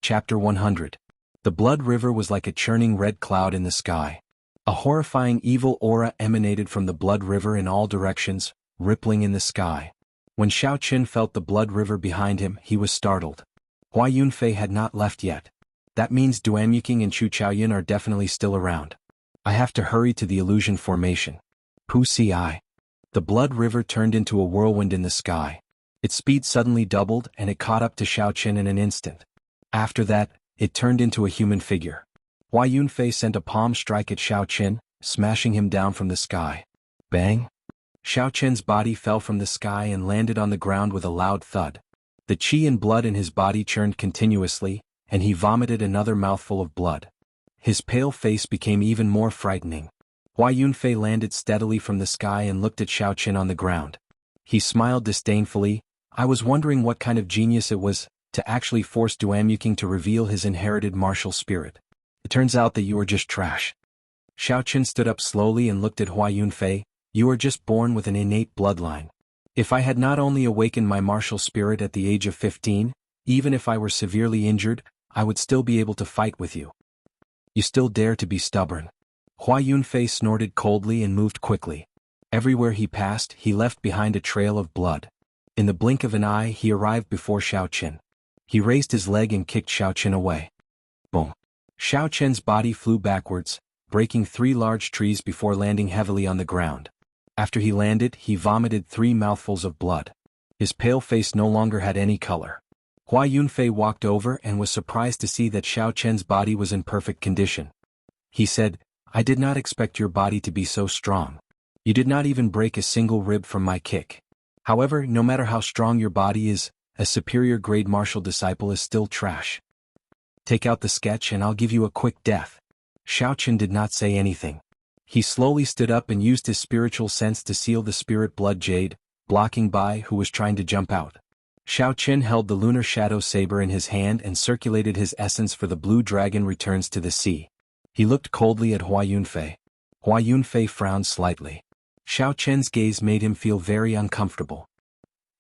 Chapter 100. The blood river was like a churning red cloud in the sky. A horrifying evil aura emanated from the blood river in all directions, rippling in the sky. When Xiao Qin felt the blood river behind him, he was startled. Hua Yunfei had not left yet. That means Duanyuking and Chu Chaoyin are definitely still around. I have to hurry to the illusion formation. Pu Ci. The blood river turned into a whirlwind in the sky. Its speed suddenly doubled and it caught up to Xiao Qin in an instant. After that, it turned into a human figure. Hua Yunfei sent a palm strike at Xiao Qin, smashing him down from the sky. Bang! Xiao Qin's body fell from the sky and landed on the ground with a loud thud. The qi and blood in his body churned continuously, and he vomited another mouthful of blood. His pale face became even more frightening. Hua Yunfei landed steadily from the sky and looked at Xiao Qin on the ground. He smiled disdainfully. I was wondering what kind of genius it was to actually force Duanyuking to reveal his inherited martial spirit. It turns out that you are just trash. Xiao Qin stood up slowly and looked at Hua Yunfei. You are just born with an innate bloodline. If I had not only awakened my martial spirit at the age of 15, even if I were severely injured, I would still be able to fight with you. You still dare to be stubborn. Hua Yunfei snorted coldly and moved quickly. Everywhere he passed, he left behind a trail of blood. In the blink of an eye, he arrived before Xiao Qin. He raised his leg and kicked Xiao Qin away. Boom! Xiao Qin's body flew backwards, breaking 3 large trees before landing heavily on the ground. After he landed, he vomited 3 mouthfuls of blood. His pale face no longer had any color. Hua Yunfei walked over and was surprised to see that Xiao Qin's body was in perfect condition. He said, I did not expect your body to be so strong. You did not even break a single rib from my kick. However, no matter how strong your body is, a superior grade martial disciple is still trash. Take out the sketch and I'll give you a quick death. Xiao Qin did not say anything. He slowly stood up and used his spiritual sense to seal the spirit blood jade, blocking Bai, who was trying to jump out. Xiao Qin held the lunar shadow saber in his hand and circulated his essence for the blue dragon returns to the sea. He looked coldly at Hua Yunfei. Hua Yunfei frowned slightly. Xiao Qin's gaze made him feel very uncomfortable.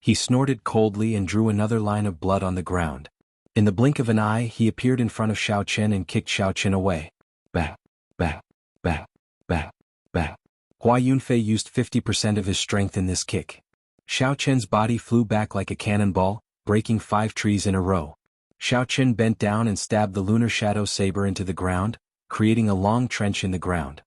He snorted coldly and drew another line of blood on the ground. In the blink of an eye, he appeared in front of Xiao Qin and kicked Xiao Qin away. Bang! Bang! Bang! Bang! Bang! Hua Yunfei used 50% of his strength in this kick. Xiao Qin's body flew back like a cannonball, breaking 5 trees in a row. Xiao Qin bent down and stabbed the lunar shadow saber into the ground, creating a long trench in the ground.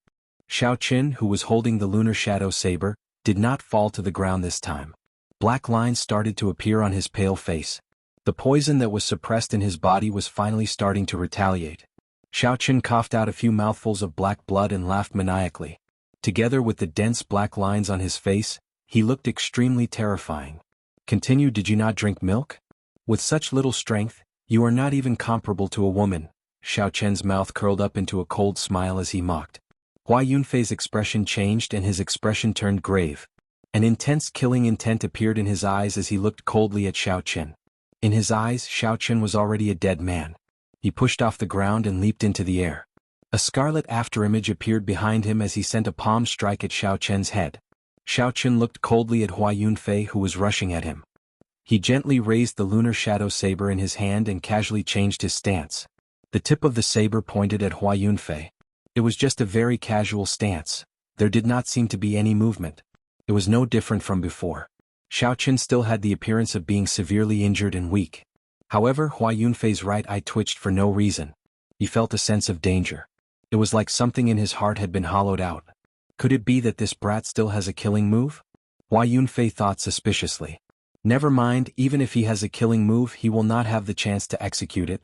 Xiao Qin, who was holding the lunar shadow saber, did not fall to the ground this time. Black lines started to appear on his pale face. The poison that was suppressed in his body was finally starting to retaliate. Xiao Qin coughed out a few mouthfuls of black blood and laughed maniacally. Together with the dense black lines on his face, he looked extremely terrifying. Continue, did you not drink milk? With such little strength, you are not even comparable to a woman. Xiao Qin's mouth curled up into a cold smile as he mocked. Hua Yunfei's expression changed and his expression turned grave. An intense killing intent appeared in his eyes as he looked coldly at Xiao Qin. In his eyes, Xiao Qin was already a dead man. He pushed off the ground and leaped into the air. A scarlet afterimage appeared behind him as he sent a palm strike at Xiao Qin's head. Xiao Qin looked coldly at Hua Yunfei, who was rushing at him. He gently raised the lunar shadow saber in his hand and casually changed his stance. The tip of the saber pointed at Hua Yunfei. It was just a very casual stance. There did not seem to be any movement. It was no different from before. Xiao Qin still had the appearance of being severely injured and weak. However, Hua Yunfei's right eye twitched for no reason. He felt a sense of danger. It was like something in his heart had been hollowed out. Could it be that this brat still has a killing move? Hua Yunfei thought suspiciously. Never mind, even if he has a killing move, he will not have the chance to execute it.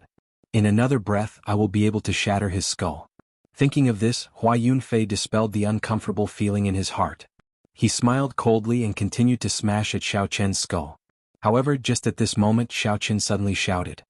In another breath, I will be able to shatter his skull. Thinking of this, Hua Yunfei dispelled the uncomfortable feeling in his heart. He smiled coldly and continued to smash at Xiao Qin's skull. However, just at this moment, Xiao Qin suddenly shouted.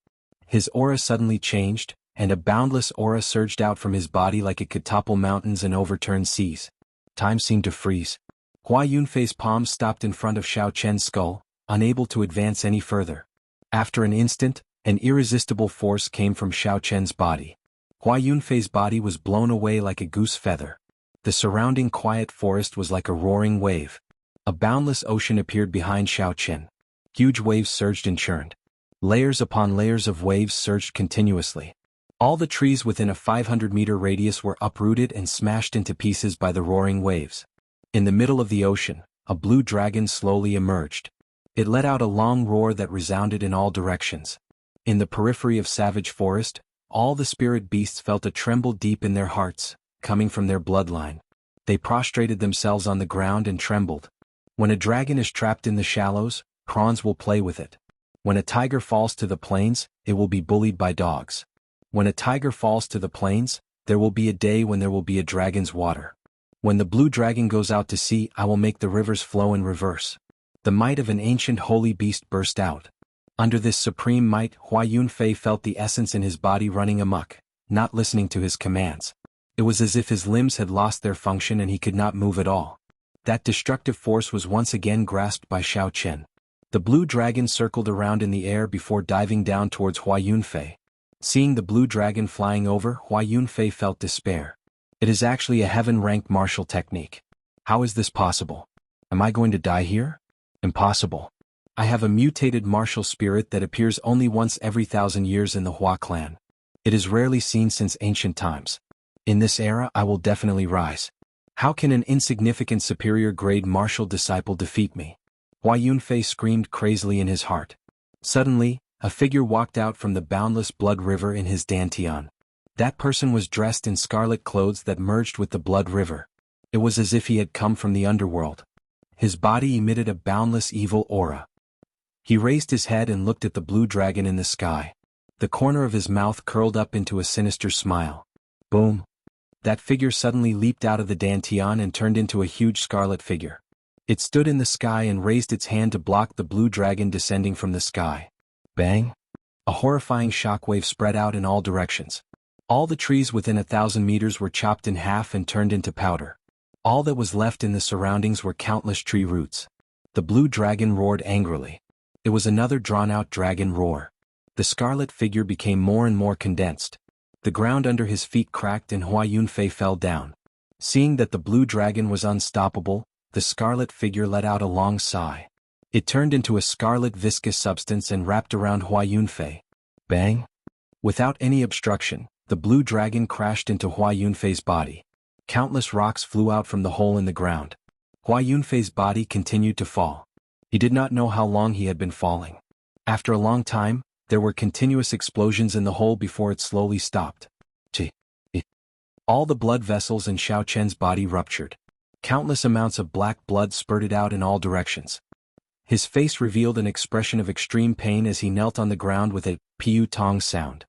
His aura suddenly changed, and a boundless aura surged out from his body like it could topple mountains and overturn seas. Time seemed to freeze. Hua Yunfei's palm stopped in front of Xiao Qin's skull, unable to advance any further. After an instant, an irresistible force came from Xiao Qin's body. Hua Yunfei's body was blown away like a goose feather. The surrounding quiet forest was like a roaring wave. A boundless ocean appeared behind Xiao Qin. Huge waves surged and churned. Layers upon layers of waves surged continuously. All the trees within a 500-meter radius were uprooted and smashed into pieces by the roaring waves. In the middle of the ocean, a blue dragon slowly emerged. It let out a long roar that resounded in all directions. In the periphery of savage forest, all the spirit beasts felt a tremble deep in their hearts, coming from their bloodline. They prostrated themselves on the ground and trembled. When a dragon is trapped in the shallows, prawns will play with it. When a tiger falls to the plains, it will be bullied by dogs. When a tiger falls to the plains, there will be a day when there will be a dragon's water. When the blue dragon goes out to sea, I will make the rivers flow in reverse. The might of an ancient holy beast burst out. Under this supreme might, Hua Yunfei felt the essence in his body running amok, not listening to his commands. It was as if his limbs had lost their function and he could not move at all. That destructive force was once again grasped by Xiao Chen. The blue dragon circled around in the air before diving down towards Hua Yunfei. Seeing the blue dragon flying over, Hua Yunfei felt despair. It is actually a heaven-ranked martial technique. How is this possible? Am I going to die here? Impossible. I have a mutated martial spirit that appears only once every 1,000 years in the Hua clan. It is rarely seen since ancient times. In this era I will definitely rise. How can an insignificant superior-grade martial disciple defeat me? Hua Yunfei screamed crazily in his heart. Suddenly, a figure walked out from the boundless blood river in his dantian. That person was dressed in scarlet clothes that merged with the blood river. It was as if he had come from the underworld. His body emitted a boundless evil aura. He raised his head and looked at the blue dragon in the sky. The corner of his mouth curled up into a sinister smile. Boom! That figure suddenly leaped out of the dantian and turned into a huge scarlet figure. It stood in the sky and raised its hand to block the blue dragon descending from the sky. Bang! A horrifying shockwave spread out in all directions. All the trees within 1,000 meters were chopped in half and turned into powder. All that was left in the surroundings were countless tree roots. The blue dragon roared angrily. It was another drawn-out dragon roar. The scarlet figure became more and more condensed. The ground under his feet cracked and Hua Yunfei fell down. Seeing that the blue dragon was unstoppable, the scarlet figure let out a long sigh. It turned into a scarlet viscous substance and wrapped around Hua Yunfei. Bang! Without any obstruction, the blue dragon crashed into Hua Yunfei's body. Countless rocks flew out from the hole in the ground. Hua Yunfei's body continued to fall. He did not know how long he had been falling. After a long time, there were continuous explosions in the hole before it slowly stopped. All the blood vessels in Xiao Chen's body ruptured. Countless amounts of black blood spurted out in all directions. His face revealed an expression of extreme pain as he knelt on the ground with a piu tong sound.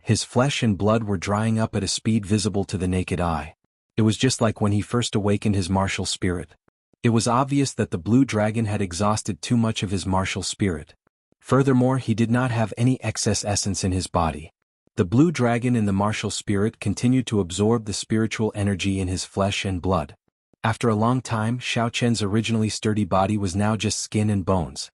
His flesh and blood were drying up at a speed visible to the naked eye. It was just like when he first awakened his martial spirit. It was obvious that the blue dragon had exhausted too much of his martial spirit. Furthermore, he did not have any excess essence in his body. The blue dragon in the martial spirit continued to absorb the spiritual energy in his flesh and blood. After a long time, Xiao Chen's originally sturdy body was now just skin and bones.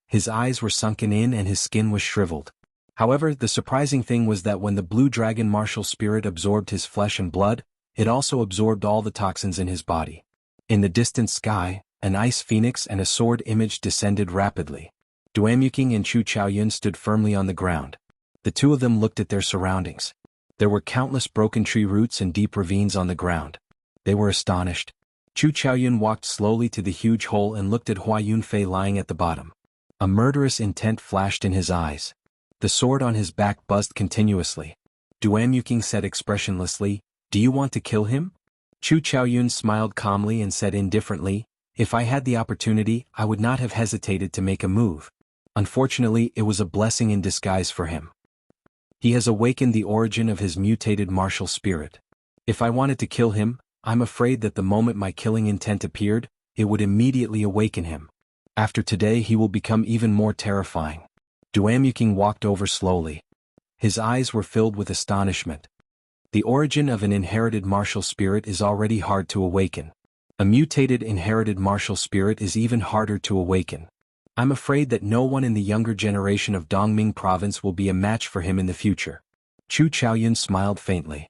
His eyes were sunken in and his skin was shriveled. However, the surprising thing was that when the blue dragon martial spirit absorbed his flesh and blood, it also absorbed all the toxins in his body. In the distant sky, an ice phoenix and a sword image descended rapidly. Duanyuking and Chu Chaoyun stood firmly on the ground. The two of them looked at their surroundings. There were countless broken tree roots and deep ravines on the ground. They were astonished. Chu Chaoyun walked slowly to the huge hole and looked at Hua Yunfei lying at the bottom. A murderous intent flashed in his eyes. The sword on his back buzzed continuously. Duanyuking said expressionlessly, "Do you want to kill him?" Chu Chaoyun smiled calmly and said indifferently, "If I had the opportunity, I would not have hesitated to make a move. Unfortunately, it was a blessing in disguise for him. He has awakened the origin of his mutated martial spirit. If I wanted to kill him, I'm afraid that the moment my killing intent appeared, it would immediately awaken him. After today he will become even more terrifying." Duanyuking walked over slowly. His eyes were filled with astonishment. The origin of an inherited martial spirit is already hard to awaken. A mutated inherited martial spirit is even harder to awaken. I'm afraid that no one in the younger generation of Dongming province will be a match for him in the future. Chu Chaoyun smiled faintly.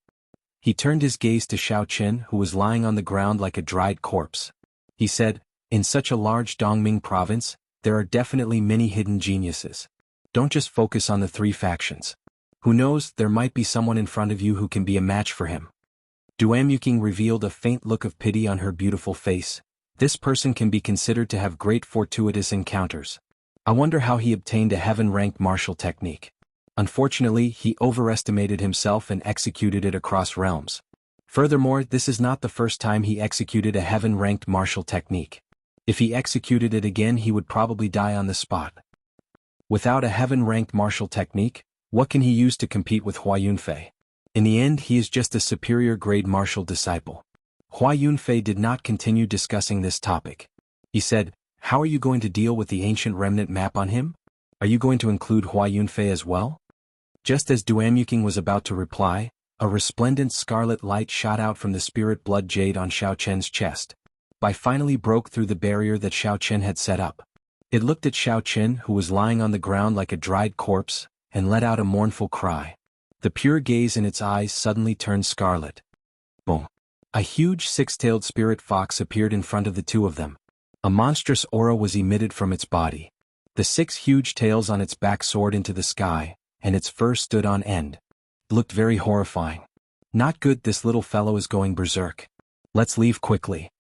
He turned his gaze to Xiao Chen, who was lying on the ground like a dried corpse. He said, "In such a large Dongming province, there are definitely many hidden geniuses. Don't just focus on the three factions. Who knows, there might be someone in front of you who can be a match for him. Duamuking revealed a faint look of pity on her beautiful face. This person can be considered to have great fortuitous encounters. I wonder how he obtained a heaven-ranked martial technique. Unfortunately, he overestimated himself and executed it across realms. Furthermore, this is not the first time he executed a heaven-ranked martial technique. If he executed it again, he would probably die on the spot. Without a heaven-ranked martial technique, what can he use to compete with Hua Yunfei? In the end, he is just a superior-grade martial disciple. Hua Yunfei did not continue discussing this topic. He said, "How are you going to deal with the ancient remnant map on him? Are you going to include Hua Yunfei as well?" Just as Duamuking was about to reply, a resplendent scarlet light shot out from the spirit blood jade on Xiao Chen's chest. Bai finally broke through the barrier that Xiao Chen had set up. It looked at Xiao Chen, who was lying on the ground like a dried corpse, and let out a mournful cry. The pure gaze in its eyes suddenly turned scarlet. Boom! A huge six-tailed spirit fox appeared in front of the two of them. A monstrous aura was emitted from its body. The 6 huge tails on its back soared into the sky, and its fur stood on end. It looked very horrifying. Not good, this little fellow is going berserk. Let's leave quickly.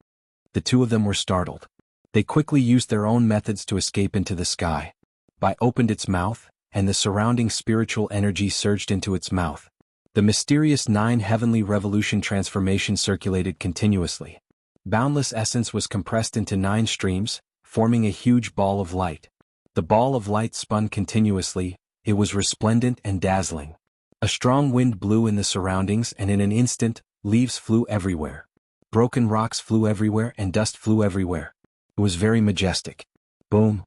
The two of them were startled. They quickly used their own methods to escape into the sky. Bai opened its mouth, and the surrounding spiritual energy surged into its mouth. The mysterious 9 heavenly revolution transformation circulated continuously. Boundless essence was compressed into 9 streams, forming a huge ball of light. The ball of light spun continuously. It was resplendent and dazzling. A strong wind blew in the surroundings, and in an instant, leaves flew everywhere. Broken rocks flew everywhere and dust flew everywhere. It was very majestic. Boom!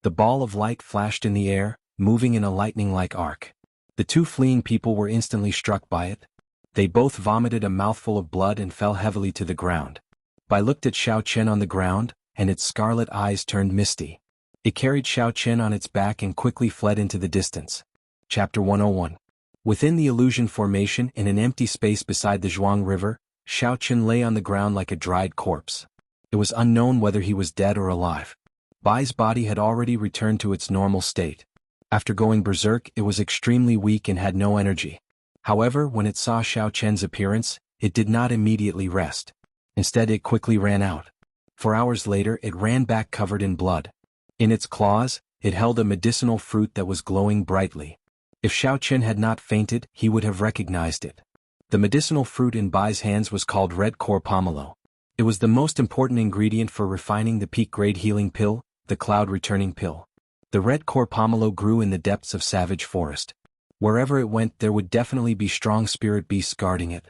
The ball of light flashed in the air, moving in a lightning-like arc. The 2 fleeing people were instantly struck by it. They both vomited a mouthful of blood and fell heavily to the ground. Bai looked at Xiao Chen on the ground, and its scarlet eyes turned misty. It carried Xiao Chen on its back and quickly fled into the distance. Chapter 101. Within the illusion formation in an empty space beside the Jianghu River, Xiao Chen lay on the ground like a dried corpse. It was unknown whether he was dead or alive. Bai's body had already returned to its normal state. After going berserk, it was extremely weak and had no energy. However, when it saw Xiao Chen's appearance, it did not immediately rest. Instead, it quickly ran out. 4 hours later, it ran back covered in blood. In its claws, it held a medicinal fruit that was glowing brightly. If Xiao Chen had not fainted, he would have recognized it. The medicinal fruit in Bai's hands was called red core pomelo. It was the most important ingredient for refining the peak-grade healing pill, the cloud-returning pill. The red core pomelo grew in the depths of savage forest. Wherever it went, there would definitely be strong spirit beasts guarding it.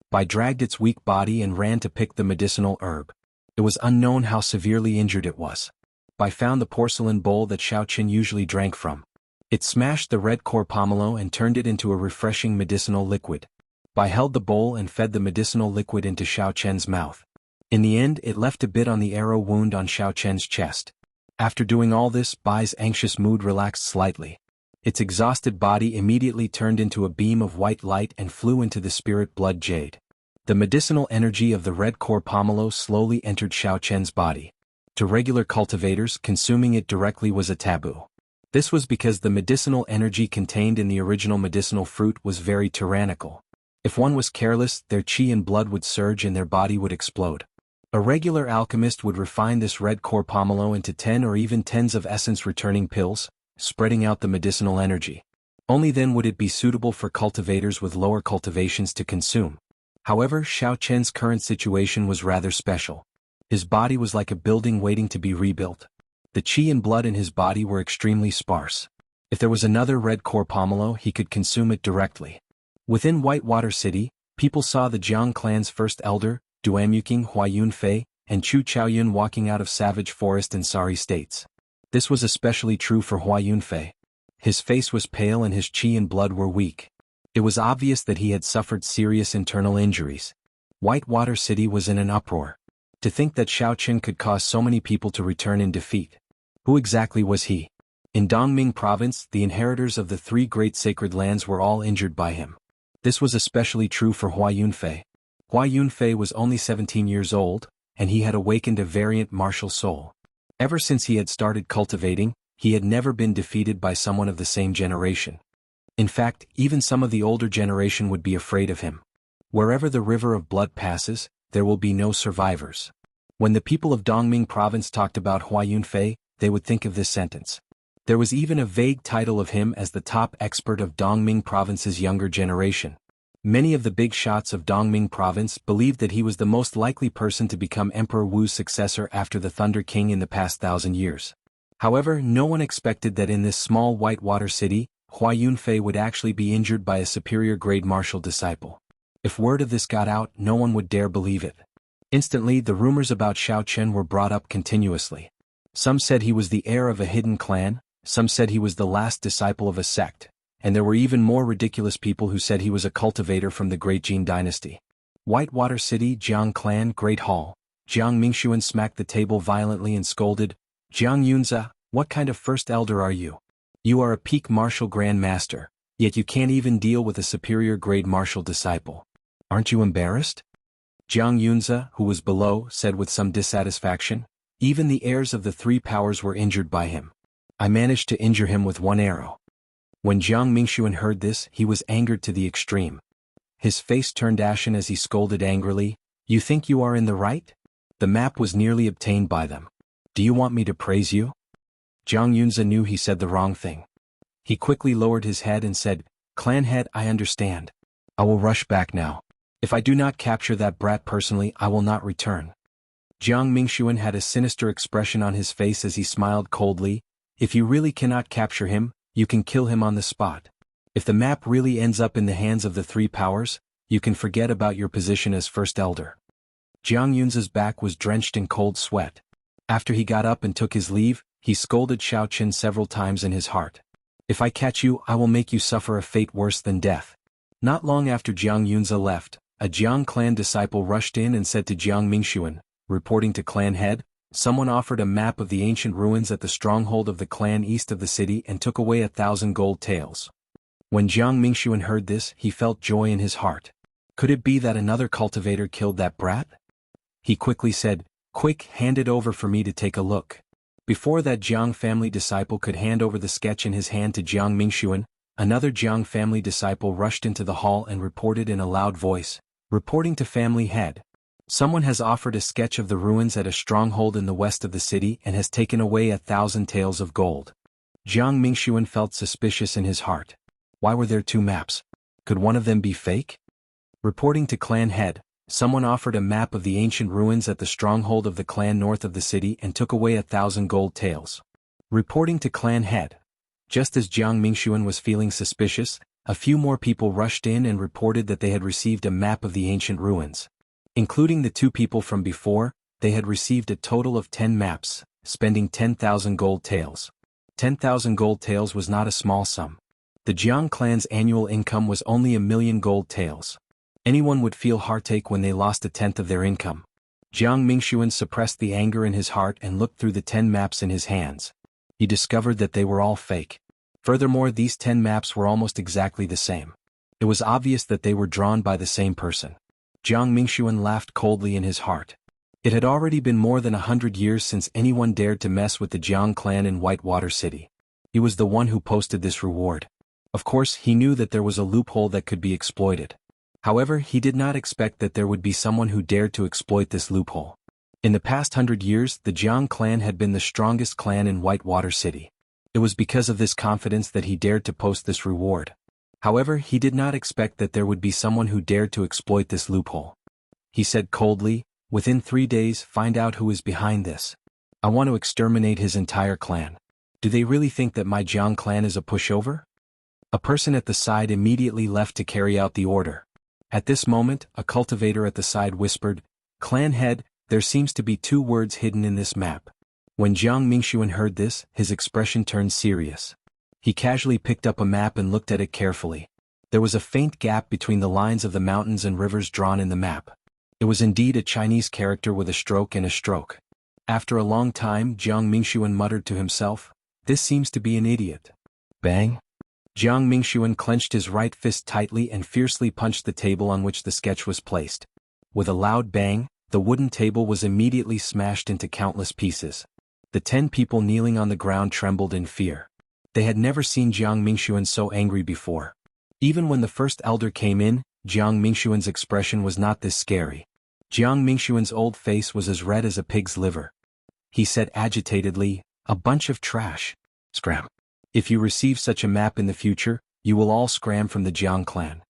Bai dragged its weak body and ran to pick the medicinal herb. It was unknown how severely injured it was. Bai found the porcelain bowl that Xiao Chen usually drank from. It smashed the red core pomelo and turned it into a refreshing medicinal liquid. Bai held the bowl and fed the medicinal liquid into Xiao Chen's mouth. In the end, it left a bit on the arrow wound on Xiao Chen's chest. After doing all this, Bai's anxious mood relaxed slightly. Its exhausted body immediately turned into a beam of white light and flew into the spirit blood jade. The medicinal energy of the red core pomelo slowly entered Xiao Chen's body. To regular cultivators, consuming it directly was a taboo. This was because the medicinal energy contained in the original medicinal fruit was very tyrannical. If one was careless, their qi and blood would surge and their body would explode. A regular alchemist would refine this red core pomelo into 10 or even tens of essence-returning pills, spreading out the medicinal energy. Only then would it be suitable for cultivators with lower cultivations to consume. However, Xiao Chen's current situation was rather special. His body was like a building waiting to be rebuilt. The qi and blood in his body were extremely sparse. If there was another red core pomelo, he could consume it directly. Within Whitewater City, people saw the Jiang clan's first elder, Duamuking Hua Yunfei, and Chu Chaoyun walking out of savage forest in sorry states. This was especially true for Hua Yunfei. His face was pale and his qi and blood were weak. It was obvious that he had suffered serious internal injuries. Whitewater City was in an uproar. To think that Xiao Chen could cause so many people to return in defeat. Who exactly was he? In Dongming province, the inheritors of the 3 great sacred lands were all injured by him. This was especially true for Hua Yunfei. Hua Yunfei was only 17 years old, and he had awakened a variant martial soul. Ever since he had started cultivating, he had never been defeated by someone of the same generation. In fact, even some of the older generation would be afraid of him. Wherever the river of blood passes, there will be no survivors. When the people of Dongming province talked about Hua Yunfei, they would think of this sentence. There was even a vague title of him as the top expert of Dongming province's younger generation. Many of the big shots of Dongming province believed that he was the most likely person to become Emperor Wu's successor after the Thunder King in the past 1,000 years. However, no one expected that in this small whitewater city, Hua Yunfei would actually be injured by a superior grade martial disciple. If word of this got out, no one would dare believe it. Instantly, the rumors about Xiao Chen were brought up continuously. Some said he was the heir of a hidden clan, some said he was the last disciple of a sect, and there were even more ridiculous people who said he was a cultivator from the Great Jin dynasty. Whitewater City, Jiang Clan, Great Hall. Jiang Mingxuan smacked the table violently and scolded, "Jiang Yunza, what kind of first elder are you? You are a peak martial grand master, yet you can't even deal with a superior grade martial disciple. Aren't you embarrassed?" Jiang Yunza, who was below, said with some dissatisfaction, "Even the heirs of the three powers were injured by him. I managed to injure him with one arrow." When Jiang Mingxuan heard this, he was angered to the extreme. His face turned ashen as he scolded angrily, "You think you are in the right? The map was nearly obtained by them. Do you want me to praise you?" Jiang Yunza knew he said the wrong thing. He quickly lowered his head and said, "Clan head, I understand. I will rush back now. If I do not capture that brat personally, I will not return." Jiang Mingxuan had a sinister expression on his face as he smiled coldly, "If you really cannot capture him, you can kill him on the spot. If the map really ends up in the hands of the three powers, you can forget about your position as first elder." Jiang Yunza's back was drenched in cold sweat. After he got up and took his leave, he scolded Xiao Chen several times in his heart. "If I catch you, I will make you suffer a fate worse than death." Not long after Jiang Yunza left, a Jiang clan disciple rushed in and said to Jiang Mingxuan, reporting to clan head, "Someone offered a map of the ancient ruins at the stronghold of the clan east of the city and took away 1,000 gold taels." When Jiang Mingxuan heard this, he felt joy in his heart. Could it be that another cultivator killed that brat? He quickly said, "Quick, hand it over for me to take a look." Before that Jiang family disciple could hand over the sketch in his hand to Jiang Mingxuan, another Jiang family disciple rushed into the hall and reported in a loud voice, reporting to family head, "Someone has offered a sketch of the ruins at a stronghold in the west of the city and has taken away 1,000 taels of gold." Jiang Mingxuan felt suspicious in his heart. Why were there two maps? Could one of them be fake? Reporting to clan head, "Someone offered a map of the ancient ruins at the stronghold of the clan north of the city and took away 1,000 gold taels." Reporting to clan head. Just as Jiang Mingxuan was feeling suspicious, a few more people rushed in and reported that they had received a map of the ancient ruins. Including the two people from before, they had received a total of 10 maps, spending 10,000 gold taels. 10,000 gold taels was not a small sum. The Jiang clan's annual income was only 1,000,000 gold taels. Anyone would feel heartache when they lost a tenth of their income. Jiang Mingxuan suppressed the anger in his heart and looked through the 10 maps in his hands. He discovered that they were all fake. Furthermore, these 10 maps were almost exactly the same. It was obvious that they were drawn by the same person. Jiang Mingxuan laughed coldly in his heart. It had already been more than 100 years since anyone dared to mess with the Jiang clan in Whitewater City. He was the one who posted this reward. Of course, he knew that there was a loophole that could be exploited. However, he did not expect that there would be someone who dared to exploit this loophole. In the past 100 years, the Jiang clan had been the strongest clan in Whitewater City. It was because of this confidence that he dared to post this reward. However, he did not expect that there would be someone who dared to exploit this loophole. He said coldly, "Within 3 days, find out who is behind this. I want to exterminate his entire clan. Do they really think that my Jiang clan is a pushover?" A person at the side immediately left to carry out the order. At this moment, a cultivator at the side whispered, "Clan head, there seems to be 2 words hidden in this map." When Jiang Mingxuan heard this, his expression turned serious. He casually picked up a map and looked at it carefully. There was a faint gap between the lines of the mountains and rivers drawn in the map. It was indeed a Chinese character with a stroke and a stroke. After a long time, Jiang Mingxuan muttered to himself, "This seems to be an idiot." Bang! Jiang Mingxuan clenched his right fist tightly and fiercely punched the table on which the sketch was placed. With a loud bang, the wooden table was immediately smashed into countless pieces. The 10 people kneeling on the ground trembled in fear. They had never seen Jiang Mingxuan so angry before. Even when the first elder came in, Jiang Mingxuan's expression was not this scary. Jiang Mingxuan's old face was as red as a pig's liver. He said agitatedly, "A bunch of trash. Scram. If you receive such a map in the future, you will all scram from the Jiang clan."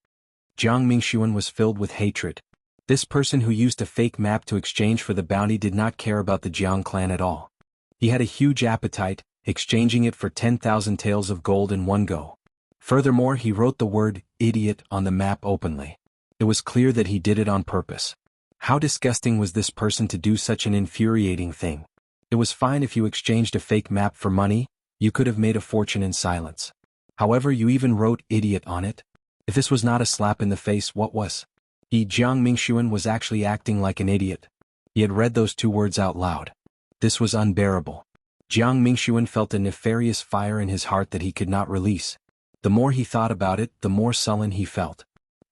Jiang Mingxuan was filled with hatred. This person who used a fake map to exchange for the bounty did not care about the Jiang clan at all. He had a huge appetite, exchanging it for 10,000 taels of gold in one go. Furthermore, he wrote the word idiot on the map openly. It was clear that he did it on purpose. How disgusting was this person to do such an infuriating thing? It was fine if you exchanged a fake map for money, you could have made a fortune in silence. However, you even wrote idiot on it? If this was not a slap in the face, what was? Jiang Mingxuan was actually acting like an idiot. He had read those 2 words out loud. This was unbearable. Jiang Mingxuan felt a nefarious fire in his heart that he could not release. The more he thought about it, the more sullen he felt.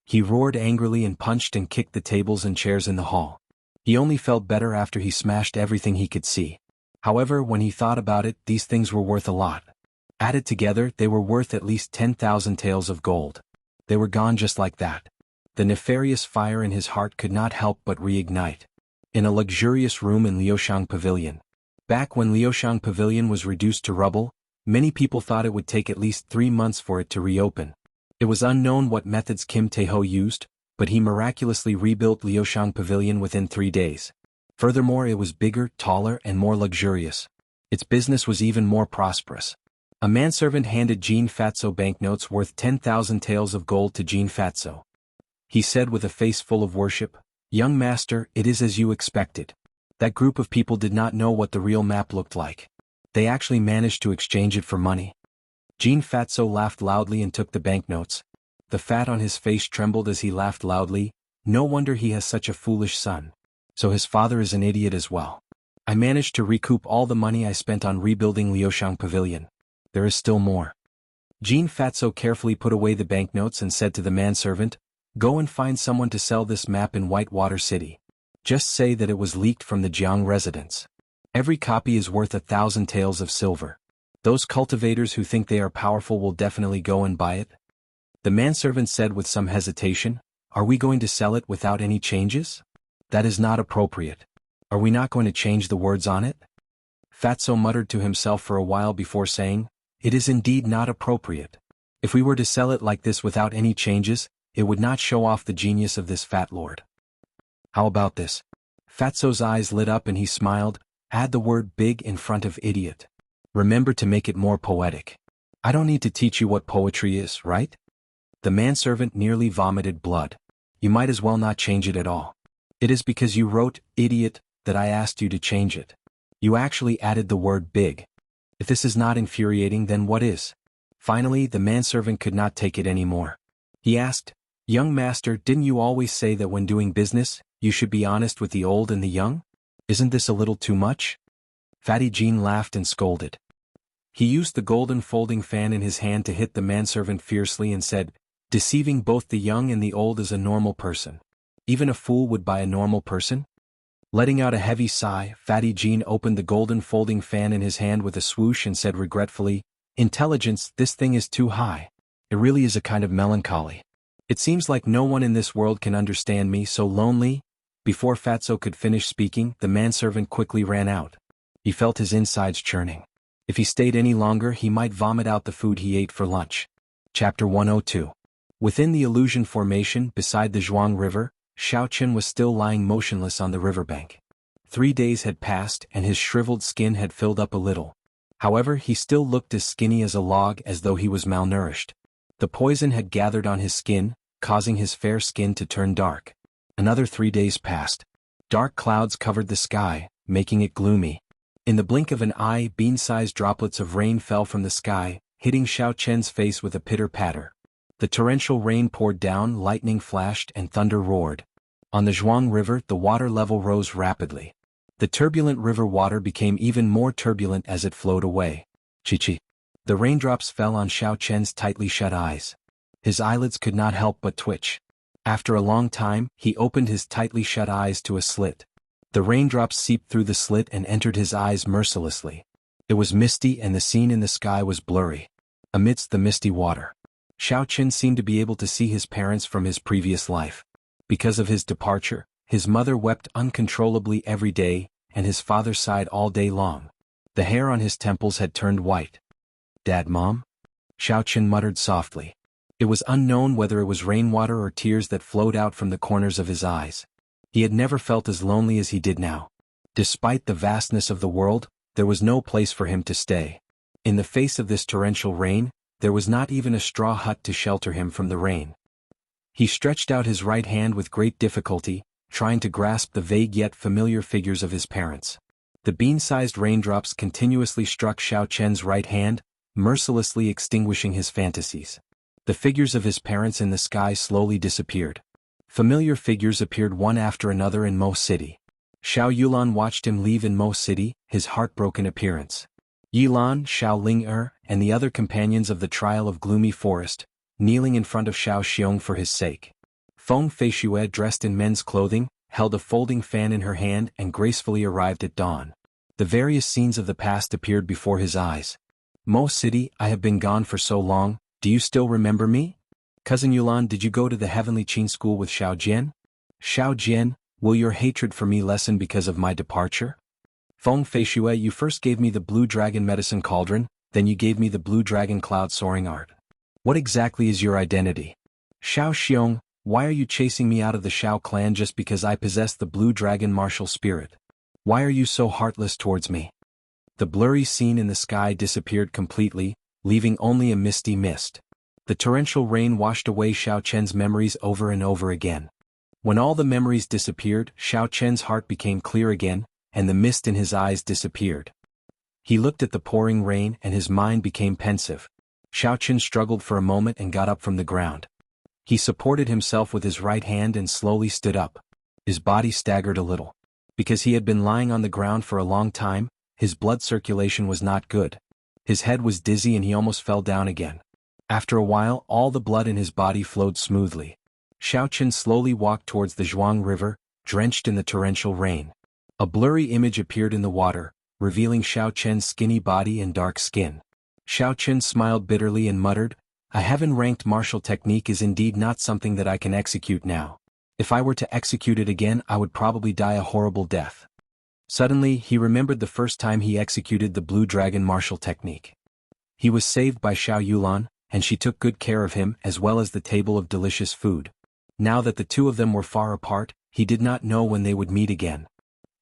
He roared angrily and punched and kicked the tables and chairs in the hall. He only felt better after he smashed everything he could see. However, when he thought about it, these things were worth a lot. Added together, they were worth at least 10,000 taels of gold. They were gone just like that. The nefarious fire in his heart could not help but reignite. In a luxurious room in Liuxiang Pavilion. Back when Liuxiang Pavilion was reduced to rubble, many people thought it would take at least 3 months for it to reopen. It was unknown what methods Kim Taeho used, but he miraculously rebuilt Liuxiang Pavilion within 3 days. Furthermore, it was bigger, taller, and more luxurious. Its business was even more prosperous. A manservant handed Jean Fatso banknotes worth 10,000 taels of gold to Jean Fatso. He said with a face full of worship, "Young master, it is as you expected." That group of people did not know what the real map looked like. They actually managed to exchange it for money. Jean Fatso laughed loudly and took the banknotes. The fat on his face trembled as he laughed loudly. No wonder he has such a foolish son. So his father is an idiot as well. I managed to recoup all the money I spent on rebuilding Liuxiang Pavilion. There is still more. Jean Fatso carefully put away the banknotes and said to the manservant, "Go and find someone to sell this map in Whitewater City. Just say that it was leaked from the Jiang residence. Every copy is worth 1,000 taels of silver. Those cultivators who think they are powerful will definitely go and buy it." The manservant said with some hesitation, "Are we going to sell it without any changes? That is not appropriate. Are we not going to change the words on it?" Fatso muttered to himself for a while before saying, "It is indeed not appropriate. If we were to sell it like this without any changes, it would not show off the genius of this fat lord. How about this?" Fatso's eyes lit up and he smiled. "Add the word big in front of idiot. Remember to make it more poetic. I don't need to teach you what poetry is, right?" The manservant nearly vomited blood. "You might as well not change it at all. It is because you wrote idiot that I asked you to change it. You actually added the word big. If this is not infuriating, then what is?" Finally, the manservant could not take it anymore. He asked, "Young master, didn't you always say that when doing business, you should be honest with the old and the young? Isn't this a little too much?" Fatty Jean laughed and scolded. He used the golden folding fan in his hand to hit the manservant fiercely and said, "Deceiving both the young and the old is a normal person. Even a fool would buy a normal person?" Letting out a heavy sigh, Fatty Jean opened the golden folding fan in his hand with a swoosh and said regretfully, "Intelligence, this thing is too high. It really is a kind of melancholy. It seems like no one in this world can understand me, so lonely." Before Fatso could finish speaking, the manservant quickly ran out. He felt his insides churning. If he stayed any longer, he might vomit out the food he ate for lunch. Chapter 102. Within the illusion formation beside the Zhuang River, Xiaoqian was still lying motionless on the riverbank. 3 days had passed and his shriveled skin had filled up a little. However, he still looked as skinny as a log, as though he was malnourished. The poison had gathered on his skin, causing his fair skin to turn dark. Another 3 days passed. Dark clouds covered the sky, making it gloomy. In the blink of an eye, bean-sized droplets of rain fell from the sky, hitting Xiaoqian's face with a pitter-patter. The torrential rain poured down, lightning flashed, and thunder roared. On the Zhuang River, the water level rose rapidly. The turbulent river water became even more turbulent as it flowed away. Chi-chi. The raindrops fell on Xiaoqian's tightly shut eyes. His eyelids could not help but twitch. After a long time, he opened his tightly shut eyes to a slit. The raindrops seeped through the slit and entered his eyes mercilessly. It was misty and the scene in the sky was blurry. Amidst the misty water, Xiao Qin seemed to be able to see his parents from his previous life. Because of his departure, his mother wept uncontrollably every day, and his father sighed all day long. The hair on his temples had turned white. "Dad, Mom?" Xiao Qin muttered softly. It was unknown whether it was rainwater or tears that flowed out from the corners of his eyes. He had never felt as lonely as he did now. Despite the vastness of the world, there was no place for him to stay. In the face of this torrential rain, there was not even a straw hut to shelter him from the rain. He stretched out his right hand with great difficulty, trying to grasp the vague yet familiar figures of his parents. The bean-sized raindrops continuously struck Xiao Qian's right hand, mercilessly extinguishing his fantasies. The figures of his parents in the sky slowly disappeared. Familiar figures appeared one after another in Mo City. Xiao Yulan watched him leave in Mo City, his heartbroken appearance. Yilan, Xiao Ling and the other companions of the trial of Gloomy Forest, kneeling in front of Xiao Xiong for his sake. Feng Feishue, dressed in men's clothing, held a folding fan in her hand and gracefully arrived at dawn. The various scenes of the past appeared before his eyes. "Mo City, I have been gone for so long, do you still remember me? Cousin Yulan, did you go to the Heavenly Qin School with Xiao Jian? Xiao Jian, will your hatred for me lessen because of my departure? Feng Feishue, you first gave me the Blue Dragon Medicine Cauldron, then you gave me the Blue Dragon Cloud Soaring Art. What exactly is your identity? Xiao Xiong, why are you chasing me out of the Xiao clan just because I possess the Blue Dragon martial spirit? Why are you so heartless towards me?" The blurry scene in the sky disappeared completely, leaving only a misty mist. The torrential rain washed away Xiao Qian's memories over and over again. When all the memories disappeared, Xiao Qian's heart became clear again, and the mist in his eyes disappeared. He looked at the pouring rain and his mind became pensive. Xiao Qian struggled for a moment and got up from the ground. He supported himself with his right hand and slowly stood up. His body staggered a little. Because he had been lying on the ground for a long time, his blood circulation was not good. His head was dizzy and he almost fell down again. After a while, all the blood in his body flowed smoothly. Xiao Qian slowly walked towards the Zhuang River, drenched in the torrential rain. A blurry image appeared in the water, revealing Xiao Qian's skinny body and dark skin. Xiao Qian smiled bitterly and muttered, "A heaven-ranked martial technique is indeed not something that I can execute now. If I were to execute it again, I would probably die a horrible death." Suddenly, he remembered the first time he executed the Blue Dragon martial technique. He was saved by Xiao Yulan, and she took good care of him as well as the table of delicious food. Now that the two of them were far apart, he did not know when they would meet again.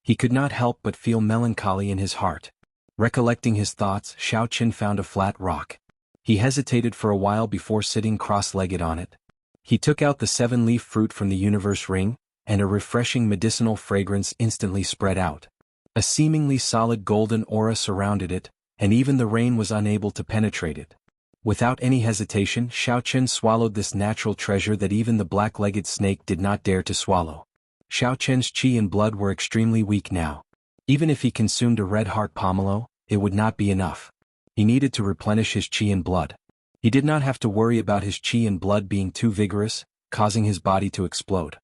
He could not help but feel melancholy in his heart. Recollecting his thoughts, Xiao Qian found a flat rock. He hesitated for a while before sitting cross-legged on it. He took out the 7-leaf fruit from the universe ring, and a refreshing medicinal fragrance instantly spread out. A seemingly solid golden aura surrounded it, and even the rain was unable to penetrate it. Without any hesitation, Xiao Qian swallowed this natural treasure that even the black-legged snake did not dare to swallow. Xiao Qian's qi and blood were extremely weak now. Even if he consumed a red heart pomelo, it would not be enough. He needed to replenish his qi and blood. He did not have to worry about his qi and blood being too vigorous, causing his body to explode.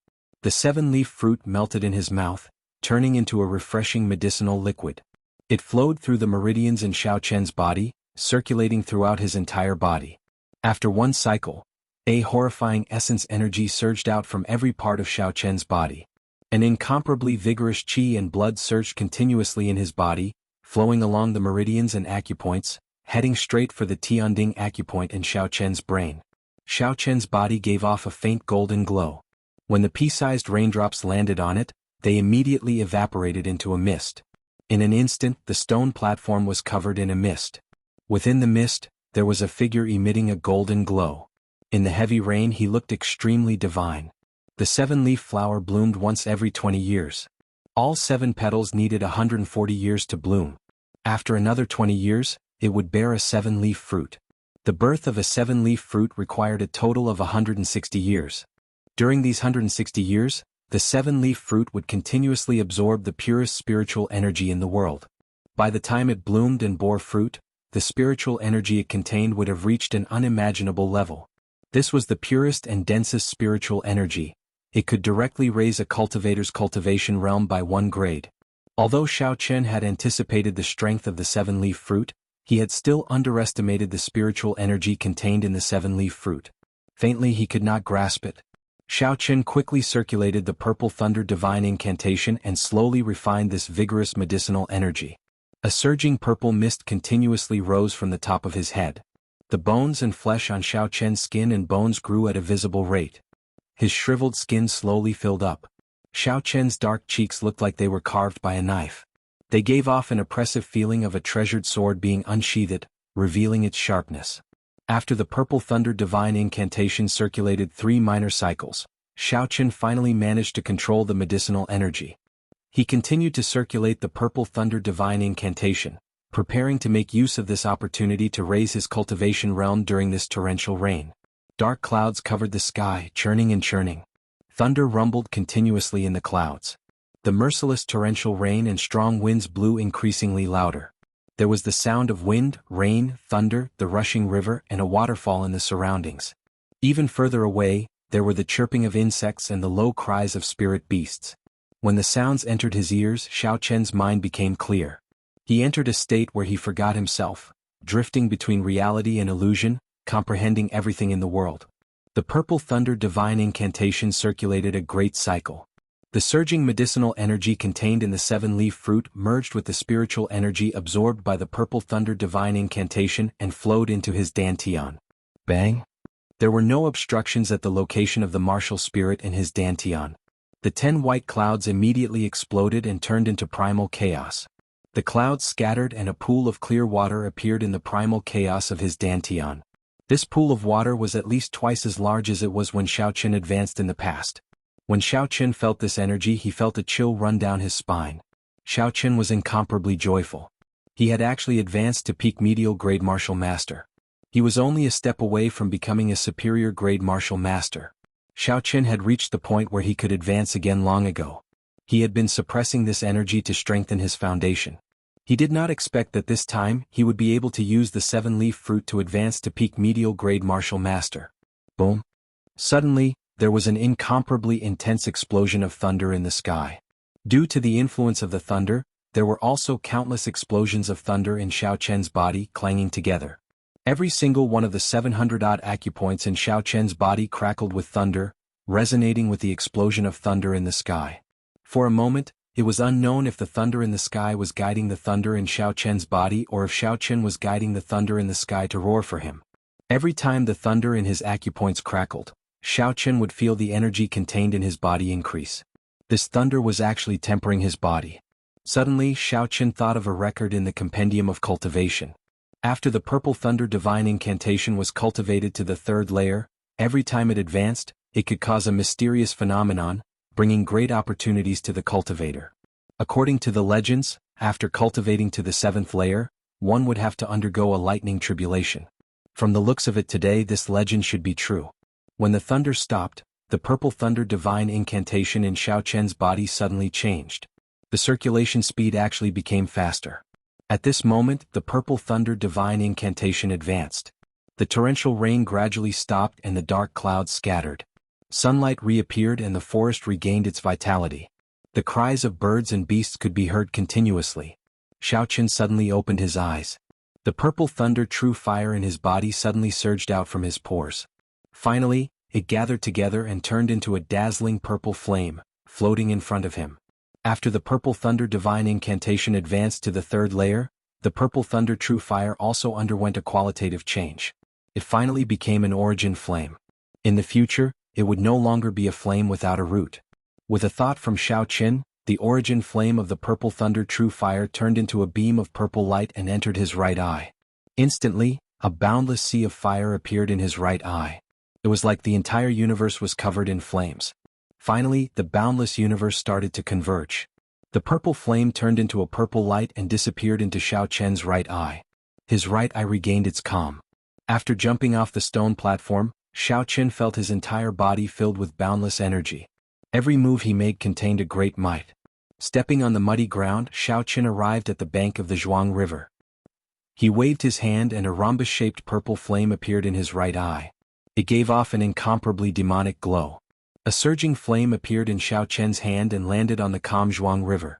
The 7-leaf fruit melted in his mouth, turning into a refreshing medicinal liquid. It flowed through the meridians in Xiao Qian's body, circulating throughout his entire body. After one cycle, a horrifying essence energy surged out from every part of Xiao Qian's body. An incomparably vigorous qi and blood surged continuously in his body, flowing along the meridians and acupoints, heading straight for the Tianding acupoint in Xiao Qian's brain. Xiao Qian's body gave off a faint golden glow. When the pea-sized raindrops landed on it, they immediately evaporated into a mist. In an instant, the stone platform was covered in a mist. Within the mist, there was a figure emitting a golden glow. In the heavy rain, he looked extremely divine. The 7-leaf flower bloomed once every 20 years. All 7 petals needed 140 years to bloom. After another 20 years, it would bear a 7-leaf fruit. The birth of a 7-leaf fruit required a total of 160 years. During these 160 years, the 7-leaf fruit would continuously absorb the purest spiritual energy in the world. By the time it bloomed and bore fruit, the spiritual energy it contained would have reached an unimaginable level. This was the purest and densest spiritual energy, it could directly raise a cultivator's cultivation realm by 1 grade. Although Xiao Chen had anticipated the strength of the 7-leaf fruit, he had still underestimated the spiritual energy contained in the 7-leaf fruit. Faintly he could not grasp it. Xiao Chen quickly circulated the purple thunder divine incantation and slowly refined this vigorous medicinal energy. A surging purple mist continuously rose from the top of his head. The bones and flesh on Xiao Chen's skin and bones grew at a visible rate. His shriveled skin slowly filled up. Xiao Chen's dark cheeks looked like they were carved by a knife. They gave off an oppressive feeling of a treasured sword being unsheathed, revealing its sharpness. After the purple thunder divine incantation circulated 3 minor cycles, Xiao Chen finally managed to control the medicinal energy. He continued to circulate the purple thunder divine incantation, preparing to make use of this opportunity to raise his cultivation realm during this torrential rain. Dark clouds covered the sky, churning and churning. Thunder rumbled continuously in the clouds. The merciless torrential rain and strong winds blew increasingly louder. There was the sound of wind, rain, thunder, the rushing river, and a waterfall in the surroundings. Even further away, there were the chirping of insects and the low cries of spirit beasts. When the sounds entered his ears, Xiao Chen's mind became clear. He entered a state where he forgot himself, drifting between reality and illusion, comprehending everything in the world. The purple thunder divine incantation circulated a great cycle. The surging medicinal energy contained in the 7-leaf fruit merged with the spiritual energy absorbed by the purple thunder divine incantation and flowed into his dantian. Bang! There were no obstructions at the location of the martial spirit in his dantian. The 10 white clouds immediately exploded and turned into primal chaos. The clouds scattered and a pool of clear water appeared in the primal chaos of his dantian. This pool of water was at least twice as large as it was when Xiao Chen advanced in the past. When Xiao Chen felt this energy, he felt a chill run down his spine. Xiao Chen was incomparably joyful. He had actually advanced to peak medial grade martial master. He was only a step away from becoming a superior grade martial master. Xiao Chen had reached the point where he could advance again long ago. He had been suppressing this energy to strengthen his foundation. He did not expect that this time he would be able to use the 7-leaf fruit to advance to peak medial grade martial master. Boom! Suddenly, there was an incomparably intense explosion of thunder in the sky. Due to the influence of the thunder, there were also countless explosions of thunder in Xiao Chen's body clanging together. Every single one of the 700-odd acupoints in Xiao Chen's body crackled with thunder, resonating with the explosion of thunder in the sky. For a moment, it was unknown if the thunder in the sky was guiding the thunder in Xiao Chen's body or if Xiao Chen was guiding the thunder in the sky to roar for him. Every time the thunder in his acupoints crackled, Xiao Chen would feel the energy contained in his body increase. This thunder was actually tempering his body. Suddenly, Xiao Chen thought of a record in the compendium of cultivation. After the purple thunder divine incantation was cultivated to the 3rd layer, every time it advanced, it could cause a mysterious phenomenon, bringing great opportunities to the cultivator. According to the legends, after cultivating to the 7th layer, one would have to undergo a lightning tribulation. From the looks of it today, this legend should be true. When the thunder stopped, the purple thunder divine incantation in Xiao Chen's body suddenly changed. The circulation speed actually became faster. At this moment, the purple thunder divine incantation advanced. The torrential rain gradually stopped and the dark clouds scattered. Sunlight reappeared and the forest regained its vitality. The cries of birds and beasts could be heard continuously. Xiao Chen suddenly opened his eyes. The purple thunder true fire in his body suddenly surged out from his pores. Finally, it gathered together and turned into a dazzling purple flame, floating in front of him. After the purple thunder divine incantation advanced to the 3rd layer, the purple thunder true fire also underwent a qualitative change. It finally became an origin flame. In the future, it would no longer be a flame without a root. With a thought from Xiao Chen, the origin flame of the purple thunder true fire turned into a beam of purple light and entered his right eye. Instantly, a boundless sea of fire appeared in his right eye. It was like the entire universe was covered in flames. Finally, the boundless universe started to converge. The purple flame turned into a purple light and disappeared into Xiao Chen's right eye. His right eye regained its calm. After jumping off the stone platform, Xiao Chen felt his entire body filled with boundless energy. Every move he made contained a great might. Stepping on the muddy ground, Xiao Chen arrived at the bank of the Jianghu River. He waved his hand and a rhombus-shaped purple flame appeared in his right eye. It gave off an incomparably demonic glow. A surging flame appeared in Xiao Chen's hand and landed on the calm Zhuang River.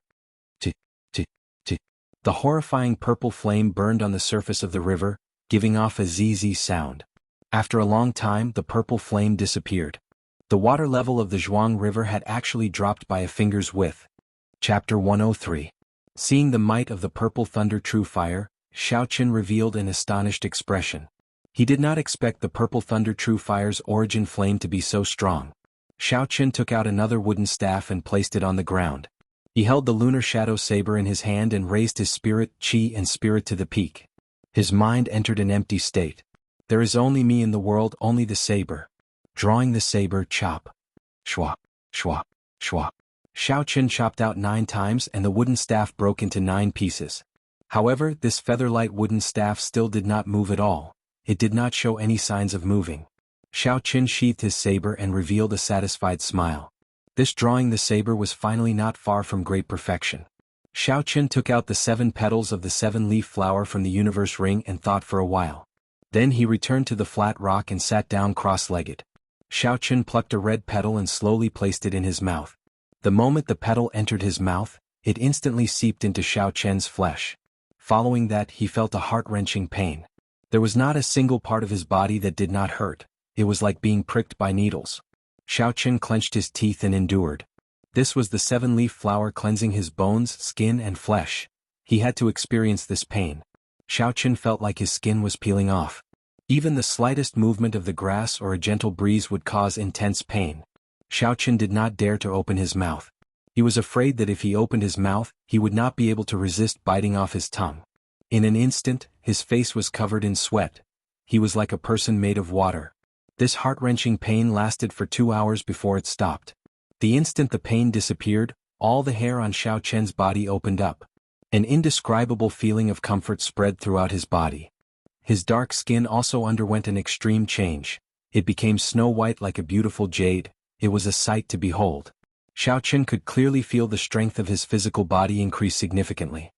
T, t, t. The horrifying purple flame burned on the surface of the river, giving off a zzz sound. After a long time, the purple flame disappeared. The water level of the Zhuang River had actually dropped by a finger's width. Chapter 103. Seeing the might of the purple thunder true fire, Xiao Chen revealed an astonished expression. He did not expect the purple thunder true fire's origin flame to be so strong. Xiao Chen took out another wooden staff and placed it on the ground. He held the lunar shadow saber in his hand and raised his spirit, qi and spirit to the peak. His mind entered an empty state. There is only me in the world, only the saber. Drawing the saber, chop. Shwa, shwa, shwa. Xiao Chen chopped out 9 times and the wooden staff broke into 9 pieces. However, this feather-light wooden staff still did not move at all. It did not show any signs of moving. Xiao Chen sheathed his saber and revealed a satisfied smile. This drawing the saber was finally not far from great perfection. Xiao Chen took out the 7 petals of the 7-leaf flower from the universe ring and thought for a while. Then he returned to the flat rock and sat down cross-legged. Xiao Chen plucked a red petal and slowly placed it in his mouth. The moment the petal entered his mouth, it instantly seeped into Xiao Chen's flesh. Following that, he felt a heart-wrenching pain. There was not a single part of his body that did not hurt. It was like being pricked by needles. Xiao Chen clenched his teeth and endured. This was the 7-leaf flower cleansing his bones, skin and flesh. He had to experience this pain. Xiao Chen felt like his skin was peeling off. Even the slightest movement of the grass or a gentle breeze would cause intense pain. Xiao Chen did not dare to open his mouth. He was afraid that if he opened his mouth, he would not be able to resist biting off his tongue. In an instant, his face was covered in sweat. He was like a person made of water. This heart-wrenching pain lasted for 2 hours before it stopped. The instant the pain disappeared, all the hair on Xiao Chen's body opened up. An indescribable feeling of comfort spread throughout his body. His dark skin also underwent an extreme change. It became snow-white like a beautiful jade. It was a sight to behold. Xiao Chen could clearly feel the strength of his physical body increase significantly.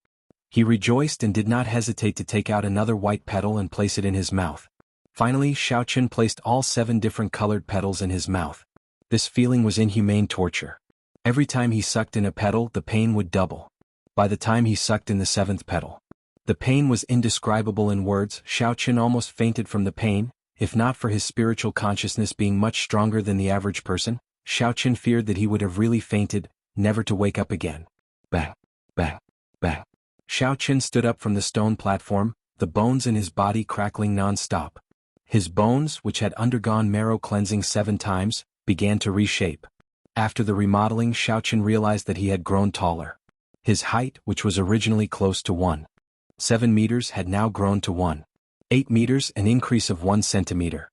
He rejoiced and did not hesitate to take out another white petal and place it in his mouth. Finally, Xiao Chen placed all 7 different colored petals in his mouth. This feeling was inhumane torture. Every time he sucked in a petal, the pain would double. By the time he sucked in the 7th petal, the pain was indescribable in words. Xiao Chen almost fainted from the pain. If not for his spiritual consciousness being much stronger than the average person, Xiao Chen feared that he would have really fainted, never to wake up again. Bang, bang, bang. Xiao Chen stood up from the stone platform, the bones in his body crackling non-stop. His bones, which had undergone marrow cleansing 7 times, began to reshape. After the remodeling, Xiao Chen realized that he had grown taller. His height, which was originally close to 1.7 meters, had now grown to 1.8 meters, an increase of 1 centimeter.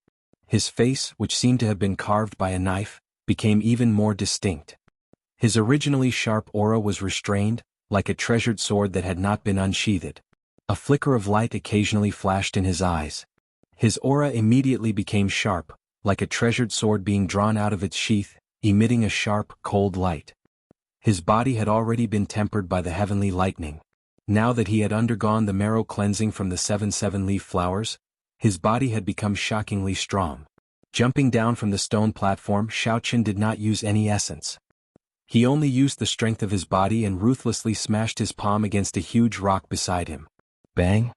His face, which seemed to have been carved by a knife, became even more distinct. His originally sharp aura was restrained, like a treasured sword that had not been unsheathed. A flicker of light occasionally flashed in his eyes. His aura immediately became sharp, like a treasured sword being drawn out of its sheath, emitting a sharp, cold light. His body had already been tempered by the heavenly lightning. Now that he had undergone the marrow cleansing from the 7-leaf flowers, his body had become shockingly strong. Jumping down from the stone platform, Xiao Chen did not use any essence. He only used the strength of his body and ruthlessly smashed his palm against a huge rock beside him. Bang!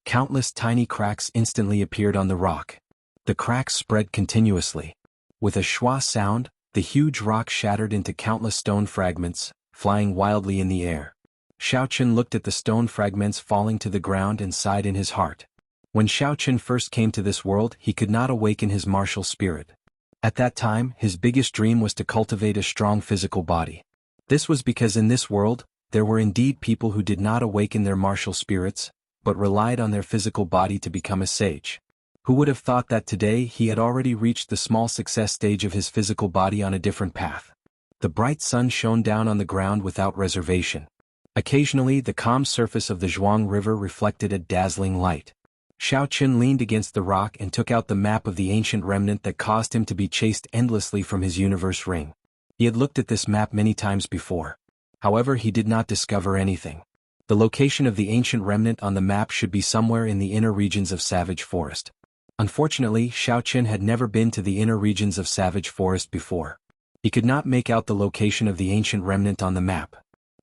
Countless tiny cracks instantly appeared on the rock. The cracks spread continuously. With a schwa sound, the huge rock shattered into countless stone fragments, flying wildly in the air. Xiao Chen looked at the stone fragments falling to the ground and sighed in his heart. When Xiao Chen first came to this world, he could not awaken his martial spirit. At that time, his biggest dream was to cultivate a strong physical body. This was because in this world, there were indeed people who did not awaken their martial spirits, but relied on their physical body to become a sage. Who would have thought that today he had already reached the small success stage of his physical body on a different path? The bright sun shone down on the ground without reservation. Occasionally, the calm surface of the Zhuang River reflected a dazzling light. Xiao Chen leaned against the rock and took out the map of the ancient remnant that caused him to be chased endlessly from his universe ring. He had looked at this map many times before. However, he did not discover anything. The location of the ancient remnant on the map should be somewhere in the inner regions of Savage Forest. Unfortunately, Xiao Chen had never been to the inner regions of Savage Forest before. He could not make out the location of the ancient remnant on the map.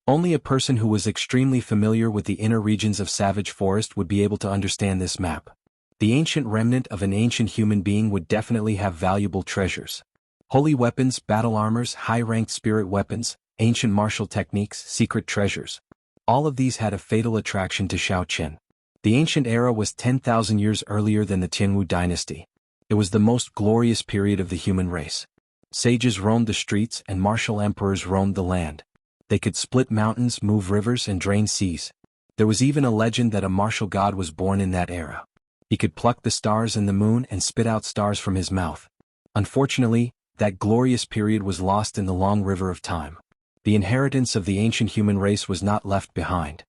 Only a person who was extremely familiar with the inner regions of Savage Forest would be able to understand this map. The ancient remnant of an ancient human being would definitely have valuable treasures. Holy weapons, battle armors, high-ranked spirit weapons, ancient martial techniques, secret treasures. All of these had a fatal attraction to Xiaochen. The ancient era was 10,000 years earlier than the Jianghu dynasty. It was the most glorious period of the human race. Sages roamed the streets and martial emperors roamed the land. They could split mountains, move rivers, and drain seas. There was even a legend that a martial god was born in that era. He could pluck the stars and the moon and spit out stars from his mouth. Unfortunately, that glorious period was lost in the long river of time. The inheritance of the ancient human race was not left behind.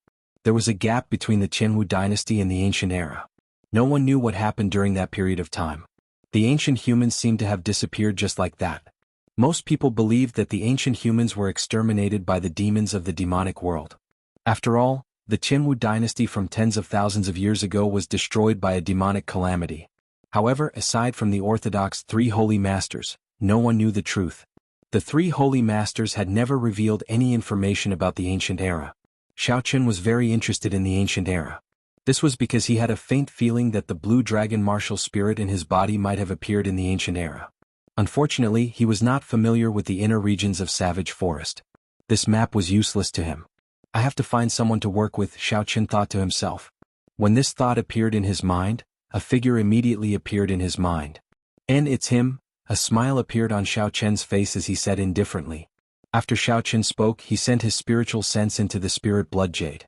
There was a gap between the Jianghu dynasty and the ancient era. No one knew what happened during that period of time. The ancient humans seemed to have disappeared just like that. Most people believed that the ancient humans were exterminated by the demons of the demonic world. After all, the Jianghu dynasty from tens of thousands of years ago was destroyed by a demonic calamity. However, aside from the orthodox three holy masters, no one knew the truth. The three holy masters had never revealed any information about the ancient era. Xiaochen was very interested in the ancient era. This was because he had a faint feeling that the blue dragon martial spirit in his body might have appeared in the ancient era. Unfortunately, he was not familiar with the inner regions of Savage Forest. This map was useless to him. I have to find someone to work with, Xiaochen thought to himself. When this thought appeared in his mind, a figure immediately appeared in his mind. And it's him. A smile appeared on Xiaochen's face as he said indifferently. After Xiaochen spoke, he sent his spiritual sense into the spirit blood jade.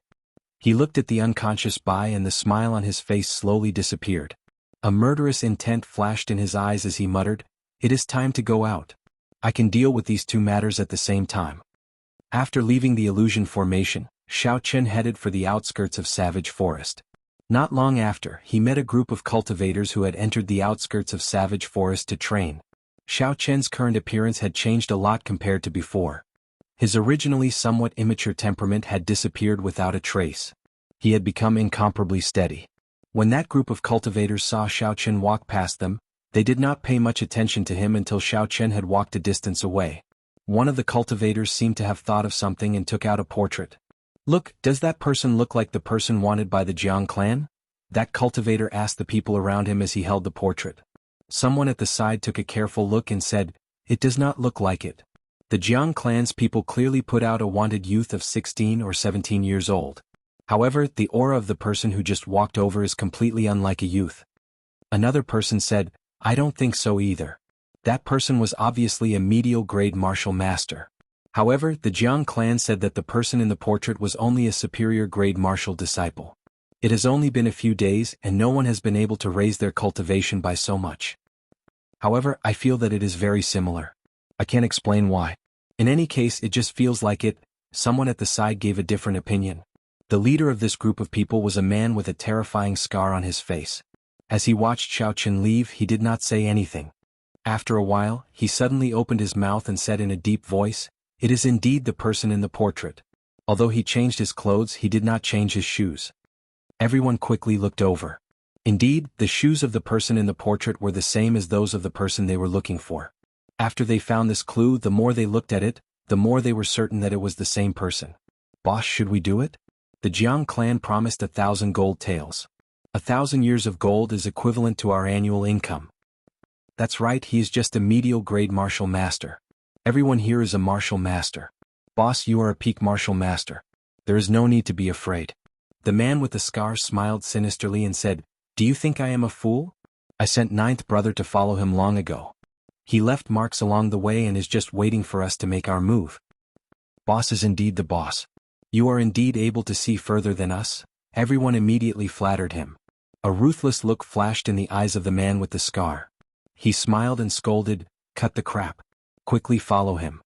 He looked at the unconscious Bai and the smile on his face slowly disappeared. A murderous intent flashed in his eyes as he muttered, "It is time to go out. I can deal with these two matters at the same time." After leaving the illusion formation, Xiaochen headed for the outskirts of Savage Forest. Not long after, he met a group of cultivators who had entered the outskirts of Savage Forest to train. Xiaochen's current appearance had changed a lot compared to before. His originally somewhat immature temperament had disappeared without a trace. He had become incomparably steady. When that group of cultivators saw Xiaochen walk past them, they did not pay much attention to him until Xiaochen had walked a distance away. One of the cultivators seemed to have thought of something and took out a portrait. "Look, does that person look like the person wanted by the Jiang clan?" That cultivator asked the people around him as he held the portrait. Someone at the side took a careful look and said, "It does not look like it. The Jiang clan's people clearly put out a wanted youth of 16 or 17 years old. However, the aura of the person who just walked over is completely unlike a youth." Another person said, "I don't think so either. That person was obviously a medial grade martial master." However, the Jiang clan said that the person in the portrait was only a superior grade martial disciple. It has only been a few days and no one has been able to raise their cultivation by so much. However, I feel that it is very similar. I can't explain why. In any case, it just feels like it. Someone at the side gave a different opinion. The leader of this group of people was a man with a terrifying scar on his face. As he watched Xiaochen leave, he did not say anything. After a while, he suddenly opened his mouth and said in a deep voice, "It is indeed the person in the portrait." Although he changed his clothes, he did not change his shoes. Everyone quickly looked over. Indeed, the shoes of the person in the portrait were the same as those of the person they were looking for. After they found this clue, the more they looked at it, the more they were certain that it was the same person. "Boss, should we do it?" The Jiang clan promised 1,000 gold taels. 1,000 years of gold is equivalent to our annual income. That's right, he is just a medial grade martial master. Everyone here is a martial master. Boss, you are a peak martial master. There is no need to be afraid. The man with the scar smiled sinisterly and said, "Do you think I am a fool? I sent ninth brother to follow him long ago. He left marks along the way and is just waiting for us to make our move." Boss is indeed the boss. You are indeed able to see further than us. Everyone immediately flattered him. A ruthless look flashed in the eyes of the man with the scar. He smiled and scolded, "Cut the crap. Quickly follow him."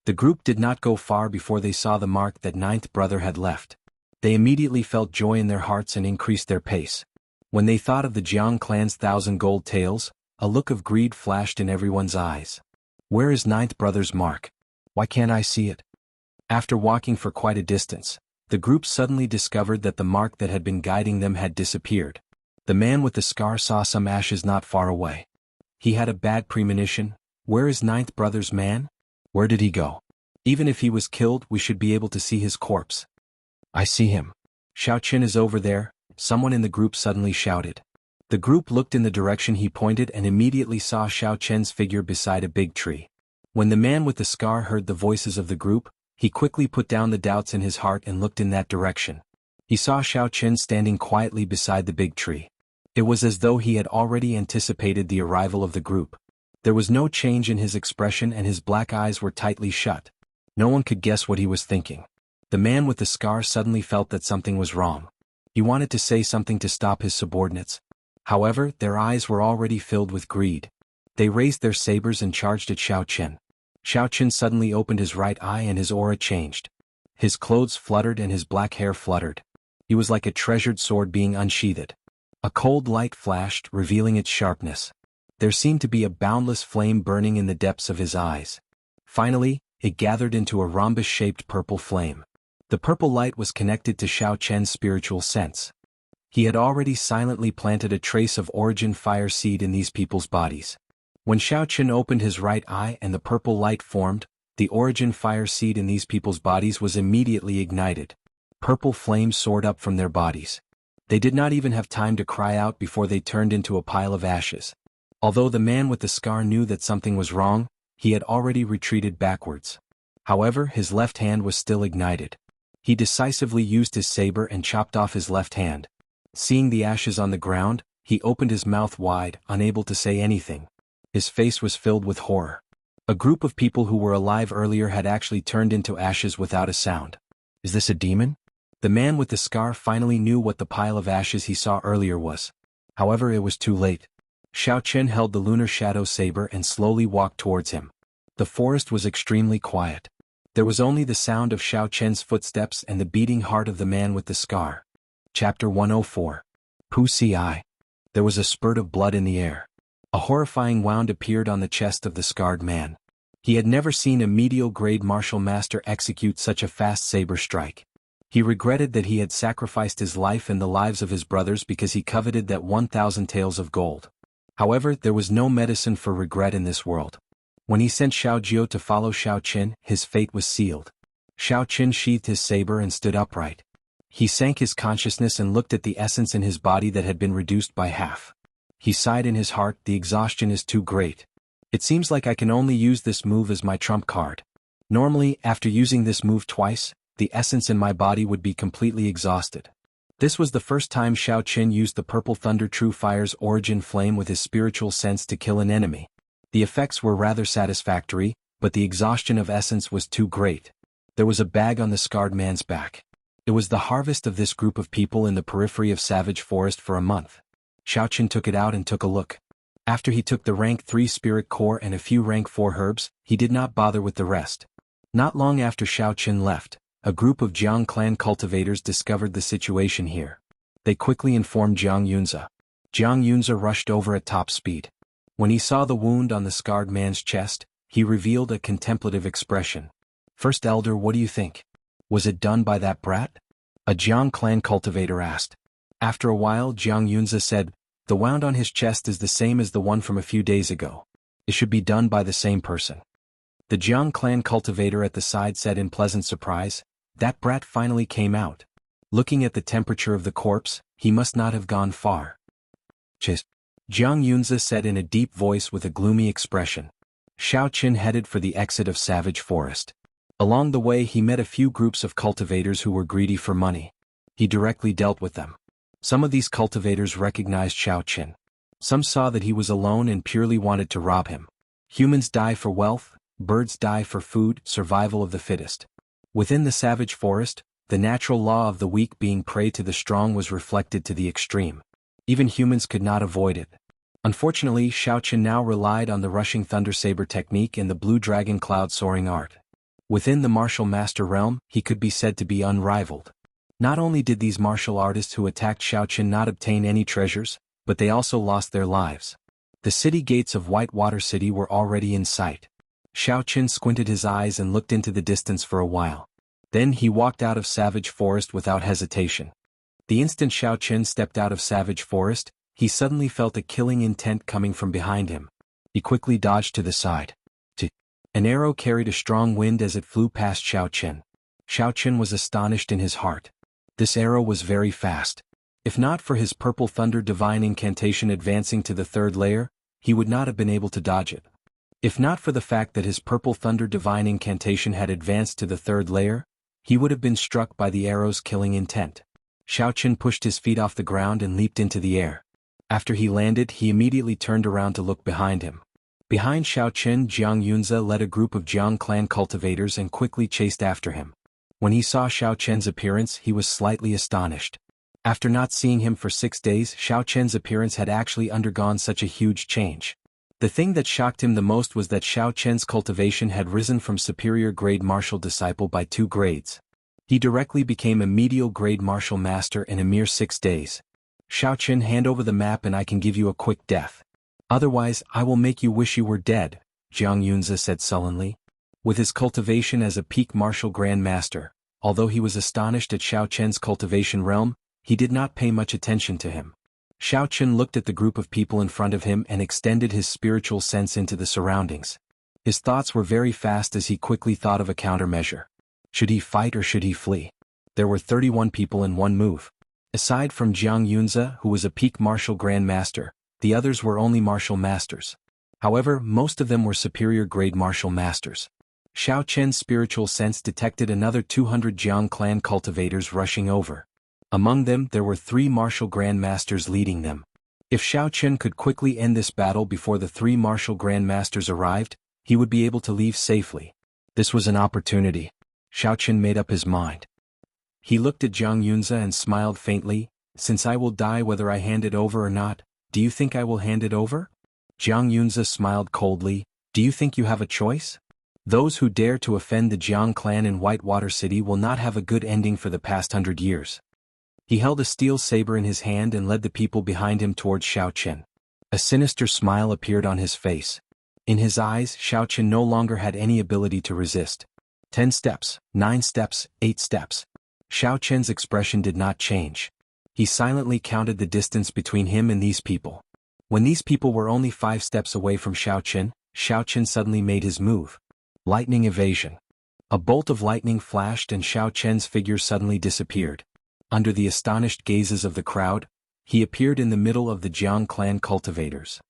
The group did not go far before they saw the mark that ninth brother had left. They immediately felt joy in their hearts and increased their pace. When they thought of the Jiang clan's 1,000 gold taels, a look of greed flashed in everyone's eyes. Where is ninth brother's mark? Why can't I see it? After walking for quite a distance, the group suddenly discovered that the mark that had been guiding them had disappeared. The man with the scar saw some ashes not far away. He had a bad premonition. Where is ninth brother's man? Where did he go? Even if he was killed, we should be able to see his corpse. I see him. Xiao Qin is over there, someone in the group suddenly shouted. The group looked in the direction he pointed and immediately saw Xiao Qian's figure beside a big tree. When the man with the scar heard the voices of the group, he quickly put down the doubts in his heart and looked in that direction. He saw Xiao Qin standing quietly beside the big tree. It was as though he had already anticipated the arrival of the group. There was no change in his expression and his black eyes were tightly shut. No one could guess what he was thinking. The man with the scar suddenly felt that something was wrong. He wanted to say something to stop his subordinates. However, their eyes were already filled with greed. They raised their sabers and charged at Xiao Qin. Xiao Qin suddenly opened his right eye and his aura changed. His clothes fluttered and his black hair fluttered. He was like a treasured sword being unsheathed. A cold light flashed, revealing its sharpness. There seemed to be a boundless flame burning in the depths of his eyes. Finally, it gathered into a rhombus-shaped purple flame. The purple light was connected to Xiao Qian's spiritual sense. He had already silently planted a trace of origin fire seed in these people's bodies. When Xiao Qian opened his right eye and the purple light formed, the origin fire seed in these people's bodies was immediately ignited. Purple flames soared up from their bodies. They did not even have time to cry out before they turned into a pile of ashes. Although the man with the scar knew that something was wrong, he had already retreated backwards. However, his left hand was still ignited. He decisively used his saber and chopped off his left hand. Seeing the ashes on the ground, he opened his mouth wide, unable to say anything. His face was filled with horror. A group of people who were alive earlier had actually turned into ashes without a sound. Is this a demon? The man with the scar finally knew what the pile of ashes he saw earlier was. However, it was too late. Xiao Qian held the lunar shadow saber and slowly walked towards him. The forest was extremely quiet. There was only the sound of Xiao Qian's footsteps and the beating heart of the man with the scar. Chapter 104. Pu Ci. There was a spurt of blood in the air. A horrifying wound appeared on the chest of the scarred man. He had never seen a medial-grade martial master execute such a fast saber strike. He regretted that he had sacrificed his life and the lives of his brothers because he coveted that 1,000 taels of gold. However, there was no medicine for regret in this world. When he sent Xiao Jiao to follow Xiao Qin, his fate was sealed. Xiao Qin sheathed his saber and stood upright. He sank his consciousness and looked at the essence in his body that had been reduced by half. He sighed in his heart, the exhaustion is too great. It seems like I can only use this move as my trump card. Normally, after using this move twice, the essence in my body would be completely exhausted. This was the first time Xiao Qin used the Purple Thunder True Fire's origin flame with his spiritual sense to kill an enemy. The effects were rather satisfactory, but the exhaustion of essence was too great. There was a bag on the scarred man's back. It was the harvest of this group of people in the periphery of Savage Forest for a month. Xiao Qin took it out and took a look. After he took the rank 3 spirit core and a few rank 4 herbs, he did not bother with the rest. Not long after Xiao Qin left, a group of Jiang clan cultivators discovered the situation here. They quickly informed Jiang Yunzi. Jiang Yunzi rushed over at top speed. When he saw the wound on the scarred man's chest, he revealed a contemplative expression. First Elder, what do you think? Was it done by that brat? A Jiang clan cultivator asked. After a while, Jiang Yunzi said, the wound on his chest is the same as the one from a few days ago. It should be done by the same person. The Jiang clan cultivator at the side said in pleasant surprise, that brat finally came out. Looking at the temperature of the corpse, he must not have gone far. Jiang Yunzi said in a deep voice with a gloomy expression. Xiao Qin headed for the exit of Savage Forest. Along the way he met a few groups of cultivators who were greedy for money. He directly dealt with them. Some of these cultivators recognized Xiao Qin. Some saw that he was alone and purely wanted to rob him. Humans die for wealth, birds die for food, survival of the fittest. Within the Savage Forest, the natural law of the weak being prey to the strong was reflected to the extreme. Even humans could not avoid it. Unfortunately, Xiao Qin now relied on the rushing thunder saber technique and the blue dragon cloud soaring art. Within the martial master realm, he could be said to be unrivaled. Not only did these martial artists who attacked Xiao Qin not obtain any treasures, but they also lost their lives. The city gates of Whitewater City were already in sight. Xiao Qin squinted his eyes and looked into the distance for a while. Then he walked out of Savage Forest without hesitation. The instant Xiao Qin stepped out of Savage Forest, he suddenly felt a killing intent coming from behind him. He quickly dodged to the side. An arrow carried a strong wind as it flew past Xiao Chen. Xiao Chen was astonished in his heart. This arrow was very fast. If not for his purple thunder divine incantation advancing to the third layer, he would not have been able to dodge it. If not for the fact that his purple thunder divine incantation had advanced to the third layer, he would have been struck by the arrow's killing intent. Xiao Chen pushed his feet off the ground and leaped into the air. After he landed, he immediately turned around to look behind him. Behind Xiao Chen, Jiang Yunze led a group of Jiang clan cultivators and quickly chased after him. When he saw Xiao Chen's appearance, he was slightly astonished. After not seeing him for 6 days, Xiao Chen's appearance had actually undergone such a huge change. The thing that shocked him the most was that Xiao Chen's cultivation had risen from superior grade martial disciple by 2 grades. He directly became a medial grade martial master in a mere 6 days. Xiao Chen, hand over the map and I can give you a quick death. Otherwise, I will make you wish you were dead, Jiang Yunze said sullenly. With his cultivation as a peak martial grand master, although he was astonished at Xiao Chen's cultivation realm, he did not pay much attention to him. Xiao Chen looked at the group of people in front of him and extended his spiritual sense into the surroundings. His thoughts were very fast as he quickly thought of a countermeasure. Should he fight or should he flee? There were 31 people in one move. Aside from Jiang Yunze, who was a peak martial grand master, the others were only martial masters. However, most of them were superior grade martial masters. Xiao Chen's spiritual sense detected another 200 Jiang clan cultivators rushing over. Among them there were 3 martial grand masters leading them. If Xiao Chen could quickly end this battle before the 3 martial grand masters arrived, he would be able to leave safely. This was an opportunity. Xiao Chen made up his mind. He looked at Jiang Yunze and smiled faintly. Since I will die whether I hand it over or not, do you think I will hand it over? Jiang Yunze smiled coldly. Do you think you have a choice? Those who dare to offend the Jiang clan in Whitewater City will not have a good ending for the past 100 years. He held a steel saber in his hand and led the people behind him towards Xiao Chen. A sinister smile appeared on his face. In his eyes, Xiao Chen no longer had any ability to resist. 10 steps, 9 steps, 8 steps. Xiao Chen's expression did not change. He silently counted the distance between him and these people. When these people were only 5 steps away from Xiao Chen suddenly made his move. Lightning evasion. A bolt of lightning flashed and Xiao Chen's figure suddenly disappeared. Under the astonished gazes of the crowd, he appeared in the middle of the Jiang clan cultivators.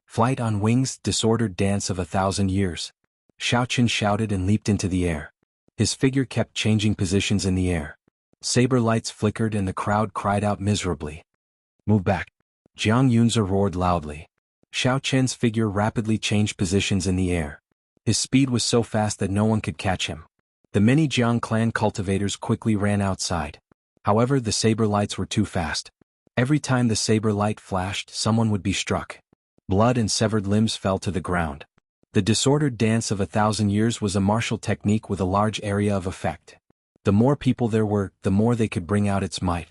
Flight on wings, disordered dance of 1,000 years. Xiao Chen shouted and leaped into the air. His figure kept changing positions in the air. Saber lights flickered and the crowd cried out miserably. Move back. Jiang Yunze roared loudly. Xiao Chen's figure rapidly changed positions in the air. His speed was so fast that no one could catch him. The many Jiang clan cultivators quickly ran outside. However, the saber lights were too fast. Every time the saber light flashed, someone would be struck. Blood and severed limbs fell to the ground. The disordered dance of 1,000 years was a martial technique with a large area of effect. The more people there were, the more they could bring out its might.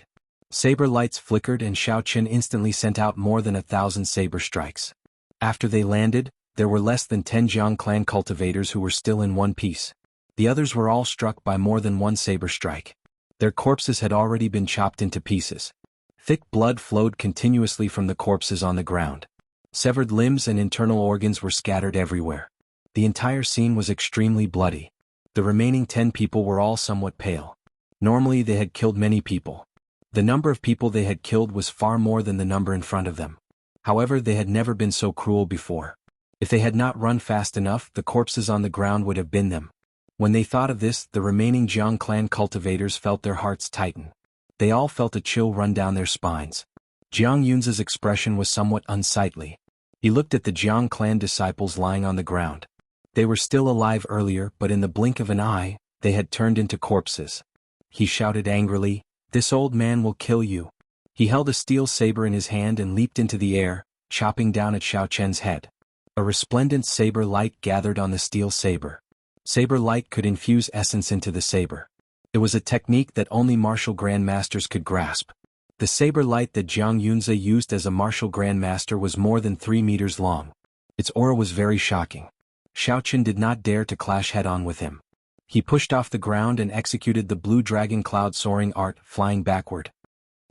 Saber lights flickered and Xiao Chen instantly sent out more than 1,000 saber strikes. After they landed, there were less than 10 Jiang clan cultivators who were still in one piece. The others were all struck by more than one saber strike. Their corpses had already been chopped into pieces. Thick blood flowed continuously from the corpses on the ground. Severed limbs and internal organs were scattered everywhere. The entire scene was extremely bloody. The remaining 10 people were all somewhat pale. Normally they had killed many people. The number of people they had killed was far more than the number in front of them. However, they had never been so cruel before. If they had not run fast enough, the corpses on the ground would have been them. When they thought of this, the remaining Jiang clan cultivators felt their hearts tighten. They all felt a chill run down their spines. Jiang Yunze's expression was somewhat unsightly. He looked at the Jiang clan disciples lying on the ground. They were still alive earlier, but in the blink of an eye, they had turned into corpses. He shouted angrily, "This old man will kill you." He held a steel saber in his hand and leaped into the air, chopping down at Xiao Chen's head. A resplendent saber light gathered on the steel saber. Saber light could infuse essence into the saber. It was a technique that only martial grandmasters could grasp. The saber light that Jiang Yunze used as a martial grandmaster was more than 3 meters long. Its aura was very shocking. Xiao Chen did not dare to clash head-on with him. He pushed off the ground and executed the blue dragon cloud soaring art, flying backward.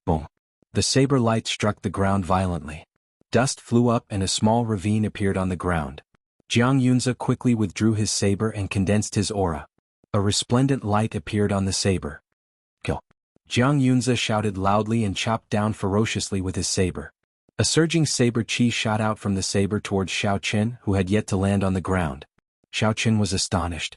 Boom! The saber light struck the ground violently. Dust flew up and a small ravine appeared on the ground. Jiang Yunze quickly withdrew his saber and condensed his aura. A resplendent light appeared on the saber. Kill! Jiang Yunze shouted loudly and chopped down ferociously with his saber. A surging saber chi shot out from the saber towards Xiao Qin, who had yet to land on the ground. Xiao Qin was astonished.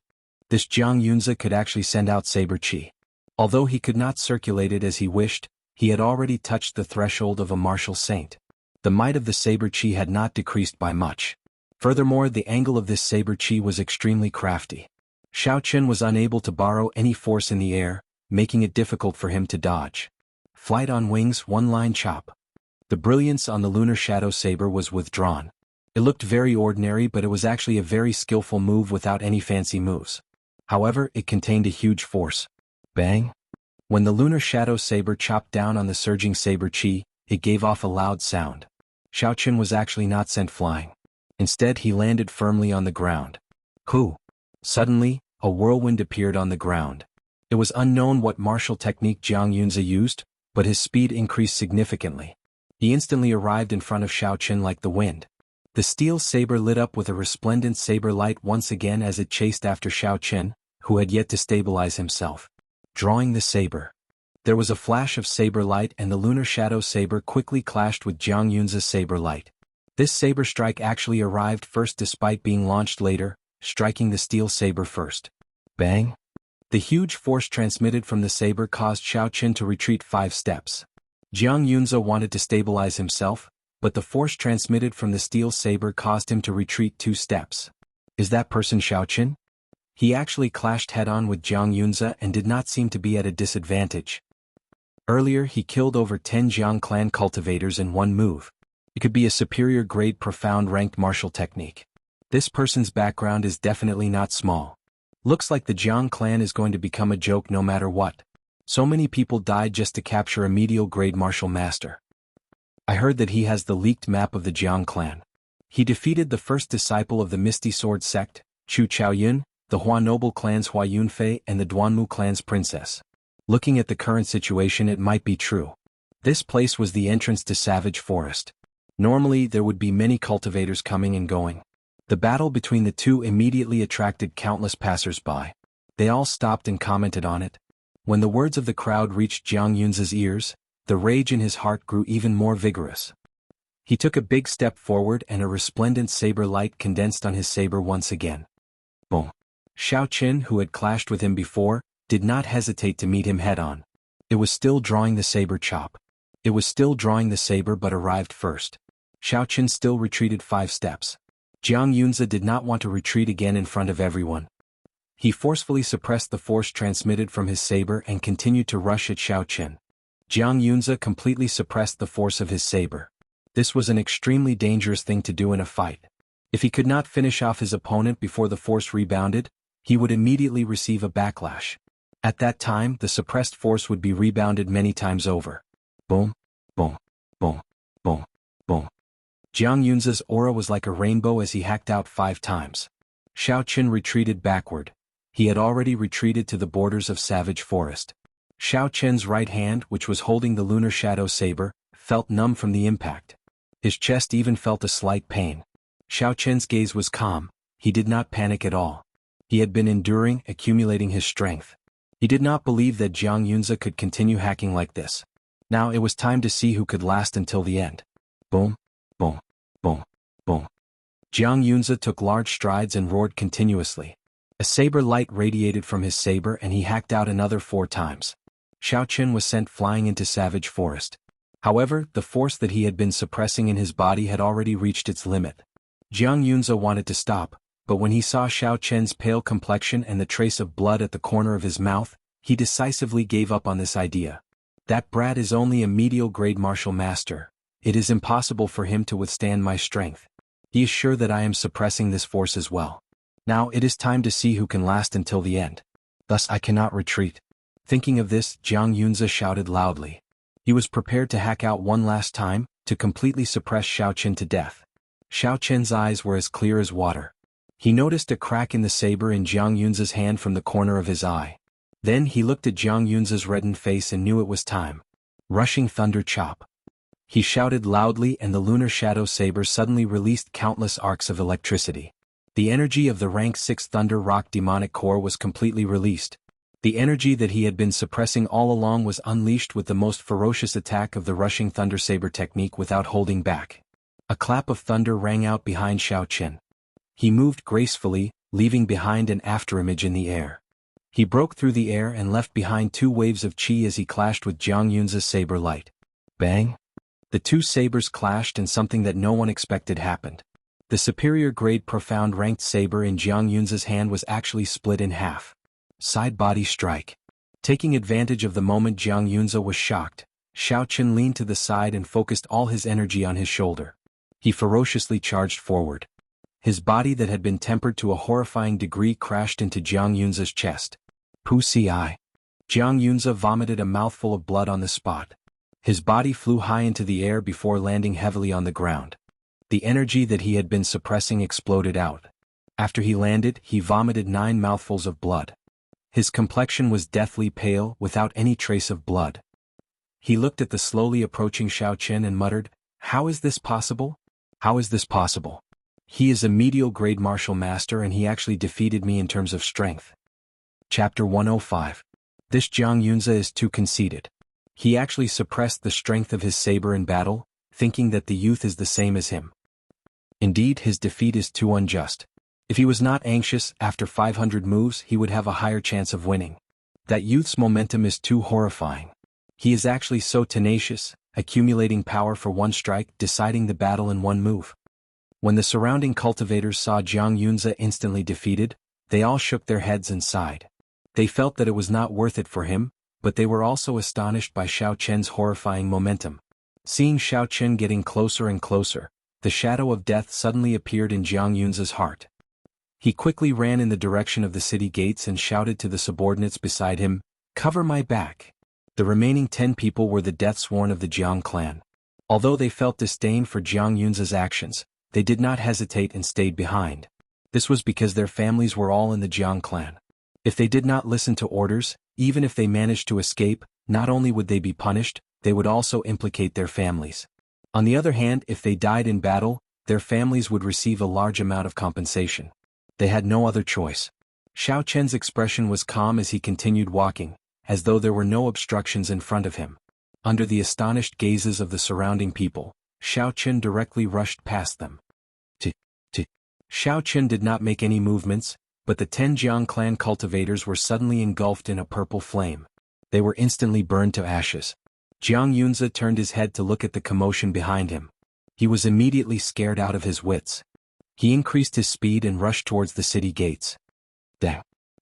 This Jiang Yunze could actually send out saber chi. Although he could not circulate it as he wished, he had already touched the threshold of a martial saint. The might of the saber chi had not decreased by much. Furthermore, the angle of this saber chi was extremely crafty. Xiao Qin was unable to borrow any force in the air, making it difficult for him to dodge. Flight on wings, one-line chop. The brilliance on the lunar shadow saber was withdrawn. It looked very ordinary, but it was actually a very skillful move without any fancy moves. However, it contained a huge force. Bang! When the lunar shadow saber chopped down on the surging saber chi, it gave off a loud sound. Xiao Qin was actually not sent flying. Instead, he landed firmly on the ground. Hoo! Suddenly, a whirlwind appeared on the ground. It was unknown what martial technique Jiang Yunze used, but his speed increased significantly. He instantly arrived in front of Xiao Qin like the wind. The steel saber lit up with a resplendent saber light once again as it chased after Xiao Qin, who had yet to stabilize himself. Drawing the saber. There was a flash of saber light and the lunar shadow saber quickly clashed with Jiang Yunze's saber light. This saber strike actually arrived first despite being launched later, striking the steel saber first. Bang! The huge force transmitted from the saber caused Xiao Qin to retreat 5 steps. Jiang Yunze wanted to stabilize himself, but the force transmitted from the steel saber caused him to retreat 2 steps. Is that person Xiao Qin? He actually clashed head-on with Jiang Yunze and did not seem to be at a disadvantage. Earlier he killed over 10 Jiang clan cultivators in one move. It could be a superior grade profound ranked martial technique. This person's background is definitely not small. Looks like the Jiang clan is going to become a joke no matter what. So many people died just to capture a medial grade martial master. I heard that he has the leaked map of the Jiang clan. He defeated the first disciple of the Misty Sword sect, Chu Chaoyun, the Hua noble clan's Hua Yunfei and the Duanmu clan's princess. Looking at the current situation, it might be true. This place was the entrance to Savage Forest. Normally there would be many cultivators coming and going. The battle between the two immediately attracted countless passers-by. They all stopped and commented on it. When the words of the crowd reached Jiang Yunze's ears, the rage in his heart grew even more vigorous. He took a big step forward and a resplendent saber light condensed on his saber once again. Boom! Xiao Qin, who had clashed with him before, did not hesitate to meet him head-on. It was still drawing the saber chop. It was still drawing the saber but arrived first. Xiao Qin still retreated 5 steps. Jiang Yunze did not want to retreat again in front of everyone. He forcefully suppressed the force transmitted from his saber and continued to rush at Xiao Qin. Jiang Yunze completely suppressed the force of his saber. This was an extremely dangerous thing to do in a fight. If he could not finish off his opponent before the force rebounded, he would immediately receive a backlash. At that time, the suppressed force would be rebounded many times over. Boom, boom, boom, boom, boom. Jiang Yunze's aura was like a rainbow as he hacked out 5 times. Xiao Qin retreated backward. He had already retreated to the borders of Savage Forest. Xiao Qin's right hand, which was holding the lunar shadow saber, felt numb from the impact. His chest even felt a slight pain. Xiao Qin's gaze was calm. He did not panic at all. He had been enduring, accumulating his strength. He did not believe that Jiang Yunze could continue hacking like this. Now it was time to see who could last until the end. Boom, boom, boom, boom. Jiang Yunze took large strides and roared continuously. A saber light radiated from his saber and he hacked out another 4 times. Xiao Qin was sent flying into Savage Forest. However, the force that he had been suppressing in his body had already reached its limit. Jiang Yunze wanted to stop, but when he saw Xiao Qin's pale complexion and the trace of blood at the corner of his mouth, he decisively gave up on this idea. That brat is only a medial grade martial master. It is impossible for him to withstand my strength. He is sure that I am suppressing this force as well. Now it is time to see who can last until the end. Thus I cannot retreat. Thinking of this, Jiang Yunze shouted loudly. He was prepared to hack out one last time, to completely suppress Xiao Qin to death. Xiao Qin's eyes were as clear as water. He noticed a crack in the saber in Jiang Yunze's hand from the corner of his eye. Then he looked at Jiang Yunze's reddened face and knew it was time. Rushing thunder chop. He shouted loudly and the lunar shadow saber suddenly released countless arcs of electricity. The energy of the rank 6 Thunder Rock demonic core was completely released. The energy that he had been suppressing all along was unleashed with the most ferocious attack of the rushing Thunder Saber technique without holding back. A clap of thunder rang out behind Xiao Qin. He moved gracefully, leaving behind an afterimage in the air. He broke through the air and left behind 2 waves of qi as he clashed with Jiang Yunza's saber light. Bang! The 2 sabers clashed and something that no one expected happened. The superior grade profound ranked saber in Jiang Yunza's hand was actually split in half. Side body strike. Taking advantage of the moment Jiang Yunza was shocked, Xiao Qin leaned to the side and focused all his energy on his shoulder. He ferociously charged forward. His body that had been tempered to a horrifying degree crashed into Jiang Yunza's chest. Pussy. Jiang Yunza vomited a mouthful of blood on the spot. His body flew high into the air before landing heavily on the ground. The energy that he had been suppressing exploded out. After he landed, he vomited 9 mouthfuls of blood. His complexion was deathly pale, without any trace of blood. He looked at the slowly approaching Xiao Qin and muttered, "How is this possible? How is this possible? He is a medial grade martial master and he actually defeated me in terms of strength." Chapter 105. This Jiang Yunza is too conceited. He actually suppressed the strength of his saber in battle, thinking that the youth is the same as him. Indeed, his defeat is too unjust. If he was not anxious, after 500 moves he would have a higher chance of winning. That youth's momentum is too horrifying. He is actually so tenacious, accumulating power for one strike, deciding the battle in one move. When the surrounding cultivators saw Jiang Yunza instantly defeated, they all shook their heads and sighed. They felt that it was not worth it for him, but they were also astonished by Xiao Qin's horrifying momentum. Seeing Xiao Qin getting closer and closer, the shadow of death suddenly appeared in Jiang Yunza's heart. He quickly ran in the direction of the city gates and shouted to the subordinates beside him, "Cover my back." The remaining 10 people were the death-sworn of the Jiang clan. Although they felt disdain for Jiang Yunza's actions, they did not hesitate and stayed behind. This was because their families were all in the Jiang clan. If they did not listen to orders, even if they managed to escape, not only would they be punished, they would also implicate their families. On the other hand, if they died in battle, their families would receive a large amount of compensation. They had no other choice. Xiao Qin's expression was calm as he continued walking, as though there were no obstructions in front of him. Under the astonished gazes of the surrounding people, Xiao Qin directly rushed past them. Xiao Qin did not make any movements, but the 10 Jiang clan cultivators were suddenly engulfed in a purple flame. They were instantly burned to ashes. Jiang Yunza turned his head to look at the commotion behind him. He was immediately scared out of his wits. He increased his speed and rushed towards the city gates.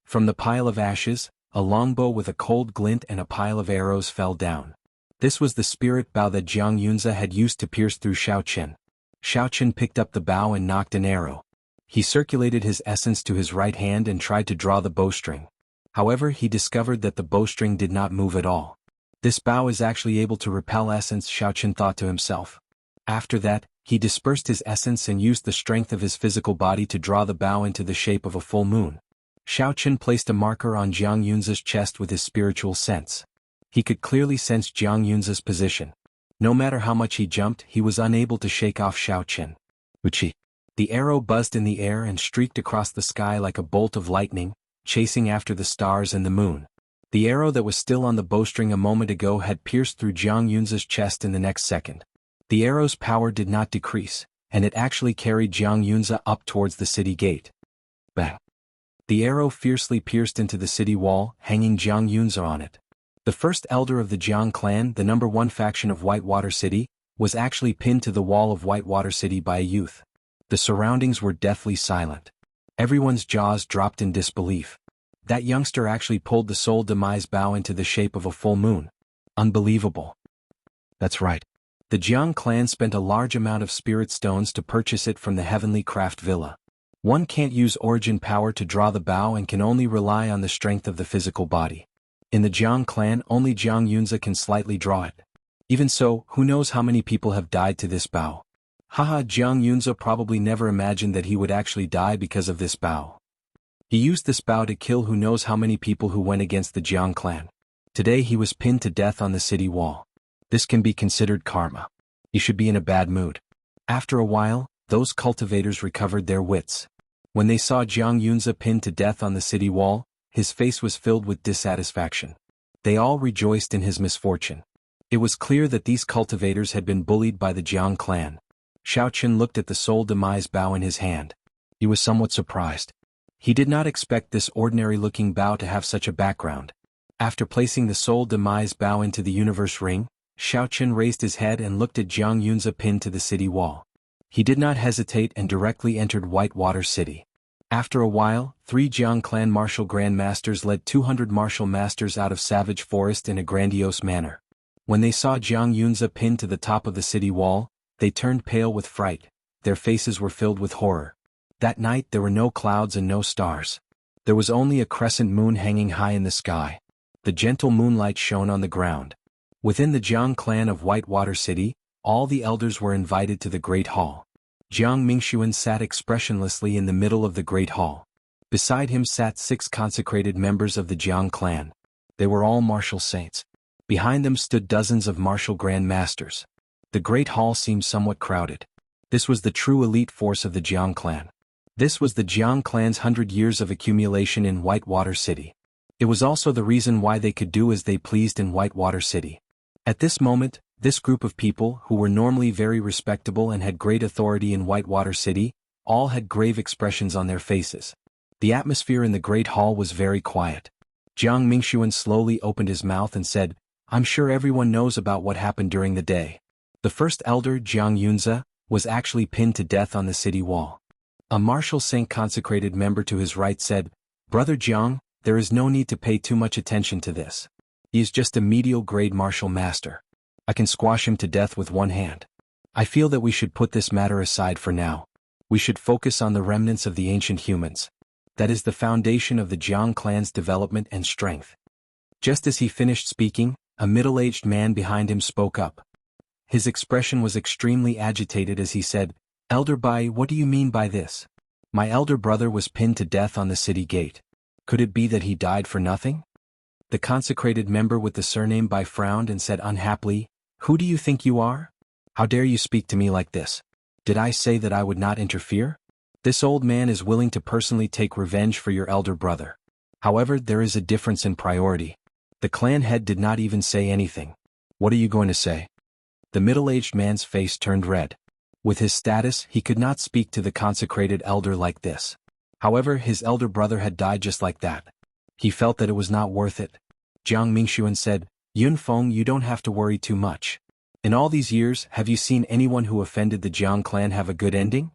From the pile of ashes, a longbow with a cold glint and a pile of arrows fell down. This was the spirit bow that Jiang Yunza had used to pierce through Xiao Qin. Xiao Qin picked up the bow and knocked an arrow. He circulated his essence to his right hand and tried to draw the bowstring. However, he discovered that the bowstring did not move at all. This bow is actually able to repel essence, Xiao Qin thought to himself. After that, he dispersed his essence and used the strength of his physical body to draw the bow into the shape of a full moon. Xiao Qin placed a marker on Jiang Yunza's chest with his spiritual sense. He could clearly sense Jiang Yunza's position. No matter how much he jumped, he was unable to shake off Xiao Qin. Uchi. The arrow buzzed in the air and streaked across the sky like a bolt of lightning, chasing after the stars and the moon. The arrow that was still on the bowstring a moment ago had pierced through Jiang Yunza's chest in the next second. The arrow's power did not decrease, and it actually carried Jiang Yunza up towards the city gate. Bang! The arrow fiercely pierced into the city wall, hanging Jiang Yunza on it. The first elder of the Jiang clan, the #1 faction of Whitewater City, was actually pinned to the wall of Whitewater City by a youth. The surroundings were deathly silent. Everyone's jaws dropped in disbelief. That youngster actually pulled the soul demise bow into the shape of a full moon. Unbelievable. That's right. The Jiang clan spent a large amount of spirit stones to purchase it from the Heavenly Craft Villa. One can't use origin power to draw the bow and can only rely on the strength of the physical body. In the Jiang clan, only Jiang Yunza can slightly draw it. Even so, who knows how many people have died to this bow. Haha, Jiang Yunza probably never imagined that he would actually die because of this bow. He used this bow to kill who knows how many people who went against the Jiang clan. Today he was pinned to death on the city wall. This can be considered karma. He should be in a bad mood. After a while, those cultivators recovered their wits. When they saw Jiang Yunzi pinned to death on the city wall, his face was filled with dissatisfaction. They all rejoiced in his misfortune. It was clear that these cultivators had been bullied by the Jiang clan. Xiaoqun looked at the soul demise bow in his hand. He was somewhat surprised. He did not expect this ordinary-looking bow to have such a background. After placing the soul demise bow into the universe ring, Xiaoqun raised his head and looked at Jiang Yunzi pinned to the city wall. He did not hesitate and directly entered Whitewater City. After a while, 3 Jiang clan martial grand masters led 200 martial masters out of Savage Forest in a grandiose manner. When they saw Jiang Yunzi pinned to the top of the city wall, they turned pale with fright. Their faces were filled with horror. That night there were no clouds and no stars. There was only a crescent moon hanging high in the sky. The gentle moonlight shone on the ground. Within the Jiang clan of Whitewater City, all the elders were invited to the Great Hall. Jiang Mingxuan sat expressionlessly in the middle of the Great Hall. Beside him sat 6 consecrated members of the Jiang clan. They were all martial saints. Behind them stood dozens of martial grand masters. The Great Hall seemed somewhat crowded. This was the true elite force of the Jiang clan. This was the Jiang clan's 100 years of accumulation in Whitewater City. It was also the reason why they could do as they pleased in Whitewater City. At this moment, this group of people, who were normally very respectable and had great authority in Whitewater City, all had grave expressions on their faces. The atmosphere in the Great Hall was very quiet. Jiang Mingxuan slowly opened his mouth and said, "I'm sure everyone knows about what happened during the day. The first elder, Jiang Yunzi, was actually pinned to death on the city wall." A martial saint consecrated member to his right said, "Brother Jiang, there is no need to pay too much attention to this. He is just a medial grade martial master. I can squash him to death with one hand. I feel that we should put this matter aside for now. We should focus on the remnants of the ancient humans. That is the foundation of the Jiang clan's development and strength." Just as he finished speaking, a middle-aged man behind him spoke up. His expression was extremely agitated as he said, "Elder Bai, what do you mean by this? My elder brother was pinned to death on the city gate. Could it be that he died for nothing?" The consecrated member with the surname Bai frowned and said unhappily, "Who do you think you are? How dare you speak to me like this? Did I say that I would not interfere? This old man is willing to personally take revenge for your elder brother. However, there is a difference in priority." The clan head did not even say anything. "What are you going to say?" The middle-aged man's face turned red. With his status, he could not speak to the consecrated elder like this. However, his elder brother had died just like that. He felt that it was not worth it. Jiang Mingxuan said, "Yunfeng, you don't have to worry too much. In all these years, have you seen anyone who offended the Jiang clan have a good ending?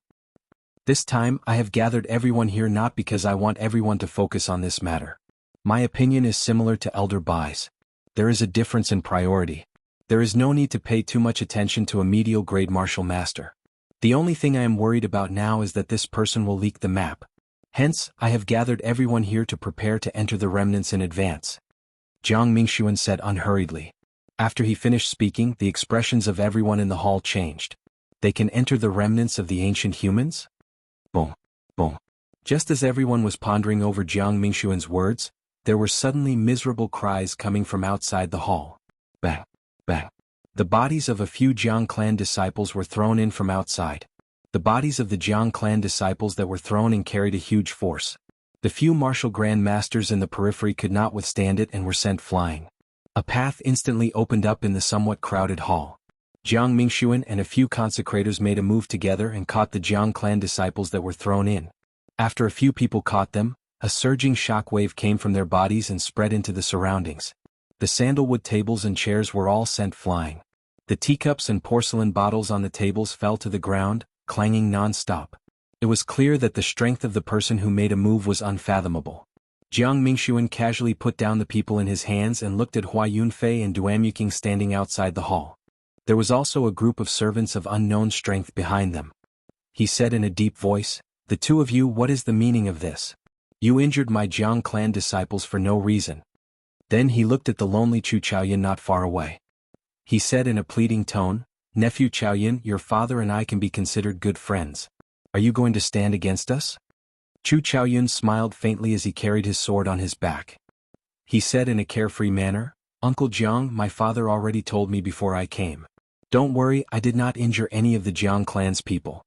This time, I have gathered everyone here not because I want everyone to focus on this matter. My opinion is similar to Elder Bai's. There is a difference in priority. There is no need to pay too much attention to a medial grade martial master. The only thing I am worried about now is that this person will leak the map. Hence, I have gathered everyone here to prepare to enter the remnants in advance." Jiang Mingxuan said unhurriedly. After he finished speaking, the expressions of everyone in the hall changed. "They can enter the remnants of the ancient humans?" Boom, boom. Just as everyone was pondering over Jiang Mingxuan's words, there were suddenly miserable cries coming from outside the hall. Bang, bang. The bodies of a few Jiang clan disciples were thrown in from outside. The bodies of the Jiang clan disciples that were thrown in carried a huge force. The few martial grand masters in the periphery could not withstand it and were sent flying. A path instantly opened up in the somewhat crowded hall. Jiang Mingxuan and a few consecrators made a move together and caught the Jiang clan disciples that were thrown in. After a few people caught them, a surging shockwave came from their bodies and spread into the surroundings. The sandalwood tables and chairs were all sent flying. The teacups and porcelain bottles on the tables fell to the ground, clanging non-stop. It was clear that the strength of the person who made a move was unfathomable. Jiang Mingxuan casually put down the people in his hands and looked at Hua Yunfei and Duanyuking standing outside the hall. There was also a group of servants of unknown strength behind them. He said in a deep voice, "The two of you, what is the meaning of this? You injured my Jiang clan disciples for no reason." Then he looked at the lonely Chu Chaoyin not far away. He said in a pleading tone, "Nephew Chaoyin, your father and I can be considered good friends. Are you going to stand against us?" Chu Chaoyin smiled faintly as he carried his sword on his back. He said in a carefree manner, "Uncle Jiang, my father already told me before I came. Don't worry, I did not injure any of the Jiang clan's people."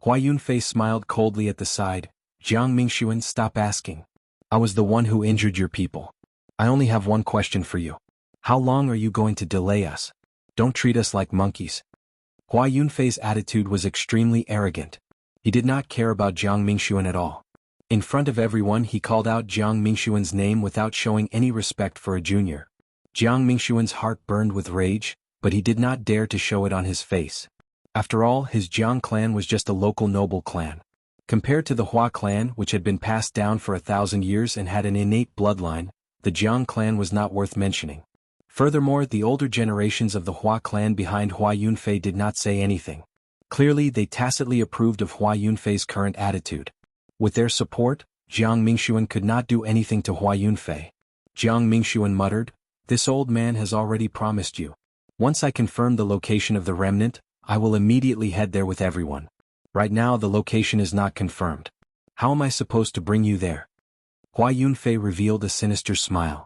Hua Yunfei smiled coldly at the side. Jiang Mingxuan, stop asking. I was the one who injured your people. I only have one question for you. How long are you going to delay us? Don't treat us like monkeys. Hua Yunfei's attitude was extremely arrogant. He did not care about Jiang Mingxuan at all. In front of everyone he called out Jiang Mingxuan's name without showing any respect for a junior. Jiang Mingxuan's heart burned with rage, but he did not dare to show it on his face. After all, his Jiang clan was just a local noble clan. Compared to the Hua clan, which had been passed down for 1,000 years and had an innate bloodline, the Jiang clan was not worth mentioning. Furthermore, the older generations of the Hua clan behind Hua Yunfei did not say anything. Clearly, they tacitly approved of Hua Yunfei's current attitude. With their support, Jiang Mingxuan could not do anything to Hua Yunfei. Jiang Mingxuan muttered, "This old man has already promised you. Once I confirm the location of the remnant, I will immediately head there with everyone. Right now the location is not confirmed. How am I supposed to bring you there?" Hua Yunfei revealed a sinister smile.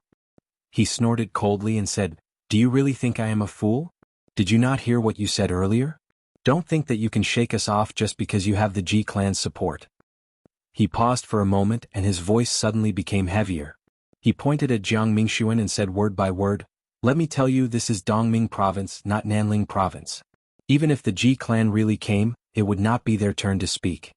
He snorted coldly and said, "Do you really think I am a fool? Did you not hear what you said earlier? Don't think that you can shake us off just because you have the Ji clan's support." He paused for a moment and his voice suddenly became heavier. He pointed at Jiang Mingxuan and said word by word, "Let me tell you, this is Dongming province, not Nanling province. Even if the Ji clan really came, it would not be their turn to speak."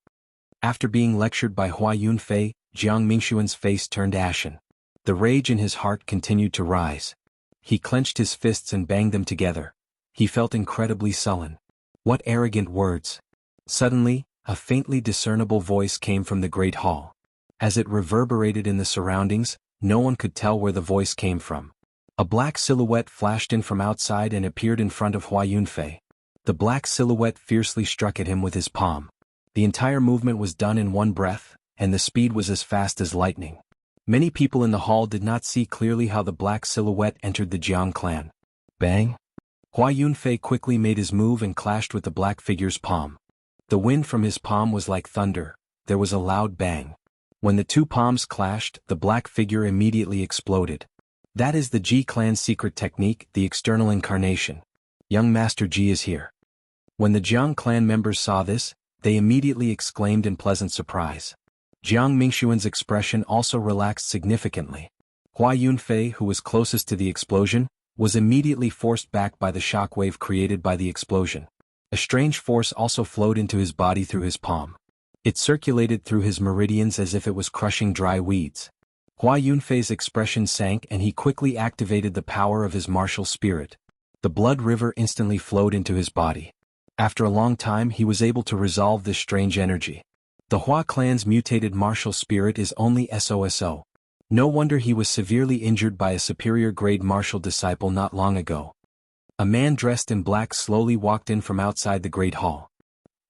After being lectured by Hua Yunfei, Jiang Mingxuan's face turned ashen. The rage in his heart continued to rise. He clenched his fists and banged them together. He felt incredibly sullen. What arrogant words! Suddenly, a faintly discernible voice came from the Great Hall. As it reverberated in the surroundings, no one could tell where the voice came from. A black silhouette flashed in from outside and appeared in front of Hua Yunfei. The black silhouette fiercely struck at him with his palm. The entire movement was done in one breath, and the speed was as fast as lightning. Many people in the hall did not see clearly how the black silhouette entered the Jiang clan. Bang! Hua Yunfei quickly made his move and clashed with the black figure's palm. The wind from his palm was like thunder. There was a loud bang. When the two palms clashed, the black figure immediately exploded. That is the Ji clan's secret technique, the external incarnation. Young Master Ji is here. When the Jiang clan members saw this, they immediately exclaimed in pleasant surprise. Jiang Mingxuan's expression also relaxed significantly. Hua Yunfei, who was closest to the explosion, was immediately forced back by the shockwave created by the explosion. A strange force also flowed into his body through his palm. It circulated through his meridians as if it was crushing dry weeds. Hua Yunfei's expression sank and he quickly activated the power of his martial spirit. The blood river instantly flowed into his body. After a long time he was able to resolve this strange energy. The Hua clan's mutated martial spirit is only SOSO. No wonder he was severely injured by a superior grade martial disciple not long ago. A man dressed in black slowly walked in from outside the great hall.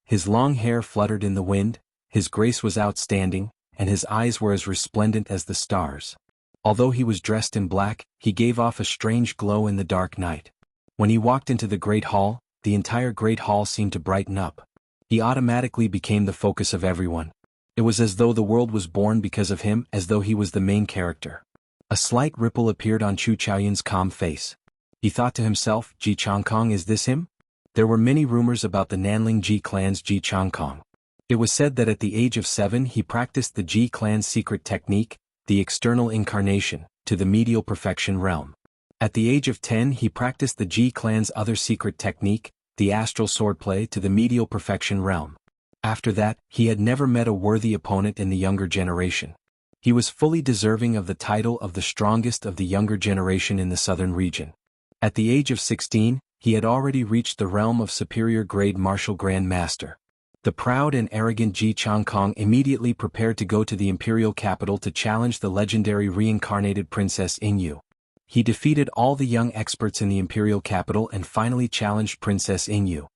His long hair fluttered in the wind, his grace was outstanding, and his eyes were as resplendent as the stars. Although he was dressed in black, he gave off a strange glow in the dark night. When he walked into the great hall, the entire great hall seemed to brighten up. He automatically became the focus of everyone. It was as though the world was born because of him, as though he was the main character. A slight ripple appeared on Chu Chaoyun's calm face. He thought to himself, Ji Changkong, is this him? There were many rumors about the Nanling Ji clan's Ji Changkong. It was said that at the age of 7 he practiced the Ji clan's secret technique, the external incarnation, to the medial perfection realm. At the age of 10 he practiced the Ji clan's other secret technique, the astral swordplay, to the medial perfection realm. After that, he had never met a worthy opponent in the younger generation. He was fully deserving of the title of the strongest of the younger generation in the southern region. At the age of 16, he had already reached the realm of superior grade martial grand master. The proud and arrogant Ji Changkong immediately prepared to go to the imperial capital to challenge the legendary reincarnated Princess Ingyu. He defeated all the young experts in the imperial capital and finally challenged Princess Ingyu.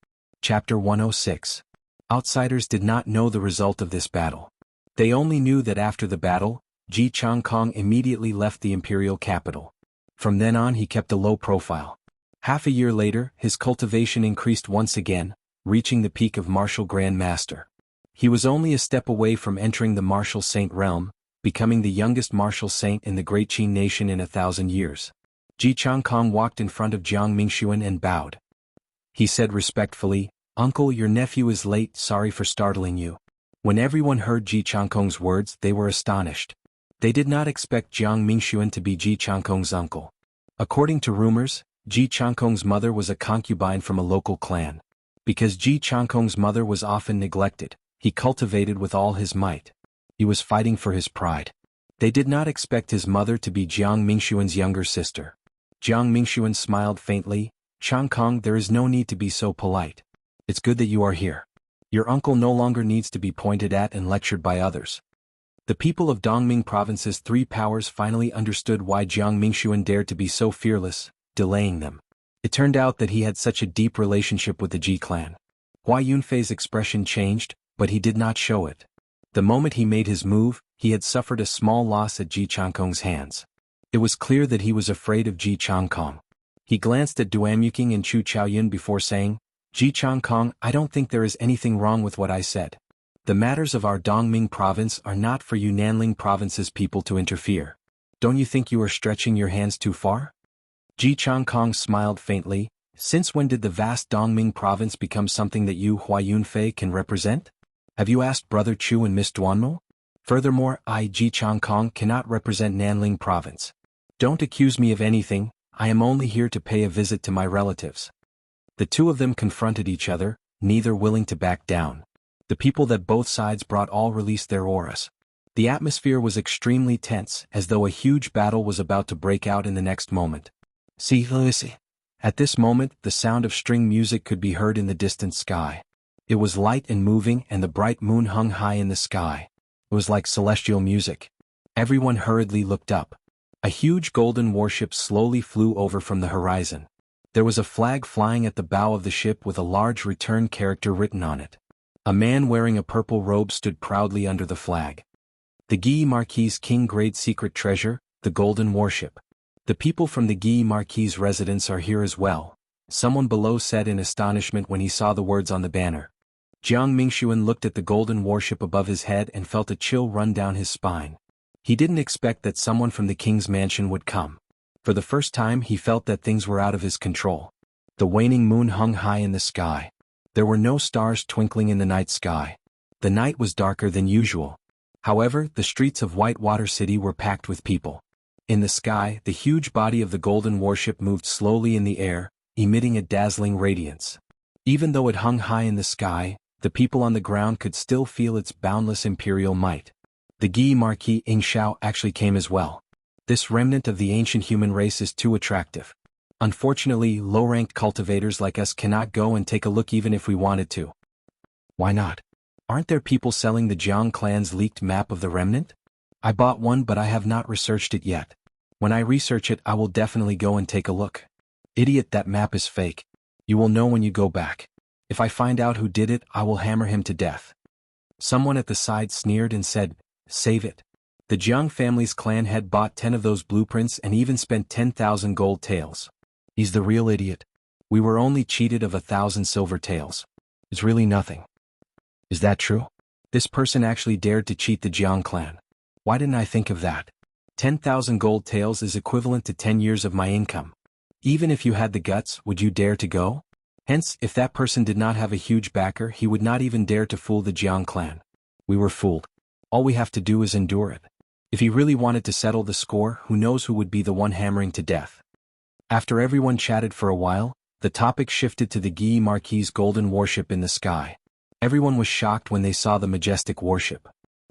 Chapter 106. Outsiders did not know the result of this battle. They only knew that after the battle, Ji Changkong immediately left the imperial capital. From then on he kept a low profile. Half a year later, his cultivation increased once again, reaching the peak of martial grand master. He was only a step away from entering the martial saint realm, becoming the youngest martial saint in the great Qin nation in 1,000 years. Ji Changkong walked in front of Jiang Mingxuan and bowed. He said respectfully, "Uncle, your nephew is late, sorry for startling you." When everyone heard Ji Changkong's words, they were astonished. They did not expect Jiang Mingxuan to be Ji Changkong's uncle. According to rumors, Ji Changkong's mother was a concubine from a local clan. Because Ji Changkong's mother was often neglected, he cultivated with all his might. He was fighting for his pride. They did not expect his mother to be Jiang Mingxuan's younger sister. Jiang Mingxuan smiled faintly. Changkong, there is no need to be so polite. It's good that you are here. Your uncle no longer needs to be pointed at and lectured by others. The people of Dongming Province's three powers finally understood why Jiang Mingxuan dared to be so fearless, delaying them. It turned out that he had such a deep relationship with the Ji clan. Hua Yunfei's expression changed, but he did not show it. The moment he made his move, he had suffered a small loss at Ji Changkong's hands. It was clear that he was afraid of Ji Changkong. He glanced at Duanyuking and Chu Chaoyun before saying, Ji Changkong, I don't think there is anything wrong with what I said. The matters of our Dongming province are not for you Nanling province's people to interfere. Don't you think you are stretching your hands too far? Ji Changkong smiled faintly. Since when did the vast Dongming province become something that you Hua Yunfei can represent? Have you asked Brother Chu and Miss Duanmo? Furthermore, I Ji Changkong cannot represent Nanling province. Don't accuse me of anything, I am only here to pay a visit to my relatives. The two of them confronted each other, neither willing to back down. The people that both sides brought all released their auras. The atmosphere was extremely tense, as though a huge battle was about to break out in the next moment. See, at this moment, the sound of string music could be heard in the distant sky. It was light and moving, and the bright moon hung high in the sky. It was like celestial music. Everyone hurriedly looked up. A huge golden warship slowly flew over from the horizon. There was a flag flying at the bow of the ship with a large return character written on it. A man wearing a purple robe stood proudly under the flag. The Guy Marquis' king-grade secret treasure, the golden warship. The people from the Guy Marquis' residence are here as well, someone below said in astonishment when he saw the words on the banner. Jiang Mingxuan looked at the golden warship above his head and felt a chill run down his spine. He didn't expect that someone from the king's mansion would come. For the first time he felt that things were out of his control. The waning moon hung high in the sky. There were no stars twinkling in the night sky. The night was darker than usual. However, the streets of Whitewater City were packed with people. In the sky, the huge body of the golden warship moved slowly in the air, emitting a dazzling radiance. Even though it hung high in the sky, the people on the ground could still feel its boundless imperial might. The Guy Marquis Ingshao actually came as well. This remnant of the ancient human race is too attractive. Unfortunately, low-ranked cultivators like us cannot go and take a look even if we wanted to. Why not? Aren't there people selling the Jiang clan's leaked map of the remnant? I bought one but I have not researched it yet. When I research it I will definitely go and take a look. Idiot, that map is fake. You will know when you go back. If I find out who did it I will hammer him to death. Someone at the side sneered and said, save it. The Jiang family's clan had bought 10 of those blueprints and even spent 10,000 gold taels. He's the real idiot. We were only cheated of 1,000 silver taels. It's really nothing. Is that true? This person actually dared to cheat the Jiang clan. Why didn't I think of that? 10,000 gold taels is equivalent to 10 years of my income. Even if you had the guts, would you dare to go? Hence, if that person did not have a huge backer, he would not even dare to fool the Jiang clan. We were fooled. All we have to do is endure it. If he really wanted to settle the score, who knows who would be the one hammering to death. After everyone chatted for a while, the topic shifted to the Guy Marquis' golden warship in the sky. Everyone was shocked when they saw the majestic warship.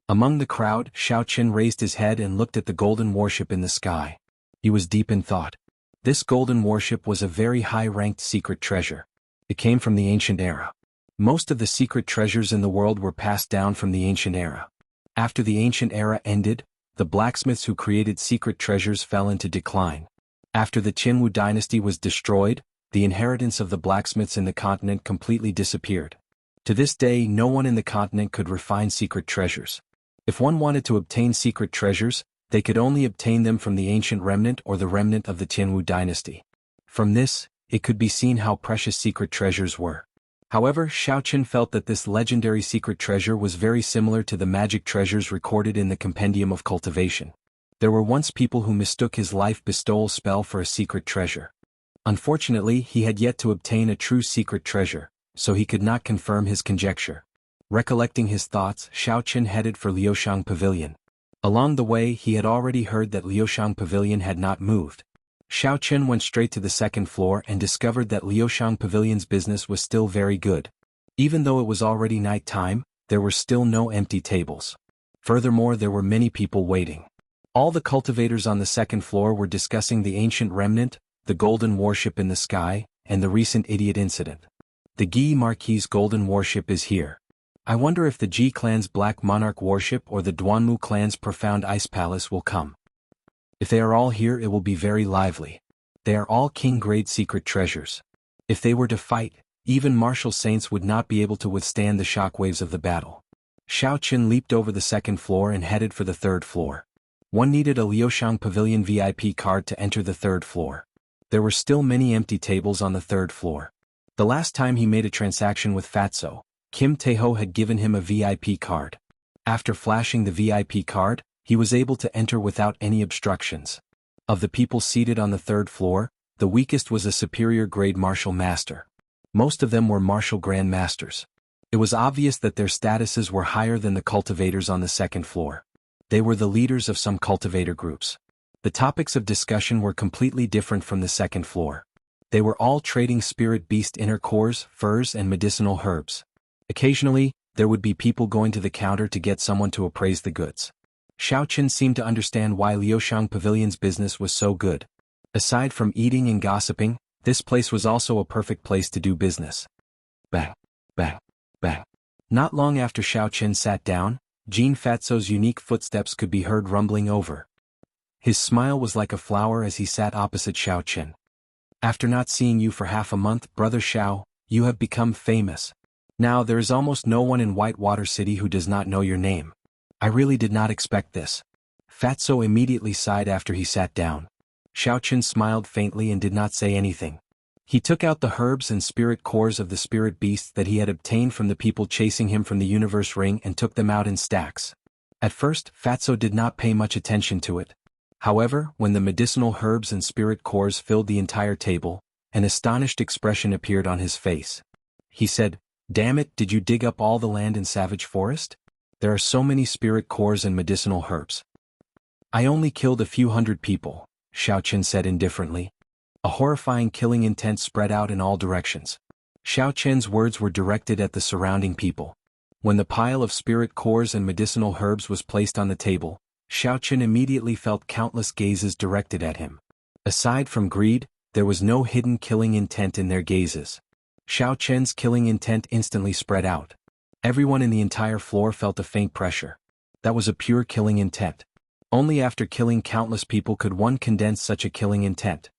Among the crowd, Xiaoqin raised his head and looked at the golden warship in the sky. He was deep in thought. This golden warship was a very high-ranked secret treasure. It came from the ancient era. Most of the secret treasures in the world were passed down from the ancient era. After the ancient era ended, the blacksmiths who created secret treasures fell into decline. After the Jianghu dynasty was destroyed, the inheritance of the blacksmiths in the continent completely disappeared. To this day, no one in the continent could refine secret treasures. If one wanted to obtain secret treasures, they could only obtain them from the ancient remnant or the remnant of the Jianghu dynasty. From this, it could be seen how precious secret treasures were. However, Xiaoqin felt that this legendary secret treasure was very similar to the magic treasures recorded in the Compendium of Cultivation. There were once people who mistook his life bestowal spell for a secret treasure. Unfortunately, he had yet to obtain a true secret treasure, so he could not confirm his conjecture. Recollecting his thoughts, Xiao headed for Liushang Pavilion. Along the way he had already heard that Liushang Pavilion had not moved. Xiao went straight to the second floor and discovered that Liushang Pavilion's business was still very good. Even though it was already night time, there were still no empty tables. Furthermore, there were many people waiting. All the cultivators on the second floor were discussing the ancient remnant, the golden warship in the sky, and the recent idiot incident. The Gi Marquis' golden warship is here. I wonder if the Ji clan's Black Monarch warship or the Duanmu clan's Profound Ice Palace will come. If they are all here, it will be very lively. They are all king-grade secret treasures. If they were to fight, even martial saints would not be able to withstand the shockwaves of the battle. Xiao leaped over the second floor and headed for the third floor. One needed a Liushang Pavilion VIP card to enter the third floor. There were still many empty tables on the third floor. The last time he made a transaction with Fatso, Kim Taeho had given him a VIP card. After flashing the VIP card, he was able to enter without any obstructions. Of the people seated on the third floor, the weakest was a superior grade martial master. Most of them were martial grand masters. It was obvious that their statuses were higher than the cultivators on the second floor. They were the leaders of some cultivator groups. The topics of discussion were completely different from the second floor. They were all trading spirit beast inner cores, furs and medicinal herbs. Occasionally, there would be people going to the counter to get someone to appraise the goods. Xiao seemed to understand why Liushang Pavilion's business was so good. Aside from eating and gossiping, this place was also a perfect place to do business. Bang, bang, bang. Not long after Xiao sat down, Jean Fatso's unique footsteps could be heard rumbling over. His smile was like a flower as he sat opposite Xiao. After not seeing you for half a month, Brother Xiao, you have become famous. Now there is almost no one in Whitewater City who does not know your name. I really did not expect this. Fatso immediately sighed after he sat down. Xiao smiled faintly and did not say anything. He took out the herbs and spirit cores of the spirit beasts that he had obtained from the people chasing him from the universe ring and took them out in stacks. At first, Fatso did not pay much attention to it. However, when the medicinal herbs and spirit cores filled the entire table, an astonished expression appeared on his face. He said, "Damn it, did you dig up all the land in Savage Forest? There are so many spirit cores and medicinal herbs." "I only killed a few hundred people," Xiao said indifferently. A horrifying killing intent spread out in all directions. Xiao words were directed at the surrounding people. When the pile of spirit cores and medicinal herbs was placed on the table, Xiao immediately felt countless gazes directed at him. Aside from greed, there was no hidden killing intent in their gazes. Xiao killing intent instantly spread out. Everyone in the entire floor felt a faint pressure. That was a pure killing intent. Only after killing countless people could one condense such a killing intent.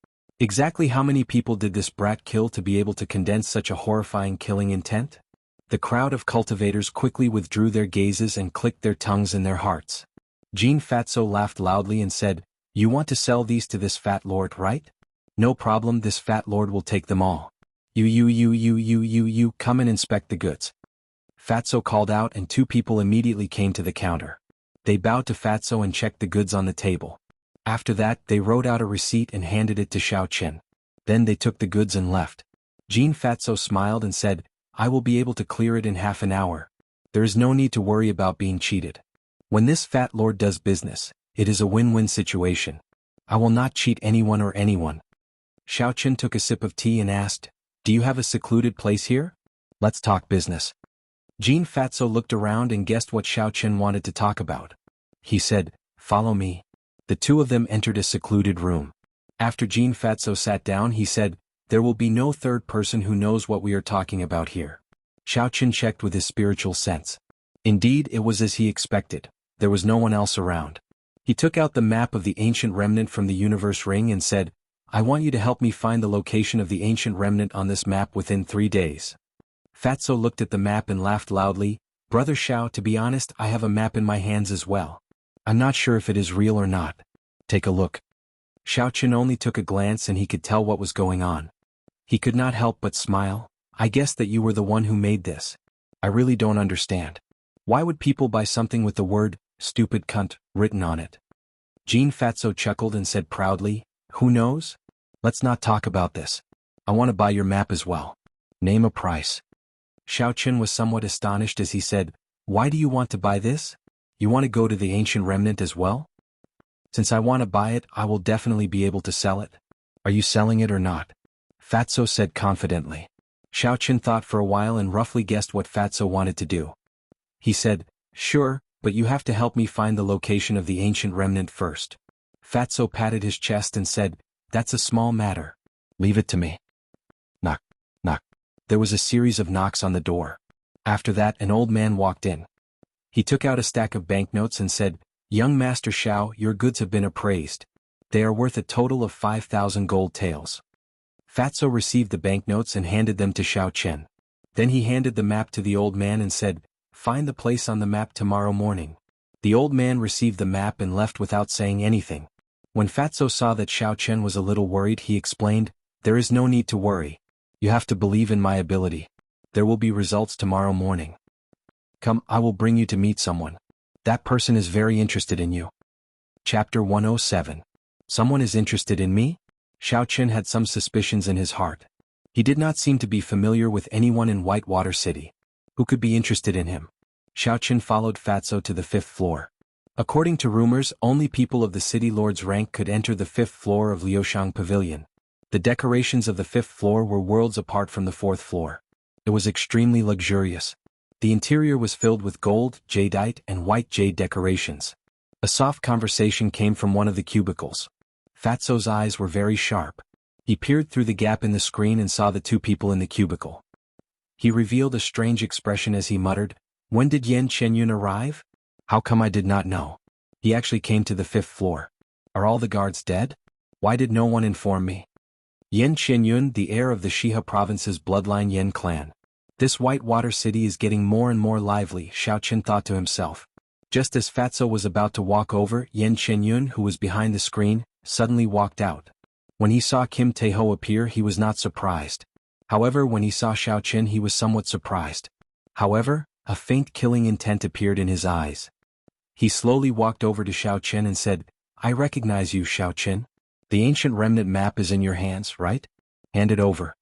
Exactly how many people did this brat kill to be able to condense such a horrifying killing intent? The crowd of cultivators quickly withdrew their gazes and clicked their tongues in their hearts. Jean Fatso laughed loudly and said, "You want to sell these to this fat lord, right? No problem, this fat lord will take them all. You, come and inspect the goods." Fatso called out and two people immediately came to the counter. They bowed to Fatso and checked the goods on the table. After that, they wrote out a receipt and handed it to Xiao. Then they took the goods and left. Jean Fatso smiled and said, "I will be able to clear it in half an hour. There is no need to worry about being cheated. When this fat lord does business, it is a win-win situation. I will not cheat anyone or anyone." Xiao took a sip of tea and asked, "Do you have a secluded place here? Let's talk business." Jean Fatso looked around and guessed what Xiao wanted to talk about. He said, "Follow me." The two of them entered a secluded room. After Jean Fatso sat down, he said, "There will be no third person who knows what we are talking about here." Xiao checked with his spiritual sense. Indeed, it was as he expected. There was no one else around. He took out the map of the ancient remnant from the universe ring and said, "I want you to help me find the location of the ancient remnant on this map within 3 days." Fatso looked at the map and laughed loudly. "Brother Xiao, to be honest, I have a map in my hands as well. I'm not sure if it is real or not. Take a look." Xiao only took a glance and he could tell what was going on. He could not help but smile. "I guess that you were the one who made this. I really don't understand. Why would people buy something with the word, 'stupid cunt,' written on it?" Jean Fatso chuckled and said proudly, "Who knows? Let's not talk about this. I want to buy your map as well. Name a price." Xiao Chen was somewhat astonished as he said, "Why do you want to buy this? You want to go to the ancient remnant as well?" "Since I want to buy it, I will definitely be able to sell it. Are you selling it or not?" Fatso said confidently. Xiao Chen thought for a while and roughly guessed what Fatso wanted to do. He said, "Sure, but you have to help me find the location of the ancient remnant first." Fatso patted his chest and said, "That's a small matter. Leave it to me." Knock, knock. There was a series of knocks on the door. After that, an old man walked in. He took out a stack of banknotes and said, "Young Master Xiao, your goods have been appraised. They are worth a total of 5,000 gold taels." Fatso received the banknotes and handed them to Xiao Chen. Then he handed the map to the old man and said, "Find the place on the map tomorrow morning." The old man received the map and left without saying anything. When Fatso saw that Xiao Chen was a little worried, he explained, "There is no need to worry. You have to believe in my ability. There will be results tomorrow morning. Come, I will bring you to meet someone. That person is very interested in you." Chapter 107. Someone is interested in me? Xiao Chen had some suspicions in his heart. He did not seem to be familiar with anyone in Whitewater City. Who could be interested in him? Xiao Chen followed Fatso to the 5th floor. According to rumors, only people of the city lord's rank could enter the 5th floor of Liushang Pavilion. The decorations of the 5th floor were worlds apart from the 4th floor. It was extremely luxurious. The interior was filled with gold, jadeite, and white jade decorations. A soft conversation came from one of the cubicles. Fatso's eyes were very sharp. He peered through the gap in the screen and saw the two people in the cubicle. He revealed a strange expression as he muttered, "When did Yan Chenyun arrive? How come I did not know? He actually came to the 5th floor. Are all the guards dead? Why did no one inform me?" Yan Chenyun, the heir of the Shiha province's bloodline Yan clan. This Whitewater City is getting more and more lively, Xiao Chen thought to himself. Just as Fatso was about to walk over, Yan Chenyun, who was behind the screen, suddenly walked out. When he saw Kim Taeho appear, he was not surprised. However, when he saw Xiao Chen, he was somewhat surprised. However, a faint killing intent appeared in his eyes. He slowly walked over to Xiao Chen and said, "I recognize you, Xiao Chen. The ancient remnant map is in your hands, right? Hand it over."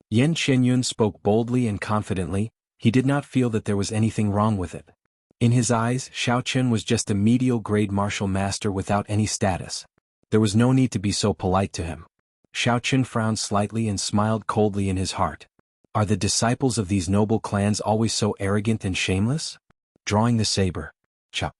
Yan Chenyun spoke boldly and confidently. He did not feel that there was anything wrong with it. In his eyes, Xiao Chen was just a medial-grade martial master without any status. There was no need to be so polite to him. Xiao Chen frowned slightly and smiled coldly in his heart. Are the disciples of these noble clans always so arrogant and shameless? Drawing the saber. Chop.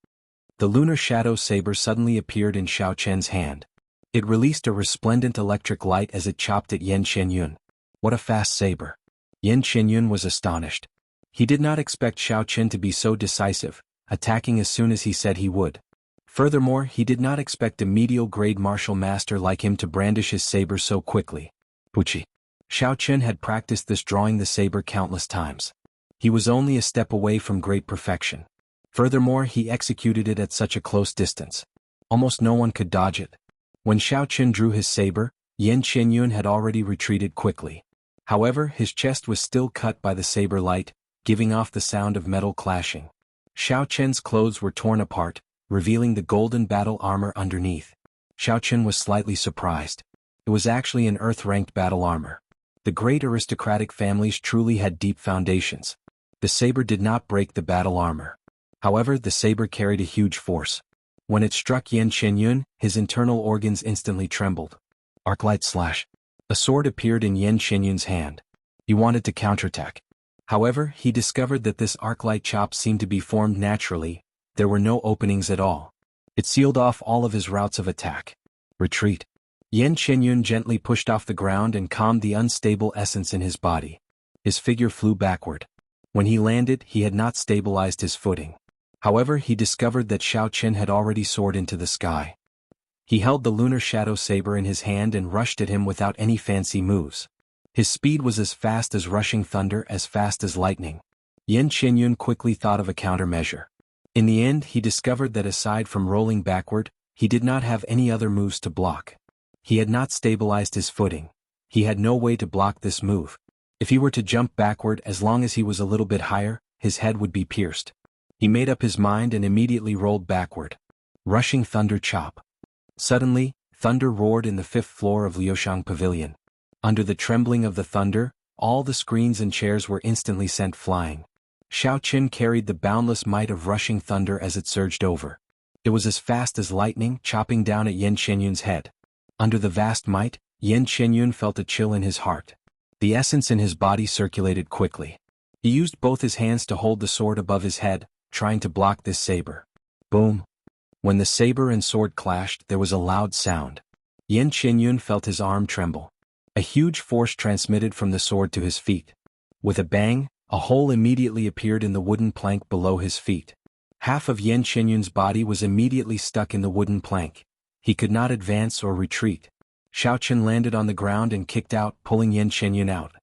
The lunar shadow saber suddenly appeared in Xiao Chen's hand. It released a resplendent electric light as it chopped at Yan Chenyun. What a fast saber. Yan Chenyun was astonished. He did not expect Xiao Chen to be so decisive, attacking as soon as he said he would. Furthermore, he did not expect a medial-grade martial master like him to brandish his saber so quickly. Puchi. Xiao Chen had practiced this drawing the saber countless times. He was only a step away from great perfection. Furthermore, he executed it at such a close distance. Almost no one could dodge it. When Xiao Chen drew his saber, Yan Chenyun had already retreated quickly. However, his chest was still cut by the saber light, giving off the sound of metal clashing. Xiao Chen's clothes were torn apart, revealing the golden battle armor underneath. Xiao Chen was slightly surprised. It was actually an earth-ranked battle armor. The great aristocratic families truly had deep foundations. The saber did not break the battle armor. However, the saber carried a huge force. When it struck Yan Chenyun, his internal organs instantly trembled. Arclight slash. A sword appeared in Yan Chenyun's hand. He wanted to counterattack. However, he discovered that this arclight chop seemed to be formed naturally. There were no openings at all. It sealed off all of his routes of attack. Retreat. Yan Chenyun gently pushed off the ground and calmed the unstable essence in his body. His figure flew backward. When he landed, he had not stabilized his footing. However, he discovered that Xiao Chen had already soared into the sky. He held the lunar shadow saber in his hand and rushed at him without any fancy moves. His speed was as fast as rushing thunder, as fast as lightning. Yan Chenyun quickly thought of a countermeasure. In the end, he discovered that aside from rolling backward, he did not have any other moves to block. He had not stabilized his footing. He had no way to block this move. If he were to jump backward, as long as he was a little bit higher, his head would be pierced. He made up his mind and immediately rolled backward. Rushing thunder chop. Suddenly, thunder roared in the 5th floor of Liushang Pavilion. Under the trembling of the thunder, all the screens and chairs were instantly sent flying. Xiao Qin carried the boundless might of rushing thunder as it surged over. It was as fast as lightning, chopping down at Yan Qianyun's head. Under the vast might, Yan Qianyun felt a chill in his heart. The essence in his body circulated quickly. He used both his hands to hold the sword above his head, trying to block this saber. Boom! When the saber and sword clashed, there was a loud sound. Yan Qianyun felt his arm tremble. A huge force transmitted from the sword to his feet. With a bang, a hole immediately appeared in the wooden plank below his feet. Half of Yan Qianyun's body was immediately stuck in the wooden plank. He could not advance or retreat. Xiao Qin landed on the ground and kicked out, pulling Yan Qianyun out.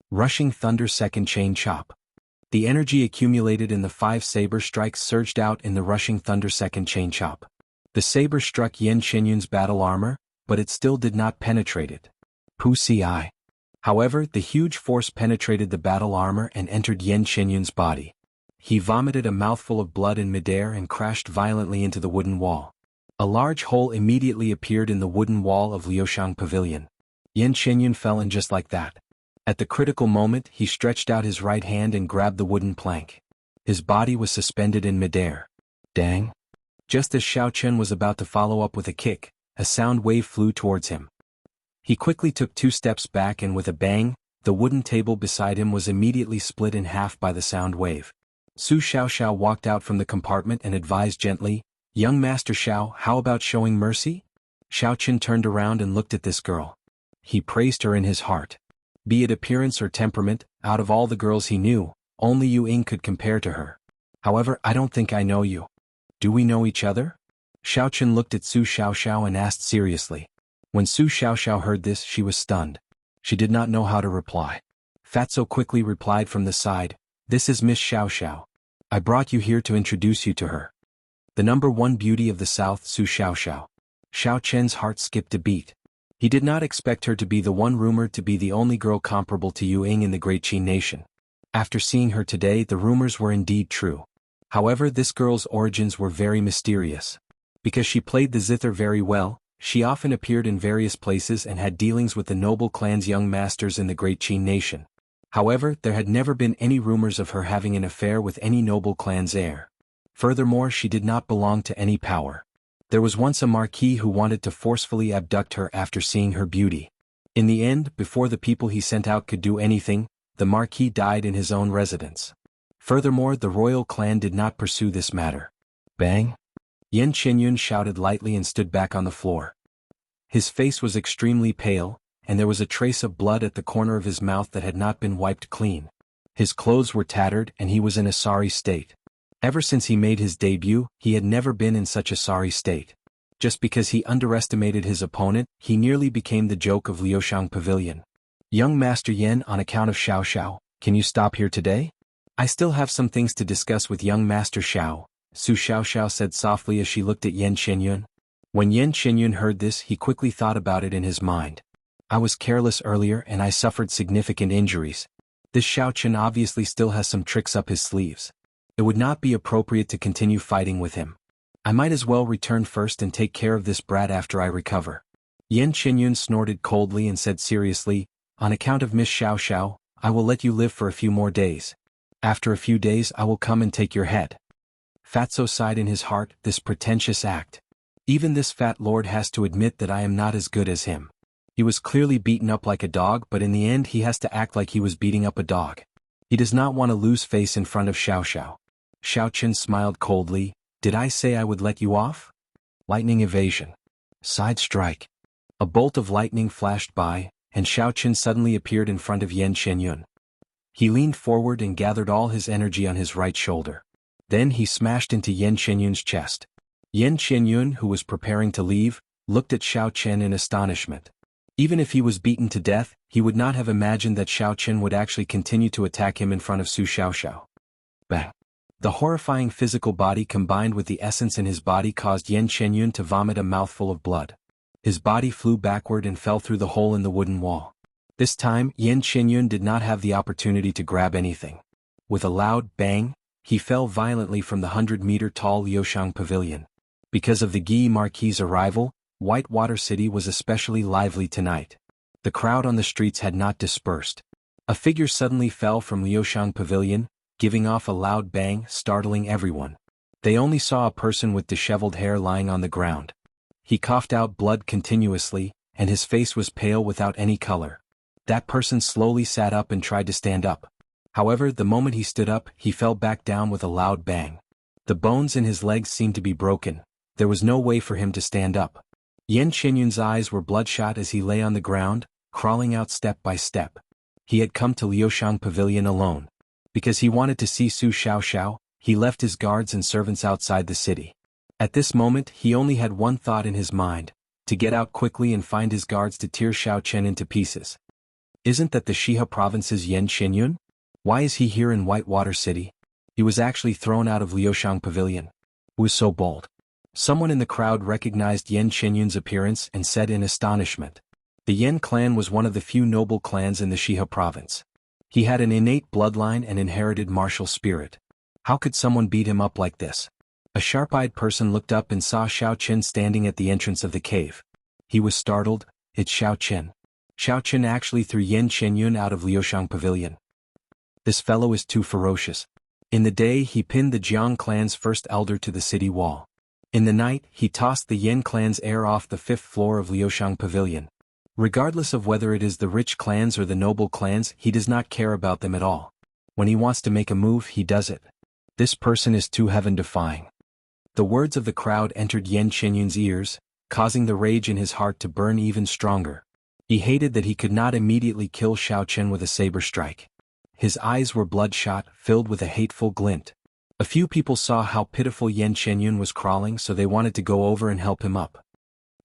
Rushing thunder second chain chop. The energy accumulated in the 5 saber strikes surged out in the rushing thunder second chain chop. The saber struck Yan Qianyun's battle armor, but it still did not penetrate it. Pussy. However, the huge force penetrated the battle armor and entered Yan Qianyun's body. He vomited a mouthful of blood in midair and crashed violently into the wooden wall. A large hole immediately appeared in the wooden wall of Liushang Pavilion. Yan Qianyun fell in just like that. At the critical moment, he stretched out his right hand and grabbed the wooden plank. His body was suspended in midair. Dang! Just as Xiao Qin was about to follow up with a kick, a sound wave flew towards him. He quickly took 2 steps back and with a bang, the wooden table beside him was immediately split in half by the sound wave. Su Xiaoxiao walked out from the compartment and advised gently, "Young Master Xiao, how about showing mercy?" Xiao Qin turned around and looked at this girl. He praised her in his heart. Be it appearance or temperament, out of all the girls he knew, only Yu Ying could compare to her. However, I don't think I know you. Do we know each other? Xiao Qin looked at Su Xiaoxiao and asked seriously. When Su Xiaoxiao heard this, she was stunned. She did not know how to reply. Fatso quickly replied from the side, "This is Miss Xiaoxiao. I brought you here to introduce you to her. The #1 beauty of the South, Su Xiaoxiao." Xiao Chen's heart skipped a beat. He did not expect her to be the one rumored to be the only girl comparable to Yu Ying in the Great Qin nation. After seeing her today, the rumors were indeed true. However, this girl's origins were very mysterious. Because she played the zither very well, she often appeared in various places and had dealings with the noble clan's young masters in the Great Qin nation. However, there had never been any rumors of her having an affair with any noble clan's heir. Furthermore, she did not belong to any power. There was once a marquis who wanted to forcefully abduct her after seeing her beauty. In the end, before the people he sent out could do anything, the marquis died in his own residence. Furthermore, the royal clan did not pursue this matter. Bang! Yan Qianyun shouted lightly and stood back on the floor. His face was extremely pale, and there was a trace of blood at the corner of his mouth that had not been wiped clean. His clothes were tattered and he was in a sorry state. Ever since he made his debut, he had never been in such a sorry state. Just because he underestimated his opponent, he nearly became the joke of Liushang Pavilion. "Young Master Yan, on account of Xiao Xiao, can you stop here today? I still have some things to discuss with young Master Xiao," Su Xiaoxiao said softly as she looked at Yan Qianyun. When Yan Qianyun heard this, he quickly thought about it in his mind. "I was careless earlier and I suffered significant injuries. This Xiao Qin obviously still has some tricks up his sleeves. It would not be appropriate to continue fighting with him. I might as well return first and take care of this brat after I recover." Yan Qianyun snorted coldly and said seriously, "On account of Miss Xiaoxiao, I will let you live for a few more days. After a few days I will come and take your head." Fatso sighed in his heart, this pretentious act. Even this fat lord has to admit that I am not as good as him. He was clearly beaten up like a dog, but in the end he has to act like he was beating up a dog. He does not want to lose face in front of Xiaoxiao. Xiao Qin smiled coldly. "Did I say I would let you off?" Lightning evasion. Side strike. A bolt of lightning flashed by, and Xiao Qin suddenly appeared in front of Yan Qianyun. He leaned forward and gathered all his energy on his right shoulder. Then he smashed into Yan Qianyun's chest. Yan Qianyun, who was preparing to leave, looked at Xiao Qin in astonishment. Even if he was beaten to death, he would not have imagined that Xiao Qin would actually continue to attack him in front of Su Xiaoxiao. Bang! The horrifying physical body combined with the essence in his body caused Yan Qianyun to vomit a mouthful of blood. His body flew backward and fell through the hole in the wooden wall. This time, Yan Qianyun did not have the opportunity to grab anything. With a loud bang, he fell violently from the 100-meter-tall Liushang Pavilion. Because of the Guy Marquis' arrival, Whitewater City was especially lively tonight. The crowd on the streets had not dispersed. A figure suddenly fell from Liushang Pavilion, giving off a loud bang, startling everyone. They only saw a person with disheveled hair lying on the ground. He coughed out blood continuously, and his face was pale without any color. That person slowly sat up and tried to stand up. However, the moment he stood up, he fell back down with a loud bang. The bones in his legs seemed to be broken. There was no way for him to stand up. Yan Qinyun's eyes were bloodshot as he lay on the ground, crawling out step by step. He had come to Liushang Pavilion alone. Because he wanted to see Su Xiaoxiao, he left his guards and servants outside the city. At this moment, he only had one thought in his mind: to get out quickly and find his guards to tear Xiao Chen into pieces. Isn't that the Shihe province's Yan Qinyun? Why is he here in Whitewater City? He was actually thrown out of Liushang Pavilion. Who is so bold? Someone in the crowd recognized Yan Qinyun's appearance and said in astonishment. The Yan clan was one of the few noble clans in the Shihe province. He had an innate bloodline and inherited martial spirit. How could someone beat him up like this? A sharp-eyed person looked up and saw Xiao Chen standing at the entrance of the cave. He was startled. It's Xiao Chen. Xiao Chen actually threw Yan Qinyun out of Liushang Pavilion. This fellow is too ferocious. In the day, he pinned the Jiang clan's first elder to the city wall. In the night, he tossed the Yan clan's heir off the 5th floor of Liushang Pavilion. Regardless of whether it is the rich clans or the noble clans, he does not care about them at all. When he wants to make a move, he does it. This person is too heaven-defying. The words of the crowd entered Yan Qinyun's ears, causing the rage in his heart to burn even stronger. He hated that he could not immediately kill Xiao Chen with a saber strike. His eyes were bloodshot, filled with a hateful glint. A few people saw how pitiful Yan Qinyun was crawling, so they wanted to go over and help him up.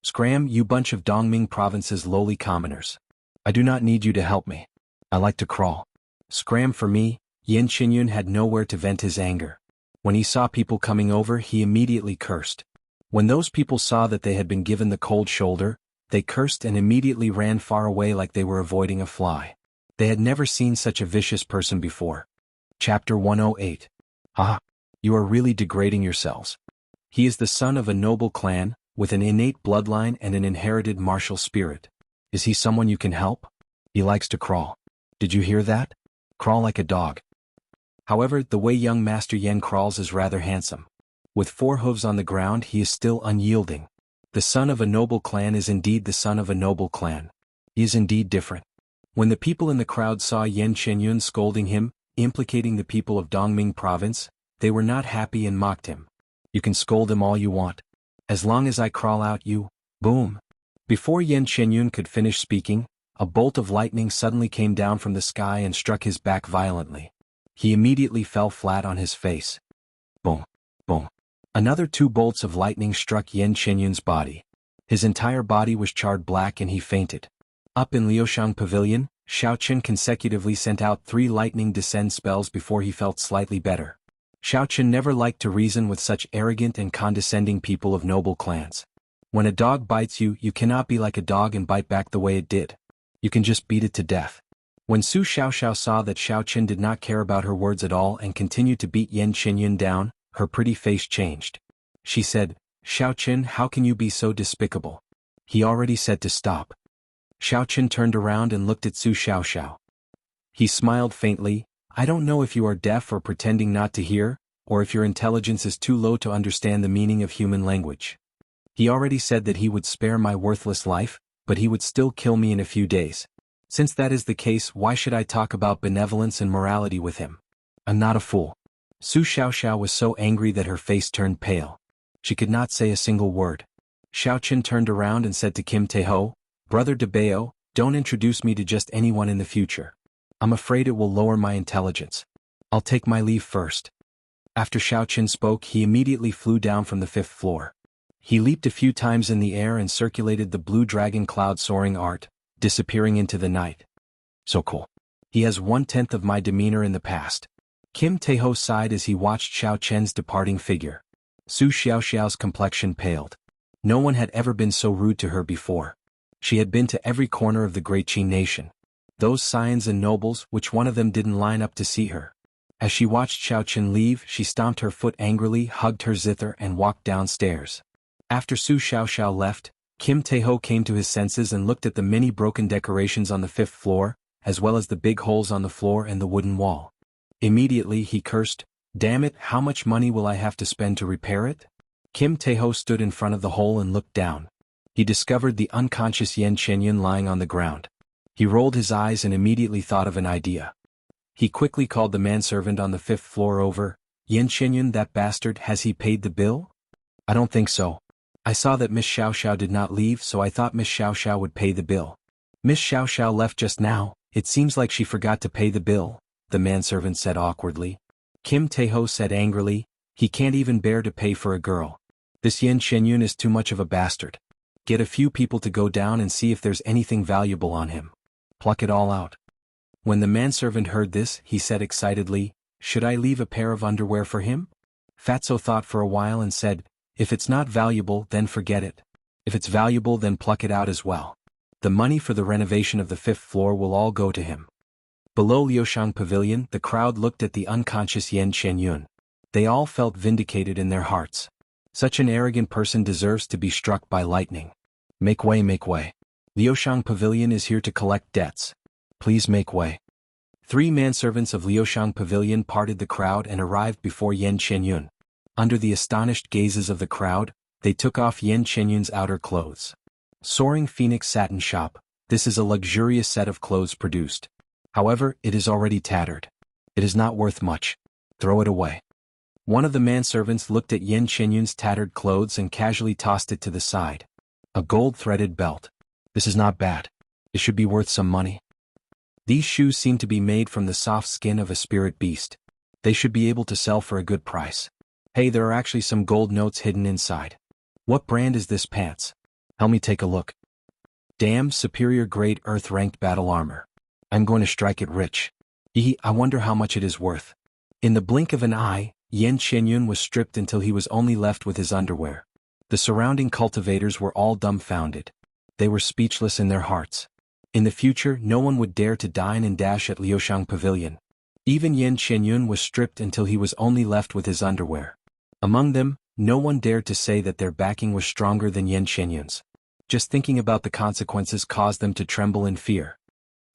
Scram, you bunch of Dongming province's lowly commoners. I do not need you to help me. I like to crawl. Scram for me. Yan Qinyun had nowhere to vent his anger. When he saw people coming over, he immediately cursed. When those people saw that they had been given the cold shoulder, they cursed and immediately ran far away like they were avoiding a fly. They had never seen such a vicious person before. Chapter 108. Ah, you are really degrading yourselves. He is the son of a noble clan, with an innate bloodline and an inherited martial spirit. Is he someone you can help? He likes to crawl. Did you hear that? Crawl like a dog. However, the way young Master Yan crawls is rather handsome. With 4 hooves on the ground, he is still unyielding. The son of a noble clan is indeed the son of a noble clan. He is indeed different. When the people in the crowd saw Yan Qinyun scolding him, implicating the people of Dongming province, they were not happy and mocked him. You can scold him all you want. As long as I crawl out you, boom. Before Yan Qinyun could finish speaking, a bolt of lightning suddenly came down from the sky and struck his back violently. He immediately fell flat on his face. Boom, boom. Another 2 bolts of lightning struck Yan Qinyun's body. His entire body was charred black and he fainted. Up in Liushang Pavilion, Xiao Chen consecutively sent out 3 lightning descend spells before he felt slightly better. Xiao Chen never liked to reason with such arrogant and condescending people of noble clans. When a dog bites you, you cannot be like a dog and bite back the way it did. You can just beat it to death. When Su Xiaoxiao saw that Xiao Chen did not care about her words at all and continued to beat Yan Qinyun down, her pretty face changed. She said, Xiao Chen, how can you be so despicable? He already said to stop. Xiao Chen turned around and looked at Su Xiaoxiao. He smiled faintly. I don't know if you are deaf or pretending not to hear, or if your intelligence is too low to understand the meaning of human language. He already said that he would spare my worthless life, but he would still kill me in a few days. Since that is the case, why should I talk about benevolence and morality with him? I'm not a fool. Su Xiaoxiao was so angry that her face turned pale. She could not say a single word. Xiao Chen turned around and said to Kim Taeho, Brother Debao, don't introduce me to just anyone in the future. I'm afraid it will lower my intelligence. I'll take my leave first. After Xiao Chen spoke, he immediately flew down from the 5th floor. He leaped a few times in the air and circulated the blue dragon cloud soaring art, disappearing into the night. So cool. He has 1/10 of my demeanor in the past. Kim Taeho sighed as he watched Xiao Chen's departing figure. Su Xiaoxiao's complexion paled. No one had ever been so rude to her before. She had been to every corner of the great Qin nation. Those scions and nobles, which one of them didn't line up to see her? As she watched Xiao Chen leave, she stomped her foot angrily, hugged her zither and walked downstairs. After Su Xiaoxiao left, Kim Taeho came to his senses and looked at the many broken decorations on the 5th floor, as well as the big holes on the floor and the wooden wall. Immediately he cursed, "Damn it, how much money will I have to spend to repair it?" Kim Tae-ho stood in front of the hole and looked down. He discovered the unconscious Yen Qianyun lying on the ground. He rolled his eyes and immediately thought of an idea. He quickly called the manservant on the 5th floor over. "Yen Qianyun, that bastard, has he paid the bill?" "I don't think so. I saw that Miss Xiao did not leave, so I thought Miss Xiao would pay the bill." "Miss Xiao left just now. It seems like she forgot to pay the bill," the manservant said awkwardly. Kim Tae-ho said angrily, "He can't even bear to pay for a girl. This Yen Qianyun is too much of a bastard. Get a few people to go down and see if there's anything valuable on him. Pluck it all out." When the manservant heard this, he said excitedly, "Should I leave a pair of underwear for him?" Fatso thought for a while and said, "If it's not valuable, then forget it. If it's valuable, then pluck it out as well. The money for the renovation of the 5th floor will all go to him." Below Liuxiang Pavilion, the crowd looked at the unconscious Yen Qianyun. They all felt vindicated in their hearts. Such an arrogant person deserves to be struck by lightning. "Make way, make way. Liuxiang Pavilion is here to collect debts. Please make way." 3 manservants of Liuxiang Pavilion parted the crowd and arrived before Yen Qianyun. Under the astonished gazes of the crowd, they took off Yen Qianyun's outer clothes. Soaring Phoenix Satin Shop, this is a luxurious set of clothes produced. However, it is already tattered. It is not worth much. Throw it away. One of the manservants looked at Yen Qianyun's tattered clothes and casually tossed it to the side. A gold-threaded belt. This is not bad. It should be worth some money. These shoes seem to be made from the soft skin of a spirit beast. They should be able to sell for a good price. Hey, there are actually some gold notes hidden inside. What brand is this pants? Help me take a look. Damn, superior grade earth-ranked battle armor. I'm going to strike it rich. I wonder how much it is worth. In the blink of an eye, Yen Qianyun was stripped until he was only left with his underwear. The surrounding cultivators were all dumbfounded. They were speechless in their hearts. In the future, no one would dare to dine and dash at Liuxiang Pavilion. Even Yen Qianyun was stripped until he was only left with his underwear. Among them, no one dared to say that their backing was stronger than Yen Qianyun's. Just thinking about the consequences caused them to tremble in fear.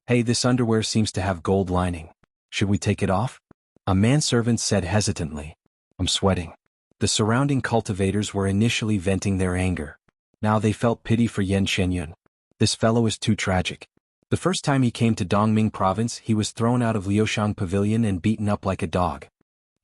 Hey, this underwear seems to have gold lining. Should we take it off? A manservant said hesitantly. I'm sweating. The surrounding cultivators were initially venting their anger. Now they felt pity for Yen Qianyun. This fellow is too tragic. The first time he came to Dongming province, he was thrown out of Liuxiang Pavilion and beaten up like a dog.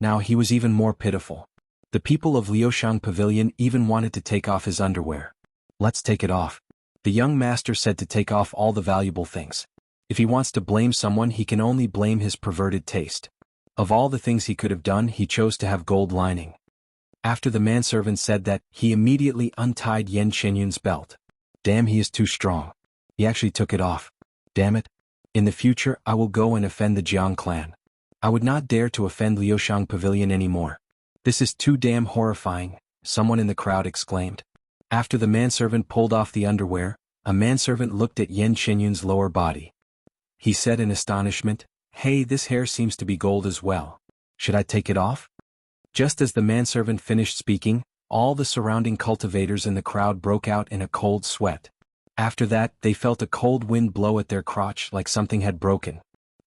Now he was even more pitiful. The people of Liuxiang Pavilion even wanted to take off his underwear. Let's take it off. The young master said to take off all the valuable things. If he wants to blame someone, he can only blame his perverted taste. Of all the things he could have done, he chose to have gold lining. After the manservant said that, he immediately untied Yen Qianyun's belt. Damn, he is too strong. He actually took it off. Damn it. In the future, I will go and offend the Jiang clan. I would not dare to offend Liuxiang Pavilion anymore. This is too damn horrifying, someone in the crowd exclaimed. After the manservant pulled off the underwear, a manservant looked at Yen Qianyun's lower body. He said in astonishment, Hey, this hair seems to be gold as well. Should I take it off? Just as the manservant finished speaking, all the surrounding cultivators in the crowd broke out in a cold sweat. After that, they felt a cold wind blow at their crotch like something had broken.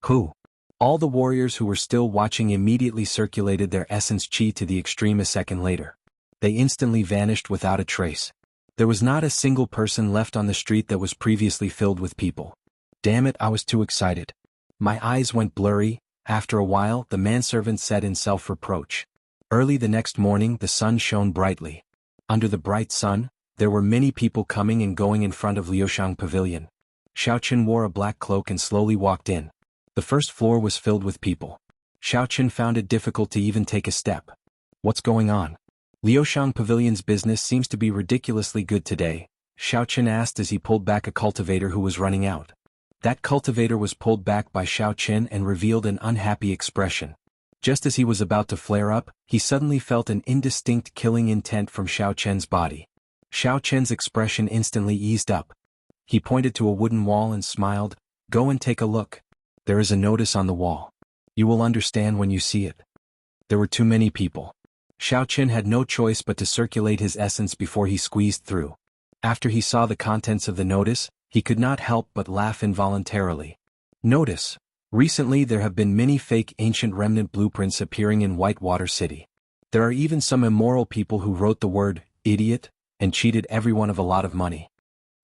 Who? All the warriors who were still watching immediately circulated their essence chi to the extreme a second later. They instantly vanished without a trace. There was not a single person left on the street that was previously filled with people. Damn it, I was too excited. My eyes went blurry. After a while, the manservant said in self-reproach. Early the next morning, the sun shone brightly. Under the bright sun, there were many people coming and going in front of Liuxiang Pavilion. Xiaoqin wore a black cloak and slowly walked in. The first floor was filled with people. Xiaoqin found it difficult to even take a step. What's going on? Liuxiang Pavilion's business seems to be ridiculously good today, Xiaoqin asked as he pulled back a cultivator who was running out. That cultivator was pulled back by Xiaoqin and revealed an unhappy expression. Just as he was about to flare up, he suddenly felt an indistinct killing intent from Xiaoqin's body. Xiaoqin's expression instantly eased up. He pointed to a wooden wall and smiled, Go and take a look. There is a notice on the wall. You will understand when you see it. There were too many people. Xiaoqin had no choice but to circulate his essence before he squeezed through. After he saw the contents of the notice, he could not help but laugh involuntarily. Notice, recently there have been many fake ancient remnant blueprints appearing in Whitewater City. There are even some immoral people who wrote the word, idiot, and cheated everyone of a lot of money.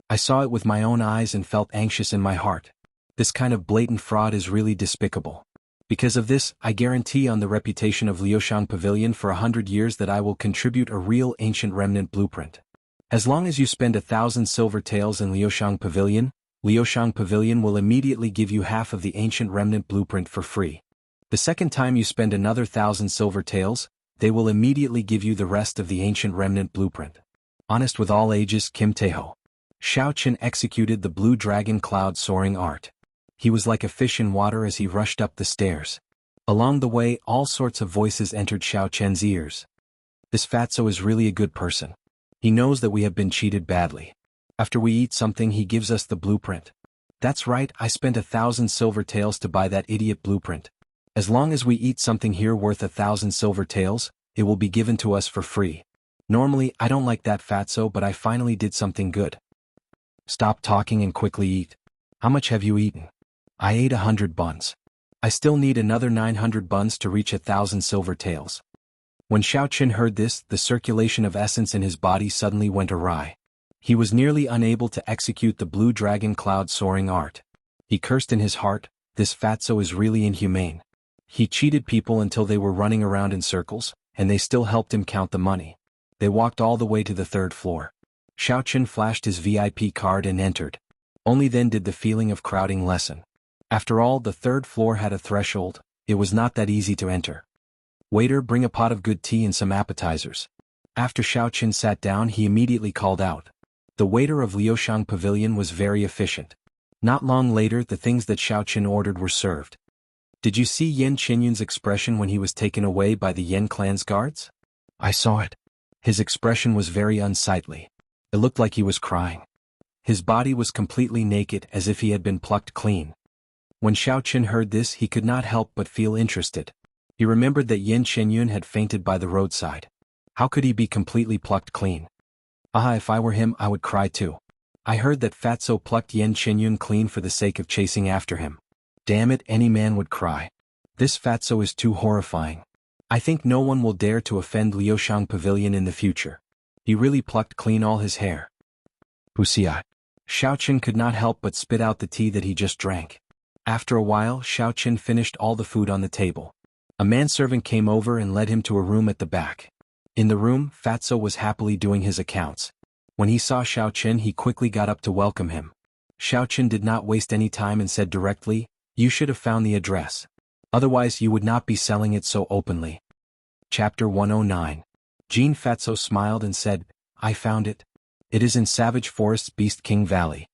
I saw it with my own eyes and felt anxious in my heart. This kind of blatant fraud is really despicable. Because of this, I guarantee on the reputation of Liuxiang Pavilion for 100 years that I will contribute a real ancient remnant blueprint. As long as you spend 1,000 silver taels in Liuxiang Pavilion will immediately give you half of the ancient remnant blueprint for free. The second time you spend another 1,000 silver taels, they will immediately give you the rest of the ancient remnant blueprint. Honest with all ages Kim Taeho. Xiao Chen executed the blue dragon cloud soaring art. He was like a fish in water as he rushed up the stairs. Along the way, all sorts of voices entered Xiao Chen's ears. This fatso is really a good person. He knows that we have been cheated badly. After we eat something he gives us the blueprint. That's right, I spent 1,000 silver taels to buy that idiot blueprint. As long as we eat something here worth 1,000 silver taels, it will be given to us for free. Normally, I don't like that fatso, but I finally did something good. Stop talking and quickly eat. How much have you eaten? I ate 100 buns. I still need another 900 buns to reach 1,000 silver taels. When Xiao Chen heard this, the circulation of essence in his body suddenly went awry. He was nearly unable to execute the blue dragon cloud soaring art. He cursed in his heart, this fatso is really inhumane. He cheated people until they were running around in circles, and they still helped him count the money. They walked all the way to the 3rd floor. Xiao Chen flashed his VIP card and entered. Only then did the feeling of crowding lessen. After all, the 3rd floor had a threshold, it was not that easy to enter. Waiter, bring a pot of good tea and some appetizers. After Xiao Chen sat down he immediately called out. The waiter of Liuxiang Pavilion was very efficient. Not long later the things that Xiao Chen ordered were served. Did you see Yan Qinyun's expression when he was taken away by the Yan clan's guards? I saw it. His expression was very unsightly. It looked like he was crying. His body was completely naked as if he had been plucked clean. When Xiao Chen heard this he could not help but feel interested. He remembered that Yan Qinyun had fainted by the roadside. How could he be completely plucked clean? If I were him I would cry too. I heard that Fatso plucked Yan Qinyun clean for the sake of chasing after him. Damn it, any man would cry. This Fatso is too horrifying. I think no one will dare to offend Liuxiang Pavilion in the future. He really plucked clean all his hair. Wuxia. Xiao Chen could not help but spit out the tea that he just drank. After a while Xiao Chen finished all the food on the table. A manservant came over and led him to a room at the back. In the room, Fatso was happily doing his accounts. When he saw Xiao Chen he quickly got up to welcome him. Xiao Chen did not waste any time and said directly, you should have found the address. Otherwise you would not be selling it so openly. Chapter 109. Jean Fatso smiled and said, I found it. It is in Savage Forest's Beast King Valley.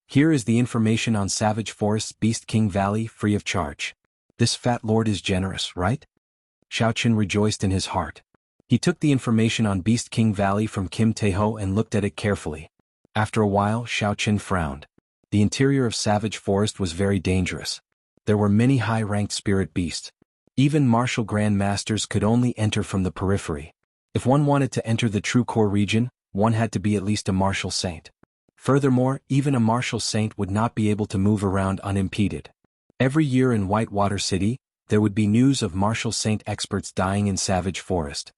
Here is the information on Savage Forest's Beast King Valley free of charge. This fat lord is generous, right? Xiao Chen rejoiced in his heart. He took the information on Beast King Valley from Kim Taeho and looked at it carefully. After a while Xiao Chen frowned. The interior of Savage Forest was very dangerous. There were many high-ranked spirit beasts. Even martial grand masters could only enter from the periphery. If one wanted to enter the true core region, one had to be at least a martial saint. Furthermore, even a martial saint would not be able to move around unimpeded. Every year in Whitewater City, there would be news of martial saint experts dying in Savage Forest.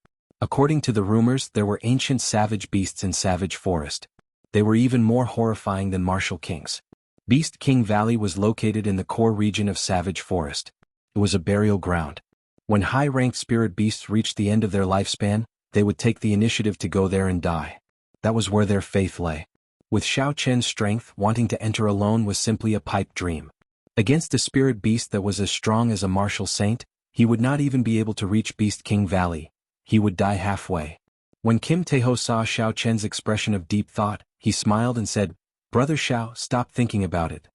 According to the rumors, there were ancient savage beasts in Savage Forest. They were even more horrifying than martial kings. Beast King Valley was located in the core region of Savage Forest. It was a burial ground. When high-ranked spirit beasts reached the end of their lifespan, they would take the initiative to go there and die. That was where their faith lay. With Xiao Chen's strength, wanting to enter alone was simply a pipe dream. Against a spirit beast that was as strong as a martial saint, he would not even be able to reach Beast King Valley. He would die halfway. When Kim Taeho saw Xiao Chen's expression of deep thought, he smiled and said, Brother Xiao, stop thinking about it.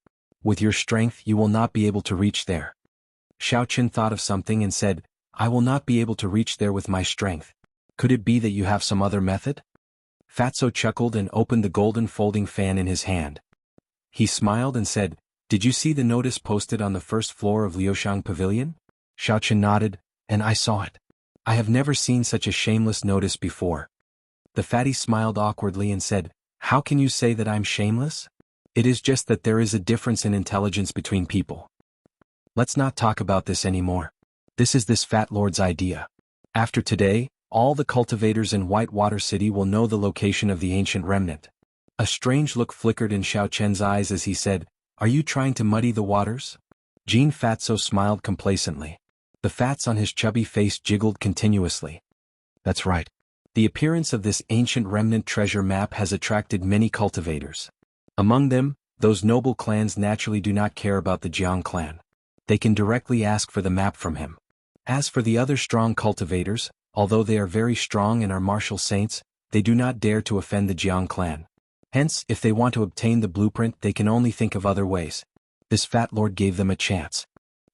With your strength you will not be able to reach there. Xiao Chen thought of something and said, I will not be able to reach there with my strength. Could it be that you have some other method? Fatso chuckled and opened the golden folding fan in his hand. He smiled and said, Did you see the notice posted on the 1st floor of Liuxiang Pavilion? Xiao Chen nodded, and I saw it. I have never seen such a shameless notice before. The fatty smiled awkwardly and said, How can you say that I'm shameless? It is just that there is a difference in intelligence between people. Let's not talk about this anymore. This is this fat lord's idea. After today, all the cultivators in Whitewater City will know the location of the ancient remnant. A strange look flickered in Xiao Chen's eyes as he said, "Are you trying to muddy the waters?" Jean Fatso smiled complacently. The fats on his chubby face jiggled continuously. That's right. The appearance of this ancient remnant treasure map has attracted many cultivators. Among them, those noble clans naturally do not care about the Jiang clan. They can directly ask for the map from him. As for the other strong cultivators, although they are very strong and are martial saints, they do not dare to offend the Jiang clan. Hence, if they want to obtain the blueprint, they can only think of other ways. This fat lord gave them a chance.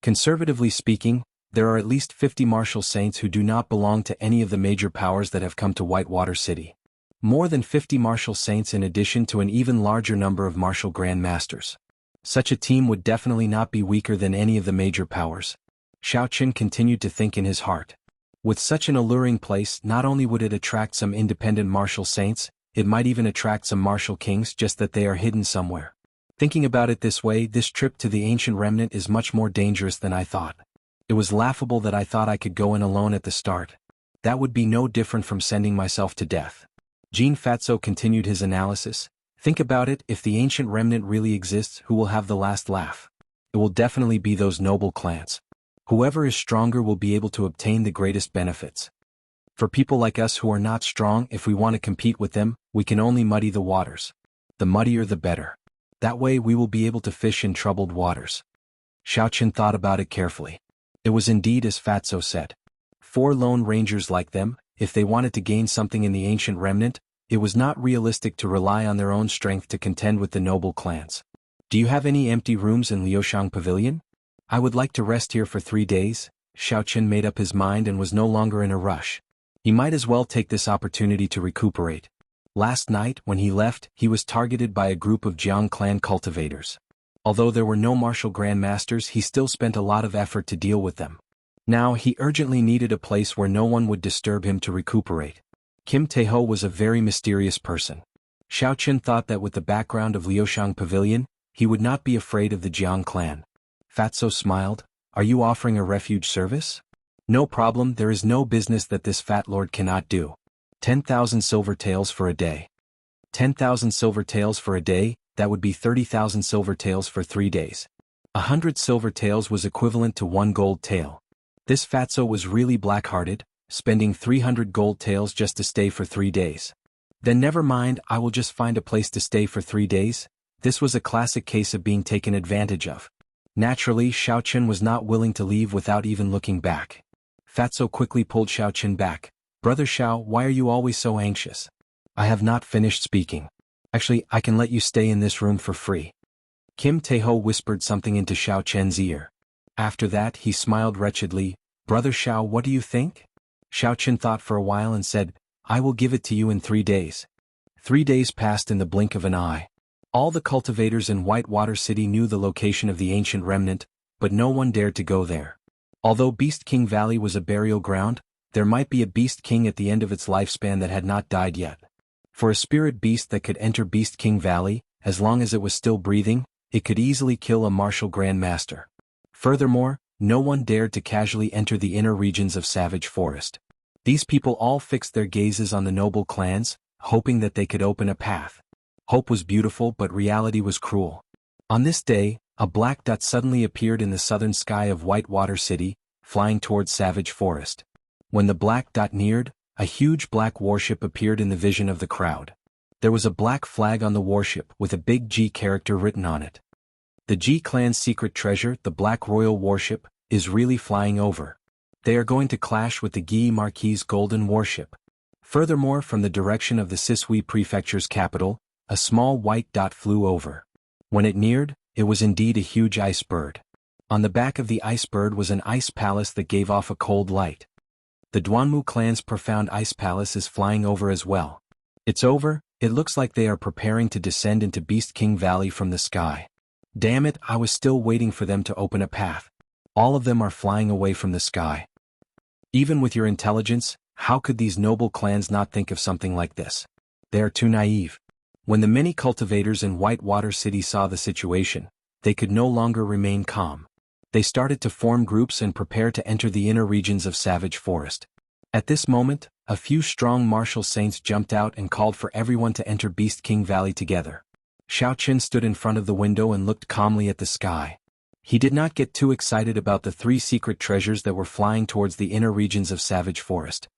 Conservatively speaking, there are at least 50 martial saints who do not belong to any of the major powers that have come to Whitewater City. More than 50 martial saints in addition to an even larger number of martial grandmasters. Such a team would definitely not be weaker than any of the major powers. Xiao Chen continued to think in his heart. With such an alluring place, not only would it attract some independent martial saints, it might even attract some martial kings, just that they are hidden somewhere. Thinking about it this way, this trip to the ancient remnant is much more dangerous than I thought. It was laughable that I thought I could go in alone at the start. That would be no different from sending myself to death. Jean Fatso continued his analysis. Think about it, if the ancient remnant really exists, who will have the last laugh? It will definitely be those noble clans. Whoever is stronger will be able to obtain the greatest benefits. For people like us who are not strong, if we want to compete with them, we can only muddy the waters. The muddier the better. That way we will be able to fish in troubled waters. Xiao Chen thought about it carefully. It was indeed as Fatso said. 4 lone rangers like them, if they wanted to gain something in the ancient remnant, it was not realistic to rely on their own strength to contend with the noble clans. Do you have any empty rooms in Liuxiang Pavilion? I would like to rest here for 3 days. Xiao Chen made up his mind and was no longer in a rush. He might as well take this opportunity to recuperate. Last night, when he left, he was targeted by a group of Jiang clan cultivators. Although there were no martial grandmasters, he still spent a lot of effort to deal with them. Now he urgently needed a place where no one would disturb him to recuperate. Kim Taeho was a very mysterious person. Xiao Chen thought that with the background of Liuxiang Pavilion, he would not be afraid of the Jiang clan. Fatso smiled. Are you offering a refuge service? No problem, there is no business that this fat lord cannot do. 10,000 silver taels for a day. 10,000 silver taels for a day, that would be 30,000 silver taels for 3 days. 100 silver taels was equivalent to 1 gold tael. This Fatso was really black-hearted, spending 300 gold taels just to stay for 3 days. Then never mind, I will just find a place to stay for 3 days. This was a classic case of being taken advantage of. Naturally, Xiao Chen was not willing to leave without even looking back. Fatso quickly pulled Xiao Chen back. Brother Xiao, why are you always so anxious? I have not finished speaking. Actually, I can let you stay in this room for free. Kim Taeho whispered something into Xiao Chen's ear. After that, he smiled wretchedly. Brother Xiao, what do you think? Xiao Chen thought for a while and said, I will give it to you in 3 days. 3 days passed in the blink of an eye. All the cultivators in Whitewater City knew the location of the ancient remnant, but no one dared to go there. Although Beast King Valley was a burial ground, there might be a Beast King at the end of its lifespan that had not died yet. For a spirit beast that could enter Beast King Valley, as long as it was still breathing, it could easily kill a martial grandmaster. Furthermore, no one dared to casually enter the inner regions of Savage Forest. These people all fixed their gazes on the noble clans, hoping that they could open a path. Hope was beautiful, but reality was cruel. On this day, a black dot suddenly appeared in the southern sky of Whitewater City, flying towards Savage Forest. When the black dot neared, a huge black warship appeared in the vision of the crowd. There was a black flag on the warship with a big G character written on it. The G clan's secret treasure, the Black Royal Warship, is really flying over. They are going to clash with the Guy Marquis' Golden Warship. Furthermore, from the direction of the Sisui Prefecture's capital, a small white dot flew over. When it neared, it was indeed a huge ice bird. On the back of the ice bird was an ice palace that gave off a cold light. The Duanmu clan's profound ice palace is flying over as well. It's over, it looks like they are preparing to descend into Beast King Valley from the sky. Damn it, I was still waiting for them to open a path. All of them are flying away from the sky. Even with your intelligence, how could these noble clans not think of something like this? They are too naive. When the many cultivators in Whitewater City saw the situation, they could no longer remain calm. They started to form groups and prepare to enter the inner regions of Savage Forest. At this moment, a few strong martial saints jumped out and called for everyone to enter Beast King Valley together. Xiaoqin stood in front of the window and looked calmly at the sky. He did not get too excited about the 3 secret treasures that were flying towards the inner regions of Savage Forest.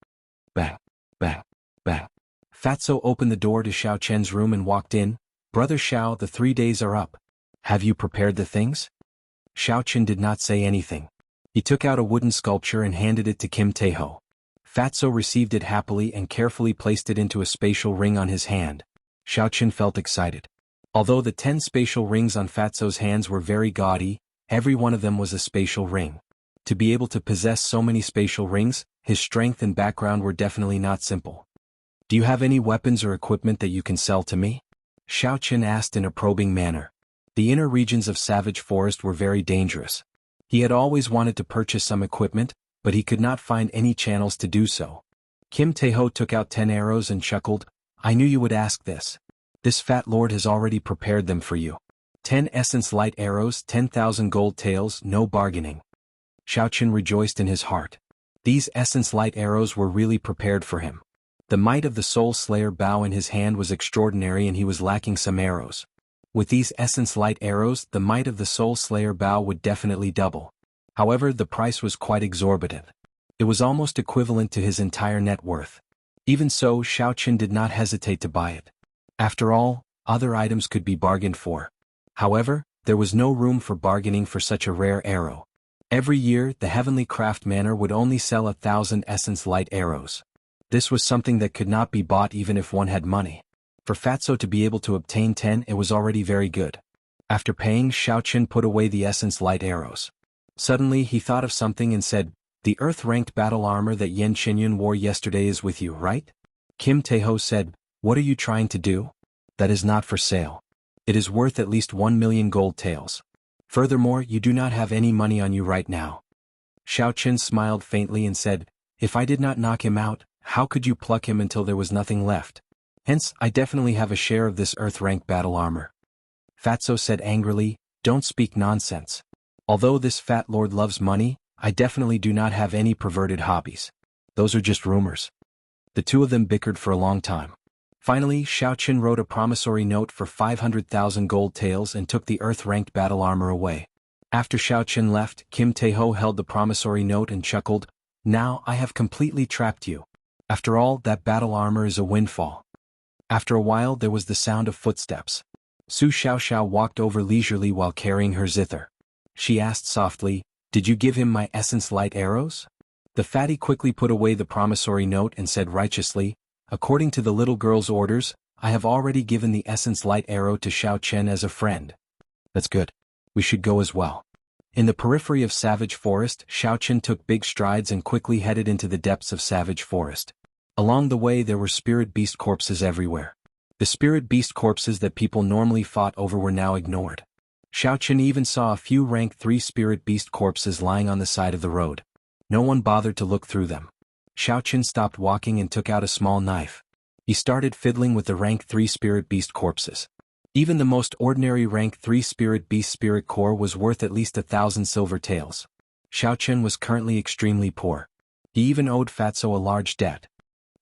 Bang, bang, bang. Fatso opened the door to Xiaoqian's room and walked in. "Brother Xiao, the 3 days are up. Have you prepared the things?" Xiaoqin did not say anything. He took out a wooden sculpture and handed it to Kim Taeho. Fatso received it happily and carefully placed it into a spatial ring on his hand. Xiaoqin felt excited. Although the 10 spatial rings on Fatso's hands were very gaudy, every one of them was a spatial ring. To be able to possess so many spatial rings, his strength and background were definitely not simple. "Do you have any weapons or equipment that you can sell to me?" Xiaoqin asked in a probing manner. The inner regions of Savage Forest were very dangerous. He had always wanted to purchase some equipment, but he could not find any channels to do so. Kim Taeho took out 10 arrows and chuckled, "I knew you would ask this. This fat lord has already prepared them for you. 10 essence light arrows, 10,000 gold taels, no bargaining." Xiaoqin rejoiced in his heart. These essence light arrows were really prepared for him. The might of the Soul Slayer bow in his hand was extraordinary and he was lacking some arrows. With these essence light arrows, the might of the Soul Slayer bow would definitely double. However, the price was quite exorbitant. It was almost equivalent to his entire net worth. Even so, Xiaoqin did not hesitate to buy it. After all, other items could be bargained for. However, there was no room for bargaining for such a rare arrow. Every year, the Heavenly Craft Manor would only sell 1,000 essence light arrows. This was something that could not be bought even if one had money. For Fatso to be able to obtain 10, it was already very good. After paying, Xiaoqin put away the essence light arrows. Suddenly, he thought of something and said, "The Earth-ranked battle armor that Yan Qinyun wore yesterday is with you, right?" Kim Taeho said, "What are you trying to do? That is not for sale. It is worth at least 1 million gold taels. Furthermore, you do not have any money on you right now." Xiaoqin smiled faintly and said, "If I did not knock him out, how could you pluck him until there was nothing left? Hence, I definitely have a share of this Earth-ranked battle armor." Fatso said angrily, "Don't speak nonsense. Although this fat lord loves money, I definitely do not have any perverted hobbies. Those are just rumors." The two of them bickered for a long time. Finally, Xiaoqin wrote a promissory note for 500,000 gold taels and took the Earth-ranked battle armor away. After Xiaoqin left, Kim Taeho held the promissory note and chuckled, "Now I have completely trapped you. After all, that battle armor is a windfall." After a while there was the sound of footsteps. Su Xiaoxiao walked over leisurely while carrying her zither. She asked softly, "Did you give him my essence light arrows?" The fatty quickly put away the promissory note and said righteously, "According to the little girl's orders, I have already given the essence light arrow to Xiaoqian as a friend." "That's good. We should go as well." In the periphery of Savage Forest, Xiaoqian took big strides and quickly headed into the depths of Savage Forest. Along the way there were spirit beast corpses everywhere. The spirit beast corpses that people normally fought over were now ignored. Xiaoqian even saw a few rank 3 spirit beast corpses lying on the side of the road. No one bothered to look through them. Xiaoqian stopped walking and took out a small knife. He started fiddling with the rank 3 spirit beast corpses. Even the most ordinary rank 3 spirit beast spirit core was worth at least 1,000 silver taels. Xiaoqian was currently extremely poor. He even owed Fatso a large debt.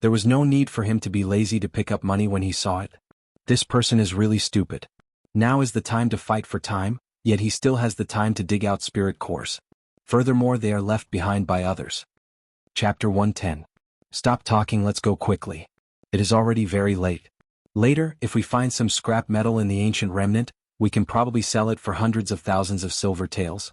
There was no need for him to be lazy to pick up money when he saw it. This person is really stupid. Now is the time to fight for time, yet he still has the time to dig out spirit cores. Furthermore, they are left behind by others. Chapter 110. Stop talking, let's go quickly. It is already very late. Later, if we find some scrap metal in the ancient remnant, we can probably sell it for hundreds of thousands of silver taels.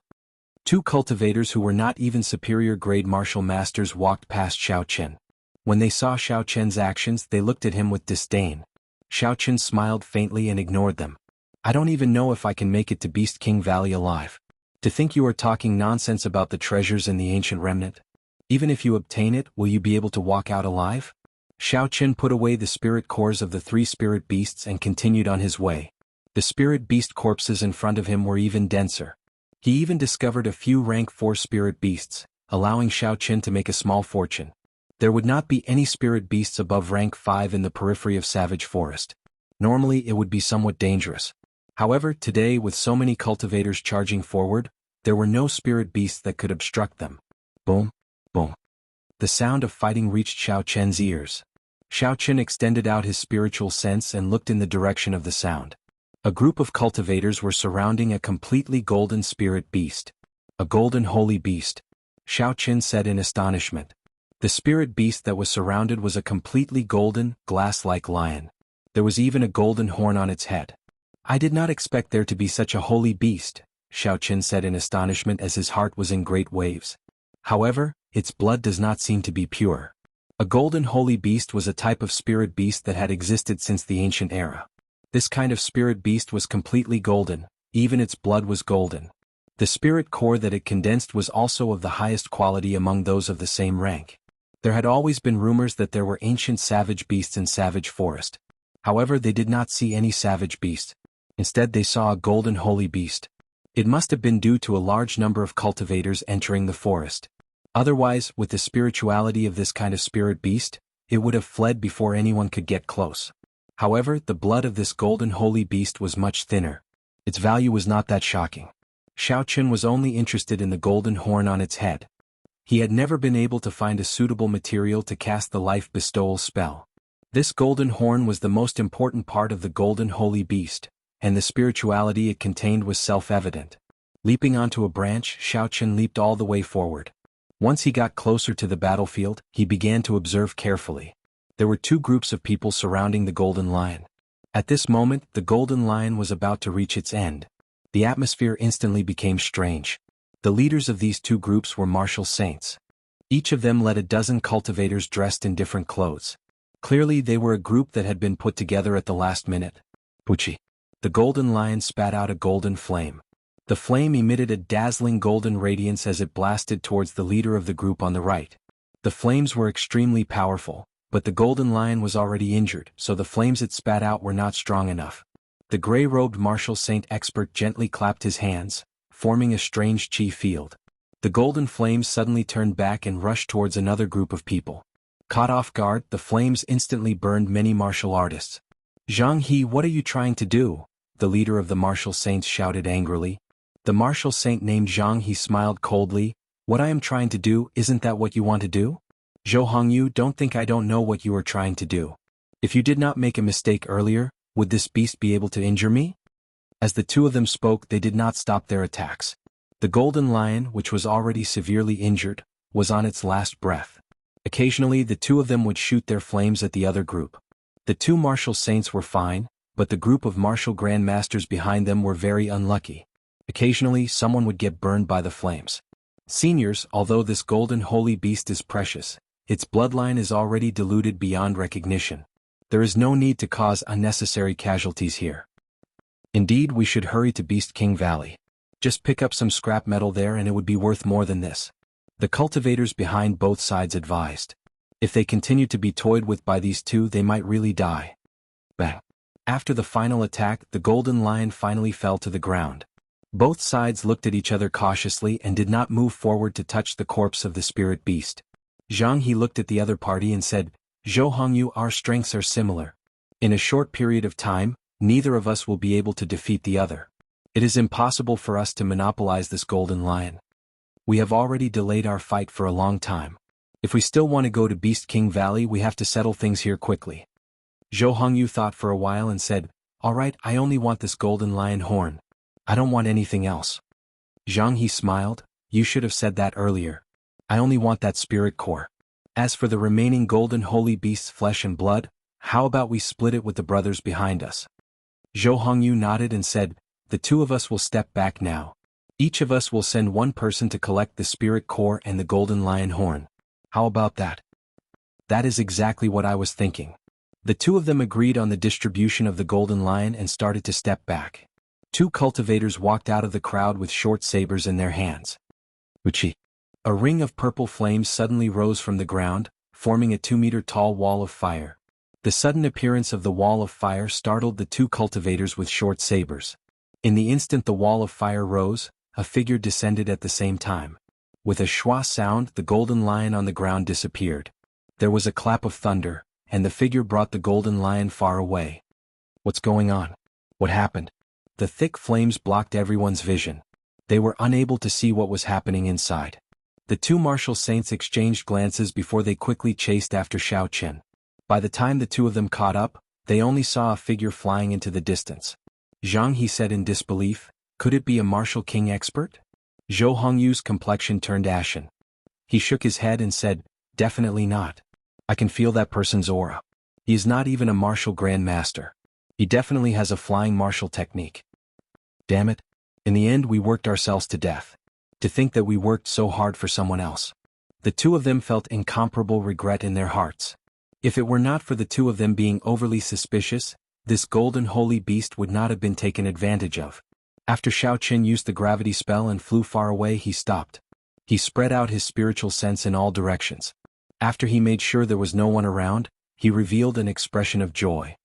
2 cultivators who were not even superior grade martial masters walked past Xiaoqian. When they saw Xiaoqian's actions, they looked at him with disdain. Xiaoqian smiled faintly and ignored them. "I don't even know if I can make it to Beast King Valley alive. To think you are talking nonsense about the treasures in the ancient remnant. Even if you obtain it, will you be able to walk out alive?" Xiaoqian put away the spirit cores of the 3 spirit beasts and continued on his way. The spirit beast corpses in front of him were even denser. He even discovered a few rank 4 spirit beasts, allowing Xiaoqian to make a small fortune. There would not be any spirit beasts above rank 5 in the periphery of Savage Forest. Normally it would be somewhat dangerous. However, today with so many cultivators charging forward, There were no spirit beasts that could obstruct them. Boom, boom. The sound of fighting reached Xiao Chen's ears. Xiao Chen extended out his spiritual sense and looked in the direction of the sound. A group of cultivators were surrounding a completely golden spirit beast. A golden holy beast, Xiao Chen said in astonishment. The spirit beast that was surrounded was a completely golden, glass-like lion. There was even a golden horn on its head. I did not expect there to be such a holy beast, Xiao Chen said in astonishment as his heart was in great waves. However, its blood does not seem to be pure. A golden holy beast was a type of spirit beast that had existed since the ancient era. This kind of spirit beast was completely golden, even its blood was golden. The spirit core that it condensed was also of the highest quality among those of the same rank. There had always been rumors that there were ancient savage beasts in Savage Forest. However, they did not see any savage beast. Instead, they saw a golden holy beast. It must have been due to a large number of cultivators entering the forest. Otherwise, with the spirituality of this kind of spirit beast, it would have fled before anyone could get close. However, the blood of this golden holy beast was much thinner. Its value was not that shocking. Xiao Chen was only interested in the golden horn on its head. He had never been able to find a suitable material to cast the life bestowal spell. This golden horn was the most important part of the golden holy beast, and the spirituality it contained was self-evident. Leaping onto a branch, Xiao Chen leaped all the way forward. Once he got closer to the battlefield, he began to observe carefully. There were two groups of people surrounding the golden lion. At this moment, the golden lion was about to reach its end. The atmosphere instantly became strange. The leaders of these two groups were martial saints. Each of them led a dozen cultivators dressed in different clothes. Clearly they were a group that had been put together at the last minute. Puchi. The golden lion spat out a golden flame. The flame emitted a dazzling golden radiance as it blasted towards the leader of the group on the right. The flames were extremely powerful, but the golden lion was already injured, so the flames it spat out were not strong enough. The gray-robed martial saint expert gently clapped his hands, forming a strange chi field. The golden flames suddenly turned back and rushed towards another group of people. Caught off guard, the flames instantly burned many martial artists. Jianghu, what are you trying to do? The leader of the martial saints shouted angrily. The martial saint named Jianghu smiled coldly. What I am trying to do, isn't that what you want to do? Zhou Hongyu, don't think I don't know what you are trying to do. If you did not make a mistake earlier, would this beast be able to injure me? As the two of them spoke, they did not stop their attacks. The golden lion, which was already severely injured, was on its last breath. Occasionally the two of them would shoot their flames at the other group. The two martial saints were fine, but the group of martial grandmasters behind them were very unlucky. Occasionally someone would get burned by the flames. Seniors, although this golden holy beast is precious, its bloodline is already diluted beyond recognition. There is no need to cause unnecessary casualties here. Indeed, we should hurry to Beast King Valley. Just pick up some scrap metal there and it would be worth more than this. The cultivators behind both sides advised. If they continue to be toyed with by these two, they might really die. Bang. After the final attack, the golden lion finally fell to the ground. Both sides looked at each other cautiously and did not move forward to touch the corpse of the spirit beast. Zhang He looked at the other party and said, Zhou Hongyu, our strengths are similar. In a short period of time, neither of us will be able to defeat the other. It is impossible for us to monopolize this golden lion. We have already delayed our fight for a long time. If we still want to go to Beast King Valley, we have to settle things here quickly. Zhou Hongyu thought for a while and said, All right, I only want this golden lion horn. I don't want anything else. Zhang He smiled, You should have said that earlier. I only want that spirit core. As for the remaining golden holy beast's flesh and blood, how about we split it with the brothers behind us? Zhou Hongyu nodded and said, The two of us will step back now. Each of us will send one person to collect the spirit core and the golden lion horn. How about that? That is exactly what I was thinking. The two of them agreed on the distribution of the golden lion and started to step back. Two cultivators walked out of the crowd with short sabers in their hands. Uchi. A ring of purple flames suddenly rose from the ground, forming a 2-meter-tall wall of fire. The sudden appearance of the wall of fire startled the two cultivators with short sabers. In the instant the wall of fire rose, a figure descended at the same time. With a schwa sound, the golden lion on the ground disappeared. There was a clap of thunder, and the figure brought the golden lion far away. What's going on? What happened? The thick flames blocked everyone's vision. They were unable to see what was happening inside. The two martial saints exchanged glances before they quickly chased after Xiaochen. By the time the two of them caught up, they only saw a figure flying into the distance. Zhang, he said in disbelief, could it be a martial king expert? Zhou Hongyu's complexion turned ashen. He shook his head and said, definitely not. I can feel that person's aura. He is not even a martial grandmaster. He definitely has a flying martial technique. Damn it. In the end we worked ourselves to death. To think that we worked so hard for someone else. The two of them felt incomparable regret in their hearts. If it were not for the two of them being overly suspicious, this golden holy beast would not have been taken advantage of. After Xiaochen used the gravity spell and flew far away, he stopped. He spread out his spiritual sense in all directions. After he made sure there was no one around, he revealed an expression of joy.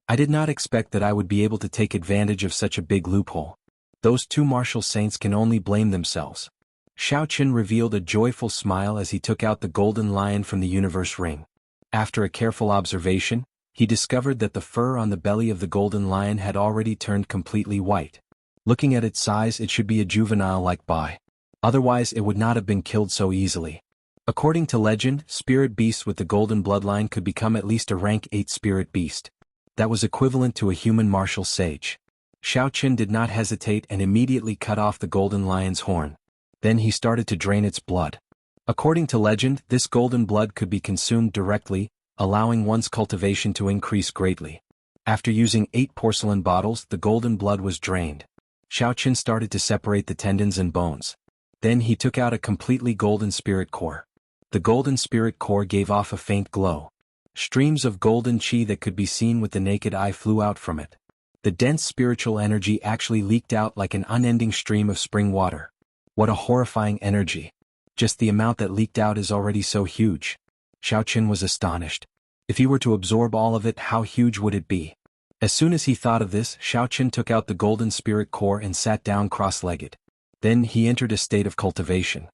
I did not expect that I would be able to take advantage of such a big loophole. Those two martial saints can only blame themselves. Xiaochen revealed a joyful smile as he took out the golden lion from the universe ring. After a careful observation, he discovered that the fur on the belly of the golden lion had already turned completely white. Looking at its size, it should be a juvenile-like buy. Otherwise it would not have been killed so easily. According to legend, spirit beasts with the golden bloodline could become at least a rank 8 spirit beast. That was equivalent to a human martial sage. Xiaochen did not hesitate and immediately cut off the golden lion's horn. Then he started to drain its blood. According to legend, this golden blood could be consumed directly, allowing one's cultivation to increase greatly. After using 8 porcelain bottles, the golden blood was drained. Xiaochen started to separate the tendons and bones. Then he took out a completely golden spirit core. The golden spirit core gave off a faint glow. Streams of golden qi that could be seen with the naked eye flew out from it. The dense spiritual energy actually leaked out like an unending stream of spring water. What a horrifying energy. Just the amount that leaked out is already so huge. Xiaochen was astonished. If he were to absorb all of it, how huge would it be? As soon as he thought of this, Xiaochen took out the golden spirit core and sat down cross-legged. Then he entered a state of cultivation.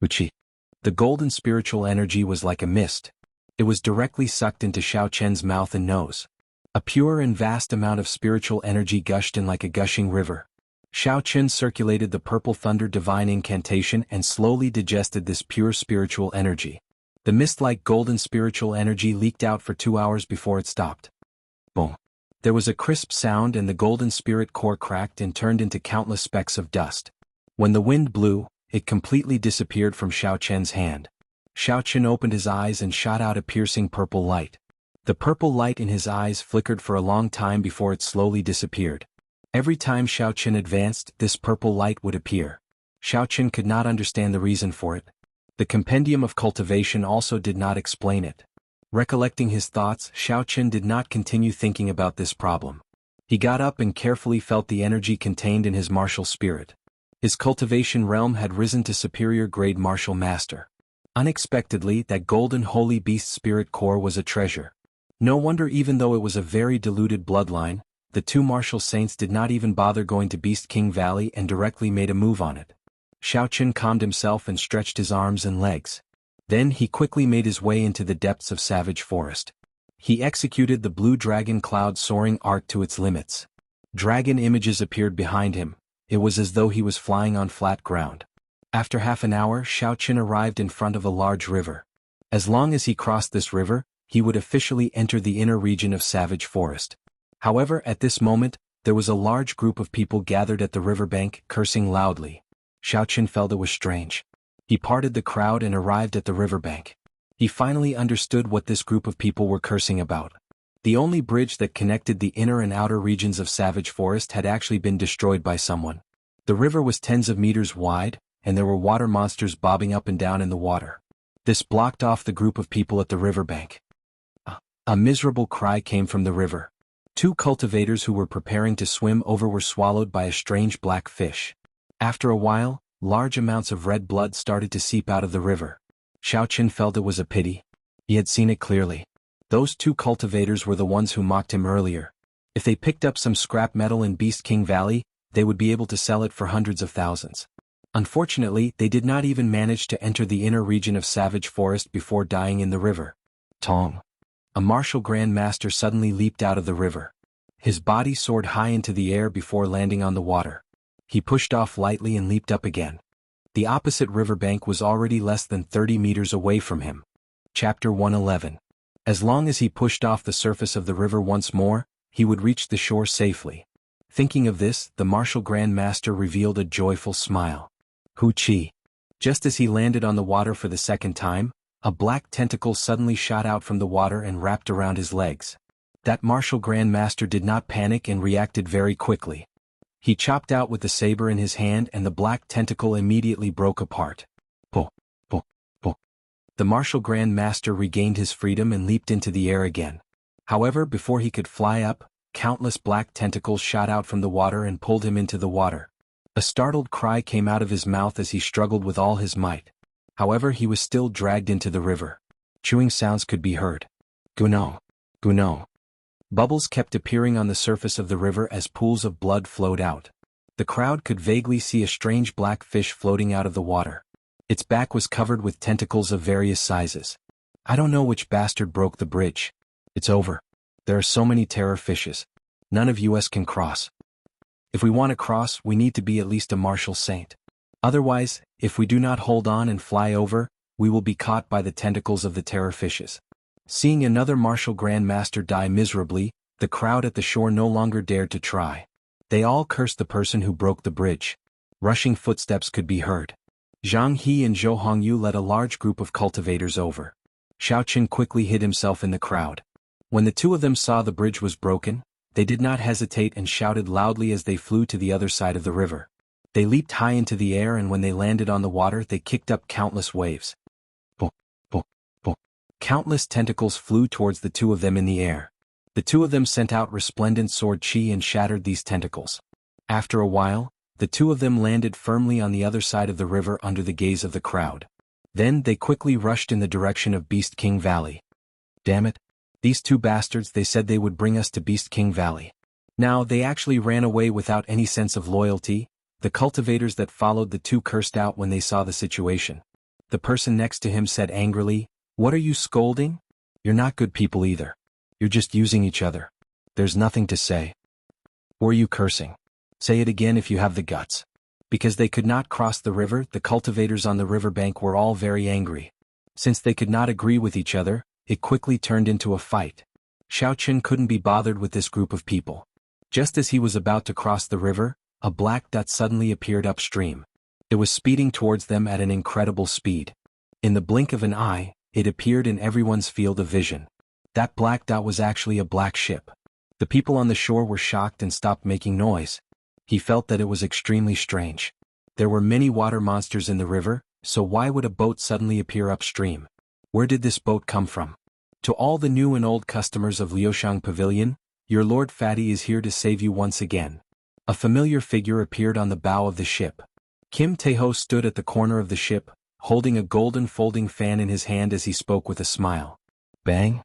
Wuxia. The golden spiritual energy was like a mist. It was directly sucked into Xiaochen's mouth and nose. A pure and vast amount of spiritual energy gushed in like a gushing river. Xiaochen circulated the purple thunder divine incantation and slowly digested this pure spiritual energy. The mist-like golden spiritual energy leaked out for 2 hours before it stopped. Boom. There was a crisp sound and the golden spirit core cracked and turned into countless specks of dust. When the wind blew, it completely disappeared from Xiaochen's hand. Xiaochen opened his eyes and shot out a piercing purple light. The purple light in his eyes flickered for a long time before it slowly disappeared. Every time Xiaochen advanced, this purple light would appear. Xiaochen could not understand the reason for it. The compendium of cultivation also did not explain it. Recollecting his thoughts, Xiaochen did not continue thinking about this problem. He got up and carefully felt the energy contained in his martial spirit. His cultivation realm had risen to superior grade martial master. Unexpectedly, that golden holy beast spirit core was a treasure. No wonder, even though it was a very diluted bloodline, the two martial saints did not even bother going to Beast King Valley and directly made a move on it. Xiaochen calmed himself and stretched his arms and legs. Then he quickly made his way into the depths of Savage Forest. He executed the blue dragon cloud soaring arc to its limits. Dragon images appeared behind him. It was as though he was flying on flat ground. After half an hour, Xiaochen arrived in front of a large river. As long as he crossed this river, he would officially enter the inner region of Savage Forest. However, at this moment, there was a large group of people gathered at the riverbank, cursing loudly. Xiaochen felt it was strange. He parted the crowd and arrived at the riverbank. He finally understood what this group of people were cursing about. The only bridge that connected the inner and outer regions of Savage Forest had actually been destroyed by someone. The river was tens of meters wide, and there were water monsters bobbing up and down in the water. This blocked off the group of people at the riverbank. A miserable cry came from the river. 2 cultivators who were preparing to swim over were swallowed by a strange black fish. After a while, large amounts of red blood started to seep out of the river. Xiaochen felt it was a pity. He had seen it clearly. Those 2 cultivators were the ones who mocked him earlier. If they picked up some scrap metal in Beast King Valley, they would be able to sell it for hundreds of thousands. Unfortunately, they did not even manage to enter the inner region of Savage Forest before dying in the river. Tong. A martial Grand Master suddenly leaped out of the river. His body soared high into the air before landing on the water. He pushed off lightly and leaped up again. The opposite riverbank was already less than 30 meters away from him. Chapter 111. As long as he pushed off the surface of the river once more, he would reach the shore safely. Thinking of this, the martial Grand Master revealed a joyful smile. Wuxia. Just as he landed on the water for the second time, a black tentacle suddenly shot out from the water and wrapped around his legs. That martial Grand Master did not panic and reacted very quickly. He chopped out with the saber in his hand and the black tentacle immediately broke apart. Po, po, po. The martial Grand Master regained his freedom and leaped into the air again. However, before he could fly up, countless black tentacles shot out from the water and pulled him into the water. A startled cry came out of his mouth as he struggled with all his might. However, he was still dragged into the river. Chewing sounds could be heard. Guno, guno. Bubbles kept appearing on the surface of the river as pools of blood flowed out. The crowd could vaguely see a strange black fish floating out of the water. Its back was covered with tentacles of various sizes. I don't know which bastard broke the bridge. It's over. There are so many terror fishes. None of us can cross. If we want to cross, we need to be at least a martial saint. Otherwise, if we do not hold on and fly over, we will be caught by the tentacles of the terror fishes. Seeing another martial Grand Master die miserably, the crowd at the shore no longer dared to try. They all cursed the person who broke the bridge. Rushing footsteps could be heard. Jianghu and Zhou Hongyu led a large group of cultivators over. Xiaoqin quickly hid himself in the crowd. When the two of them saw the bridge was broken, they did not hesitate and shouted loudly as they flew to the other side of the river. They leaped high into the air, and when they landed on the water they kicked up countless waves. Bo, bo, bo. Countless tentacles flew towards the two of them in the air. The two of them sent out resplendent sword chi and shattered these tentacles. After a while, the two of them landed firmly on the other side of the river under the gaze of the crowd. Then they quickly rushed in the direction of Beast King Valley. Damn it. These two bastards, they said they would bring us to Beast King Valley. Now they actually ran away without any sense of loyalty. The cultivators that followed the two cursed out when they saw the situation. The person next to him said angrily, "What are you scolding? You're not good people either. You're just using each other. There's nothing to say." "Or are you cursing? Say it again if you have the guts." Because they could not cross the river, the cultivators on the riverbank were all very angry. Since they could not agree with each other, it quickly turned into a fight. Xiaoqin couldn't be bothered with this group of people. Just as he was about to cross the river, a black dot suddenly appeared upstream. It was speeding towards them at an incredible speed. In the blink of an eye, it appeared in everyone's field of vision. That black dot was actually a black ship. The people on the shore were shocked and stopped making noise. He felt that it was extremely strange. There were many water monsters in the river, so why would a boat suddenly appear upstream? Where did this boat come from? To all the new and old customers of Liushang Pavilion, your Lord Fatty is here to save you once again. A familiar figure appeared on the bow of the ship. Kim Taeho stood at the corner of the ship, holding a golden folding fan in his hand as he spoke with a smile. Bang!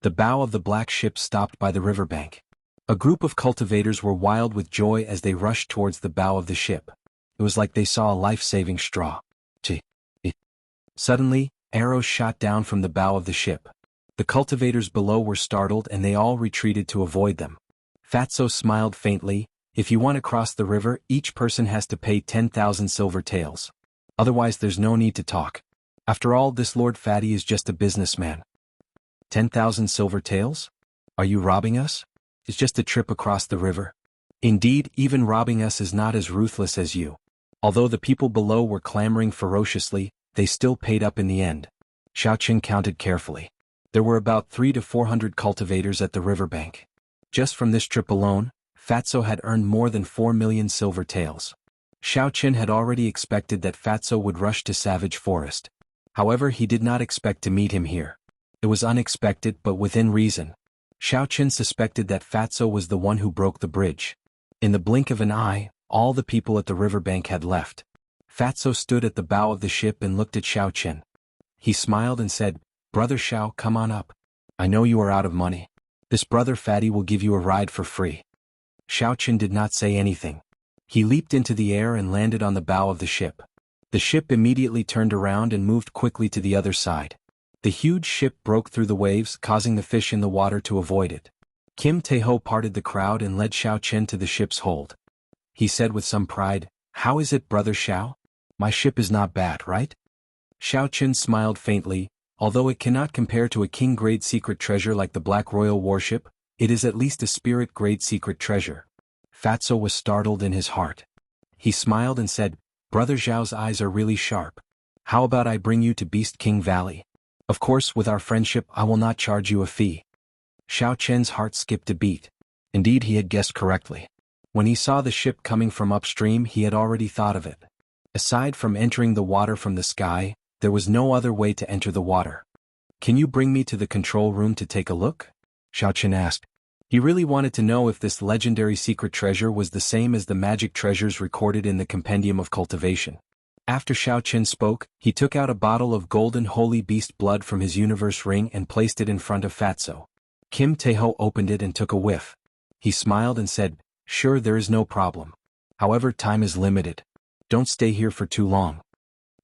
The bow of the black ship stopped by the riverbank. A group of cultivators were wild with joy as they rushed towards the bow of the ship. It was like they saw a life-saving straw. Suddenly, arrows shot down from the bow of the ship. The cultivators below were startled and they all retreated to avoid them. Fatso smiled faintly. If you want to cross the river, each person has to pay 10,000 silver taels. Otherwise there's no need to talk. After all, this Lord Fatty is just a businessman. 10,000 silver taels? Are you robbing us? It's just a trip across the river. Indeed, even robbing us is not as ruthless as you. Although the people below were clamoring ferociously, they still paid up in the end. Xiaoqin counted carefully. There were about 300 to 400 cultivators at the riverbank. Just from this trip alone, Fatso had earned more than 4 million silver taels. Xiaoqin had already expected that Fatso would rush to Savage Forest. However, he did not expect to meet him here. It was unexpected but within reason. Xiaoqin suspected that Fatso was the one who broke the bridge. In the blink of an eye, all the people at the riverbank had left. Fatso stood at the bow of the ship and looked at Xiaoqin. He smiled and said, "Brother Xiao, come on up. I know you are out of money. This brother Fatty will give you a ride for free." Xiaoqin did not say anything. He leaped into the air and landed on the bow of the ship. The ship immediately turned around and moved quickly to the other side. The huge ship broke through the waves, causing the fish in the water to avoid it. Kim Taeho parted the crowd and led Xiaoqin to the ship's hold. he said with some pride. "How is it, Brother Xiao? My ship is not bad, right?" Xiao Qin smiled faintly. "Although it cannot compare to a king-grade secret treasure like the Black Royal warship, it is at least a spirit-grade secret treasure." Fatso was startled in his heart. He smiled and said, "Brother Zhao's eyes are really sharp. How about I bring you to Beast King Valley? Of course, with our friendship I will not charge you a fee." Xiao Qian's heart skipped a beat. Indeed, he had guessed correctly. When he saw the ship coming from upstream, he had already thought of it. Aside from entering the water from the sky, there was no other way to enter the water. "Can you bring me to the control room to take a look?" Xiao Qian asked. He really wanted to know if this legendary secret treasure was the same as the magic treasures recorded in the Compendium of Cultivation. After Xiao Qian spoke, he took out a bottle of golden holy beast blood from his universe ring and placed it in front of Fatso. Kim Taeho opened it and took a whiff. He smiled and said, "Sure, there is no problem. However, time is limited. Don't stay here for too long."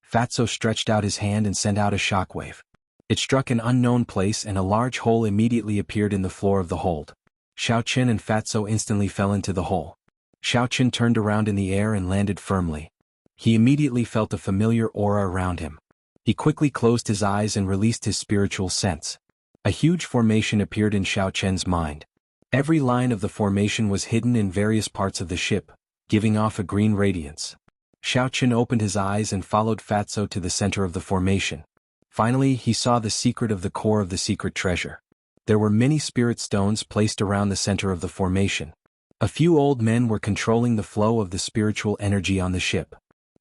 Fatso stretched out his hand and sent out a shockwave. It struck an unknown place and a large hole immediately appeared in the floor of the hold. Xiao Qian and Fatso instantly fell into the hole. Xiao Qian turned around in the air and landed firmly. He immediately felt a familiar aura around him. He quickly closed his eyes and released his spiritual sense. A huge formation appeared in Xiao Qian's mind. Every line of the formation was hidden in various parts of the ship, giving off a green radiance. Xiao Qian opened his eyes and followed Fatso to the center of the formation. Finally, he saw the secret of the core of the secret treasure. There were many spirit stones placed around the center of the formation. A few old men were controlling the flow of the spiritual energy on the ship.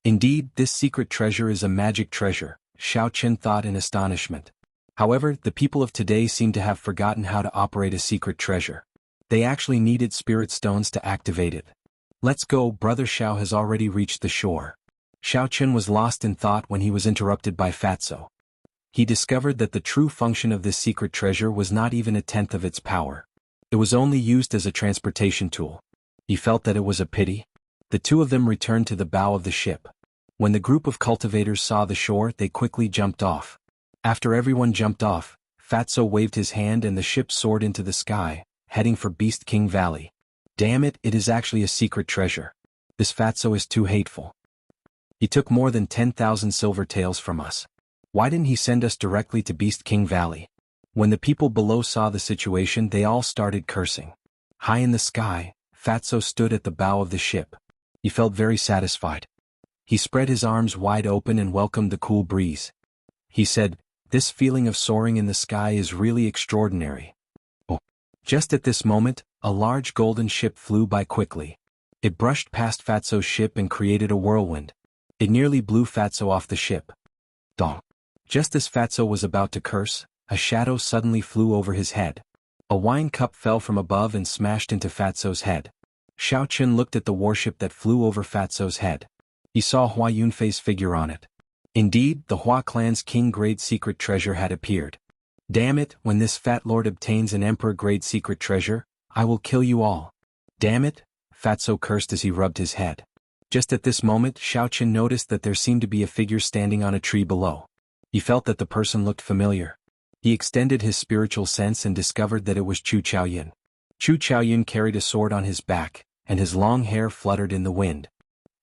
Indeed, this secret treasure is a magic treasure, Xiao Qian thought in astonishment. However, the people of today seem to have forgotten how to operate a secret treasure. They actually needed spirit stones to activate it. "Let's go, Brother Xiao has already reached the shore." Xiao Qian was lost in thought when he was interrupted by Fatso. He discovered that the true function of this secret treasure was not even a tenth of its power. It was only used as a transportation tool. He felt that it was a pity. The two of them returned to the bow of the ship. When the group of cultivators saw the shore, they quickly jumped off. After everyone jumped off, Fatso waved his hand and the ship soared into the sky, heading for Beast King Valley. "Damn it, it is actually a secret treasure. This Fatso is too hateful. He took more than 10,000 silver taels from us. Why didn't he send us directly to Beast King Valley?" When the people below saw the situation, they all started cursing. High in the sky, Fatso stood at the bow of the ship. He felt very satisfied. He spread his arms wide open and welcomed the cool breeze. He said, "This feeling of soaring in the sky is really extraordinary." Oh. Just at this moment, a large golden ship flew by quickly. It brushed past Fatso's ship and created a whirlwind. It nearly blew Fatso off the ship. Dong. Just as Fatso was about to curse, a shadow suddenly flew over his head. A wine cup fell from above and smashed into Fatso's head. Xiao Qian looked at the warship that flew over Fatso's head. He saw Hua Yunfei's figure on it. Indeed, the Hua clan's king-grade secret treasure had appeared. "Damn it, when this fat lord obtains an emperor-grade secret treasure, I will kill you all. Damn it," Fatso cursed as he rubbed his head. Just at this moment, Xiao Qian noticed that there seemed to be a figure standing on a tree below. He felt that the person looked familiar. He extended his spiritual sense and discovered that it was Chu Chaoyun. Chu Chaoyun carried a sword on his back, and his long hair fluttered in the wind.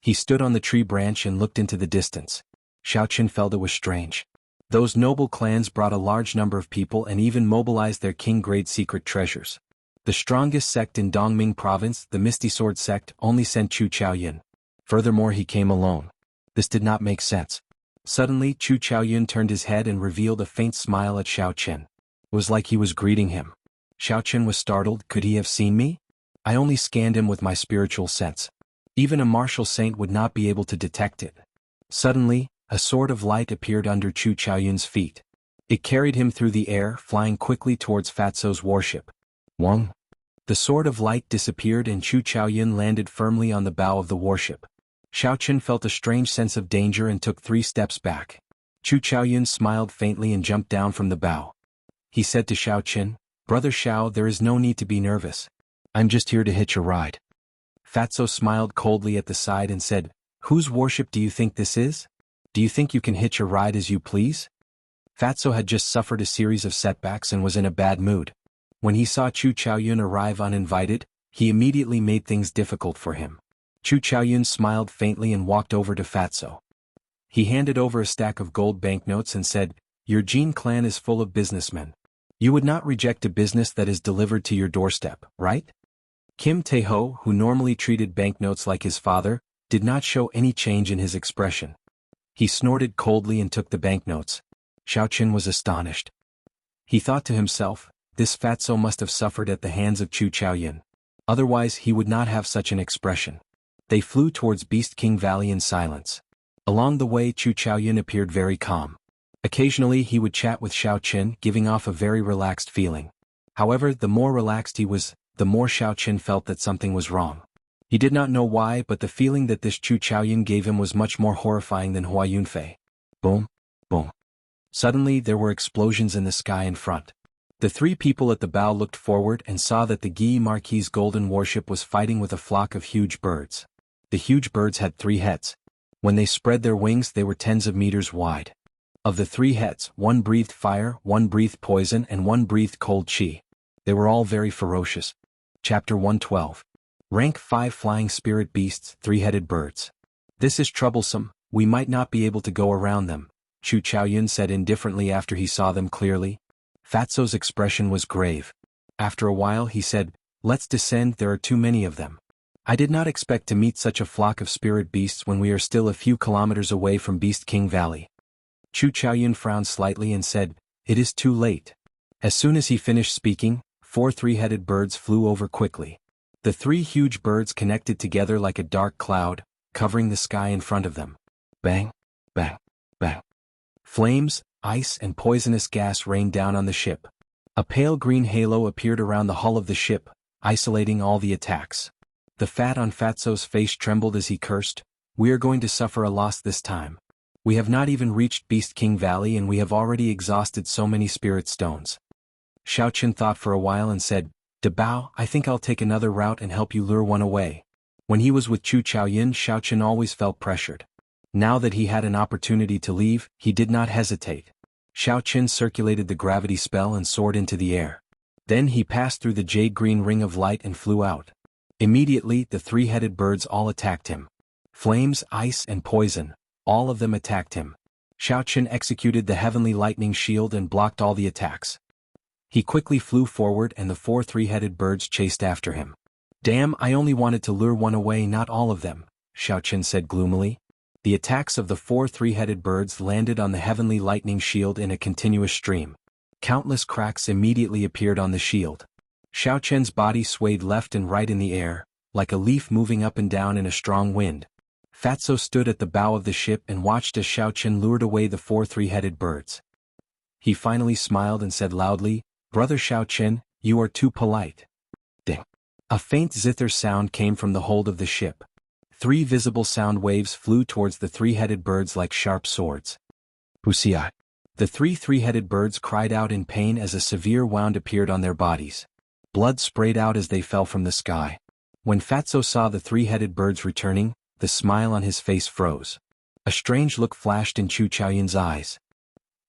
He stood on the tree branch and looked into the distance. Xiao Qian felt it was strange. Those noble clans brought a large number of people and even mobilized their king-grade secret treasures. The strongest sect in Dongming province, the Misty Sword sect, only sent Chu Chaoyun. Furthermore, he came alone. This did not make sense. Suddenly, Chu Chaoyun turned his head and revealed a faint smile at Xiao Qian. It was like he was greeting him. Xiao Qian was startled. Could he have seen me? I only scanned him with my spiritual sense. Even a martial saint would not be able to detect it. Suddenly, a sword of light appeared under Chu Chaoyun's feet. It carried him through the air, flying quickly towards Fatso's warship. Wong. The sword of light disappeared and Chu Chaoyun landed firmly on the bow of the warship. Xiao Qian felt a strange sense of danger and took 3 steps back. Chu Chaoyun smiled faintly and jumped down from the bow. He said to Xiao Qian, "Brother Xiao, there is no need to be nervous. I'm just here to hitch a ride." Fatso smiled coldly at the side and said, "Whose warship do you think this is? Do you think you can hitch a ride as you please?" Fatso had just suffered a series of setbacks and was in a bad mood. When he saw Chu Chaoyun arrive uninvited, he immediately made things difficult for him. Chu Chaoyun smiled faintly and walked over to Fatso. He handed over a stack of gold banknotes and said, "Your Jin clan is full of businessmen. You would not reject a business that is delivered to your doorstep, right?" Kim Tae-ho, who normally treated banknotes like his father, did not show any change in his expression. He snorted coldly and took the banknotes. Xiaoqin was astonished. He thought to himself, this fatso must have suffered at the hands of Chu Chaoyun. Otherwise he would not have such an expression. They flew towards Beast King Valley in silence. Along the way Chu Chaoyun appeared very calm. Occasionally he would chat with Xiaoqin, giving off a very relaxed feeling. However, the more relaxed he was, the more Xiaoqin felt that something was wrong. He did not know why, but the feeling that this Chu Chaoyun gave him was much more horrifying than Hua Yunfei. Boom, boom. Suddenly there were explosions in the sky in front. The three people at the bow looked forward and saw that the Guy Marquis' golden warship was fighting with a flock of huge birds. The huge birds had 3 heads. When they spread their wings they were tens of meters wide. Of the 3 heads, one breathed fire, one breathed poison, and one breathed cold chi. They were all very ferocious. Chapter 112. Rank 5 Flying Spirit Beasts, 3-headed birds. This is troublesome, we might not be able to go around them, Chu Chaoyun said indifferently after he saw them clearly. Fatso's expression was grave. After a while he said, "Let's descend, there are too many of them. I did not expect to meet such a flock of spirit beasts when we are still a few kilometers away from Beast King Valley." Chu Chaoyun frowned slightly and said, "It is too late." As soon as he finished speaking, 4 3-headed birds flew over quickly. The 3 huge birds connected together like a dark cloud, covering the sky in front of them. Bang, bang, bang. Flames, ice and poisonous gas rained down on the ship. A pale green halo appeared around the hull of the ship, isolating all the attacks. The fat on Fatso's face trembled as he cursed, "We are going to suffer a loss this time. We have not even reached Beast King Valley and we have already exhausted so many spirit stones." Xiaoqin thought for a while and said, "De Bao, I think I'll take another route and help you lure one away." When he was with Chu Chaoyun, Xiaoqin always felt pressured. Now that he had an opportunity to leave, he did not hesitate. Xiaoqin circulated the gravity spell and soared into the air. Then he passed through the jade-green ring of light and flew out. Immediately the 3-headed birds all attacked him. Flames, ice and poison, all of them attacked him. Xiaoqin executed the heavenly lightning shield and blocked all the attacks. He quickly flew forward and the 4 3-headed birds chased after him. "Damn, I only wanted to lure one away, not all of them," Xiaoqin said gloomily. The attacks of the 4 3-headed birds landed on the heavenly lightning shield in a continuous stream. Countless cracks immediately appeared on the shield. Xiaoqin's body swayed left and right in the air, like a leaf moving up and down in a strong wind. Fatso stood at the bow of the ship and watched as Xiaoqin lured away the 4 3-headed birds. He finally smiled and said loudly, "Brother Xiaoqin, you are too polite." Ding. A faint zither sound came from the hold of the ship. 3 visible sound waves flew towards the 3-headed birds like sharp swords. Wuxia. The 3 3-headed birds cried out in pain as a severe wound appeared on their bodies. Blood sprayed out as they fell from the sky. When Fatso saw the 3-headed birds returning, the smile on his face froze. A strange look flashed in Chu Chaoyun's eyes.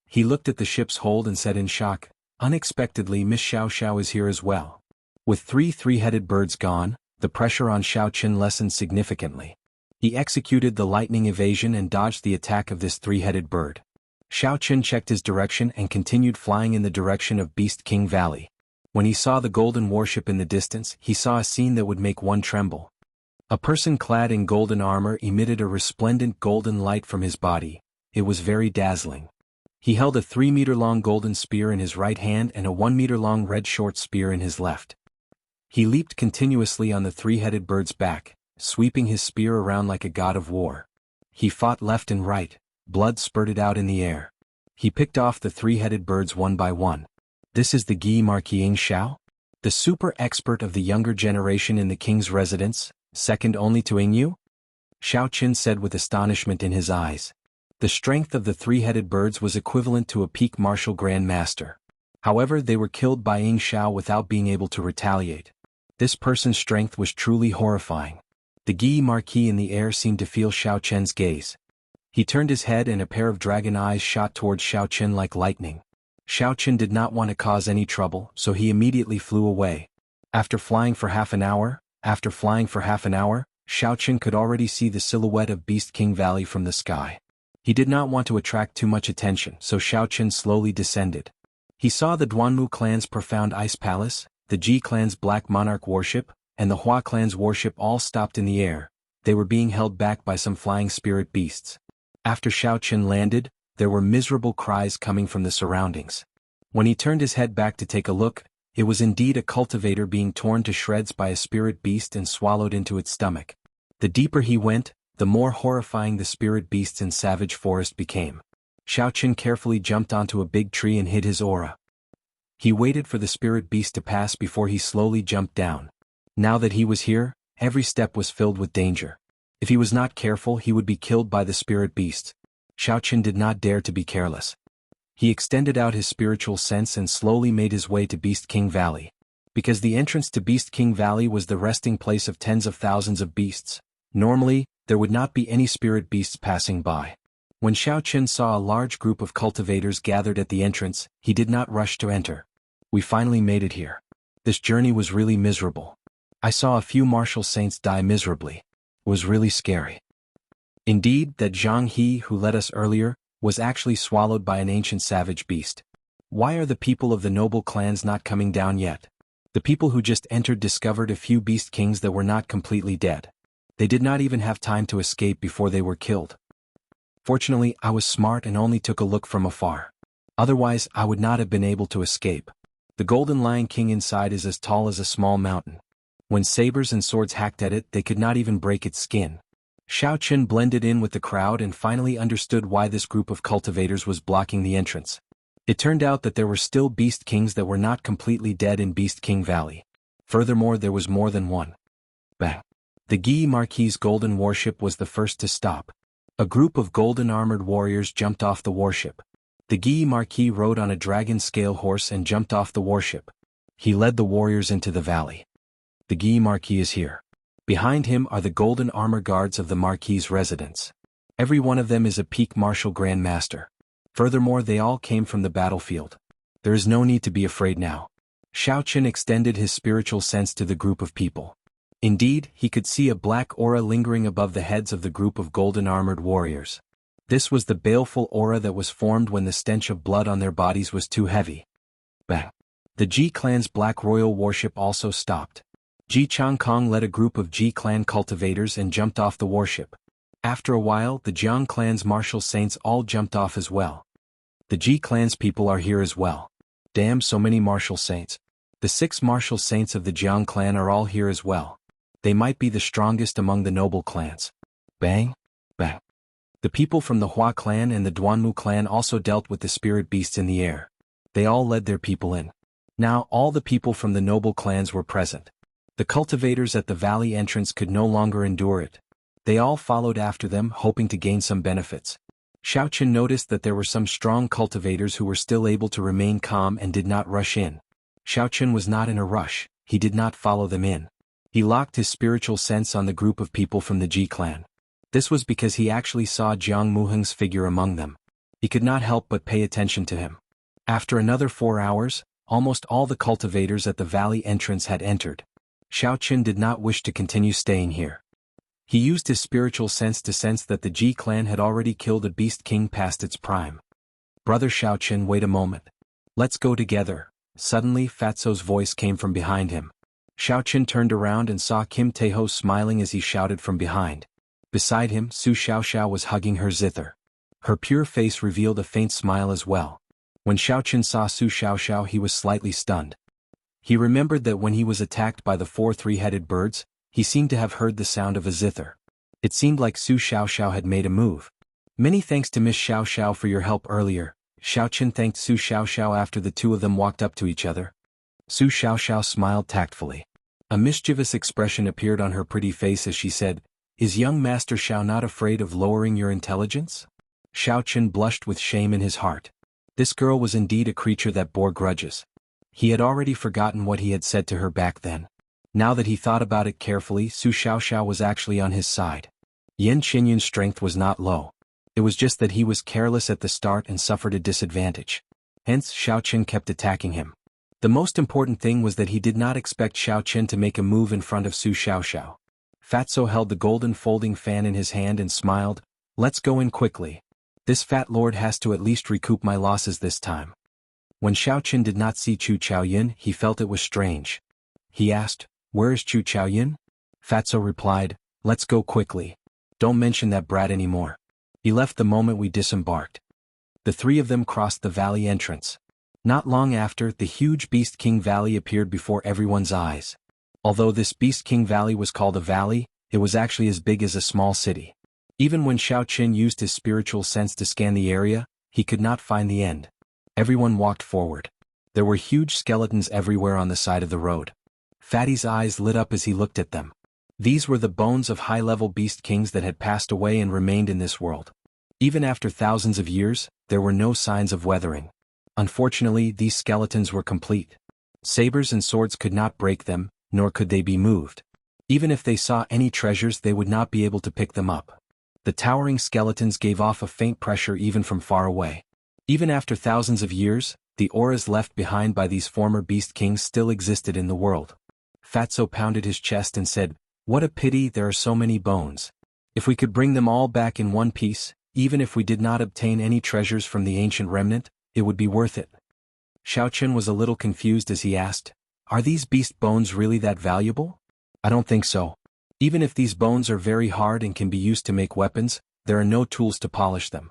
He looked at the ship's hold and said in shock, "Unexpectedly Miss Xiao Xiao is here as well." With 3 3-headed birds gone, the pressure on Xiaoqin lessened significantly. He executed the lightning evasion and dodged the attack of this 3-headed bird. Xiaoqin checked his direction and continued flying in the direction of Beast King Valley. When he saw the golden warship in the distance, he saw a scene that would make one tremble. A person clad in golden armor emitted a resplendent golden light from his body. It was very dazzling. He held a 3-meter-long golden spear in his right hand and a 1-meter-long red short spear in his left. He leaped continuously on the 3-headed bird's back, sweeping his spear around like a god of war. He fought left and right, blood spurted out in the air. He picked off the 3-headed birds one by one. "This is the Guy Marquis Xiao? The super expert of the younger generation in the king's residence, second only to Yingyu?" Xiaoqin said with astonishment in his eyes. The strength of the 3-headed birds was equivalent to a peak martial grand master. However, they were killed by Ying Xiao without being able to retaliate. This person's strength was truly horrifying. The Guy Marquis in the air seemed to feel Xiaoqin's gaze. He turned his head and a pair of dragon eyes shot towards Xiaoqin like lightning. Xiaoqin did not want to cause any trouble, so he immediately flew away. After flying for half an hour, Xiaochen could already see the silhouette of Beast King Valley from the sky. He did not want to attract too much attention, so Xiaochen slowly descended. He saw the Duanmu clan's profound ice palace, the Ji clan's black monarch warship, and the Hua clan's warship all stopped in the air. They were being held back by some flying spirit beasts. After Xiaochen landed, there were miserable cries coming from the surroundings. When he turned his head back to take a look, it was indeed a cultivator being torn to shreds by a spirit beast and swallowed into its stomach. The deeper he went, the more horrifying the spirit beasts in Savage Forest became. Xiaochen carefully jumped onto a big tree and hid his aura. He waited for the spirit beast to pass before he slowly jumped down. Now that he was here, every step was filled with danger. If he was not careful, he would be killed by the spirit beast. Xiaochen did not dare to be careless. He extended out his spiritual sense and slowly made his way to Beast King Valley. Because the entrance to Beast King Valley was the resting place of tens of thousands of beasts, normally, there would not be any spirit beasts passing by. When Xiaochen saw a large group of cultivators gathered at the entrance, he did not rush to enter. We finally made it here. This journey was really miserable. I saw a few martial saints die miserably. It was really scary. Indeed, that Jianghu who led us earlier was actually swallowed by an ancient savage beast. Why are the people of the noble clans not coming down yet? The people who just entered discovered a few beast kings that were not completely dead. They did not even have time to escape before they were killed. Fortunately, I was smart and only took a look from afar. Otherwise, I would not have been able to escape. The Golden Lion King inside is as tall as a small mountain. When sabers and swords hacked at it, they could not even break its skin. Xiaochen blended in with the crowd and finally understood why this group of cultivators was blocking the entrance. It turned out that there were still beast kings that were not completely dead in Beast King Valley. Furthermore, there was more than one. Bang! The Gi Marquis' golden warship was the first to stop. A group of golden armored warriors jumped off the warship. The Gi Marquis rode on a dragon scale horse and jumped off the warship. He led the warriors into the valley. The Gi Marquis is here. Behind him are the golden armor guards of the Marquis' residence. Every one of them is a peak martial Grand Master. Furthermore, they all came from the battlefield. There is no need to be afraid now. Xiaochen extended his spiritual sense to the group of people. Indeed, he could see a black aura lingering above the heads of the group of golden armored warriors. This was the baleful aura that was formed when the stench of blood on their bodies was too heavy. Bang! The Ji clan's black royal warship also stopped. Ji Changkong led a group of Ji clan cultivators and jumped off the warship. After a while, the Jiang clan's martial saints all jumped off as well. The Ji clan's people are here as well. Damn, so many martial saints. The 6 martial saints of the Jiang clan are all here as well. They might be the strongest among the noble clans. Bang! Bang! The people from the Hua clan and the Duanmu clan also dealt with the spirit beasts in the air. They all led their people in. Now all the people from the noble clans were present. The cultivators at the valley entrance could no longer endure it. They all followed after them, hoping to gain some benefits. Xiaochen noticed that there were some strong cultivators who were still able to remain calm and did not rush in. Xiaochen was not in a rush, he did not follow them in. He locked his spiritual sense on the group of people from the Ji clan. This was because he actually saw Jiang Muheng's figure among them. He could not help but pay attention to him. After another 4 hours, almost all the cultivators at the valley entrance had entered. Xiaochen did not wish to continue staying here. He used his spiritual sense to sense that the Ji clan had already killed a beast king past its prime. Brother Xiaochen, wait a moment. Let's go together. Suddenly, Fatso's voice came from behind him. Xiaochen turned around and saw Kim Taeho smiling as he shouted from behind. Beside him, Su Xiaoxiao was hugging her zither. Her pure face revealed a faint smile as well. When Xiaochen saw Su Xiaoxiao, he was slightly stunned. He remembered that when he was attacked by the 4 three-headed birds, he seemed to have heard the sound of a zither. It seemed like Su Xiaoxiao had made a move. Many thanks to Miss Xiaoxiao for your help earlier. Xiaochen thanked Su Xiaoxiao after the two of them walked up to each other. Su Xiaoxiao smiled tactfully. A mischievous expression appeared on her pretty face as she said, "Is young Master Xiao not afraid of lowering your intelligence?" Xiaochen blushed with shame in his heart. This girl was indeed a creature that bore grudges. He had already forgotten what he had said to her back then. Now that he thought about it carefully, Su Xiaoxiao was actually on his side. Yan Qinyun's strength was not low. It was just that he was careless at the start and suffered a disadvantage. Hence, Xiaochen kept attacking him. The most important thing was that he did not expect Xiaochen to make a move in front of Su Xiaoxiao. Fatso held the golden folding fan in his hand and smiled. Let's go in quickly. This fat lord has to at least recoup my losses this time. When Xiaoqin did not see Chu Chaoyin, he felt it was strange. He asked, "Where is Chu Chaoyin?" Fatso replied, "Let's go quickly. Don't mention that brat anymore." He left the moment we disembarked. The three of them crossed the valley entrance. Not long after, the huge Beast King Valley appeared before everyone's eyes. Although this Beast King Valley was called a valley, it was actually as big as a small city. Even when Xiaoqin used his spiritual sense to scan the area, he could not find the end. Everyone walked forward. There were huge skeletons everywhere on the side of the road. Fatty's eyes lit up as he looked at them. These were the bones of high-level beast kings that had passed away and remained in this world. Even after thousands of years, there were no signs of weathering. Unfortunately, these skeletons were complete. Sabers and swords could not break them, nor could they be moved. Even if they saw any treasures, they would not be able to pick them up. The towering skeletons gave off a faint pressure even from far away. Even after thousands of years, the auras left behind by these former beast kings still existed in the world. Fatso pounded his chest and said, "What a pity there are so many bones. If we could bring them all back in one piece, even if we did not obtain any treasures from the ancient remnant, it would be worth it." Xiaoqin was a little confused as he asked, "Are these beast bones really that valuable?" "I don't think so. Even if these bones are very hard and can be used to make weapons, there are no tools to polish them."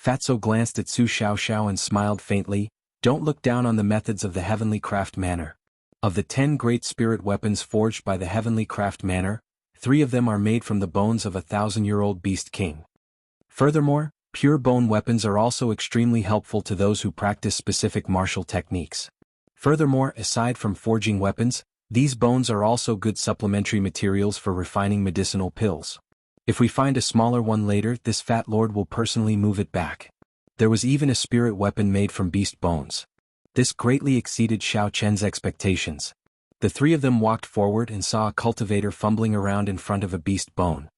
Fatso glanced at Su Xiaoxiao and smiled faintly. "Don't look down on the methods of the Heavenly Craft Manor. Of the 10 great spirit weapons forged by the Heavenly Craft Manor, 3 of them are made from the bones of a 1,000-year-old beast king. Furthermore, pure bone weapons are also extremely helpful to those who practice specific martial techniques. Furthermore, aside from forging weapons, these bones are also good supplementary materials for refining medicinal pills. If we find a smaller one later, this fat lord will personally move it back." There was even a spirit weapon made from beast bones. This greatly exceeded Xiaoqian's expectations. The three of them walked forward and saw a cultivator fumbling around in front of a beast bone.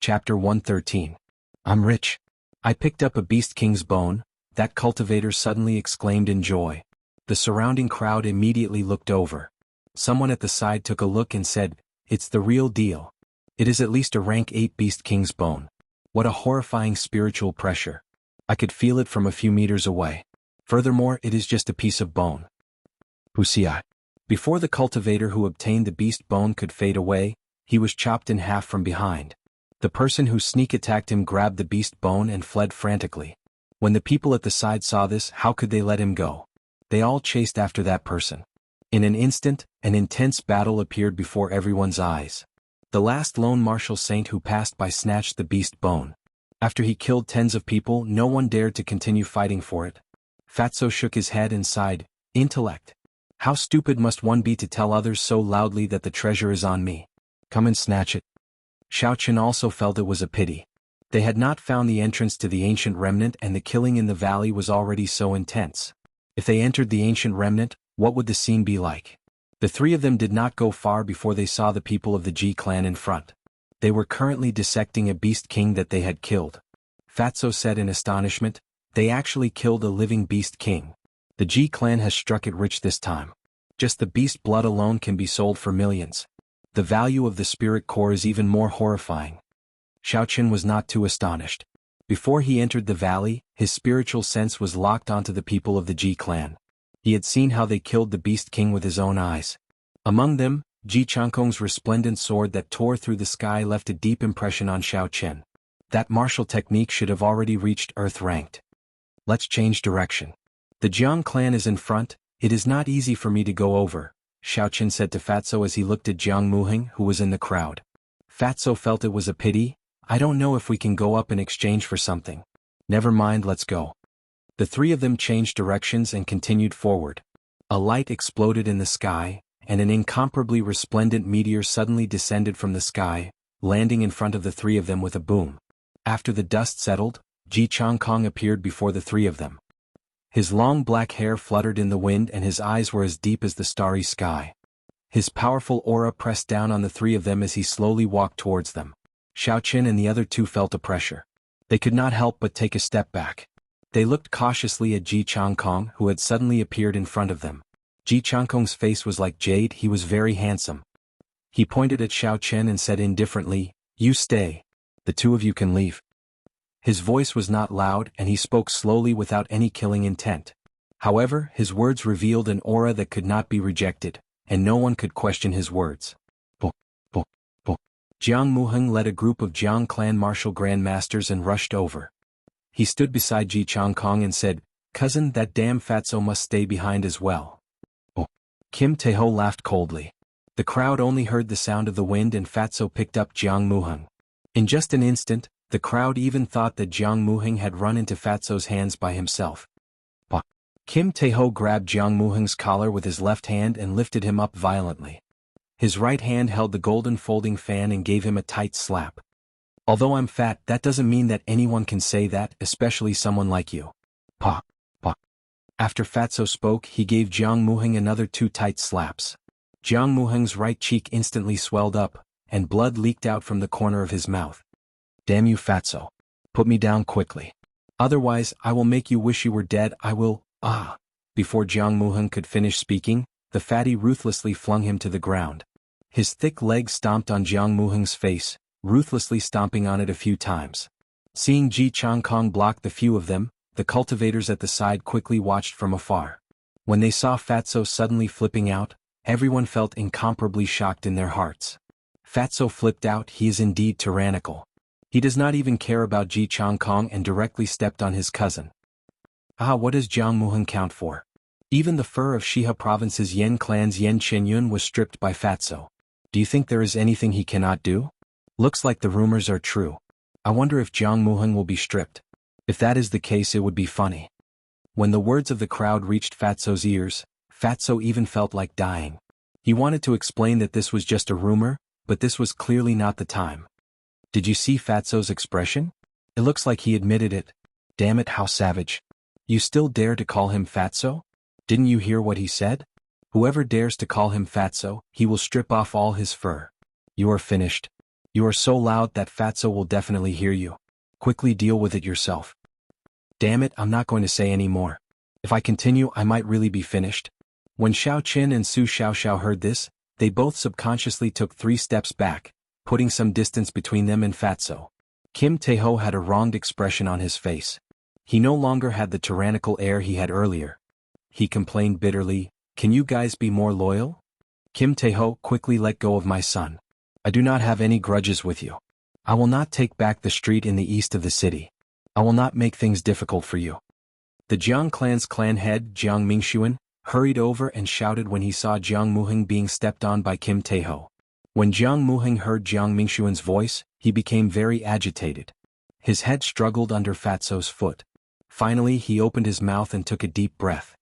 Chapter 113. "I'm rich. I picked up a beast king's bone," that cultivator suddenly exclaimed in joy. The surrounding crowd immediately looked over. Someone at the side took a look and said, "It's the real deal. It is at least a rank 8 beast king's bone. What a horrifying spiritual pressure. I could feel it from a few meters away. Furthermore, it is just a piece of bone." Wuxia. Before the cultivator who obtained the beast bone could fade away, he was chopped in half from behind. The person who sneak attacked him grabbed the beast bone and fled frantically. When the people at the side saw this, how could they let him go? They all chased after that person. In an instant, an intense battle appeared before everyone's eyes. The last lone martial saint who passed by snatched the beast bone. After he killed tens of people, no one dared to continue fighting for it. Fatso shook his head and sighed, "Intellect. How stupid must one be to tell others so loudly that the treasure is on me? Come and snatch it." Xiaoqin also felt it was a pity. They had not found the entrance to the ancient remnant and the killing in the valley was already so intense. If they entered the ancient remnant, what would the scene be like? The three of them did not go far before they saw the people of the Ji clan in front. They were currently dissecting a beast king that they had killed. Fatso said in astonishment, "They actually killed a living beast king. The Ji clan has struck it rich this time. Just the beast blood alone can be sold for millions. The value of the spirit core is even more horrifying." Xiaoqin was not too astonished. Before he entered the valley, his spiritual sense was locked onto the people of the Ji clan. He had seen how they killed the beast king with his own eyes. Among them, Ji Changkong's resplendent sword that tore through the sky left a deep impression on Xiaoqin. That martial technique should have already reached Earth ranked. "Let's change direction. The Jiang clan is in front, it is not easy for me to go over," Xiaoqin said to Fatso as he looked at Jiang Muheng who was in the crowd. Fatso felt it was a pity. "I don't know if we can go up in exchange for something." "Never mind, let's go." The three of them changed directions and continued forward. A light exploded in the sky, and an incomparably resplendent meteor suddenly descended from the sky, landing in front of the three of them with a boom. After the dust settled, Ji Changkong appeared before the three of them. His long black hair fluttered in the wind and his eyes were as deep as the starry sky. His powerful aura pressed down on the three of them as he slowly walked towards them. Xiaoqin and the other two felt a pressure. They could not help but take a step back. They looked cautiously at Ji Changkong who had suddenly appeared in front of them. Ji Changkong's face was like jade, he was very handsome. He pointed at Xiao Chen and said indifferently, "You stay. The two of you can leave." His voice was not loud and he spoke slowly without any killing intent. However, his words revealed an aura that could not be rejected, and no one could question his words. Bo, bo, bo. Jiang Muheng led a group of Jiang clan martial grandmasters and rushed over. He stood beside Ji Changkong and said, "Cousin, that damn fatso must stay behind as well." Oh. Kim Taeho laughed coldly. The crowd only heard the sound of the wind and fatso picked up Jiang Muheng. In just an instant, the crowd even thought that Jiang Muheng had run into fatso's hands by himself. Bah. Kim Taeho grabbed Jiang Muheng's collar with his left hand and lifted him up violently. His right hand held the golden folding fan and gave him a tight slap. "Although I'm fat, that doesn't mean that anyone can say that, especially someone like you." Pa. Pa. After Fatso spoke, he gave Jiang Muheng another 2 tight slaps. Jiang Muheng's right cheek instantly swelled up, and blood leaked out from the corner of his mouth. "Damn you, Fatso. Put me down quickly. Otherwise, I will make you wish you were dead. I will, ah." Before Jiang Muheng could finish speaking, the fatty ruthlessly flung him to the ground. His thick legs stomped on Jiang Muheng's face, ruthlessly stomping on it a few times. Seeing Ji Changkong block the few of them, the cultivators at the side quickly watched from afar. When they saw Fatso suddenly flipping out, everyone felt incomparably shocked in their hearts. Fatso flipped out. He is indeed tyrannical. He does not even care about Ji Changkong and directly stepped on his cousin. Ah, what does Jiang Muheng count for? Even the fur of Shiha province's Yen clan's Yen Qinyun was stripped by Fatso. Do you think there is anything he cannot do? Looks like the rumors are true. I wonder if Jiang Muheng will be stripped. If that is the case, it would be funny. When the words of the crowd reached Fatso's ears, Fatso even felt like dying. He wanted to explain that this was just a rumor, but this was clearly not the time. Did you see Fatso's expression? It looks like he admitted it. Damn it, how savage. You still dare to call him Fatso? Didn't you hear what he said? Whoever dares to call him Fatso, he will strip off all his fur. You are finished. You are so loud that Fatso will definitely hear you. Quickly deal with it yourself. Damn it, I'm not going to say any more. If I continue, I might really be finished. When Xiao Qin and Su Xiaoxiao heard this, they both subconsciously took 3 steps back, putting some distance between them and Fatso. Kim Taeho had a wronged expression on his face. He no longer had the tyrannical air he had earlier. He complained bitterly, "Can you guys be more loyal? Kim Taeho, quickly let go of my son. I do not have any grudges with you. I will not take back the street in the east of the city. I will not make things difficult for you." The Jiang clan's clan head, Jiang Mingxuan, hurried over and shouted when he saw Jiang Muheng being stepped on by Kim Taeho. When Jiang Muheng heard Jiang Mingxuan's voice, he became very agitated. His head struggled under Fatso's foot. Finally, he opened his mouth and took a deep breath.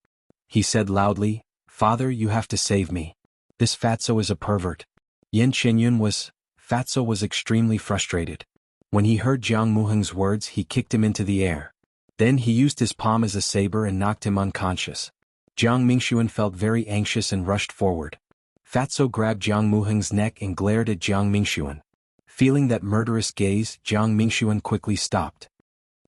He said loudly, "Father, you have to save me. This Fatso is a pervert." Fatso was extremely frustrated. When he heard Jiang Muheng's words, he kicked him into the air. Then he used his palm as a saber and knocked him unconscious. Jiang Mingxuan felt very anxious and rushed forward. Fatso grabbed Jiang Muheng's neck and glared at Jiang Mingxuan. Feeling that murderous gaze, Jiang Mingxuan quickly stopped.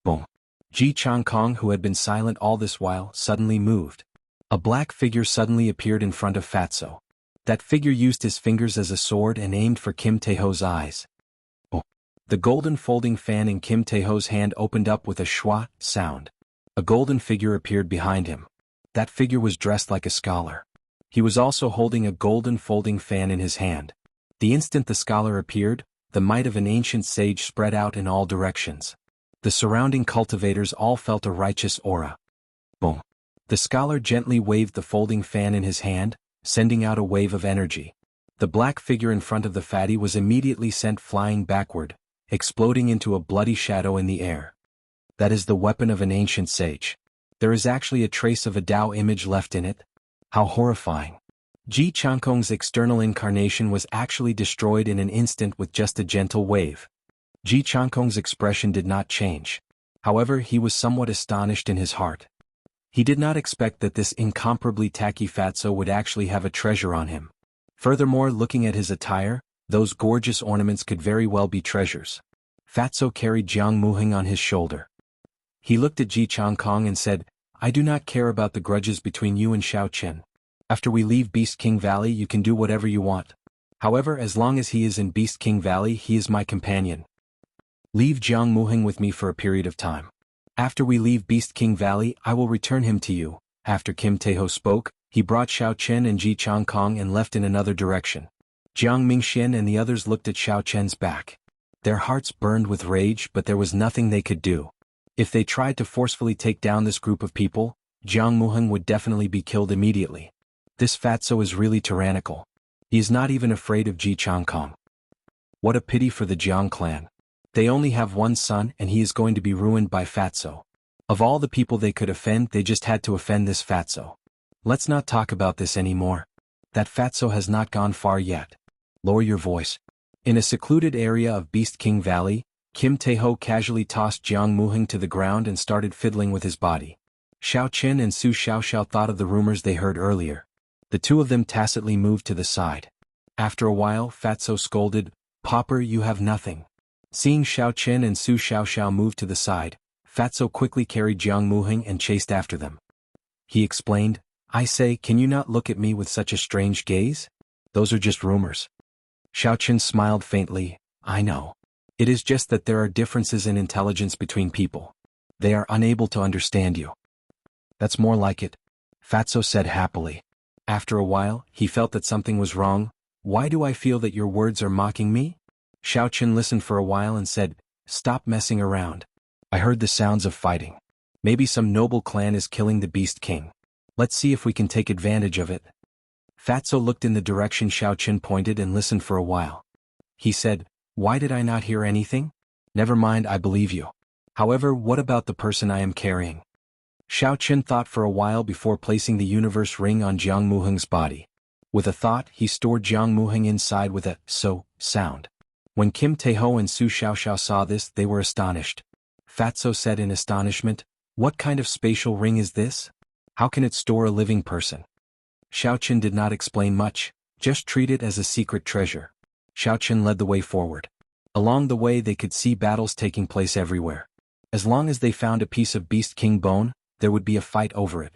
Boom. Ji Changkong, who had been silent all this while, suddenly moved. A black figure suddenly appeared in front of Fatso. That figure used his fingers as a sword and aimed for Kim Taeho's eyes. Oh. The golden folding fan in Kim Taeho's hand opened up with a schwa sound. A golden figure appeared behind him. That figure was dressed like a scholar. He was also holding a golden folding fan in his hand. The instant the scholar appeared, the might of an ancient sage spread out in all directions. The surrounding cultivators all felt a righteous aura. Boom. The scholar gently waved the folding fan in his hand, sending out a wave of energy. The black figure in front of the fatty was immediately sent flying backward, exploding into a bloody shadow in the air. That is the weapon of an ancient sage. There is actually a trace of a Tao image left in it. How horrifying. Ji Changkong's external incarnation was actually destroyed in an instant with just a gentle wave. Ji Changkong's expression did not change. However, he was somewhat astonished in his heart. He did not expect that this incomparably tacky Fatso would actually have a treasure on him. Furthermore, looking at his attire, those gorgeous ornaments could very well be treasures. Fatso carried Jiang Muheng on his shoulder. He looked at Ji Changkong and said, "I do not care about the grudges between you and Xiao Chen. After we leave Beast King Valley, you can do whatever you want. However, as long as he is in Beast King Valley, he is my companion. Leave Jianghu with me for a period of time. After we leave Beast King Valley, I will return him to you." After Kim Taeho spoke, he brought Xiao Chen and Ji Changkong and left in another direction. Jiang Mingxian and the others looked at Xiao Chen's back. Their hearts burned with rage, but there was nothing they could do. If they tried to forcefully take down this group of people, Jiang Muheng would definitely be killed immediately. This fatso is really tyrannical. He is not even afraid of Ji Changkong. What a pity for the Jiang clan. They only have one son and he is going to be ruined by fatso. Of all the people they could offend, they just had to offend this fatso. Let's not talk about this anymore. That fatso has not gone far yet. Lower your voice. In a secluded area of Beast King Valley, Kim Taeho casually tossed Jiang Muheng to the ground and started fiddling with his body. Xiao Chen and Su Xiaoxiao thought of the rumors they heard earlier. The two of them tacitly moved to the side. After a while, fatso scolded, "Pauper, you have nothing." Seeing Xiao Chen and Su Xiaoxiao move to the side, fatso quickly carried Jiang Muheng and chased after them. He explained, "I say, can you not look at me with such a strange gaze? Those are just rumors." Xiao Chen smiled faintly, "I know. It is just that there are differences in intelligence between people. They are unable to understand you." "That's more like it," fatso said happily. After a while, he felt that something was wrong. "Why do I feel that your words are mocking me?" Xiao Chen listened for a while and said, "Stop messing around. I heard the sounds of fighting. Maybe some noble clan is killing the Beast King. Let's see if we can take advantage of it." Fatso looked in the direction Xiao Chen pointed and listened for a while. He said, "Why did I not hear anything? Never mind, I believe you. However, what about the person I am carrying?" Xiao Chen thought for a while before placing the universe ring on Jiang Muheng's body. With a thought, he stored Jiang Muheng inside with a "so" sound. When Kim Taeho and Su Xiaoxiao saw this, they were astonished. Fatso said in astonishment, "What kind of spatial ring is this? How can it store a living person?" Xiao Chen did not explain much, just treat it as a secret treasure. Xiao Chen led the way forward. Along the way they could see battles taking place everywhere. As long as they found a piece of Beast King bone, there would be a fight over it.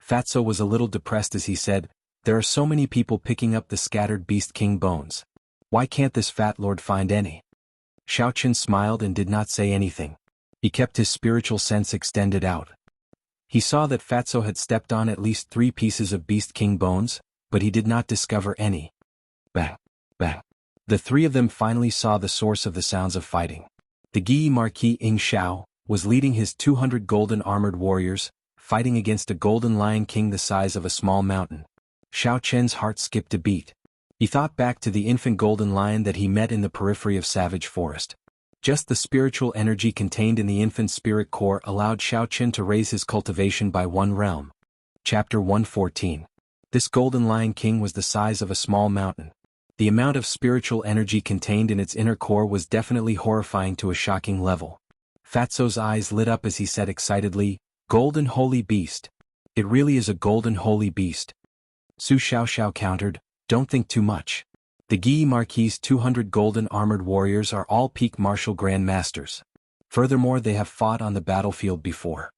Fatso was a little depressed as he said, "There are so many people picking up the scattered Beast King bones. Why can't this fat lord find any?" Xiao Chen smiled and did not say anything. He kept his spiritual sense extended out. He saw that Fatso had stepped on at least 3 pieces of Beast King bones, but he did not discover any. Bang! Bang! The 3 of them finally saw the source of the sounds of fighting. The Gi Marquis Ing Shao was leading his 200 golden armored warriors, fighting against a golden lion king the size of a small mountain. Xiao Chen's heart skipped a beat. He thought back to the infant golden lion that he met in the periphery of Savage Forest. Just the spiritual energy contained in the infant spirit core allowed Xiao Chen to raise his cultivation by 1 realm. Chapter 114. This golden lion king was the size of a small mountain. The amount of spiritual energy contained in its inner core was definitely horrifying to a shocking level. Fatso's eyes lit up as he said excitedly, "Golden holy beast. It really is a golden holy beast." Su Xiaoxiao countered, "Don't think too much. The Gi Marquis' 200 golden armored warriors are all peak martial grand masters. Furthermore, they have fought on the battlefield before.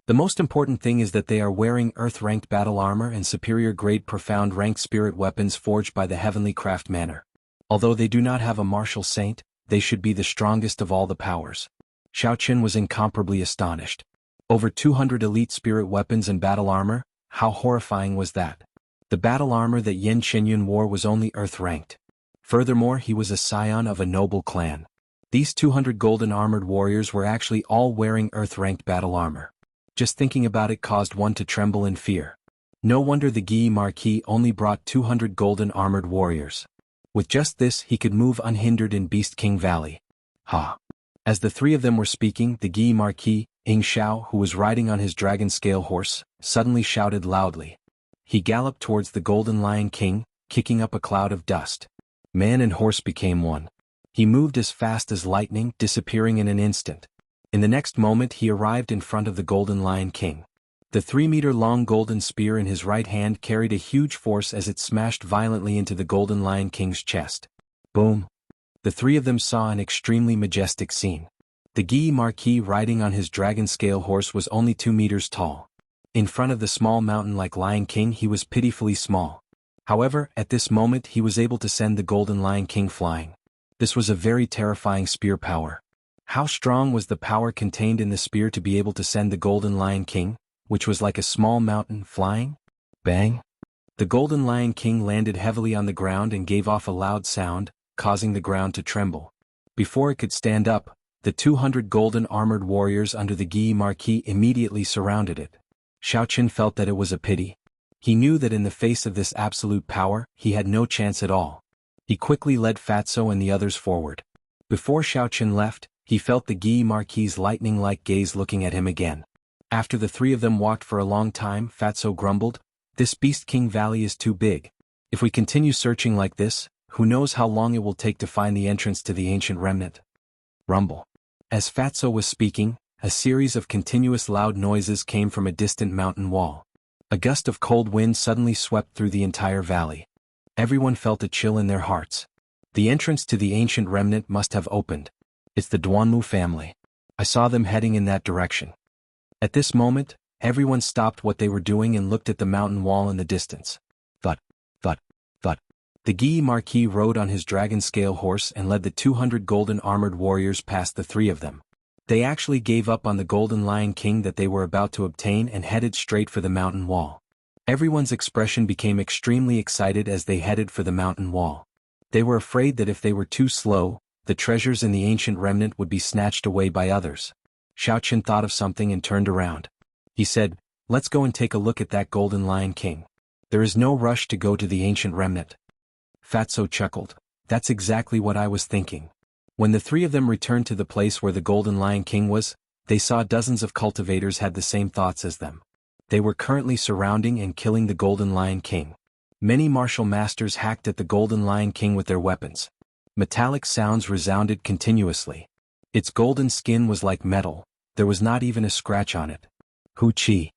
The most important thing is that they are wearing earth-ranked battle armor and superior-grade profound-ranked spirit weapons forged by the heavenly craft manner. Although they do not have a martial saint, they should be the strongest of all the powers." Xiao Chen was incomparably astonished. Over 200 elite spirit weapons and battle armor, how horrifying was that? The battle armor that Yen Qinyun wore was only earth-ranked. Furthermore, he was a scion of a noble clan. These 200 golden armored warriors were actually all wearing earth-ranked battle armor. Just thinking about it caused one to tremble in fear. No wonder the Gi Marquis only brought 200 golden armored warriors. With just this he could move unhindered in Beast King Valley. Ha! As the 3 of them were speaking, the Gi Marquis, Ing Shao, who was riding on his dragon scale horse, suddenly shouted loudly. He galloped towards the Golden Lion King, kicking up a cloud of dust. Man and horse became one. He moved as fast as lightning, disappearing in an instant. In the next moment he arrived in front of the Golden Lion King. The 3-meter-long golden spear in his right hand carried a huge force as it smashed violently into the Golden Lion King's chest. Boom! The 3 of them saw an extremely majestic scene. The Gi Marquis riding on his dragon scale horse was only 2 meters tall. In front of the small mountain-like Lion King he was pitifully small. However, at this moment he was able to send the Golden Lion King flying. This was a very terrifying spear power. How strong was the power contained in the spear to be able to send the Golden Lion King, which was like a small mountain, flying? Bang! The Golden Lion King landed heavily on the ground and gave off a loud sound, causing the ground to tremble. Before it could stand up, the 200 golden armored warriors under the Guy Marquis immediately surrounded it. Xiaoqin felt that it was a pity. He knew that in the face of this absolute power, he had no chance at all. He quickly led Fatso and the others forward. Before Xiaoqin left, he felt the Guy Marquis' lightning-like gaze looking at him again. After the three of them walked for a long time, Fatso grumbled, "This Beast King Valley is too big. If we continue searching like this, who knows how long it will take to find the entrance to the ancient remnant?" Rumble. As Fatso was speaking, a series of continuous loud noises came from a distant mountain wall. A gust of cold wind suddenly swept through the entire valley. Everyone felt a chill in their hearts. The entrance to the ancient remnant must have opened. It's the Duanmu family. I saw them heading in that direction. At this moment, everyone stopped what they were doing and looked at the mountain wall in the distance. Thud, thud, thud. The Guy Marquis rode on his dragon-scale horse and led the 200 golden armored warriors past the three of them. They actually gave up on the Golden Lion King that they were about to obtain and headed straight for the mountain wall. Everyone's expression became extremely excited as they headed for the mountain wall. They were afraid that if they were too slow, the treasures in the ancient remnant would be snatched away by others. Xiaoqin thought of something and turned around. He said, "Let's go and take a look at that Golden Lion King. There is no rush to go to the ancient remnant." Fatso chuckled. "That's exactly what I was thinking." When the three of them returned to the place where the Golden Lion King was, they saw dozens of cultivators had the same thoughts as them. They were currently surrounding and killing the Golden Lion King. Many martial masters hacked at the Golden Lion King with their weapons. Metallic sounds resounded continuously. Its golden skin was like metal, there was not even a scratch on it. Hu-chi.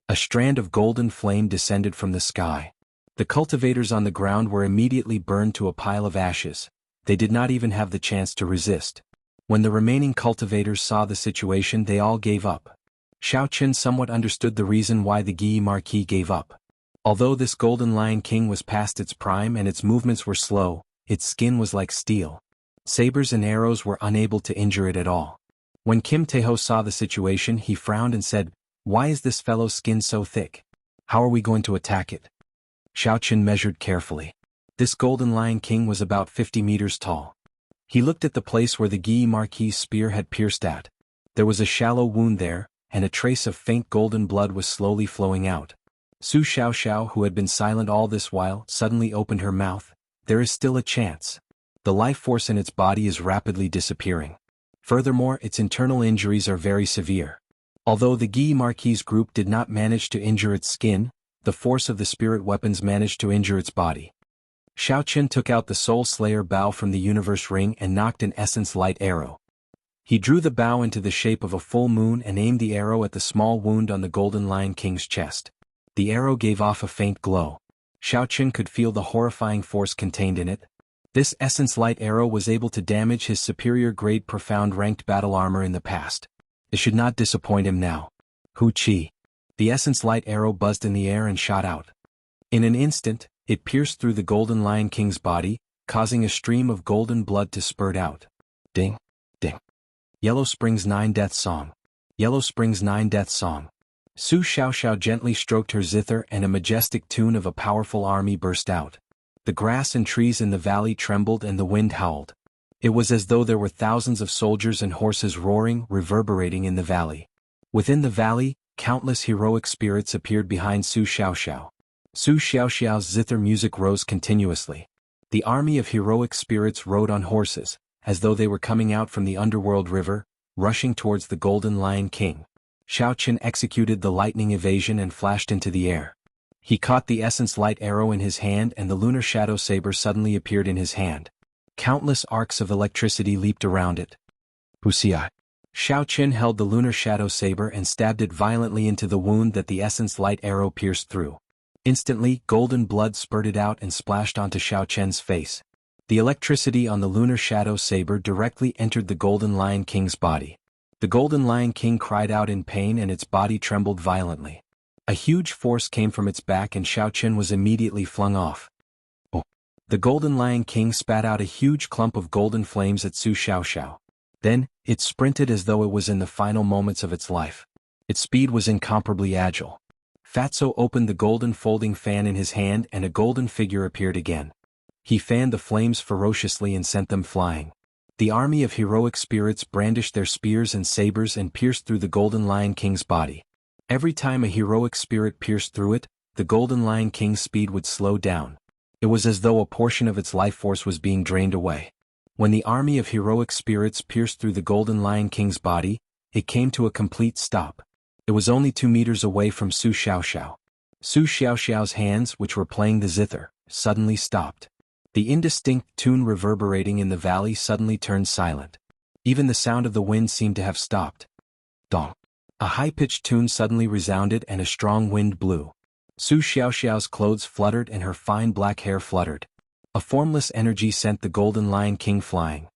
A strand of golden flame descended from the sky. The cultivators on the ground were immediately burned to a pile of ashes. They did not even have the chance to resist. When the remaining cultivators saw the situation, they all gave up. Xiaoqin somewhat understood the reason why the Guy Marquis gave up. Although this Golden Lion King was past its prime and its movements were slow, its skin was like steel. Sabers and arrows were unable to injure it at all. When Kim Taeho saw the situation, he frowned and said, "Why is this fellow's skin so thick? How are we going to attack it?" Xiaoqin measured carefully. This Golden Lion King was about 50 meters tall. He looked at the place where the Guy Marquis' spear had pierced at. There was a shallow wound there, and a trace of faint golden blood was slowly flowing out. Su Xiaoxiao, who had been silent all this while, suddenly opened her mouth. There is still a chance. The life force in its body is rapidly disappearing. Furthermore, its internal injuries are very severe. Although the Guy Marquis group did not manage to injure its skin, the force of the spirit weapons managed to injure its body. Xiaoqin took out the Soul Slayer bow from the universe ring and knocked an essence light arrow. He drew the bow into the shape of a full moon and aimed the arrow at the small wound on the Golden Lion King's chest. The arrow gave off a faint glow. Xiaoqin could feel the horrifying force contained in it. This essence light arrow was able to damage his superior grade profound ranked battle armor in the past. It should not disappoint him now. Hu-chi. The essence light arrow buzzed in the air and shot out. In an instant, it pierced through the Golden Lion King's body, causing a stream of golden blood to spurt out. Ding, ding. Yellow Spring's 9 Death Song. Yellow Spring's 9 Death Song. Su Xiaoxiao gently stroked her zither and a majestic tune of a powerful army burst out. The grass and trees in the valley trembled and the wind howled. It was as though there were thousands of soldiers and horses roaring, reverberating in the valley. Within the valley, countless heroic spirits appeared behind Su Xiaoxiao. Su Xiaoxiao's zither music rose continuously. The army of heroic spirits rode on horses, as though they were coming out from the underworld river, rushing towards the Golden Lion King. Xiaoqin executed the lightning evasion and flashed into the air. He caught the essence light arrow in his hand and the lunar shadow saber suddenly appeared in his hand. Countless arcs of electricity leaped around it. Wuxia. Xiaoqin held the lunar shadow saber and stabbed it violently into the wound that the essence light arrow pierced through. Instantly, golden blood spurted out and splashed onto Xiaoqian's face. The electricity on the lunar shadow saber directly entered the Golden Lion King's body. The Golden Lion King cried out in pain and its body trembled violently. A huge force came from its back and Xiaoqin was immediately flung off. The Golden Lion King spat out a huge clump of golden flames at Su Xiaoxiao. Then, it sprinted as though it was in the final moments of its life. Its speed was incomparably agile. Fatso opened the golden folding fan in his hand and a golden figure appeared again. He fanned the flames ferociously and sent them flying. The army of heroic spirits brandished their spears and sabers and pierced through the Golden Lion King's body. Every time a heroic spirit pierced through it, the Golden Lion King's speed would slow down. It was as though a portion of its life force was being drained away. When the army of heroic spirits pierced through the Golden Lion King's body, it came to a complete stop. It was only 2 meters away from Su Xiaoxiao. Su Xiaoxiao's hands, which were playing the zither, suddenly stopped. The indistinct tune reverberating in the valley suddenly turned silent. Even the sound of the wind seemed to have stopped. Dong. A high-pitched tune suddenly resounded and a strong wind blew. Su Xiaoxiao's clothes fluttered and her fine black hair fluttered. A formless energy sent the Golden Lion King flying.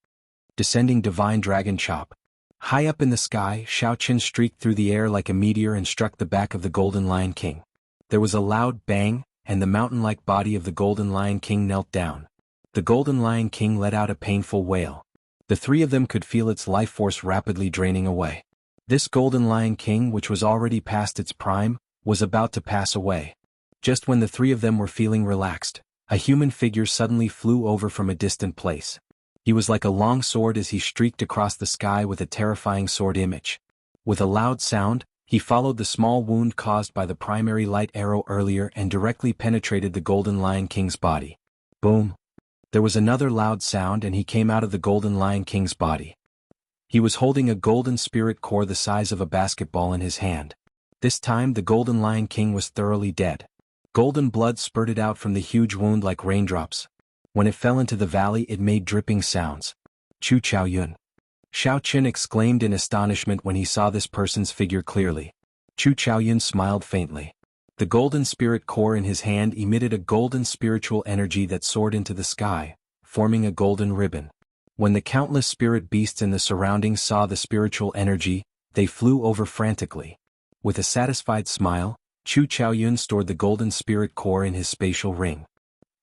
Descending divine dragon chop. High up in the sky, Xiaoqin streaked through the air like a meteor and struck the back of the Golden Lion King. There was a loud bang, and the mountain-like body of the Golden Lion King knelt down. The Golden Lion King let out a painful wail. The 3 of them could feel its life force rapidly draining away. This Golden Lion King, which was already past its prime, was about to pass away. Just when the 3 of them were feeling relaxed, a human figure suddenly flew over from a distant place. He was like a long sword as he streaked across the sky with a terrifying sword image. With a loud sound, he followed the small wound caused by the primary light arrow earlier and directly penetrated the Golden Lion King's body. Boom! There was another loud sound and he came out of the Golden Lion King's body. He was holding a golden spirit core the size of a basketball in his hand. This time the Golden Lion King was thoroughly dead. Golden blood spurted out from the huge wound like raindrops. When it fell into the valley it made dripping sounds. Chu Chaoyun. Xiaoqin exclaimed in astonishment when he saw this person's figure clearly. Chu Chaoyun smiled faintly. The golden spirit core in his hand emitted a golden spiritual energy that soared into the sky, forming a golden ribbon. When the countless spirit beasts in the surroundings saw the spiritual energy, they flew over frantically. With a satisfied smile, Chu Chaoyun stored the golden spirit core in his spatial ring.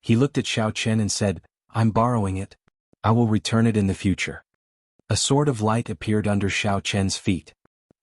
He looked at Xiaoqin and said, "I'm borrowing it. I will return it in the future." A sword of light appeared under Xiaoqin's feet.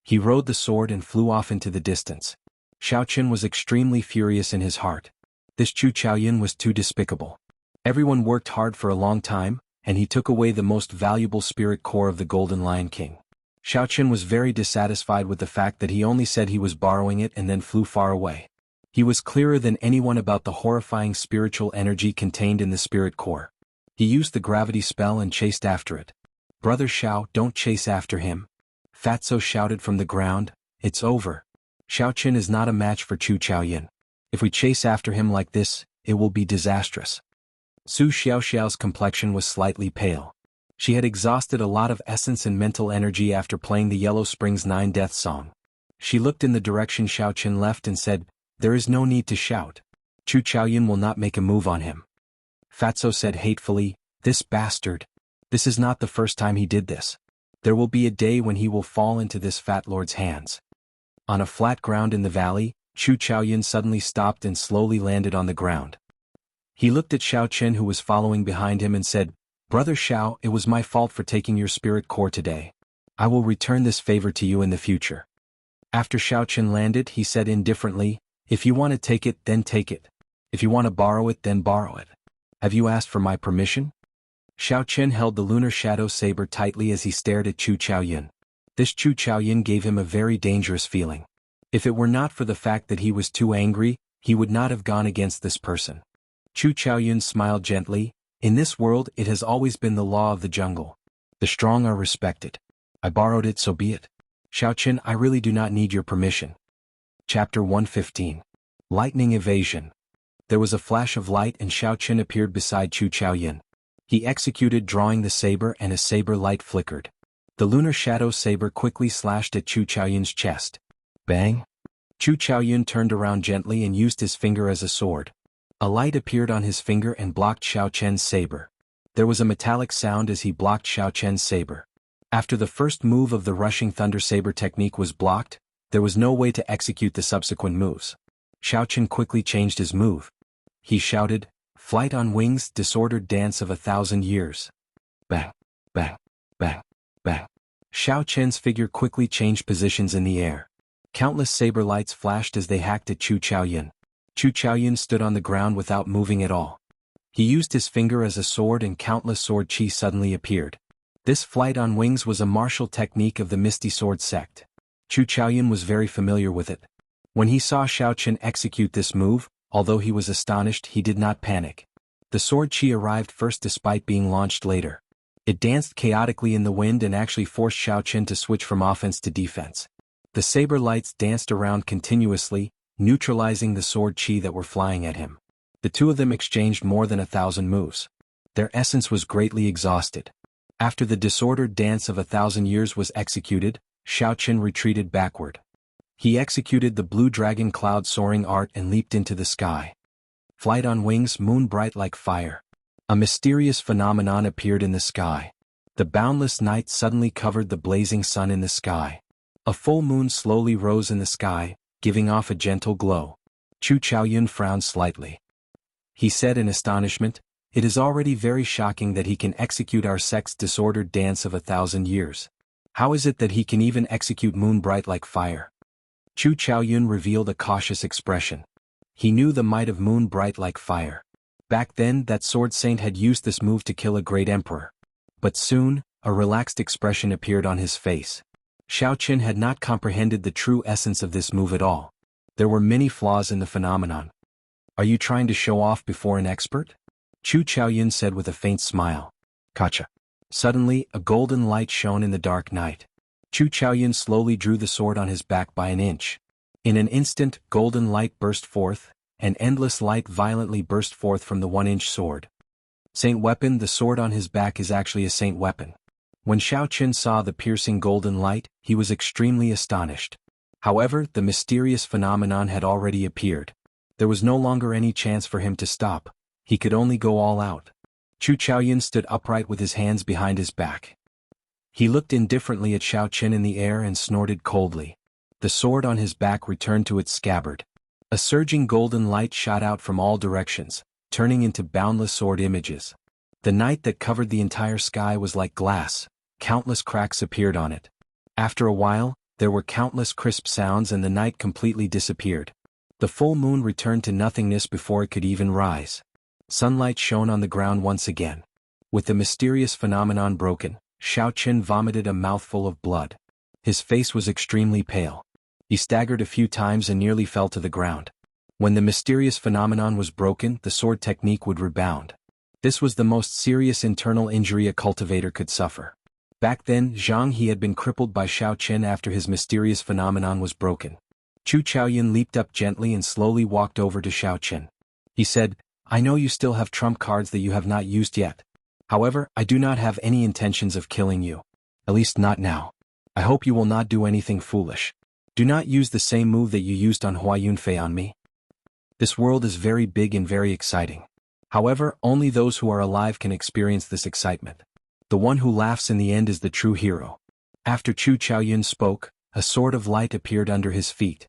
He rode the sword and flew off into the distance. Xiaoqin was extremely furious in his heart. This Chu Chaoyun was too despicable. Everyone worked hard for a long time, and he took away the most valuable spirit core of the Golden Lion King. Xiaoqin was very dissatisfied with the fact that he only said he was borrowing it and then flew far away. He was clearer than anyone about the horrifying spiritual energy contained in the spirit core. He used the gravity spell and chased after it. "Brother Xiao, don't chase after him." Fatso shouted from the ground, "It's over. Xiaoqin is not a match for Chu Chaoyun. If we chase after him like this, it will be disastrous." Su Xiaoxiao's complexion was slightly pale. She had exhausted a lot of essence and mental energy after playing the Yellow Springs 9 Death Song. She looked in the direction Xiaoqin left and said, "There is no need to shout. Chu Chaoyun will not make a move on him." Fatso said hatefully, "This bastard. This is not the first time he did this. There will be a day when he will fall into this fat lord's hands." On a flat ground in the valley, Chu Chaoyun suddenly stopped and slowly landed on the ground. He looked at Xiaoqin who was following behind him and said, "Brother Xiao, it was my fault for taking your spirit core today. I will return this favor to you in the future." After Xiaoqin landed, he said indifferently, "If you want to take it, then take it. If you want to borrow it, then borrow it. Have you asked for my permission?" Xiaoqin held the lunar shadow saber tightly as he stared at Chu Chaoyun. This Chu Chaoyun gave him a very dangerous feeling. If it were not for the fact that he was too angry, he would not have gone against this person. Chu Chaoyun smiled gently. "In this world it has always been the law of the jungle. The strong are respected. I borrowed it, so be it. Xiaoqin, I really do not need your permission." Chapter 115. Lightning Evasion. There was a flash of light and Xiaoqin appeared beside Chu Chaoyun. He executed drawing the saber and a saber light flickered. The lunar shadow saber quickly slashed at Chu Chaoyun's chest. Bang! Chu Chaoyun turned around gently and used his finger as a sword. A light appeared on his finger and blocked Xiaoqian's saber. There was a metallic sound as he blocked Xiaoqian's saber. After the first move of the rushing thunder saber technique was blocked, there was no way to execute the subsequent moves. Xiaoqian quickly changed his move. He shouted, Flight on wings, disordered dance of 1,000 years. Bang, bang, bang, bang. Xiao Qian's figure quickly changed positions in the air. Countless saber lights flashed as they hacked at Chu Chaoyun. Chu Chaoyun stood on the ground without moving at all. He used his finger as a sword and countless sword chi suddenly appeared. This flight on wings was a martial technique of the Misty Sword sect. Chu Chaoyun was very familiar with it. When he saw Xiao Qian execute this move, although he was astonished, he did not panic. The sword chi arrived first despite being launched later. It danced chaotically in the wind and actually forced Xiao Qian to switch from offense to defense. The saber lights danced around continuously, neutralizing the sword chi that were flying at him. The two of them exchanged more than 1,000 moves. Their essence was greatly exhausted. After the disordered dance of 1,000 years was executed, Xiao Qian retreated backward. He executed the blue dragon cloud soaring art and leaped into the sky. Flight on wings, moon bright like fire. A mysterious phenomenon appeared in the sky. The boundless night suddenly covered the blazing sun in the sky. A full moon slowly rose in the sky, giving off a gentle glow. Chu Chaoyun frowned slightly. He said in astonishment, "It is already very shocking that he can execute our sect's disordered dance of 1,000 years. How is it that he can even execute moon bright like fire?" Chu Chaoyun revealed a cautious expression. He knew the might of moon bright like fire. Back then, that sword saint had used this move to kill a great emperor. But soon, a relaxed expression appeared on his face. Xiao Qian had not comprehended the true essence of this move at all. There were many flaws in the phenomenon. "Are you trying to show off before an expert?" Chu Chaoyun said with a faint smile. "Gotcha." Suddenly, a golden light shone in the dark night. Chu Chaoyun slowly drew the sword on his back by an inch. In an instant, golden light burst forth, and endless light violently burst forth from the 1-inch sword. Saint weapon. The sword on his back is actually a saint weapon. When Xiao Qian saw the piercing golden light, he was extremely astonished. However, the mysterious phenomenon had already appeared. There was no longer any chance for him to stop. He could only go all out. Chu Chaoyun stood upright with his hands behind his back. He looked indifferently at Xiao Qian in the air and snorted coldly. The sword on his back returned to its scabbard. A surging golden light shot out from all directions, turning into boundless sword images. The night that covered the entire sky was like glass. Countless cracks appeared on it. After a while, there were countless crisp sounds and the night completely disappeared. The full moon returned to nothingness before it could even rise. Sunlight shone on the ground once again. With the mysterious phenomenon broken, Xiao Qian vomited a mouthful of blood. His face was extremely pale. He staggered a few times and nearly fell to the ground. When the mysterious phenomenon was broken, the sword technique would rebound. This was the most serious internal injury a cultivator could suffer. Back then, Jianghu had been crippled by Xiao Qian after his mysterious phenomenon was broken. Chu Chaoyun leaped up gently and slowly walked over to Xiao Qian. He said, "I know you still have trump cards that you have not used yet. However, I do not have any intentions of killing you. At least not now. I hope you will not do anything foolish. Do not use the same move that you used on Hua Yunfei on me. This world is very big and very exciting. However, only those who are alive can experience this excitement. The one who laughs in the end is the true hero." After Chu Chaoyun spoke, a sword of light appeared under his feet.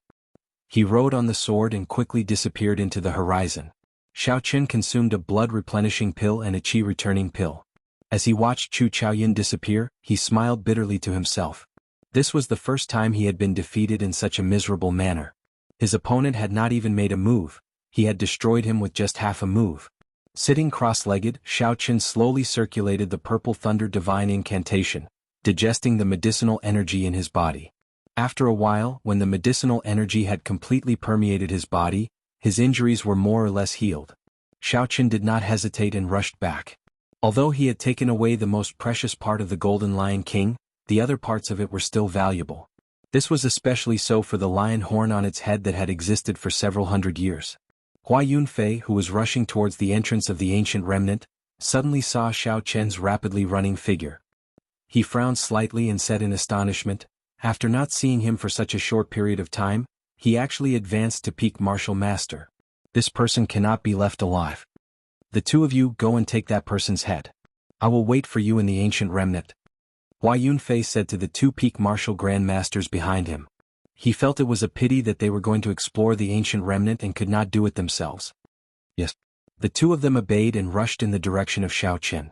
He rode on the sword and quickly disappeared into the horizon. Xiao Qian consumed a blood-replenishing pill and a chi-returning pill. As he watched Chu Chaoyun disappear, he smiled bitterly to himself. This was the first time he had been defeated in such a miserable manner. His opponent had not even made a move. He had destroyed him with just half a move. Sitting cross-legged, Xiao Qian slowly circulated the purple thunder divine incantation, digesting the medicinal energy in his body. After a while, when the medicinal energy had completely permeated his body, his injuries were more or less healed. Xiao Qian did not hesitate and rushed back. Although he had taken away the most precious part of the Golden Lion King, the other parts of it were still valuable. This was especially so for the lion horn on its head that had existed for several hundred years. Hua Yunfei, who was rushing towards the entrance of the ancient remnant, suddenly saw Xiao Qian's rapidly running figure. He frowned slightly and said in astonishment, after not seeing him for such a short period of time, he actually advanced to peak martial master. This person cannot be left alive. The two of you go and take that person's head. I will wait for you in the ancient remnant. Hua Yunfei said to the two peak martial grandmasters behind him. He felt it was a pity that they were going to explore the ancient remnant and could not do it themselves. Yes. The two of them obeyed and rushed in the direction of Xiaochen.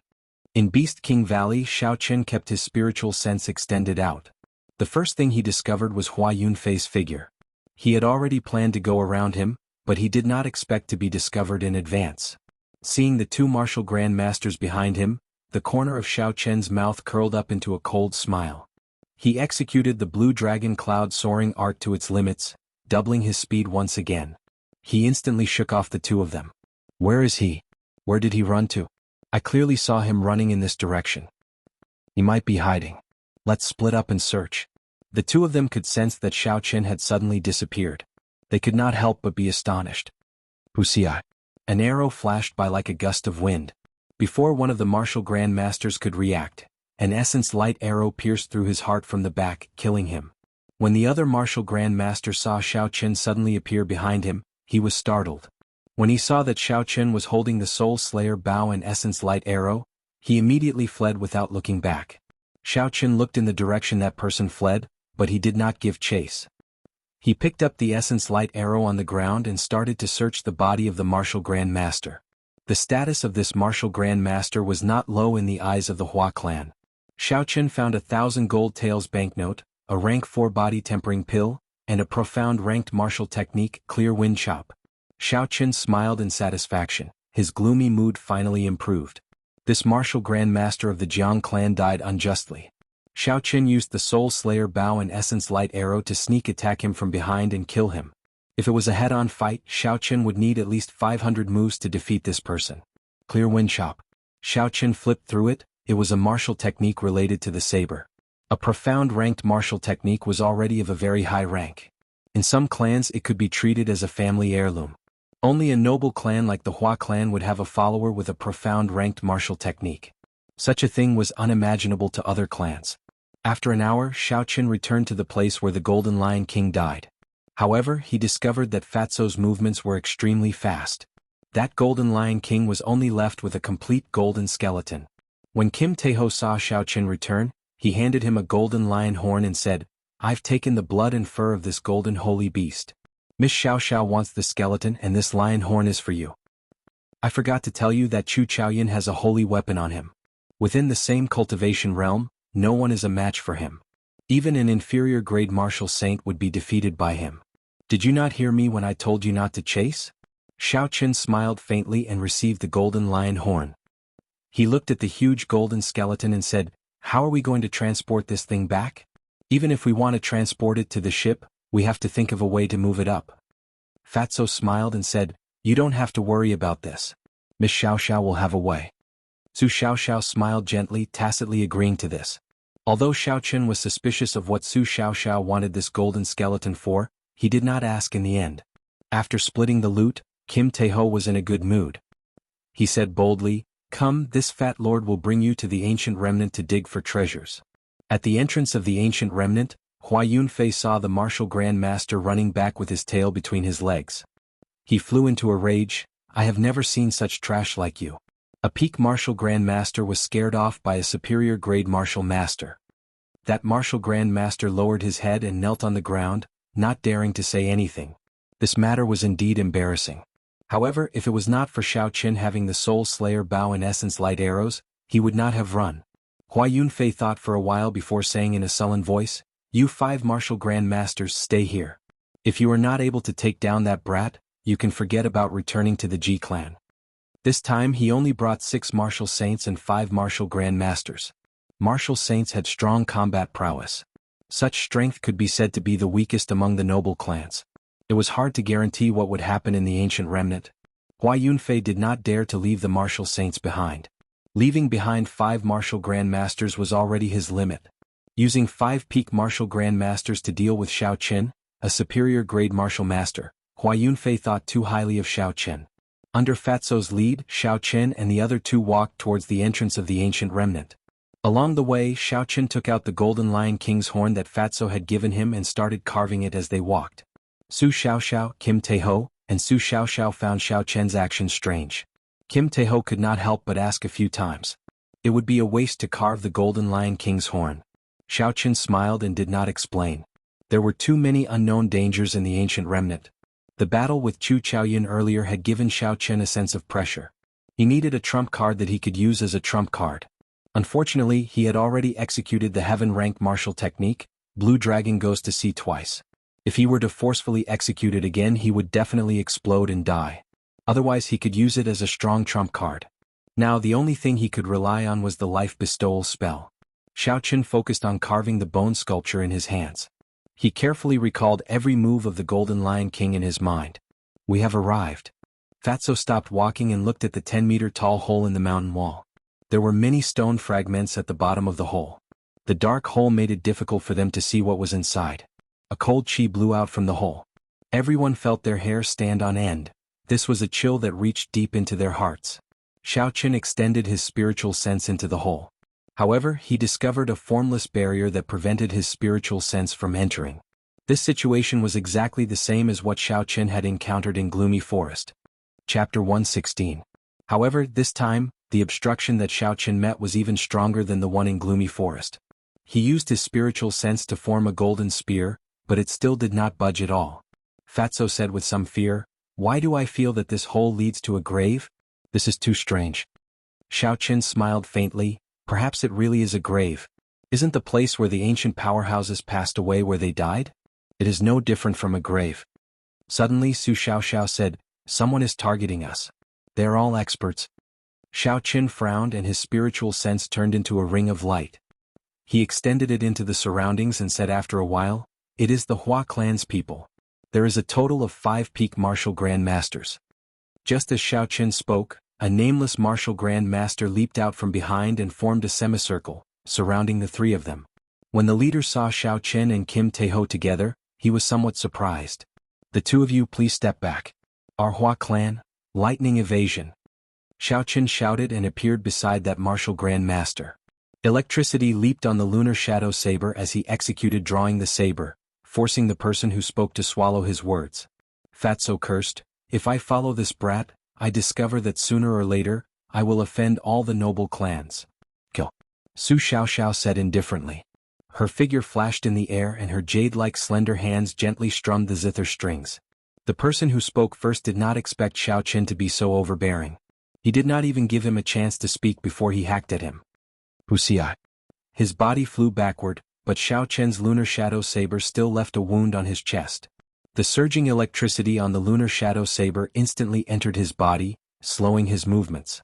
In Beast King Valley, Xiaochen kept his spiritual sense extended out. The first thing he discovered was Hua Yunfei's figure. He had already planned to go around him, but he did not expect to be discovered in advance. Seeing the two martial grand masters behind him, the corner of Xiaochen's mouth curled up into a cold smile. He executed the blue dragon cloud soaring art to its limits, doubling his speed once again. He instantly shook off the two of them. Where is he? Where did he run to? I clearly saw him running in this direction. He might be hiding. Let's split up and search. The two of them could sense that Xiaochen had suddenly disappeared. They could not help but be astonished. Wuxia. An arrow flashed by like a gust of wind. Before one of the martial grand masters could react, an essence light arrow pierced through his heart from the back, killing him. When the other martial grand master saw Xiaochen suddenly appear behind him, he was startled. When he saw that Xiaochen was holding the Soul Slayer bow and essence light arrow, he immediately fled without looking back. Xiaochen looked in the direction that person fled, but he did not give chase. He picked up the essence light arrow on the ground and started to search the body of the martial grand master. The status of this martial grand master was not low in the eyes of the Hua clan. Xiaochen found 1,000 gold taels banknote, a rank 4 body tempering pill, and a profound ranked martial technique, clear wind chop. Xiaochen smiled in satisfaction. His gloomy mood finally improved. This martial grand master of the Jiang clan died unjustly. Xiaochen used the Soul Slayer bow and essence light arrow to sneak attack him from behind and kill him. If it was a head-on fight, Xiaochen would need at least 500 moves to defeat this person. Clear wind chop. Xiaochen flipped through it. It was a martial technique related to the saber. A profound ranked martial technique was already of a very high rank. In some clans it could be treated as a family heirloom. Only a noble clan like the Hua clan would have a follower with a profound ranked martial technique. Such a thing was unimaginable to other clans. After an hour, Xiaochen returned to the place where the Golden Lion King died. However, he discovered that Fatso's movements were extremely fast. That Golden Lion King was only left with a complete golden skeleton. When Kim Taeho saw Xiaochen return, he handed him a golden lion horn and said, "I've taken the blood and fur of this golden holy beast. Miss Xiao wants the skeleton and this lion horn is for you. I forgot to tell you that Chu Chaoyin has a holy weapon on him. Within the same cultivation realm, no one is a match for him. Even an inferior grade martial saint would be defeated by him. Did you not hear me when I told you not to chase?" Xiaochen smiled faintly and received the golden lion horn. He looked at the huge golden skeleton and said, "How are we going to transport this thing back? Even if we want to transport it to the ship, we have to think of a way to move it up." Fatso smiled and said, "You don't have to worry about this. Miss Xiao will have a way." Su Xiao smiled gently, tacitly agreeing to this. Although Xiaochen was suspicious of what Su Xiao wanted this golden skeleton for, he did not ask in the end. After splitting the loot, Kim Taeho was in a good mood. He said boldly, "Come, this fat lord will bring you to the ancient remnant to dig for treasures." At the entrance of the ancient remnant, Hua Yunfei saw the martial grand master running back with his tail between his legs. He flew into a rage. "I have never seen such trash like you." A peak martial grand master was scared off by a superior grade martial master. That martial grand master lowered his head and knelt on the ground, not daring to say anything. This matter was indeed embarrassing. However, if it was not for Xiaochen having the Soul Slayer bow and essence light arrows, he would not have run. Hua Yunfei thought for a while before saying in a sullen voice, "You 5 martial grand masters stay here. If you are not able to take down that brat, you can forget about returning to the Ji clan." This time he only brought 6 martial saints and 5 martial grand masters. Martial saints had strong combat prowess. Such strength could be said to be the weakest among the noble clans. It was hard to guarantee what would happen in the ancient remnant. Hua Yunfei did not dare to leave the martial saints behind. Leaving behind 5 martial grand masters was already his limit. Using 5 peak martial grand masters to deal with Xiaochen, a superior grade martial master, Hua Yunfei thought too highly of Xiaochen. Under Fatso's lead, Xiaochen and the other 2 walked towards the entrance of the ancient remnant. Along the way, Xiaochen took out the Golden Lion King's horn that Fatso had given him and started carving it as they walked. Su Xiao, Kim Taeho, and Su Xiao found Xiaochen's actions strange. Kim Taeho could not help but ask a few times. It would be a waste to carve the Golden Lion King's horn. Xiaochen smiled and did not explain. There were too many unknown dangers in the ancient remnant. The battle with Chu Chaoyin earlier had given Xiao Chen a sense of pressure. He needed a trump card that he could use as a trump card. Unfortunately, he had already executed the heaven rank martial technique, Blue Dragon goes to see twice. If he were to forcefully execute it again, he would definitely explode and die. Otherwise, he could use it as a strong trump card. Now the only thing he could rely on was the life bestowal spell. Xiao Chen focused on carving the bone sculpture in his hands. He carefully recalled every move of the Golden Lion King in his mind. We have arrived. Fatso stopped walking and looked at the 10-meter-tall hole in the mountain wall. There were many stone fragments at the bottom of the hole. The dark hole made it difficult for them to see what was inside. A cold chi blew out from the hole. Everyone felt their hair stand on end. This was a chill that reached deep into their hearts. Xiao Chen extended his spiritual sense into the hole. However, he discovered a formless barrier that prevented his spiritual sense from entering. This situation was exactly the same as what Xiao Chen had encountered in Gloomy Forest. Chapter 116. However, this time, the obstruction that Xiao Chen met was even stronger than the one in Gloomy Forest. He used his spiritual sense to form a golden spear, but it still did not budge at all. Fatso said with some fear, "Why do I feel that this hole leads to a grave? This is too strange." Xiao Chen smiled faintly, "Perhaps it really is a grave. Isn't the place where the ancient powerhouses passed away where they died? It is no different from a grave." Suddenly Su Xiaoxiao said, "Someone is targeting us. They are all experts." Xiao Chen frowned and his spiritual sense turned into a ring of light. He extended it into the surroundings and said after a while, "It is the Hua clan's people. There is a total of 5 peak martial grand masters." Just as Xiao Chen spoke, a nameless martial grand master leaped out from behind and formed a semicircle, surrounding the 3 of them. When the leader saw Xiao Chen and Kim Taeho together, he was somewhat surprised. "The 2 of you please step back. Our Hua clan, lightning evasion." Xiao Chen shouted and appeared beside that martial grand master. Electricity leaped on the lunar shadow saber as he executed drawing the saber, forcing the person who spoke to swallow his words. Fatso cursed, "If I follow this brat, I discover that sooner or later, I will offend all the noble clans." Kill. Su Xiaoxiao said indifferently. Her figure flashed in the air and her jade-like slender hands gently strummed the zither strings. The person who spoke first did not expect Xiao Chen to be so overbearing. He did not even give him a chance to speak before he hacked at him. Wuxia. His body flew backward, but Xiao Chen's lunar shadow saber still left a wound on his chest. The surging electricity on the lunar shadow saber instantly entered his body, slowing his movements.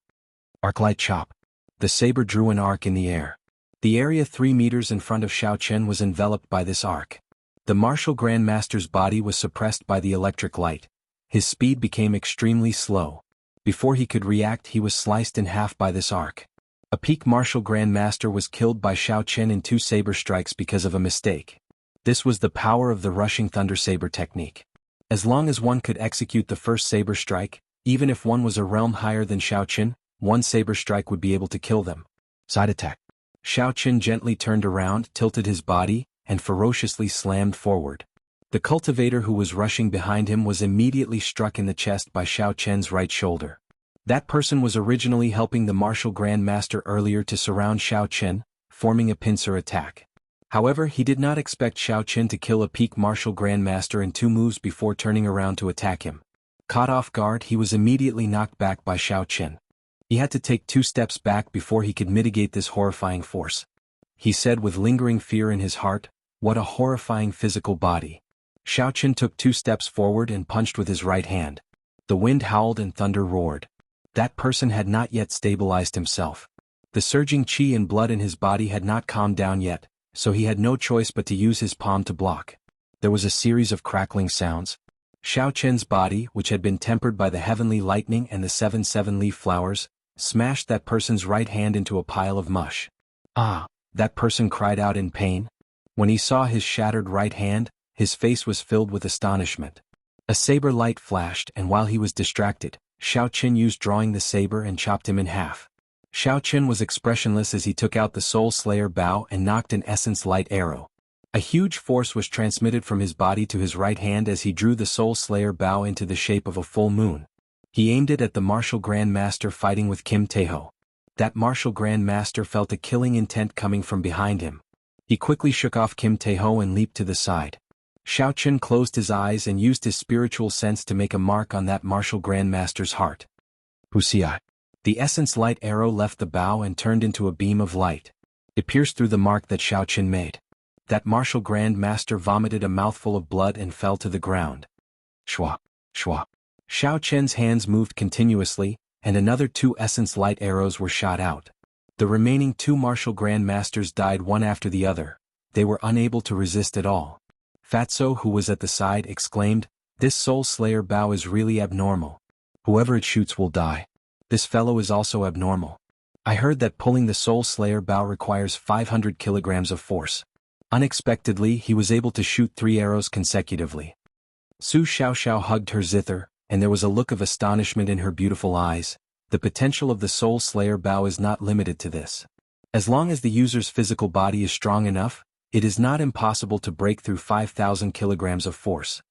Arclight chop. The saber drew an arc in the air. The area 3 meters in front of Xiao Chen was enveloped by this arc. The martial grandmaster's body was suppressed by the electric light. His speed became extremely slow. Before he could react, he was sliced in half by this arc. A peak martial grandmaster was killed by Xiao Chen in 2 saber strikes because of a mistake. This was the power of the rushing thunder saber technique. As long as one could execute the first saber strike, even if one was a realm higher than Xiao Chen, 1 saber strike would be able to kill them. Side attack. Xiao Chen gently turned around, tilted his body, and ferociously slammed forward. The cultivator who was rushing behind him was immediately struck in the chest by Xiao Chen's right shoulder. That person was originally helping the martial grand master earlier to surround Xiao Chen, forming a pincer attack. However, he did not expect Xiao Chen to kill a peak martial grand master in 2 moves before turning around to attack him. Caught off guard, he was immediately knocked back by Xiao Chen. He had to take 2 steps back before he could mitigate this horrifying force. He said with lingering fear in his heart, "What a horrifying physical body." Xiao Chen took 2 steps forward and punched with his right hand. The wind howled and thunder roared. That person had not yet stabilized himself. The surging chi and blood in his body had not calmed down yet, so he had no choice but to use his palm to block. There was a series of crackling sounds. Xiao Chen's body, which had been tempered by the heavenly lightning and the 7 seven-leaf flowers, smashed that person's right hand into a pile of mush. "Ah!" That person cried out in pain. When he saw his shattered right hand, his face was filled with astonishment. A saber light flashed, and while he was distracted, Xiao Chen used drawing the saber and chopped him in half. Xiao Chen was expressionless as he took out the Soul Slayer bow and knocked an essence light arrow. A huge force was transmitted from his body to his right hand as he drew the Soul Slayer bow into the shape of a full moon. He aimed it at the martial grand master fighting with Kim Taeho. That martial grand master felt a killing intent coming from behind him. He quickly shook off Kim Taeho and leaped to the side. Xiao Chen closed his eyes and used his spiritual sense to make a mark on that martial grandmaster's heart. Wuxia. The essence light arrow left the bow and turned into a beam of light. It pierced through the mark that Xiao Chen made. That martial grandmaster vomited a mouthful of blood and fell to the ground. Shwa, shwa. Xiao Chen's hands moved continuously, and another 2 essence light arrows were shot out. The remaining 2 martial grandmasters died one after the other. They were unable to resist at all. Fatso, who was at the side, exclaimed, "This Soul Slayer bow is really abnormal. Whoever it shoots will die. This fellow is also abnormal. I heard that pulling the Soul Slayer bow requires 500 kilograms of force." Unexpectedly, he was able to shoot 3 arrows consecutively. Su Xiaoxiao hugged her zither, and there was a look of astonishment in her beautiful eyes. The potential of the Soul Slayer bow is not limited to this. As long as the user's physical body is strong enough, it is not impossible to break through 5,000 kilograms of force.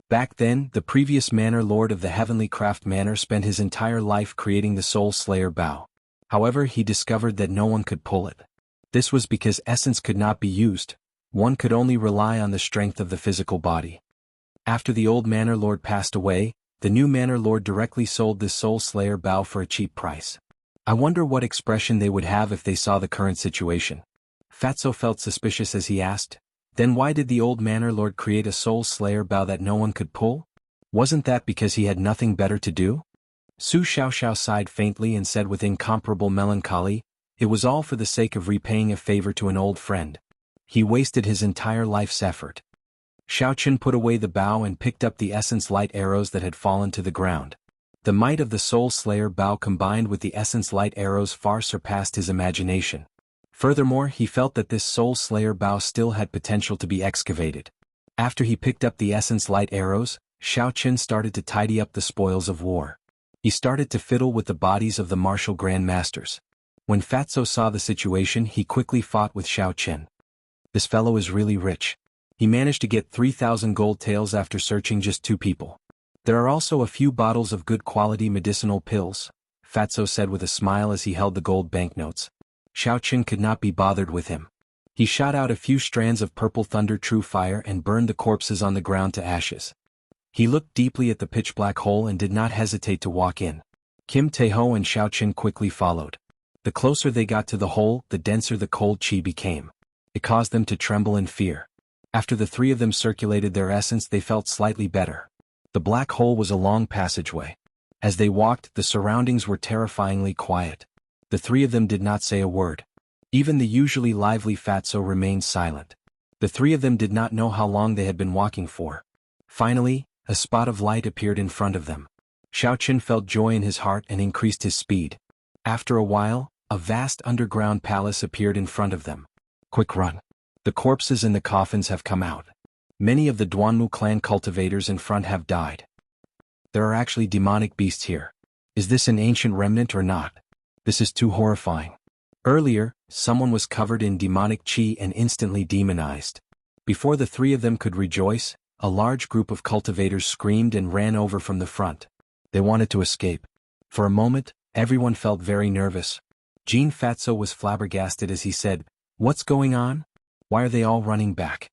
Back then, the previous Manor Lord of the Heavenly Craft Manor spent his entire life creating the Soul Slayer bow. However, he discovered that no one could pull it. This was because essence could not be used. One could only rely on the strength of the physical body. After the old Manor Lord passed away, the new Manor Lord directly sold this Soul Slayer bow for a cheap price. I wonder what expression they would have if they saw the current situation. Fatso felt suspicious as he asked, "Then why did the old Manor Lord create a Soul Slayer bow that no one could pull? Wasn't that because he had nothing better to do?" Su Xiaoxiao sighed faintly and said with incomparable melancholy, "It was all for the sake of repaying a favor to an old friend. He wasted his entire life's effort." Xiao Chen put away the bow and picked up the essence light arrows that had fallen to the ground. The might of the Soul Slayer bow combined with the essence light arrows far surpassed his imagination. Furthermore, he felt that this Soul Slayer bow still had potential to be excavated. After he picked up the essence light arrows, Xiao Chen started to tidy up the spoils of war. He started to fiddle with the bodies of the martial grandmasters. When Fatso saw the situation, he quickly fought with Xiao Chen. "This fellow is really rich. He managed to get 3,000 gold taels after searching just 2 people. There are also a few bottles of good quality medicinal pills," Fatso said with a smile as he held the gold banknotes. Xiao Chen could not be bothered with him. He shot out a few strands of purple thunder true fire and burned the corpses on the ground to ashes. He looked deeply at the pitch-black hole and did not hesitate to walk in. Kim Taeho and Xiao Chen quickly followed. The closer they got to the hole, the denser the cold qi became. It caused them to tremble in fear. After the 3 of them circulated their essence, they felt slightly better. The black hole was a long passageway. As they walked, the surroundings were terrifyingly quiet. The 3 of them did not say a word. Even the usually lively Fatso remained silent. The 3 of them did not know how long they had been walking for. Finally, a spot of light appeared in front of them. Xiao Chen felt joy in his heart and increased his speed. After a while, a vast underground palace appeared in front of them. "Quick run. The corpses in the coffins have come out. Many of the Duanmu clan cultivators in front have died. There are actually demonic beasts here. Is this an ancient remnant or not? This is too horrifying." Earlier, someone was covered in demonic qi and instantly demonized. Before the 3 of them could rejoice, a large group of cultivators screamed and ran over from the front. They wanted to escape. For a moment, everyone felt very nervous. Jean Fatso was flabbergasted as he said, "What's going on? Why are they all running back?"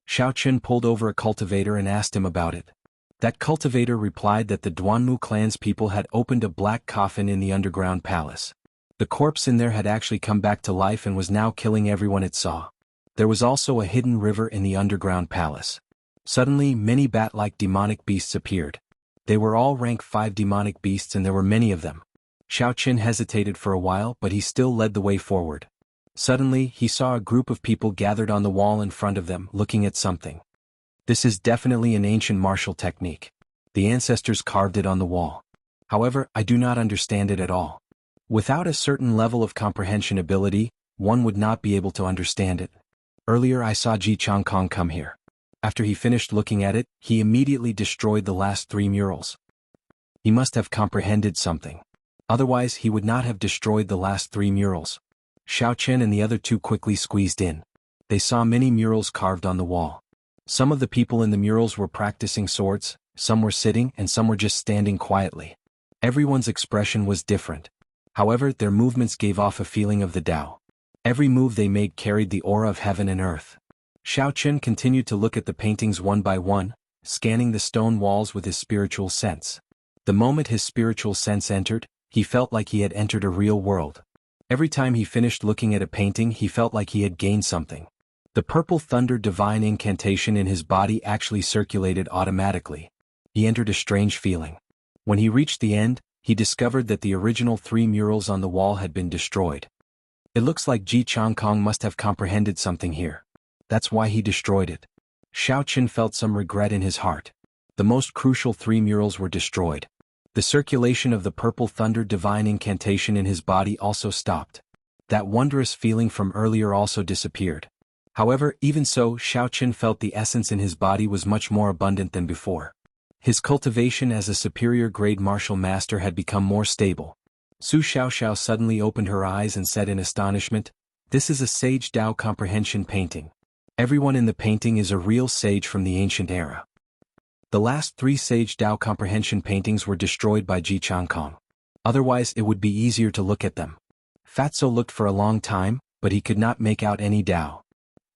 Xiao Chen pulled over a cultivator and asked him about it. That cultivator replied that the Duanmu clan's people had opened a black coffin in the underground palace. The corpse in there had actually come back to life and was now killing everyone it saw. There was also a hidden river in the underground palace. Suddenly, many bat-like demonic beasts appeared. They were all rank 5 demonic beasts and there were many of them. Xiao Chen hesitated for a while, but he still led the way forward. Suddenly, he saw a group of people gathered on the wall in front of them, looking at something. This is definitely an ancient martial technique. The ancestors carved it on the wall. However, I do not understand it at all. Without a certain level of comprehension ability, one would not be able to understand it. Earlier I saw Ji Changkong come here. After he finished looking at it, he immediately destroyed the last 3 murals. He must have comprehended something. Otherwise he would not have destroyed the last 3 murals. Xiao Chen and the other 2 quickly squeezed in. They saw many murals carved on the wall. Some of the people in the murals were practicing swords, some were sitting and some were just standing quietly. Everyone's expression was different. However, their movements gave off a feeling of the Tao. Every move they made carried the aura of heaven and earth. Xiao Chen continued to look at the paintings one by one, scanning the stone walls with his spiritual sense. The moment his spiritual sense entered, he felt like he had entered a real world. Every time he finished looking at a painting, he felt like he had gained something. The purple thunder divine incantation in his body actually circulated automatically. He entered a strange feeling. When he reached the end, he discovered that the original 3 murals on the wall had been destroyed. It looks like Ji Changkong must have comprehended something here. That's why he destroyed it. Xiao Chen felt some regret in his heart. The most crucial 3 murals were destroyed. The circulation of the purple thunder divine incantation in his body also stopped. That wondrous feeling from earlier also disappeared. However, even so, Xiao Chen felt the essence in his body was much more abundant than before. His cultivation as a superior grade martial master had become more stable. Su Xiaoxiao suddenly opened her eyes and said in astonishment, "This is a sage Dao comprehension painting. Everyone in the painting is a real sage from the ancient era." The last 3 sage Dao comprehension paintings were destroyed by Ji Changkong. Otherwise it would be easier to look at them. Fatso looked for a long time, but he could not make out any Dao.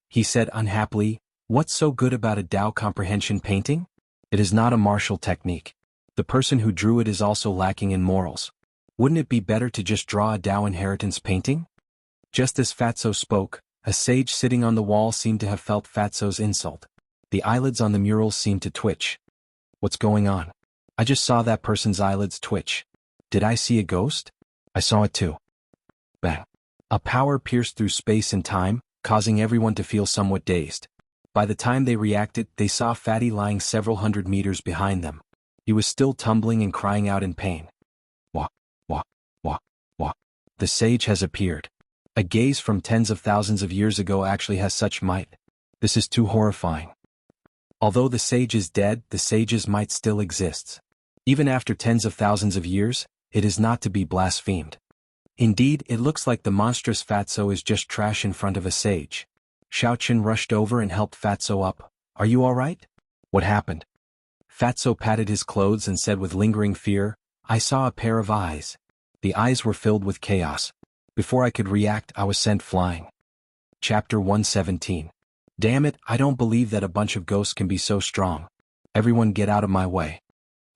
He said unhappily, "What's so good about a Dao comprehension painting? It is not a martial technique. The person who drew it is also lacking in morals. Wouldn't it be better to just draw a Dao inheritance painting?" Just as Fatso spoke, a sage sitting on the wall seemed to have felt Fatso's insult. The eyelids on the murals seemed to twitch. "What's going on? I just saw that person's eyelids twitch. Did I see a ghost? I saw it too." Bang. A power pierced through space and time, causing everyone to feel somewhat dazed. By the time they reacted, they saw Fatty lying several hundred meters behind them. He was still tumbling and crying out in pain. Wah, wah, wah, wah. The sage has appeared. A gaze from tens of thousands of years ago actually has such might. This is too horrifying. Although the sage is dead, the sage's might still exists. Even after tens of thousands of years, it is not to be blasphemed. Indeed, it looks like the monstrous Fatso is just trash in front of a sage. Xiao Chen rushed over and helped Fatso up. "Are you all right? What happened?" Fatso patted his clothes and said with lingering fear, "I saw a pair of eyes. The eyes were filled with chaos. Before I could react, I was sent flying." Chapter 117. Damn it, I don't believe that a bunch of ghosts can be so strong. Everyone get out of my way.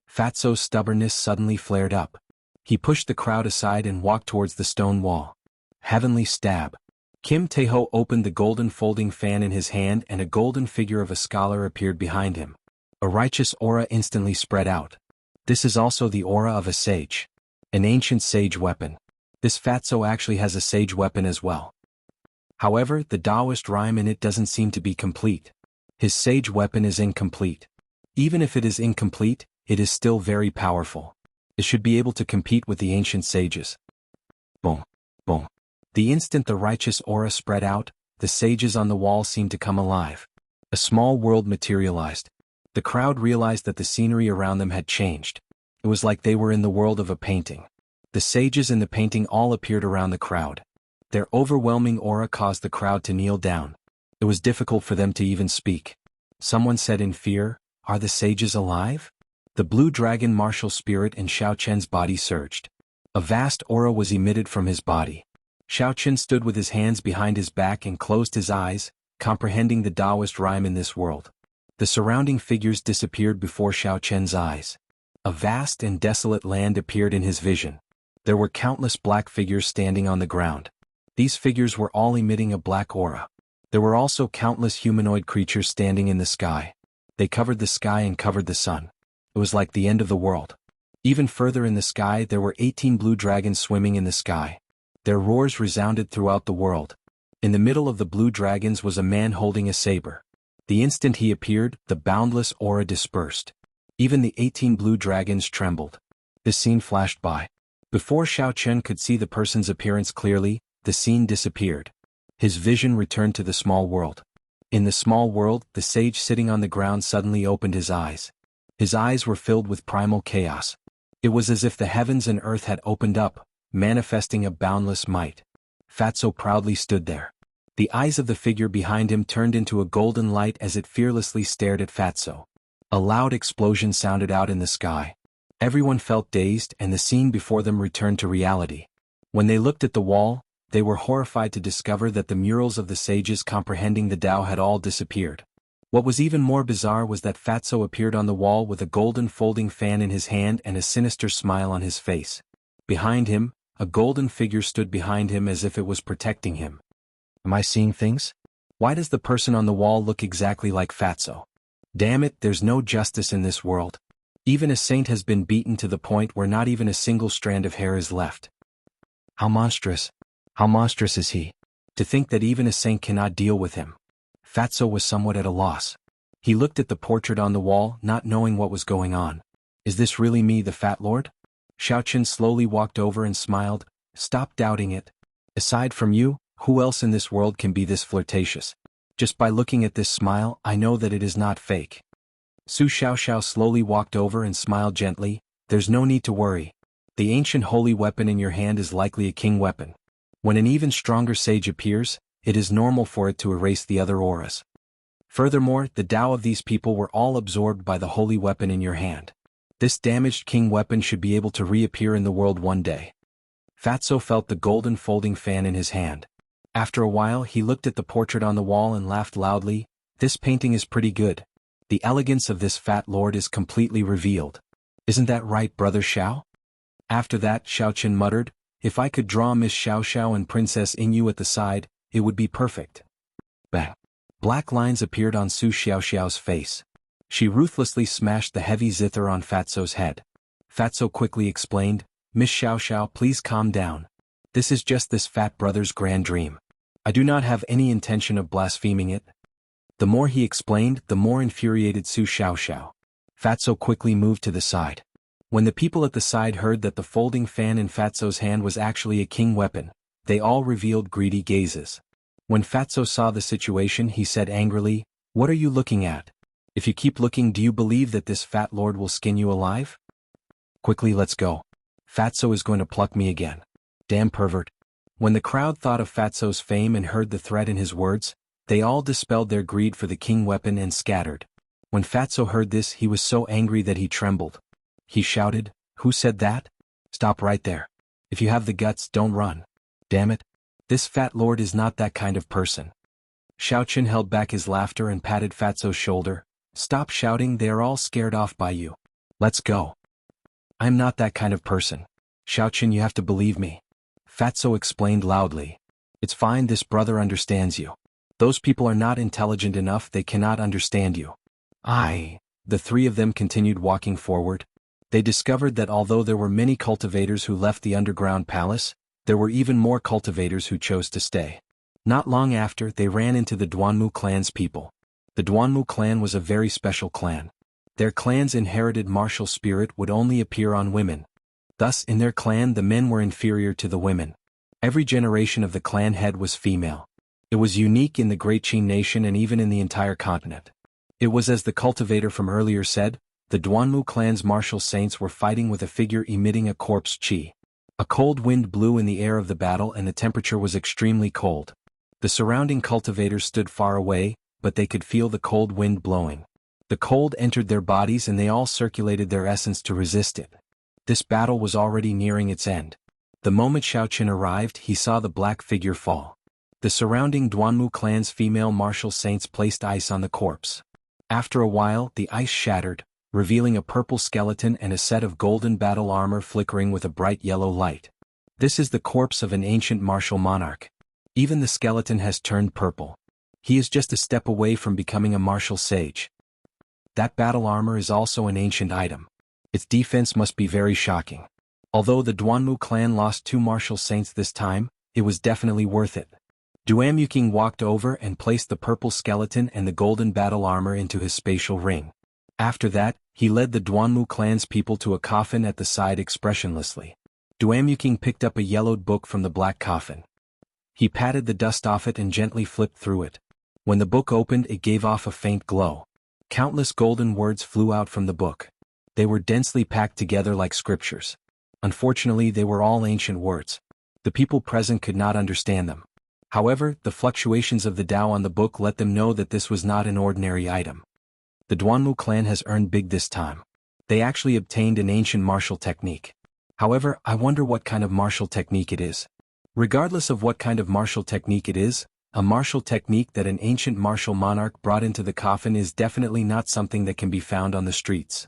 Fatso's stubbornness suddenly flared up. He pushed the crowd aside and walked towards the stone wall. Heavenly stab. Kim Taeho opened the golden folding fan in his hand and a golden figure of a scholar appeared behind him. A righteous aura instantly spread out. This is also the aura of a sage. An ancient sage weapon. This Fatso actually has a sage weapon as well. However, the Taoist rhyme in it doesn't seem to be complete. His sage weapon is incomplete. Even if it is incomplete, it is still very powerful. It should be able to compete with the ancient sages. Boom. Boom. The instant the righteous aura spread out, the sages on the wall seemed to come alive. A small world materialized. The crowd realized that the scenery around them had changed. It was like they were in the world of a painting. The sages in the painting all appeared around the crowd. Their overwhelming aura caused the crowd to kneel down. It was difficult for them to even speak. Someone said in fear, "Are the sages alive?" The blue dragon martial spirit in Xiao Chen's body surged. A vast aura was emitted from his body. Xiao Chen stood with his hands behind his back and closed his eyes, comprehending the Taoist rhyme in this world. The surrounding figures disappeared before Xiao Chen's eyes. A vast and desolate land appeared in his vision. There were countless black figures standing on the ground. These figures were all emitting a black aura. There were also countless humanoid creatures standing in the sky. They covered the sky and covered the sun. It was like the end of the world. Even further in the sky there were 18 blue dragons swimming in the sky. Their roars resounded throughout the world. In the middle of the blue dragons was a man holding a saber. The instant he appeared, the boundless aura dispersed. Even the 18 blue dragons trembled. This scene flashed by. Before Xiao Chen could see the person's appearance clearly, the scene disappeared. His vision returned to the small world. In the small world, the sage sitting on the ground suddenly opened his eyes. His eyes were filled with primal chaos. It was as if the heavens and earth had opened up, manifesting a boundless might. Fatso proudly stood there. The eyes of the figure behind him turned into a golden light as it fearlessly stared at Fatso. A loud explosion sounded out in the sky. Everyone felt dazed and the scene before them returned to reality. When they looked at the wall, they were horrified to discover that the murals of the sages comprehending the Tao had all disappeared. What was even more bizarre was that Fatso appeared on the wall with a golden folding fan in his hand and a sinister smile on his face. Behind him, a golden figure stood behind him as if it was protecting him. Am I seeing things? Why does the person on the wall look exactly like Fatso? Damn it, there's no justice in this world. Even a saint has been beaten to the point where not even a single strand of hair is left. How monstrous is he? To think that even a saint cannot deal with him. Fatso was somewhat at a loss. He looked at the portrait on the wall, not knowing what was going on. Is this really me, the Fat Lord? Xiaoqin slowly walked over and smiled. Stop doubting it. Aside from you, who else in this world can be this flirtatious? Just by looking at this smile, I know that it is not fake. Su Xiaoxiao slowly walked over and smiled gently. There's no need to worry. The ancient holy weapon in your hand is likely a king weapon. When an even stronger sage appears, it is normal for it to erase the other auras. Furthermore, the Tao of these people were all absorbed by the holy weapon in your hand. This damaged king weapon should be able to reappear in the world one day. Fatso felt the golden folding fan in his hand. After a while he looked at the portrait on the wall and laughed loudly. This painting is pretty good. The elegance of this fat lord is completely revealed. Isn't that right, Brother Xiao? After that, Xiaoqin muttered, if I could draw Miss Xiaoxiao and Princess Ingyu at the side, it would be perfect. Bang! Black lines appeared on Su Xiaoxiao's face. She ruthlessly smashed the heavy zither on Fatso's head. Fatso quickly explained, Miss Xiaoxiao, please calm down. This is just this fat brother's grand dream. I do not have any intention of blaspheming it. The more he explained, the more infuriated Su Xiaoxiao. Fatso quickly moved to the side. When the people at the side heard that the folding fan in Fatso's hand was actually a king weapon, they all revealed greedy gazes. When Fatso saw the situation, he said angrily, what are you looking at? If you keep looking, do you believe that this fat lord will skin you alive? Quickly, let's go. Fatso is going to pluck me again. Damn pervert. When the crowd thought of Fatso's fame and heard the threat in his words, they all dispelled their greed for the king weapon and scattered. When Fatso heard this, he was so angry that he trembled. He shouted, who said that? Stop right there. If you have the guts, don't run. Damn it. This fat lord is not that kind of person. Xiaoqin held back his laughter and patted Fatso's shoulder. Stop shouting, they are all scared off by you. Let's go. I'm not that kind of person. Xiaoqin, you have to believe me. Fatso explained loudly. It's fine, this brother understands you. Those people are not intelligent enough, they cannot understand you. The three of them continued walking forward. They discovered that although there were many cultivators who left the underground palace, there were even more cultivators who chose to stay. Not long after, they ran into the Duanmu clan's people. The Duanmu clan was a very special clan. Their clan's inherited martial spirit would only appear on women. Thus, in their clan the men were inferior to the women. Every generation of the clan head was female. It was unique in the Great Qin nation and even in the entire continent. It was as the cultivator from earlier said, the Duanmu clan's martial saints were fighting with a figure emitting a corpse qi. A cold wind blew in the air of the battle and the temperature was extremely cold. The surrounding cultivators stood far away, but they could feel the cold wind blowing. The cold entered their bodies and they all circulated their essence to resist it. This battle was already nearing its end. The moment Xiaoqin arrived, he saw the black figure fall. The surrounding Duanmu clan's female martial saints placed ice on the corpse. After a while, the ice shattered, revealing a purple skeleton and a set of golden battle armor flickering with a bright yellow light. This is the corpse of an ancient martial monarch. Even the skeleton has turned purple. He is just a step away from becoming a martial sage. That battle armor is also an ancient item. Its defense must be very shocking. Although the Duanmu clan lost 2 martial saints this time, it was definitely worth it. Duamuking walked over and placed the purple skeleton and the golden battle armor into his spatial ring. After that, he led the Duanmu clan's people to a coffin at the side expressionlessly. Duamuking picked up a yellowed book from the black coffin. He patted the dust off it and gently flipped through it. When the book opened, it gave off a faint glow. Countless golden words flew out from the book. They were densely packed together like scriptures. Unfortunately, they were all ancient words. The people present could not understand them. However, the fluctuations of the Tao on the book let them know that this was not an ordinary item. The Duanmu clan has earned big this time. They actually obtained an ancient martial technique. However, I wonder what kind of martial technique it is. Regardless of what kind of martial technique it is, a martial technique that an ancient martial monarch brought into the coffin is definitely not something that can be found on the streets.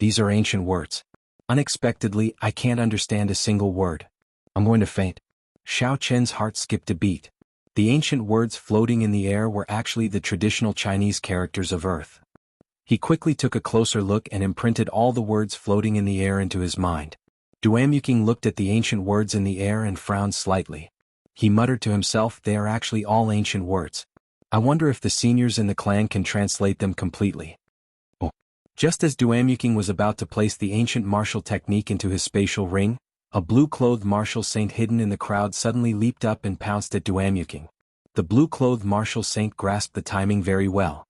These are ancient words. Unexpectedly, I can't understand a single word. I'm going to faint. Xiao Qian's heart skipped a beat. The ancient words floating in the air were actually the traditional Chinese characters of Earth. He quickly took a closer look and imprinted all the words floating in the air into his mind. Duanyuking looked at the ancient words in the air and frowned slightly. He muttered to himself, they are actually all ancient words. I wonder if the seniors in the clan can translate them completely. Oh. Just as Duanyuking was about to place the ancient martial technique into his spatial ring, a blue-clothed martial saint hidden in the crowd suddenly leaped up and pounced at Duanyuking. The blue-clothed martial saint grasped the timing very well.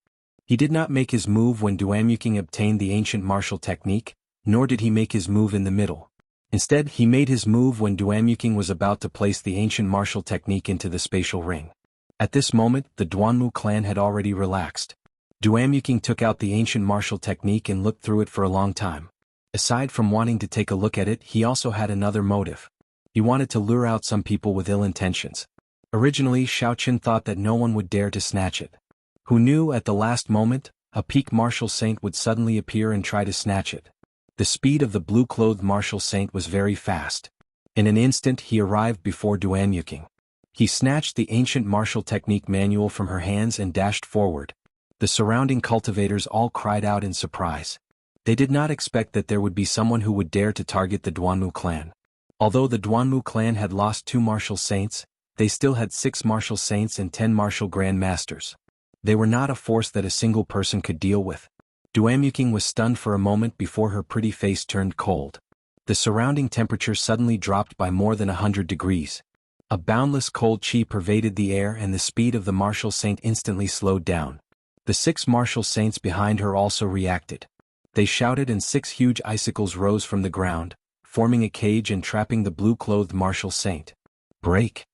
He did not make his move when Duanyuking obtained the ancient martial technique, nor did he make his move in the middle. Instead, he made his move when Duanyuking was about to place the ancient martial technique into the spatial ring. At this moment, the Duanmu clan had already relaxed. Duanyuking took out the ancient martial technique and looked through it for a long time. Aside from wanting to take a look at it, he also had another motive. He wanted to lure out some people with ill intentions. Originally, Xiaoqin thought that no one would dare to snatch it. Who knew at the last moment, a peak martial saint would suddenly appear and try to snatch it. The speed of the blue-clothed martial saint was very fast. In an instant he arrived before Duanyuking. He snatched the ancient martial technique manual from her hands and dashed forward. The surrounding cultivators all cried out in surprise. They did not expect that there would be someone who would dare to target the Duanmu clan. Although the Duanmu clan had lost 2 martial saints, they still had 6 martial saints and 10 martial grandmasters. They were not a force that a single person could deal with. Duanyuking was stunned for a moment before her pretty face turned cold. The surrounding temperature suddenly dropped by more than 100 degrees. A boundless cold chi pervaded the air and the speed of the martial saint instantly slowed down. The 6 martial saints behind her also reacted. They shouted and 6 huge icicles rose from the ground, forming a cage and trapping the blue-clothed martial saint. Break!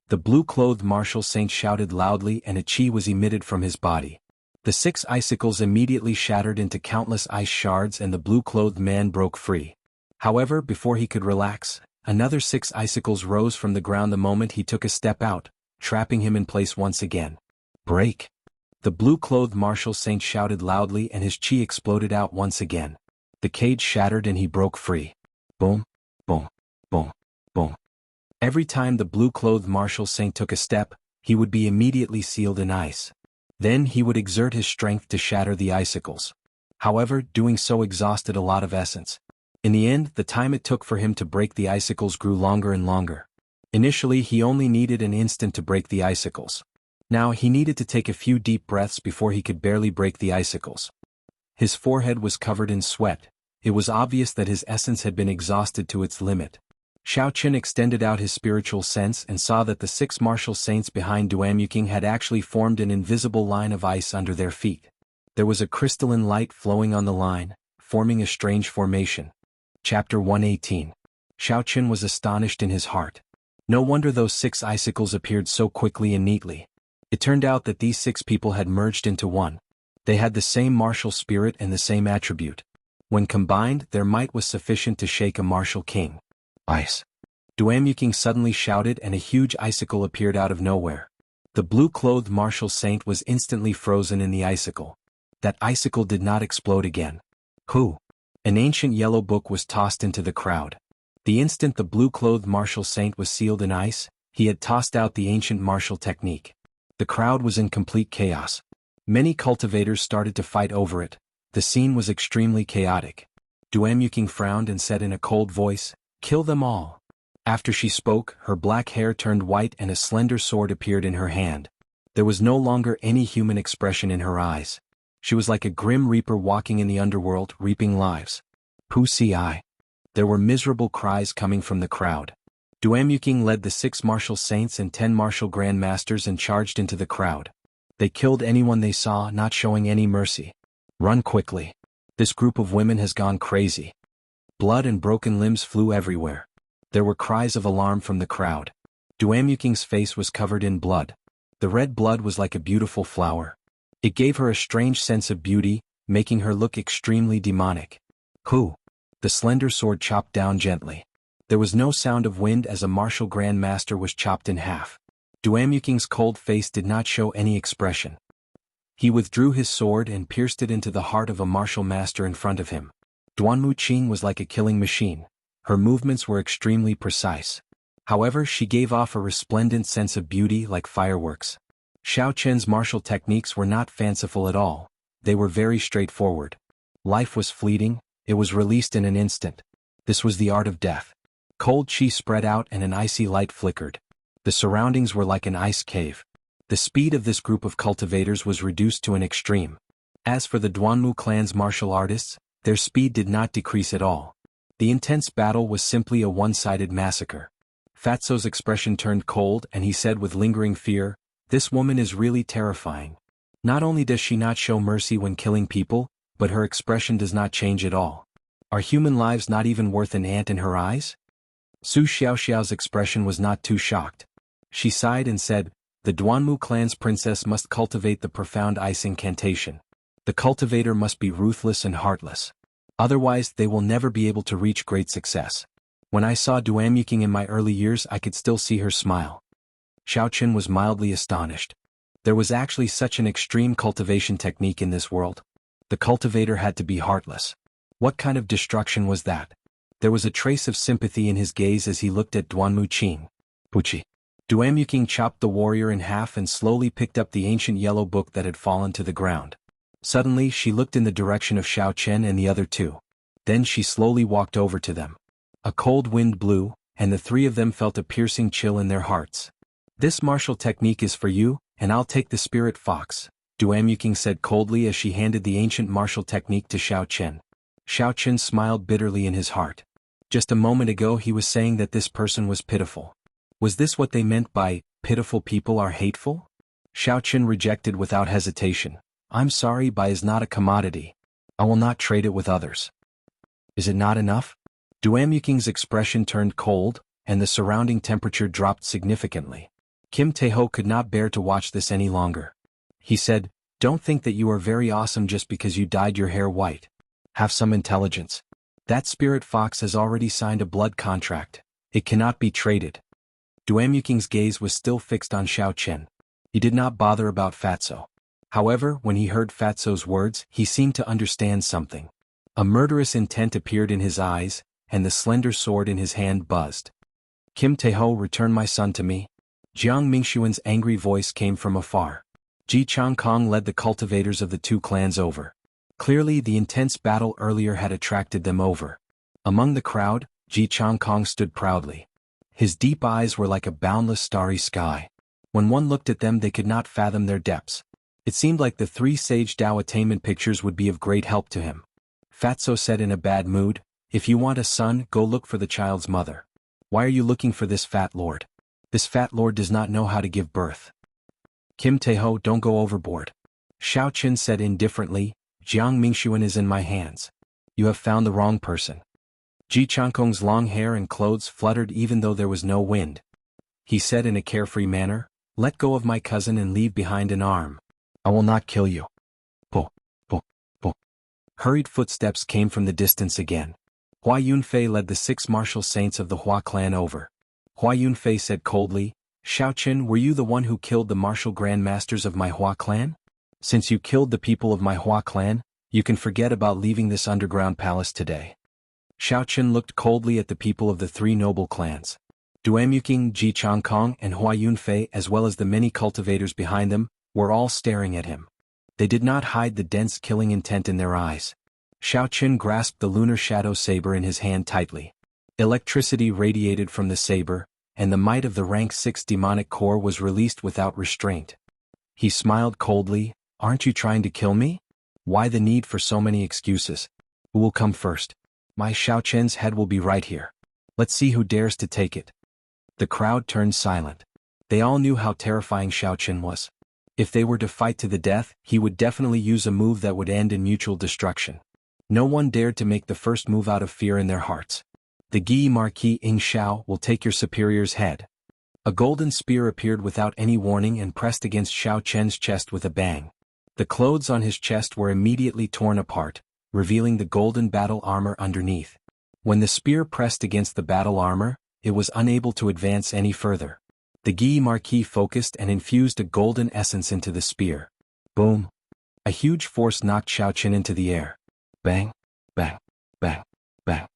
The blue-clothed martial saint shouted loudly and a chi was emitted from his body. The 6 icicles immediately shattered into countless ice shards and the blue-clothed man broke free. However, before he could relax, another 6 icicles rose from the ground the moment he took a step out, trapping him in place once again. Break! The blue-clothed martial saint shouted loudly and his chi exploded out once again. The cage shattered and he broke free. Boom, boom, boom, boom. Every time the blue-clothed martial saint took a step, he would be immediately sealed in ice. Then he would exert his strength to shatter the icicles. However, doing so exhausted a lot of essence. In the end, the time it took for him to break the icicles grew longer and longer. Initially, he only needed an instant to break the icicles. Now he needed to take a few deep breaths before he could barely break the icicles. His forehead was covered in sweat. It was obvious that his essence had been exhausted to its limit. Xiaoqin extended out his spiritual sense and saw that the 6 martial saints behind Duanyuking had actually formed an invisible line of ice under their feet. There was a crystalline light flowing on the line, forming a strange formation. Chapter 118. Xiaoqin was astonished in his heart. No wonder those 6 icicles appeared so quickly and neatly. It turned out that these 6 people had merged into one. They had the same martial spirit and the same attribute. When combined, their might was sufficient to shake a martial king. Ice! Duanyuking suddenly shouted and a huge icicle appeared out of nowhere. The blue-clothed martial saint was instantly frozen in the icicle. That icicle did not explode again. Who? An ancient yellow book was tossed into the crowd. The instant the blue-clothed martial saint was sealed in ice, he had tossed out the ancient martial technique. The crowd was in complete chaos. Many cultivators started to fight over it. The scene was extremely chaotic. Duanyuking frowned and said in a cold voice, "Kill them all." After she spoke, her black hair turned white and a slender sword appeared in her hand. There was no longer any human expression in her eyes. She was like a grim reaper walking in the underworld, reaping lives. Pusi. There were miserable cries coming from the crowd. Duanyuking led the 6 martial saints and 10 martial grandmasters and charged into the crowd. They killed anyone they saw, not showing any mercy. Run quickly. This group of women has gone crazy. Blood and broken limbs flew everywhere. There were cries of alarm from the crowd. Duanyuking's face was covered in blood. The red blood was like a beautiful flower. It gave her a strange sense of beauty, making her look extremely demonic. Who? The slender sword chopped down gently. There was no sound of wind as a martial grandmaster was chopped in half. Duamyuking's cold face did not show any expression. He withdrew his sword and pierced it into the heart of a martial master in front of him. Duanmu Qing was like a killing machine. Her movements were extremely precise. However, she gave off a resplendent sense of beauty like fireworks. Xiao Chen's martial techniques were not fanciful at all. They were very straightforward. Life was fleeting, it was released in an instant. This was the art of death. Cold chi spread out and an icy light flickered. The surroundings were like an ice cave. The speed of this group of cultivators was reduced to an extreme. As for the Duanmu clan's martial artists, their speed did not decrease at all. The intense battle was simply a one-sided massacre. Fatso's expression turned cold and he said with lingering fear, "This woman is really terrifying. Not only does she not show mercy when killing people, but her expression does not change at all. Are human lives not even worth an ant in her eyes?" Su Xiaoxiao's expression was not too shocked. She sighed and said, "The Duanmu clan's princess must cultivate the profound ice incantation. The cultivator must be ruthless and heartless. Otherwise they will never be able to reach great success. When I saw Duamyuking in my early years I could still see her smile." Xiao Qin was mildly astonished. There was actually such an extreme cultivation technique in this world. The cultivator had to be heartless. What kind of destruction was that? There was a trace of sympathy in his gaze as he looked at Duanmu Qing. "Puchi." Duamyuking chopped the warrior in half and slowly picked up the ancient yellow book that had fallen to the ground. Suddenly she looked in the direction of Xiao Chen and the other two. Then she slowly walked over to them. A cold wind blew, and the three of them felt a piercing chill in their hearts. "This martial technique is for you, and I'll take the spirit fox," Duamyuking said coldly as she handed the ancient martial technique to Xiao Chen. Xiao Chen smiled bitterly in his heart. Just a moment ago he was saying that this person was pitiful. Was this what they meant by, pitiful people are hateful? Xiao Chen rejected without hesitation. "I'm sorry, Bai is not a commodity. I will not trade it with others." "Is it not enough?" Duamyuking's expression turned cold, and the surrounding temperature dropped significantly. Kim Taeho could not bear to watch this any longer. He said, "Don't think that you are very awesome just because you dyed your hair white. Have some intelligence. That spirit fox has already signed a blood contract. It cannot be traded." Duamyuking's gaze was still fixed on Xiao Chen. He did not bother about Fatso. However, when he heard Fatso's words, he seemed to understand something. A murderous intent appeared in his eyes, and the slender sword in his hand buzzed. "Kim Taeho, return my son to me." Jiang Mingxuan's angry voice came from afar. Ji Changkong led the cultivators of the two clans over. Clearly the intense battle earlier had attracted them over. Among the crowd, Ji Changkong stood proudly. His deep eyes were like a boundless starry sky. When one looked at them they could not fathom their depths. It seemed like the three Sage Dao attainment pictures would be of great help to him. Fatso said in a bad mood, "If you want a son, go look for the child's mother. Why are you looking for this fat lord? This fat lord does not know how to give birth." "Kim Taeho, don't go overboard." Xiao Qin said indifferently, "Jiang Mingxuan is in my hands. You have found the wrong person." Ji Changkong's long hair and clothes fluttered even though there was no wind. He said in a carefree manner, "Let go of my cousin and leave behind an arm. I will not kill you." Po, po, po. Hurried footsteps came from the distance again. Hua Yunfei led the 6 martial saints of the Hua clan over. Hua Yunfei said coldly, "Xiao Qin, were you the one who killed the martial grandmasters of my Hua clan? Since you killed the people of my Hua clan, you can forget about leaving this underground palace today." Xiao Qin looked coldly at the people of the 3 noble clans. Duamyuking, Ji Changkong, and Hua Yunfei, as well as the many cultivators behind them, were all staring at him. They did not hide the dense killing intent in their eyes. Xiao Qin grasped the lunar shadow saber in his hand tightly. Electricity radiated from the saber, and the might of the rank 6 demonic core was released without restraint. He smiled coldly, "Aren't you trying to kill me? Why the need for so many excuses? Who will come first? My Xiao Chen's head will be right here. Let's see who dares to take it." The crowd turned silent. They all knew how terrifying Xiao Chen was. If they were to fight to the death, he would definitely use a move that would end in mutual destruction. No one dared to make the first move out of fear in their hearts. "The Gi Marquis Ing Shao will take your superior's head." A golden spear appeared without any warning and pressed against Xiao Chen's chest with a bang. The clothes on his chest were immediately torn apart, revealing the golden battle armor underneath. When the spear pressed against the battle armor, it was unable to advance any further. The Guy Marquis focused and infused a golden essence into the spear. Boom! A huge force knocked Xiaoqin into the air. Bang! Bang! Bang! Bang!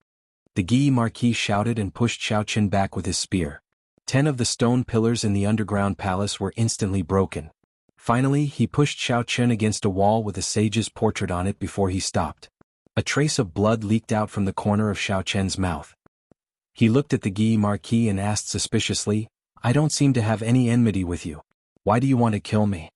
The Guy Marquis shouted and pushed Xiaoqin back with his spear. 10 of the stone pillars in the underground palace were instantly broken. Finally, he pushed Xiaoqin against a wall with a sage's portrait on it before he stopped. A trace of blood leaked out from the corner of Xiaoqin's mouth. He looked at the Guy Marquis and asked suspiciously, "I don't seem to have any enmity with you. Why do you want to kill me?"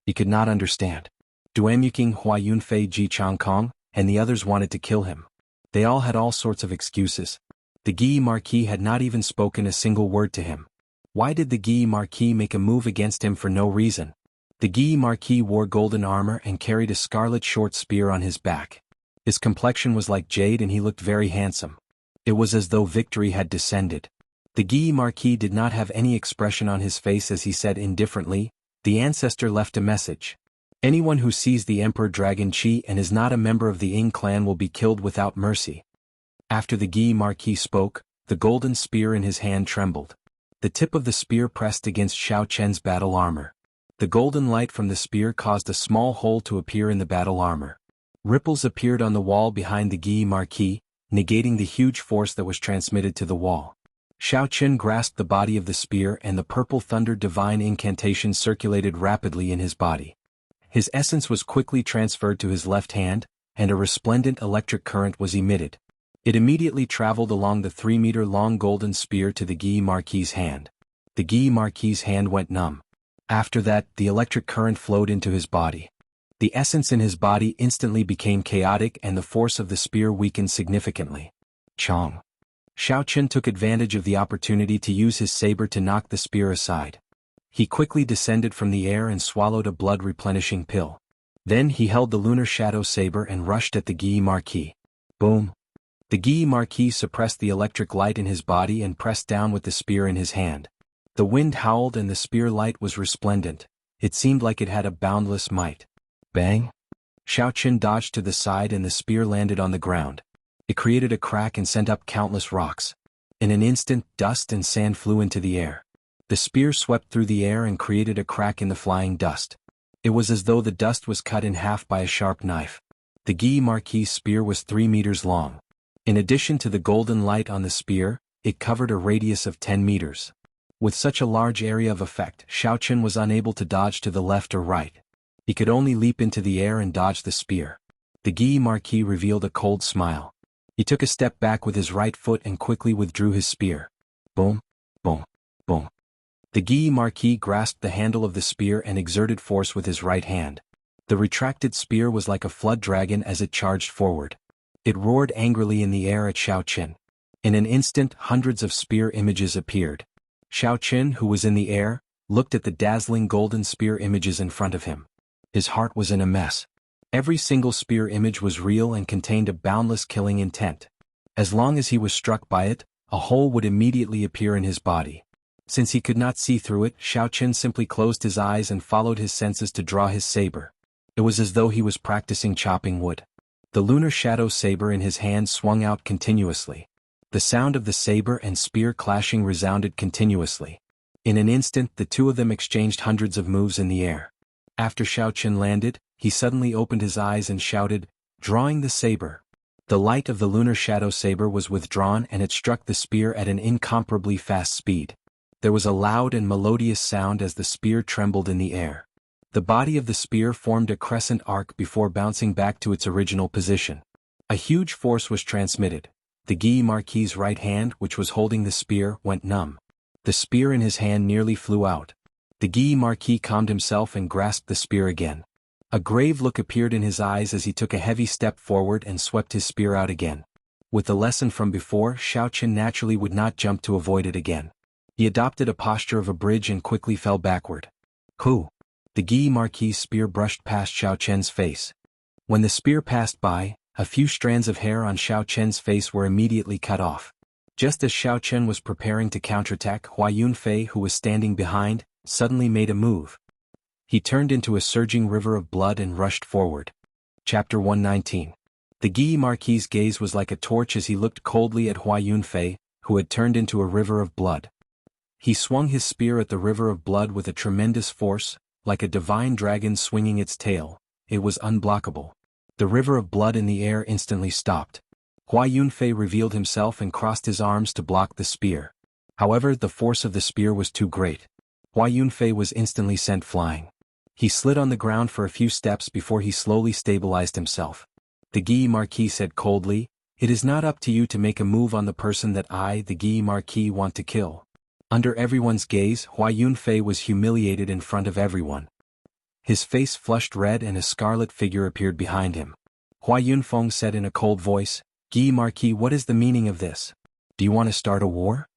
He could not understand. Duanyuking Hua Yunfei Ji Changkong and the others wanted to kill him. They all had all sorts of excuses. The Guy Marquis had not even spoken a single word to him. Why did the Guy Marquis make a move against him for no reason? The Guy Marquis wore golden armor and carried a scarlet short spear on his back. His complexion was like jade and he looked very handsome. It was as though victory had descended. The Guy Marquis did not have any expression on his face as he said indifferently, "The ancestor left a message. Anyone who sees the Emperor Dragon Qi and is not a member of the Ying clan will be killed without mercy." After the Guy Marquis spoke, the golden spear in his hand trembled. The tip of the spear pressed against Xiaoqin's battle armor. The golden light from the spear caused a small hole to appear in the battle armor. Ripples appeared on the wall behind the Guy Marquis, negating the huge force that was transmitted to the wall. Xiaoqin grasped the body of the spear and the purple thunder divine incantation circulated rapidly in his body. His essence was quickly transferred to his left hand, and a resplendent electric current was emitted. It immediately traveled along the 3-meter-long golden spear to the Guy Marquis' hand. The Guy Marquis' hand went numb. After that, the electric current flowed into his body. The essence in his body instantly became chaotic and the force of the spear weakened significantly. Chong. Xiaoqin took advantage of the opportunity to use his saber to knock the spear aside. He quickly descended from the air and swallowed a blood-replenishing pill. Then he held the lunar shadow saber and rushed at the Guy Marquis. Boom! The Guy Marquis suppressed the electric light in his body and pressed down with the spear in his hand. The wind howled and the spear light was resplendent. It seemed like it had a boundless might. Bang! Xiaoqin dodged to the side and the spear landed on the ground. It created a crack and sent up countless rocks. In an instant, dust and sand flew into the air. The spear swept through the air and created a crack in the flying dust. It was as though the dust was cut in half by a sharp knife. The Guy Marquis' spear was 3 meters long. In addition to the golden light on the spear, it covered a radius of 10 meters. With such a large area of effect, Xiaoqin was unable to dodge to the left or right. He could only leap into the air and dodge the spear. The Guy Marquis revealed a cold smile. He took a step back with his right foot and quickly withdrew his spear. Boom, boom, boom. The Guy Marquis grasped the handle of the spear and exerted force with his right hand. The retracted spear was like a flood dragon as it charged forward. It roared angrily in the air at Xiaoqin. In an instant, hundreds of spear images appeared. Xiaoqin, who was in the air, looked at the dazzling golden spear images in front of him. His heart was in a mess. Every single spear image was real and contained a boundless killing intent. As long as he was struck by it, a hole would immediately appear in his body. Since he could not see through it, Xiaoqin simply closed his eyes and followed his senses to draw his saber. It was as though he was practicing chopping wood. The lunar shadow saber in his hand swung out continuously. The sound of the saber and spear clashing resounded continuously. In an instant, the two of them exchanged hundreds of moves in the air. After Xiaoqin landed, he suddenly opened his eyes and shouted, drawing the saber. The light of the lunar shadow saber was withdrawn and it struck the spear at an incomparably fast speed. There was a loud and melodious sound as the spear trembled in the air. The body of the spear formed a crescent arc before bouncing back to its original position. A huge force was transmitted. The Guy Marquis' right hand, which was holding the spear, went numb. The spear in his hand nearly flew out. The Guy Marquis calmed himself and grasped the spear again. A grave look appeared in his eyes as he took a heavy step forward and swept his spear out again. With the lesson from before, Xiaoqin naturally would not jump to avoid it again. He adopted a posture of a bridge and quickly fell backward. Who? The Guy Marquis' spear brushed past Xiaoqin's face. When the spear passed by, a few strands of hair on Xiaoqin's face were immediately cut off. Just as Xiaoqin was preparing to counterattack, Hua Yunfei, who was standing behind, suddenly made a move. He turned into a surging river of blood and rushed forward. Chapter 119. The Guy Marquis's gaze was like a torch as he looked coldly at Hua Yunfei, who had turned into a river of blood. He swung his spear at the river of blood with a tremendous force, like a divine dragon swinging its tail. It was unblockable. The river of blood in the air instantly stopped. Hua Yunfei revealed himself and crossed his arms to block the spear. However, the force of the spear was too great. Hua Yunfei was instantly sent flying. He slid on the ground for a few steps before he slowly stabilized himself. The Guy Marquis said coldly, "It is not up to you to make a move on the person that I, the Guy Marquis, want to kill." Under everyone's gaze, Hua Yunfei was humiliated in front of everyone. His face flushed red and a scarlet figure appeared behind him. Hua Yunfeng said in a cold voice, "Guy Marquis, what is the meaning of this? Do you want to start a war?"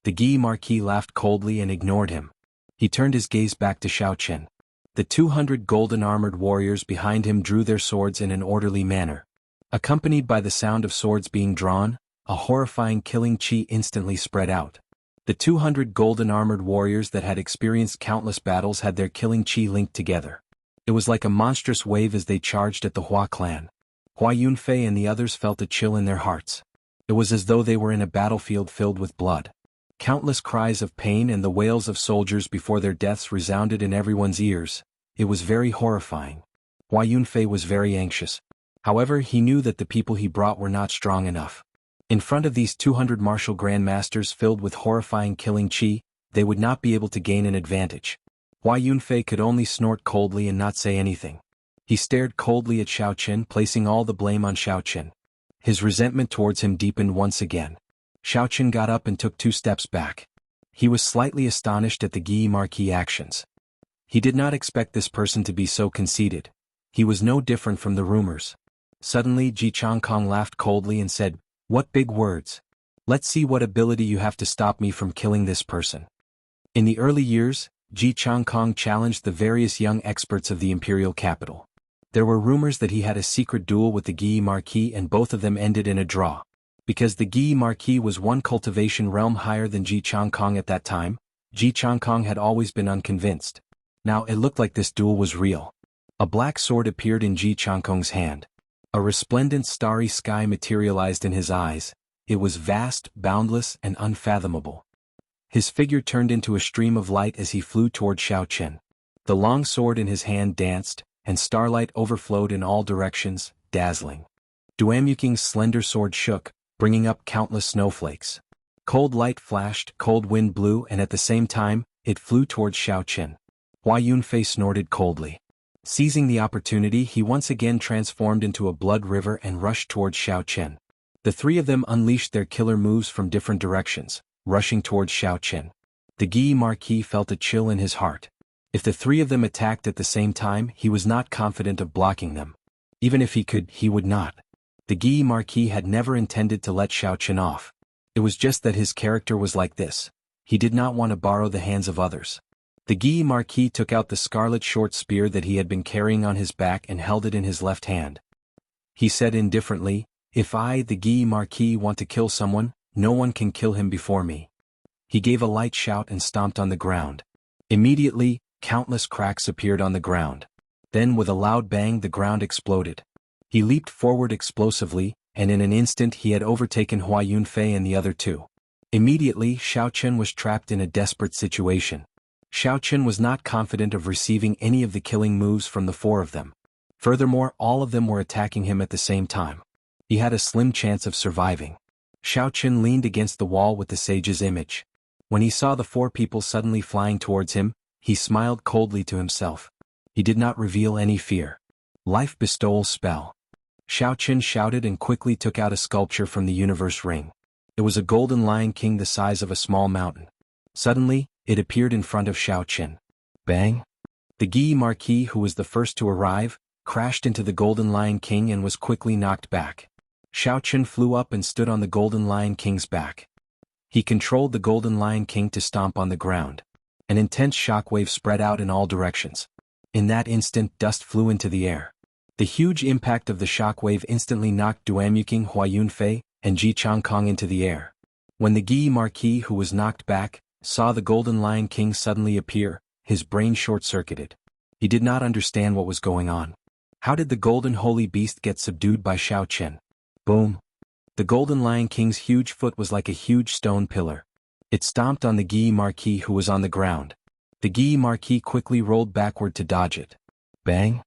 The Guy Marquis laughed coldly and ignored him. He turned his gaze back to Xiaochen. The 200 golden-armored warriors behind him drew their swords in an orderly manner. Accompanied by the sound of swords being drawn, a horrifying killing chi instantly spread out. The 200 golden-armored warriors that had experienced countless battles had their killing chi linked together. It was like a monstrous wave as they charged at the Hua clan. Hua Yunfei and the others felt a chill in their hearts. It was as though they were in a battlefield filled with blood. Countless cries of pain and the wails of soldiers before their deaths resounded in everyone's ears. It was very horrifying. Hua Yunfei was very anxious. However, he knew that the people he brought were not strong enough. In front of these 200 martial grandmasters filled with horrifying killing chi, they would not be able to gain an advantage. Hua Yunfei could only snort coldly and not say anything. He stared coldly at Xiaochen, placing all the blame on Xiaochen. His resentment towards him deepened once again. Xiaochen got up and took 2 steps back. He was slightly astonished at the Guy Marquis' actions. He did not expect this person to be so conceited. He was no different from the rumors. Suddenly Ji Changkong laughed coldly and said, "What big words. Let's see what ability you have to stop me from killing this person." In the early years, Ji Changkong challenged the various young experts of the imperial capital. There were rumors that he had a secret duel with the Guy Marquis and both of them ended in a draw. Because the Guy Marquis was one cultivation realm higher than Ji Changkong at that time, Ji Changkong had always been unconvinced. Now it looked like this duel was real. A black sword appeared in Ji Changkong's hand. A resplendent starry sky materialized in his eyes. It was vast, boundless, and unfathomable. His figure turned into a stream of light as he flew toward Xiaochen. The long sword in his hand danced, and starlight overflowed in all directions, dazzling. Duamuking's slender sword shook, bringing up countless snowflakes. Cold light flashed, cold wind blew, and at the same time, it flew towards Xiaochen. Hua Yunfei snorted coldly. Seizing the opportunity, he once again transformed into a blood river and rushed towards Xiaochen. The 3 of them unleashed their killer moves from different directions, rushing towards Xiaochen. The Guy Marquis felt a chill in his heart. If the 3 of them attacked at the same time, he was not confident of blocking them. Even if he could, he would not. The Guy Marquis had never intended to let Xiaochen off. It was just that his character was like this. He did not want to borrow the hands of others. The Guy Marquis took out the scarlet short spear that he had been carrying on his back and held it in his left hand. He said indifferently, "If I, the Guy Marquis, want to kill someone, no one can kill him before me." He gave a light shout and stomped on the ground. Immediately, countless cracks appeared on the ground. Then with a loud bang the ground exploded. He leaped forward explosively, and in an instant he had overtaken Hua Yunfei and the other 2. Immediately Xiaochen was trapped in a desperate situation. Xiaochen was not confident of receiving any of the killing moves from the 4 of them. Furthermore, all of them were attacking him at the same time. He had a slim chance of surviving. Xiaochen leaned against the wall with the sage's image. When he saw the 4 people suddenly flying towards him, he smiled coldly to himself. He did not reveal any fear. Life bestowal spell. Xiaochen shouted and quickly took out a sculpture from the universe ring. It was a golden lion king the size of a small mountain. Suddenly, it appeared in front of Xiaochen. Bang! The Guy Marquis, who was the first to arrive, crashed into the golden lion king and was quickly knocked back. Xiaochen flew up and stood on the golden lion king's back. He controlled the golden lion king to stomp on the ground. An intense shockwave spread out in all directions. In that instant, dust flew into the air. The huge impact of the shockwave instantly knocked Duamuking, Hua Yunfei, and Ji Changkong into the air. When the Guy Marquis, who was knocked back, saw the golden lion king suddenly appear, his brain short-circuited. He did not understand what was going on. How did the golden holy beast get subdued by Xiao Chen? Boom. The golden lion king's huge foot was like a huge stone pillar. It stomped on the Guy Marquis who was on the ground. The Guy Marquis quickly rolled backward to dodge it. Bang!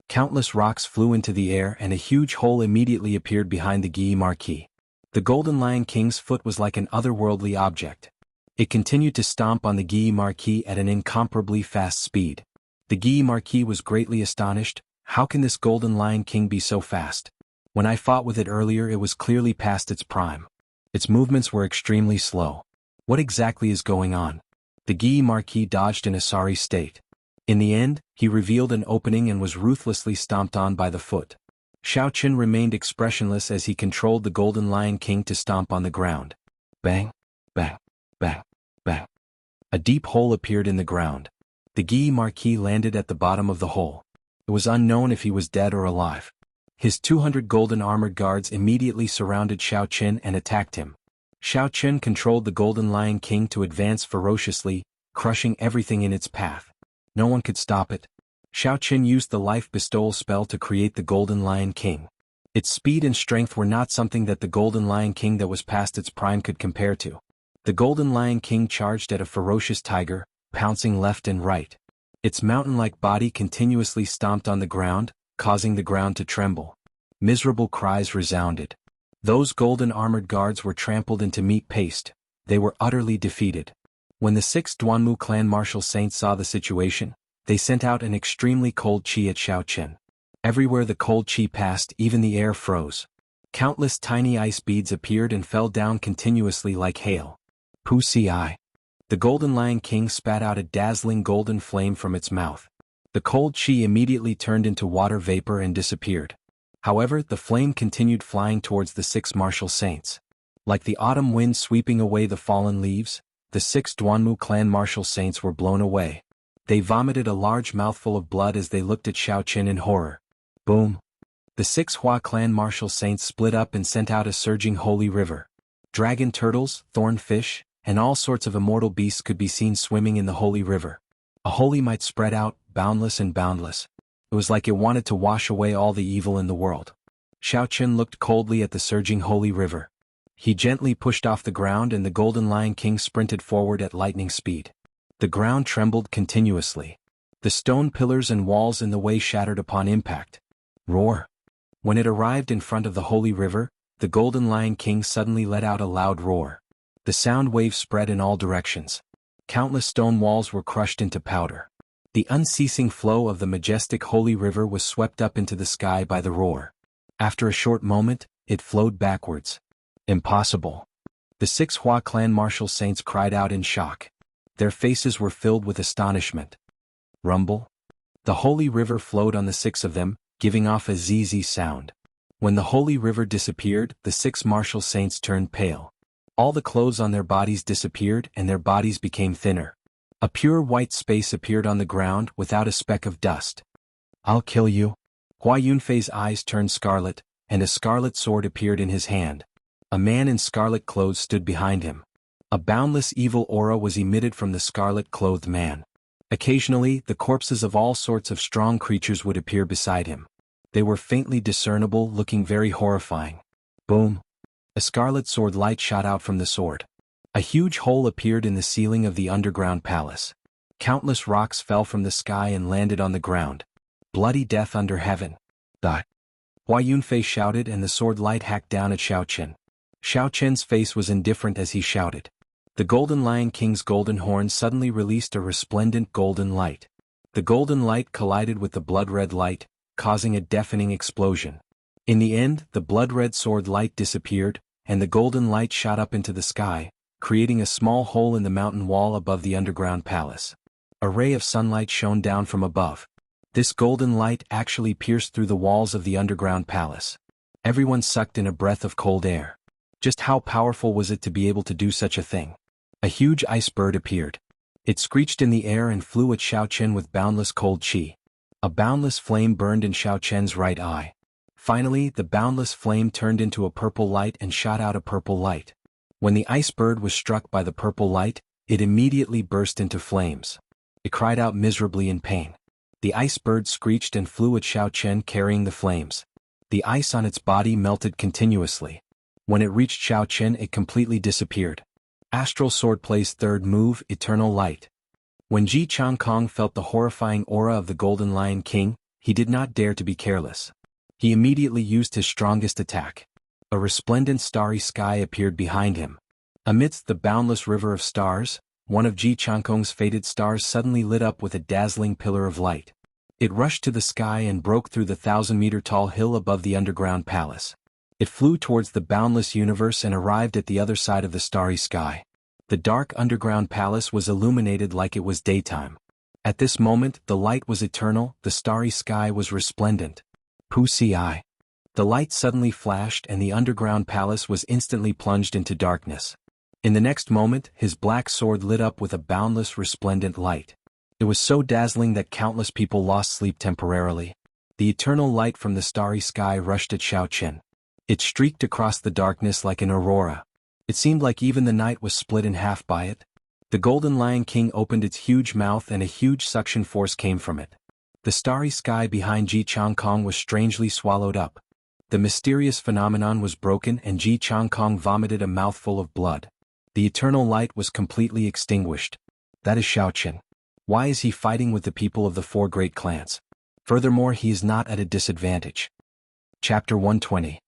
Countless rocks flew into the air and a huge hole immediately appeared behind the Guy Marquis. The golden lion king's foot was like an otherworldly object. It continued to stomp on the Guy Marquis at an incomparably fast speed. The Guy Marquis was greatly astonished. How can this golden lion king be so fast? When I fought with it earlier it was clearly past its prime. Its movements were extremely slow. What exactly is going on? The Guy Marquis dodged in a sorry state. In the end, he revealed an opening and was ruthlessly stomped on by the foot. Xiao Chen remained expressionless as he controlled the golden lion king to stomp on the ground. Bang, bang, bang, bang. A deep hole appeared in the ground. The Guy Marquis landed at the bottom of the hole. It was unknown if he was dead or alive. His 200 golden armored guards immediately surrounded Xiao Chen and attacked him. Xiao Chen controlled the golden lion king to advance ferociously, crushing everything in its path. No one could stop it. Xiao Chen used the life bestowal spell to create the golden lion king. Its speed and strength were not something that the golden lion king that was past its prime could compare to. The golden lion king charged at a ferocious tiger, pouncing left and right. Its mountain-like body continuously stomped on the ground, causing the ground to tremble. Miserable cries resounded. Those golden armored guards were trampled into meat paste. They were utterly defeated. When the 6 Duanmu clan martial saints saw the situation, they sent out an extremely cold qi at Xiao Chen. Everywhere the cold qi passed, even the air froze. Countless tiny ice beads appeared and fell down continuously like hail. Wuxia. The golden lion king spat out a dazzling golden flame from its mouth. The cold qi immediately turned into water vapor and disappeared. However, the flame continued flying towards the 6 martial saints. Like the autumn wind sweeping away the fallen leaves, the 6 Duanmu clan martial saints were blown away. They vomited a large mouthful of blood as they looked at Xiao Chen in horror. Boom! The 6 Hua clan martial saints split up and sent out a surging holy river. Dragon turtles, thorn fish, and all sorts of immortal beasts could be seen swimming in the holy river. A holy might spread out, boundless and boundless. It was like it wanted to wash away all the evil in the world. Xiao Chen looked coldly at the surging holy river. He gently pushed off the ground and the golden lion king sprinted forward at lightning speed. The ground trembled continuously. The stone pillars and walls in the way shattered upon impact. Roar! When it arrived in front of the holy river, the golden lion king suddenly let out a loud roar. The sound wave spread in all directions. Countless stone walls were crushed into powder. The unceasing flow of the majestic holy river was swept up into the sky by the roar. After a short moment, it flowed backwards. Impossible. The 6 Hua clan martial saints cried out in shock. Their faces were filled with astonishment. Rumble. The holy river flowed on the 6 of them, giving off a zzz sound. When the holy river disappeared, the 6 martial saints turned pale. All the clothes on their bodies disappeared and their bodies became thinner. A pure white space appeared on the ground without a speck of dust. I'll kill you. Hua Yunfei's eyes turned scarlet, and a scarlet sword appeared in his hand. A man in scarlet clothes stood behind him. A boundless evil aura was emitted from the scarlet-clothed man. Occasionally, the corpses of all sorts of strong creatures would appear beside him. They were faintly discernible, looking very horrifying. Boom! A scarlet sword light shot out from the sword. A huge hole appeared in the ceiling of the underground palace. Countless rocks fell from the sky and landed on the ground. Bloody death under heaven. Die! Hua Yunfei shouted and the sword light hacked down at Xiao Chen. Xiao Chen's face was indifferent as he shouted. The golden lion king's golden horn suddenly released a resplendent golden light. The golden light collided with the blood-red light, causing a deafening explosion. In the end, the blood-red sword light disappeared, and the golden light shot up into the sky, creating a small hole in the mountain wall above the underground palace. A ray of sunlight shone down from above. This golden light actually pierced through the walls of the underground palace. Everyone sucked in a breath of cold air. Just how powerful was it to be able to do such a thing? A huge ice bird appeared. It screeched in the air and flew at Xiao Chen with boundless cold qi. A boundless flame burned in Xiao Chen's right eye. Finally, the boundless flame turned into a purple light and shot out a purple light. When the ice bird was struck by the purple light, it immediately burst into flames. It cried out miserably in pain. The ice bird screeched and flew at Xiao Chen carrying the flames. The ice on its body melted continuously. When it reached Xiao Chen, it completely disappeared. Astral Swordplay's third move, Eternal Light. When Ji Changkong felt the horrifying aura of the Golden Lion King, he did not dare to be careless. He immediately used his strongest attack. A resplendent starry sky appeared behind him. Amidst the boundless river of stars, one of Ji Changkong's fated stars suddenly lit up with a dazzling pillar of light. It rushed to the sky and broke through the 1,000-meter-tall hill above the underground palace. It flew towards the boundless universe and arrived at the other side of the starry sky. The dark underground palace was illuminated like it was daytime. At this moment, the light was eternal, the starry sky was resplendent. Wuxia. The light suddenly flashed and the underground palace was instantly plunged into darkness. In the next moment, his black sword lit up with a boundless resplendent light. It was so dazzling that countless people lost sleep temporarily. The eternal light from the starry sky rushed at Xiao Chen. It streaked across the darkness like an aurora. It seemed like even the night was split in half by it. The Golden Lion King opened its huge mouth and a huge suction force came from it. The starry sky behind Ji Changkong was strangely swallowed up. The mysterious phenomenon was broken and Ji Changkong vomited a mouthful of blood. The eternal light was completely extinguished. That is Xiao Chen. Why is he fighting with the people of the four great clans? Furthermore, he is not at a disadvantage. Chapter 120.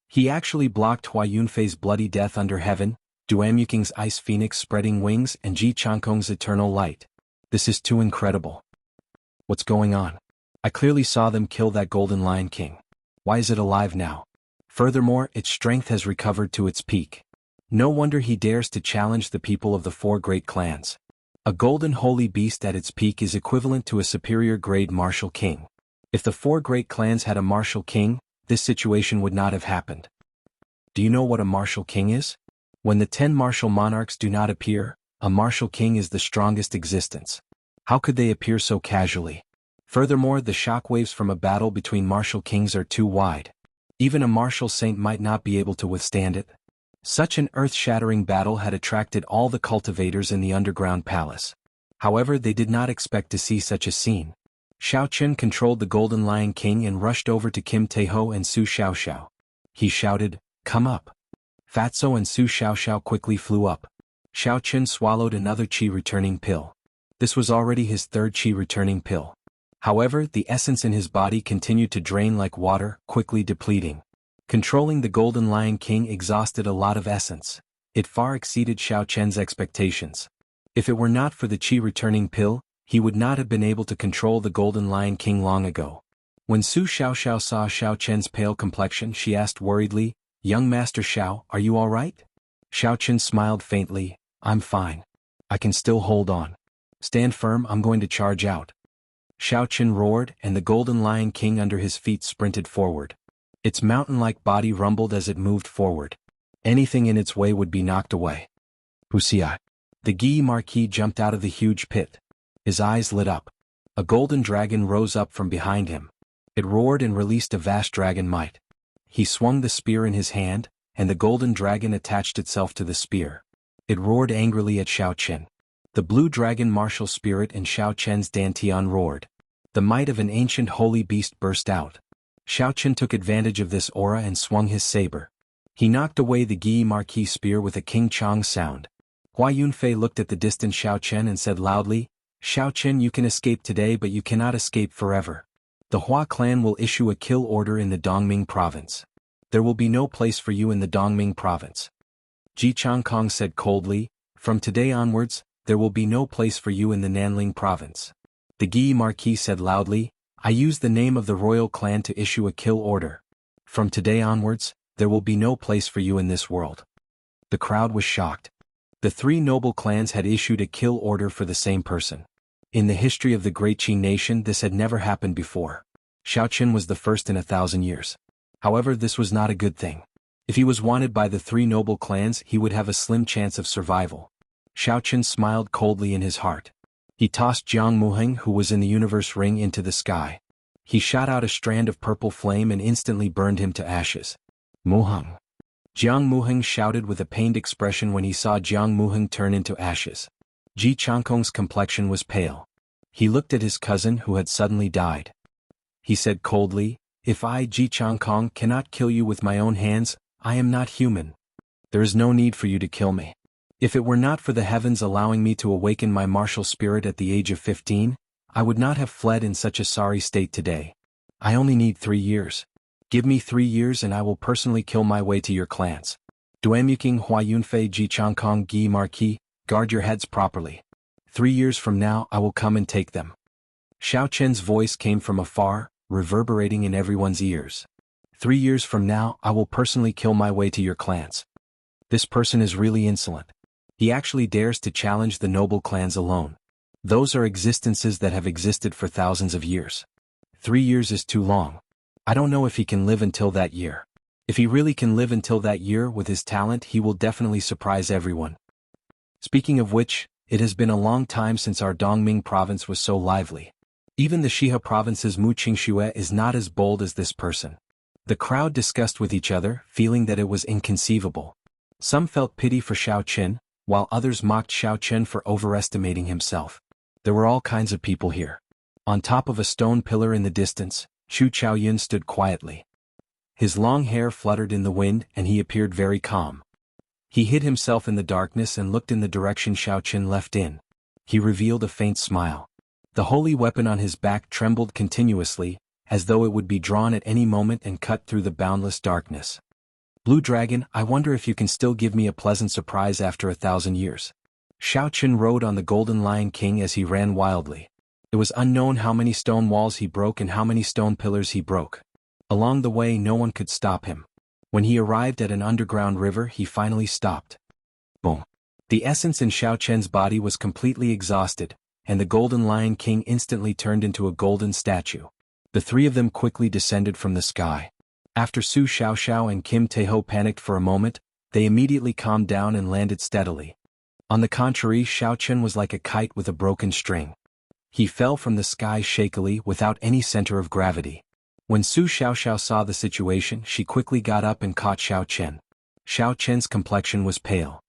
He actually blocked Hua Yunfei's bloody death under heaven, Duamuking's ice phoenix spreading wings and Ji Changkong's eternal light. This is too incredible. What's going on? I clearly saw them kill that Golden Lion King. Why is it alive now? Furthermore, its strength has recovered to its peak. No wonder he dares to challenge the people of the four great clans. A golden holy beast at its peak is equivalent to a superior grade martial king. If the four great clans had a martial king, this situation would not have happened. Do you know what a martial king is? When the 10 martial monarchs do not appear, a martial king is the strongest existence. How could they appear so casually? Furthermore, the shockwaves from a battle between martial kings are too wide. Even a martial saint might not be able to withstand it. Such an earth-shattering battle had attracted all the cultivators in the underground palace. However, they did not expect to see such a scene. Xiao Chen controlled the Golden Lion King and rushed over to Kim Taeho and Su Xiaoxiao. He shouted, "Come up." Fatso and Su Xiaoxiao quickly flew up. Xiao Chen swallowed another qi-returning pill. This was already his third qi-returning pill. However, the essence in his body continued to drain like water, quickly depleting. Controlling the Golden Lion King exhausted a lot of essence. It far exceeded Xiao Chen's expectations. If it were not for the qi-returning pill, he would not have been able to control the Golden Lion King long ago. When Su Xiaoxiao saw Xiao Chen's pale complexion, she asked worriedly, "Young Master Xiao, are you all right?" Xiao Chen smiled faintly, "I'm fine. I can still hold on. Stand firm, I'm going to charge out." Xiao Chen roared, and the Golden Lion King under his feet sprinted forward. Its mountain-like body rumbled as it moved forward. Anything in its way would be knocked away. Wuxia. The Guy Marquis jumped out of the huge pit. His eyes lit up. A golden dragon rose up from behind him. It roared and released a vast dragon might. He swung the spear in his hand, and the golden dragon attached itself to the spear. It roared angrily at Xiao Chen. The blue dragon martial spirit in Xiao Chen's dantian roared. The might of an ancient holy beast burst out. Xiao Chen took advantage of this aura and swung his saber. He knocked away the Guy Marquis spear with a King Chong sound. Hua Yunfei looked at the distant Xiao Chen and said loudly, "Xiao Chen, you can escape today, but you cannot escape forever. The Hua clan will issue a kill order in the Dongming province. There will be no place for you in the Dongming province." Ji Changkong said coldly, "From today onwards, there will be no place for you in the Nanling province." The Guy Marquis said loudly, "I use the name of the royal clan to issue a kill order. From today onwards, there will be no place for you in this world." The crowd was shocked. The three noble clans had issued a kill order for the same person. In the history of the Great Qi nation, this had never happened before. Xiao Chen was the first in 1,000 years. However, this was not a good thing. If he was wanted by the three noble clans, he would have a slim chance of survival. Xiao Chen smiled coldly in his heart. He tossed Jiang Muheng, who was in the universe ring, into the sky. He shot out a strand of purple flame and instantly burned him to ashes. "Muheng!" Jiang Muheng shouted with a pained expression when he saw Jiang Muheng turn into ashes. Ji Changkong's complexion was pale. He looked at his cousin who had suddenly died. He said coldly, "If I, Ji Changkong, cannot kill you with my own hands, I am not human. There is no need for you to kill me. If it were not for the heavens allowing me to awaken my martial spirit at the age of 15, I would not have fled in such a sorry state today. I only need 3 years. Give me 3 years and I will personally kill my way to your clans. Duemuking Hua Yunfei Ji Changkong Gi Marquis, guard your heads properly. 3 years from now I will come and take them." Xiao Chen's voice came from afar, reverberating in everyone's ears. 3 years from now I will personally kill my way to your clans. This person is really insolent. He actually dares to challenge the noble clans alone. Those are existences that have existed for thousands of years. 3 years is too long. I don't know if he can live until that year. If he really can live until that year with his talent, he will definitely surprise everyone. Speaking of which, it has been a long time since our Dongming province was so lively. Even the Shihe province's Mu Qingxue is not as bold as this person. The crowd discussed with each other, feeling that it was inconceivable. Some felt pity for Xiao Chen, while others mocked Xiao Chen for overestimating himself. There were all kinds of people here. On top of a stone pillar in the distance, Chu Chaoyun stood quietly. His long hair fluttered in the wind and he appeared very calm. He hid himself in the darkness and looked in the direction Xiao Chen left in. He revealed a faint smile. The holy weapon on his back trembled continuously, as though it would be drawn at any moment and cut through the boundless darkness. "Blue Dragon, I wonder if you can still give me a pleasant surprise after 1,000 years." Xiao Chen rode on the Golden Lion King as he ran wildly. It was unknown how many stone walls he broke and how many stone pillars he broke. Along the way no one could stop him. When he arrived at an underground river he finally stopped. Boom! The essence in Xiao Chen's body was completely exhausted, and the Golden Lion King instantly turned into a golden statue. The three of them quickly descended from the sky. After Su Xiaoxiao and Kim Taeho panicked for a moment, they immediately calmed down and landed steadily. On the contrary, Xiao Chen was like a kite with a broken string. He fell from the sky shakily without any center of gravity. When Su Xiaoxiao saw the situation, she quickly got up and caught Xiao Chen. Xiao Chen's complexion was pale.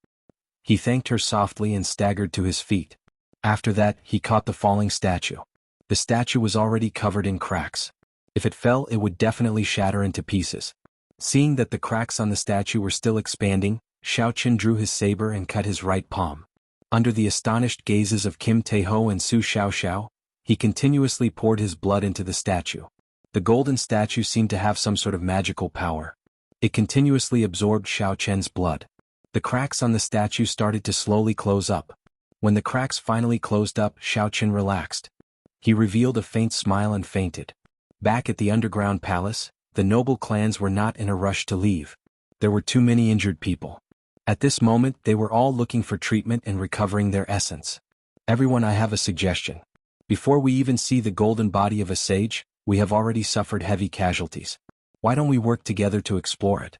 He thanked her softly and staggered to his feet. After that, he caught the falling statue. The statue was already covered in cracks. If it fell, it would definitely shatter into pieces. Seeing that the cracks on the statue were still expanding, Xiao Chen drew his saber and cut his right palm. Under the astonished gazes of Kim Taeho and Su Xiaoxiao, he continuously poured his blood into the statue. The golden statue seemed to have some sort of magical power. It continuously absorbed Xiao Chen's blood. The cracks on the statue started to slowly close up. When the cracks finally closed up, Xiao Chen relaxed. He revealed a faint smile and fainted. Back at the underground palace, the noble clans were not in a rush to leave. There were too many injured people. At this moment they were all looking for treatment and recovering their essence. "Everyone, I have a suggestion. Before we even see the golden body of a sage, we have already suffered heavy casualties. Why don't we work together to explore it?"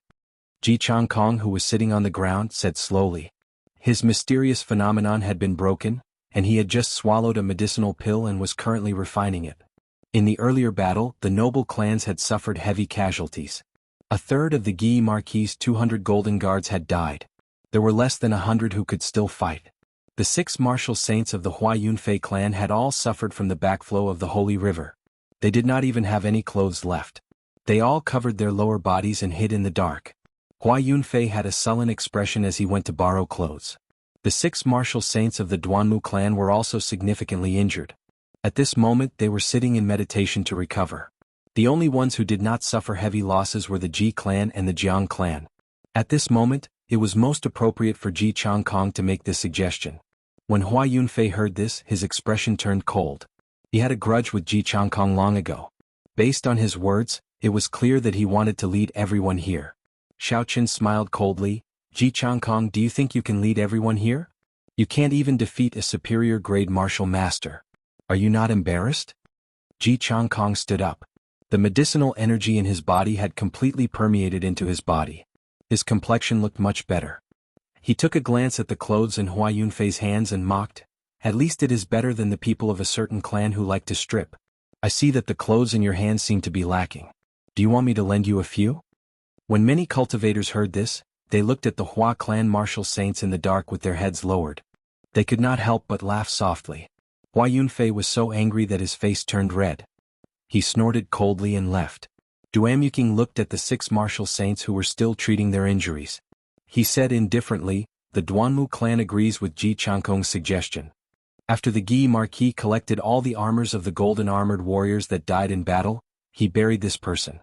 Ji Changkong, who was sitting on the ground, said slowly. His mysterious phenomenon had been broken, and he had just swallowed a medicinal pill and was currently refining it. In the earlier battle, the noble clans had suffered heavy casualties. A third of the Guy Marquis' 200 golden guards had died. There were less than 100 who could still fight. The 6 martial saints of the Hua Yunfei clan had all suffered from the backflow of the holy river. They did not even have any clothes left. They all covered their lower bodies and hid in the dark. Hua Yunfei had a sullen expression as he went to borrow clothes. The 6 martial saints of the Duanmu clan were also significantly injured. At this moment they were sitting in meditation to recover. The only ones who did not suffer heavy losses were the Ji clan and the Jiang clan. At this moment, it was most appropriate for Ji Changkong to make this suggestion. When Hua Yunfei heard this, his expression turned cold. He had a grudge with Ji Changkong long ago. Based on his words, it was clear that he wanted to lead everyone here. Xiao Chen smiled coldly. "Ji Changkong, do you think you can lead everyone here? You can't even defeat a superior grade martial master. Are you not embarrassed?" Ji Changkong stood up. The medicinal energy in his body had completely permeated into his body. His complexion looked much better. He took a glance at the clothes in Hua Yunfei's hands and mocked. "At least it is better than the people of a certain clan who like to strip. I see that the clothes in your hands seem to be lacking. Do you want me to lend you a few?" When many cultivators heard this, they looked at the Hua clan martial saints in the dark with their heads lowered. They could not help but laugh softly. Hua Yunfei was so angry that his face turned red. He snorted coldly and left. Duamuking looked at the 6 martial saints who were still treating their injuries. He said indifferently, "The Duanmu clan agrees with Ji Changkong's suggestion." After the Gi Marquis collected all the armors of the golden armored warriors that died in battle, he buried this person.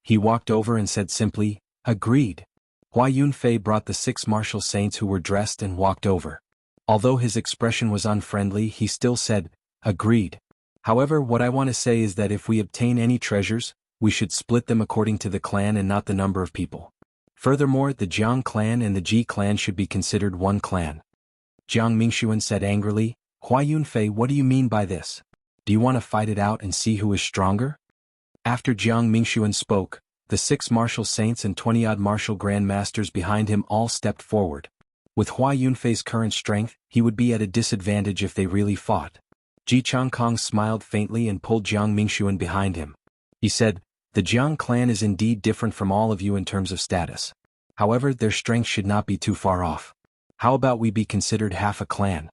He walked over and said simply, "Agreed." Hua Yunfei brought the 6 martial saints who were dressed and walked over. Although his expression was unfriendly, he still said, "Agreed. However, what I want to say is that if we obtain any treasures, we should split them according to the clan and not the number of people. Furthermore, the Jiang clan and the Ji clan should be considered one clan." Jiang Mingxuan said angrily, "Hua Yunfei, what do you mean by this? Do you want to fight it out and see who is stronger?" After Jiang Mingxuan spoke, the 6 martial saints and 20-odd martial grandmasters behind him all stepped forward. With Hua Yunfei's current strength, he would be at a disadvantage if they really fought. Ji Changkong smiled faintly and pulled Jiang Mingxuan behind him. He said, "The Jiang clan is indeed different from all of you in terms of status. However, their strength should not be too far off. How about we be considered half a clan?"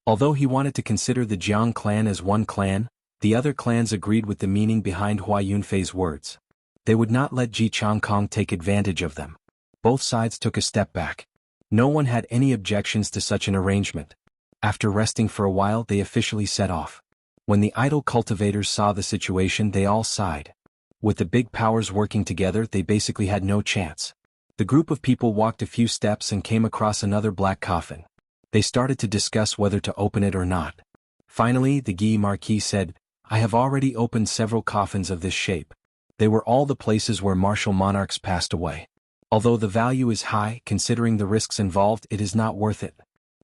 Although he wanted to consider the Jiang clan as one clan, the other clans agreed with the meaning behind Hua Yunfei's words. They would not let Ji Changkong take advantage of them. Both sides took a step back. No one had any objections to such an arrangement. After resting for a while, they officially set off. When the idle cultivators saw the situation, they all sighed. With the big powers working together, they basically had no chance. The group of people walked a few steps and came across another black coffin. They started to discuss whether to open it or not. Finally, the Gi Marquis said, "I have already opened several coffins of this shape. They were all the places where martial monarchs passed away. Although the value is high, considering the risks involved, it is not worth it.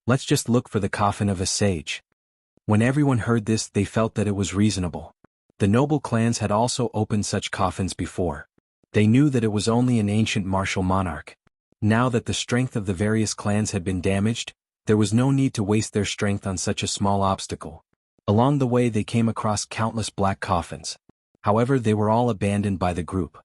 Let's just look for the coffin of a sage." When everyone heard this, they felt that it was reasonable. The noble clans had also opened such coffins before. They knew that it was only an ancient martial monarch. Now that the strength of the various clans had been damaged, there was no need to waste their strength on such a small obstacle. Along the way they came across countless black coffins. However, they were all abandoned by the group.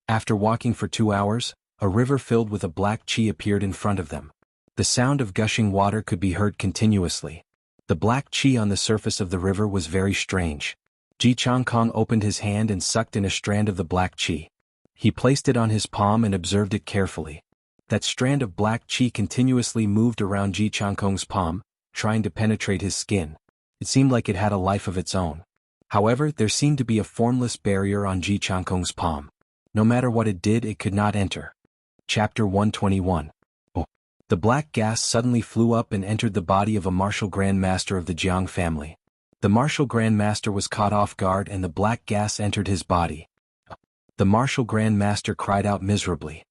After walking for 2 hours, a river filled with a black chi appeared in front of them. The sound of gushing water could be heard continuously. The black chi on the surface of the river was very strange. Ji Changkong opened his hand and sucked in a strand of the black chi. He placed it on his palm and observed it carefully. That strand of black chi continuously moved around Ji Changkong's palm, trying to penetrate his skin. It seemed like it had a life of its own. However, there seemed to be a formless barrier on Ji Changkong's palm. No matter what it did, it could not enter. Chapter 121. Oh. The black gas suddenly flew up and entered the body of a martial Grand Master of the Jiang family. The martial Grand Master was caught off guard and the black gas entered his body. The martial Grand Master cried out miserably.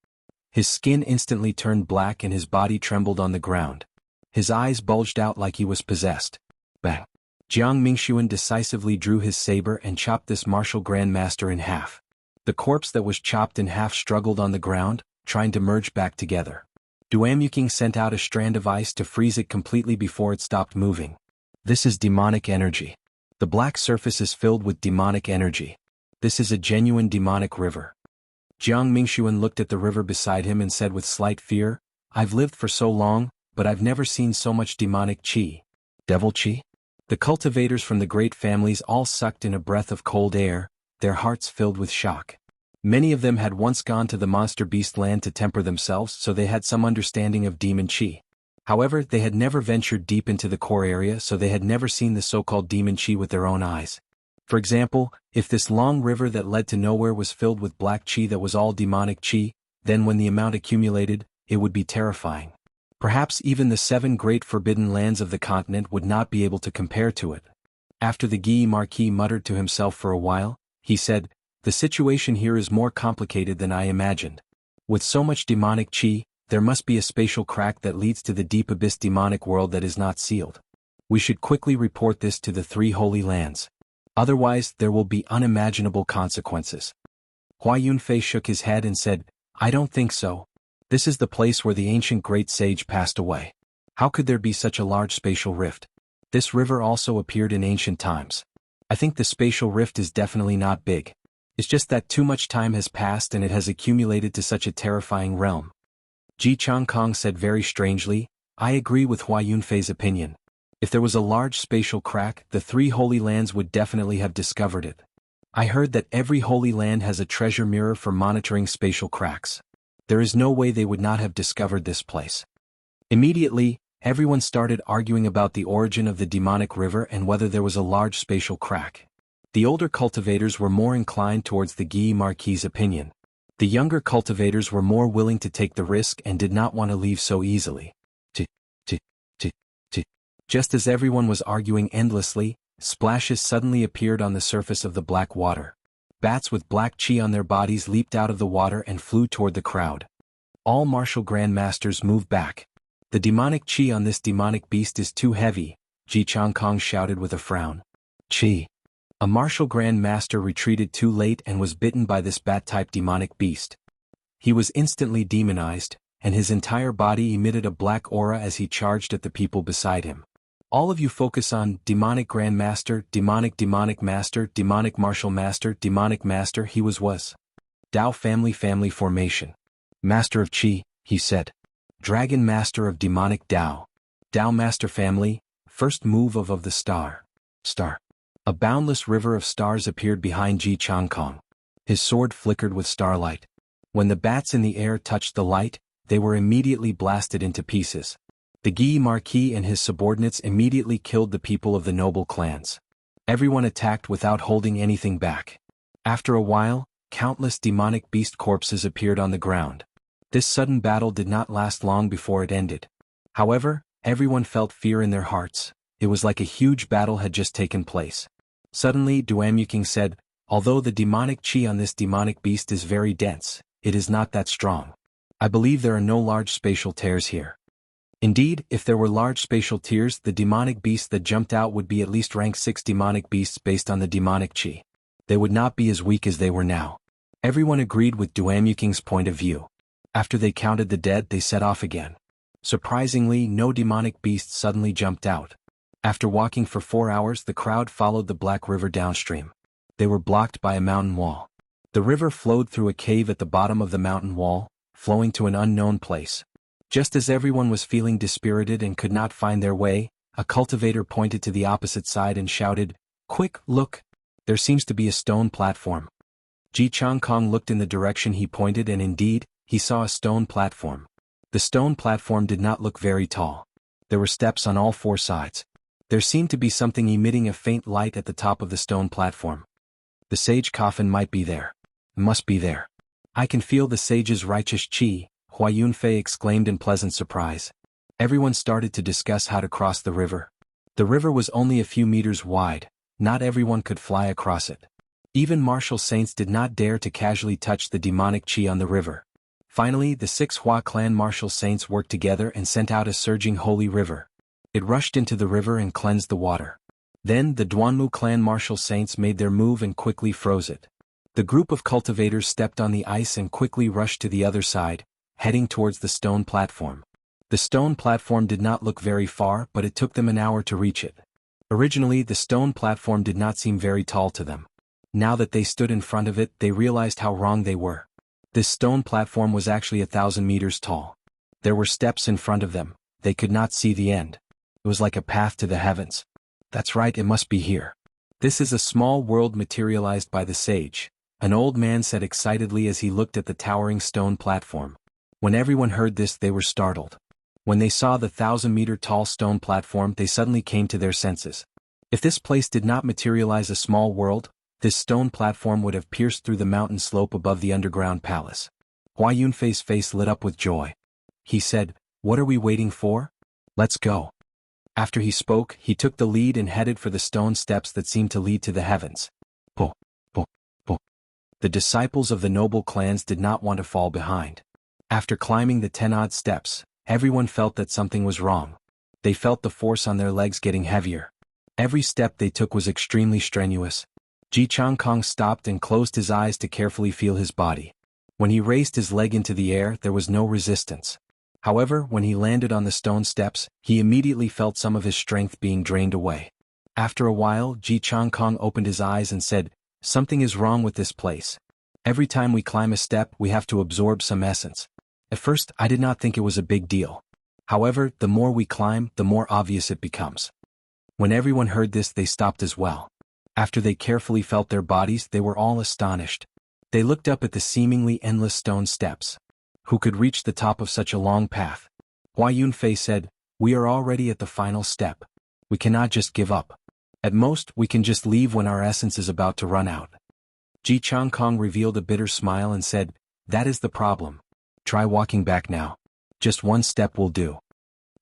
His skin instantly turned black and his body trembled on the ground. His eyes bulged out like he was possessed. Bang! Jiang Mingxuan decisively drew his saber and chopped this martial Grand Master in half. The corpse that was chopped in half struggled on the ground, trying to merge back together. Duamuking sent out a strand of ice to freeze it completely before it stopped moving. This is demonic energy. The black surface is filled with demonic energy. This is a genuine demonic river. Jiang Mingxuan looked at the river beside him and said with slight fear, "I've lived for so long, but I've never seen so much demonic chi." Devil chi? The cultivators from the great families all sucked in a breath of cold air, their hearts filled with shock. Many of them had once gone to the monster beast land to temper themselves, so they had some understanding of demon chi. However, they had never ventured deep into the core area, so they had never seen the so-called demon chi with their own eyes. For example, if this long river that led to nowhere was filled with black chi that was all demonic chi, then when the amount accumulated, it would be terrifying. Perhaps even the 7 great forbidden lands of the continent would not be able to compare to it. After the Gi Marquis muttered to himself for a while, he said, "The situation here is more complicated than I imagined. With so much demonic chi, there must be a spatial crack that leads to the deep abyss demonic world that is not sealed. We should quickly report this to the 3 holy lands. Otherwise, there will be unimaginable consequences." Hua Yunfei shook his head and said, "I don't think so. This is the place where the ancient great sage passed away. How could there be such a large spatial rift? This river also appeared in ancient times. I think the spatial rift is definitely not big. It's just that too much time has passed and it has accumulated to such a terrifying realm." Ji Changkong said very strangely, "I agree with Hua Yunfei's opinion. If there was a large spatial crack, the 3 Holy Lands would definitely have discovered it. I heard that every Holy Land has a treasure mirror for monitoring spatial cracks. There is no way they would not have discovered this place. Immediately, everyone started arguing about the origin of the demonic river and whether there was a large spatial crack. The older cultivators were more inclined towards the Guy Marquis' opinion. The younger cultivators were more willing to take the risk and did not want to leave so easily. Just as everyone was arguing endlessly, splashes suddenly appeared on the surface of the black water. Bats with black chi on their bodies leaped out of the water and flew toward the crowd. All martial grandmasters moved back. The demonic chi on this demonic beast is too heavy, Jianghu shouted with a frown. Chi. A martial grand master retreated too late and was bitten by this bat-type demonic beast. He was instantly demonized, and his entire body emitted a black aura as he charged at the people beside him. All of you focus on demonic grand master, demonic master, demonic martial master, demonic master. He was Dao family formation. Master of Qi, he said. Dragon master of demonic Dao. Dao master family, first move of the star. A boundless river of stars appeared behind Ji Changkong. His sword flickered with starlight. When the bats in the air touched the light, they were immediately blasted into pieces. The Guy Marquis and his subordinates immediately killed the people of the noble clans. Everyone attacked without holding anything back. After a while, countless demonic beast corpses appeared on the ground. This sudden battle did not last long before it ended. However, everyone felt fear in their hearts. It was like a huge battle had just taken place. Suddenly, Duamuking said, although the demonic chi on this demonic beast is very dense, it is not that strong. I believe there are no large spatial tears here. Indeed, if there were large spatial tears, the demonic beast that jumped out would be at least rank 6 demonic beasts based on the demonic chi. They would not be as weak as they were now. Everyone agreed with Duamuking's point of view. After they counted the dead, they set off again. Surprisingly, no demonic beast suddenly jumped out. After walking for 4 hours, the crowd followed the Black River downstream. They were blocked by a mountain wall. The river flowed through a cave at the bottom of the mountain wall, flowing to an unknown place. Just as everyone was feeling dispirited and could not find their way, a cultivator pointed to the opposite side and shouted, "Quick, look! There seems to be a stone platform." Ji Changkong looked in the direction he pointed and indeed, he saw a stone platform. The stone platform did not look very tall. There were steps on all 4 sides. There seemed to be something emitting a faint light at the top of the stone platform. The sage coffin might be there. Must be there. I can feel the sage's righteous chi, Hua Yunfei exclaimed in pleasant surprise. Everyone started to discuss how to cross the river. The river was only a few meters wide, not everyone could fly across it. Even martial saints did not dare to casually touch the demonic chi on the river. Finally, the 6 Hua clan martial saints worked together and sent out a surging holy river. It rushed into the river and cleansed the water. Then the Duanmu clan martial saints made their move and quickly froze it. The group of cultivators stepped on the ice and quickly rushed to the other side, heading towards the stone platform. The stone platform did not look very far, but it took them an hour to reach it. Originally, the stone platform did not seem very tall to them. Now that they stood in front of it, they realized how wrong they were. This stone platform was actually 1,000 meters tall. There were steps in front of them. They could not see the end. It was like a path to the heavens. That's right, it must be here. This is a small world materialized by the sage, an old man said excitedly as he looked at the towering stone platform. When everyone heard this, they were startled. When they saw the 1,000-meter-tall stone platform, they suddenly came to their senses. If this place did not materialize a small world, this stone platform would have pierced through the mountain slope above the underground palace. Hua Yunfei's face lit up with joy. He said, "What are we waiting for? Let's go." After he spoke, he took the lead and headed for the stone steps that seemed to lead to the heavens. Po, po, po. The disciples of the noble clans did not want to fall behind. After climbing the 10-odd steps, everyone felt that something was wrong. They felt the force on their legs getting heavier. Every step they took was extremely strenuous. Ji Changkong stopped and closed his eyes to carefully feel his body. When he raised his leg into the air, there was no resistance. However, when he landed on the stone steps, he immediately felt some of his strength being drained away. After a while, Ji Changkong opened his eyes and said, "Something is wrong with this place. Every time we climb a step, we have to absorb some essence." At first, I did not think it was a big deal. However, the more we climb, the more obvious it becomes. When everyone heard this, they stopped as well. After they carefully felt their bodies, they were all astonished. They looked up at the seemingly endless stone steps. Who could reach the top of such a long path? Hua Yunfei said, "We are already at the final step. We cannot just give up. At most, we can just leave when our essence is about to run out." Ji Changkong revealed a bitter smile and said, "That is the problem. Try walking back now. Just one step will do."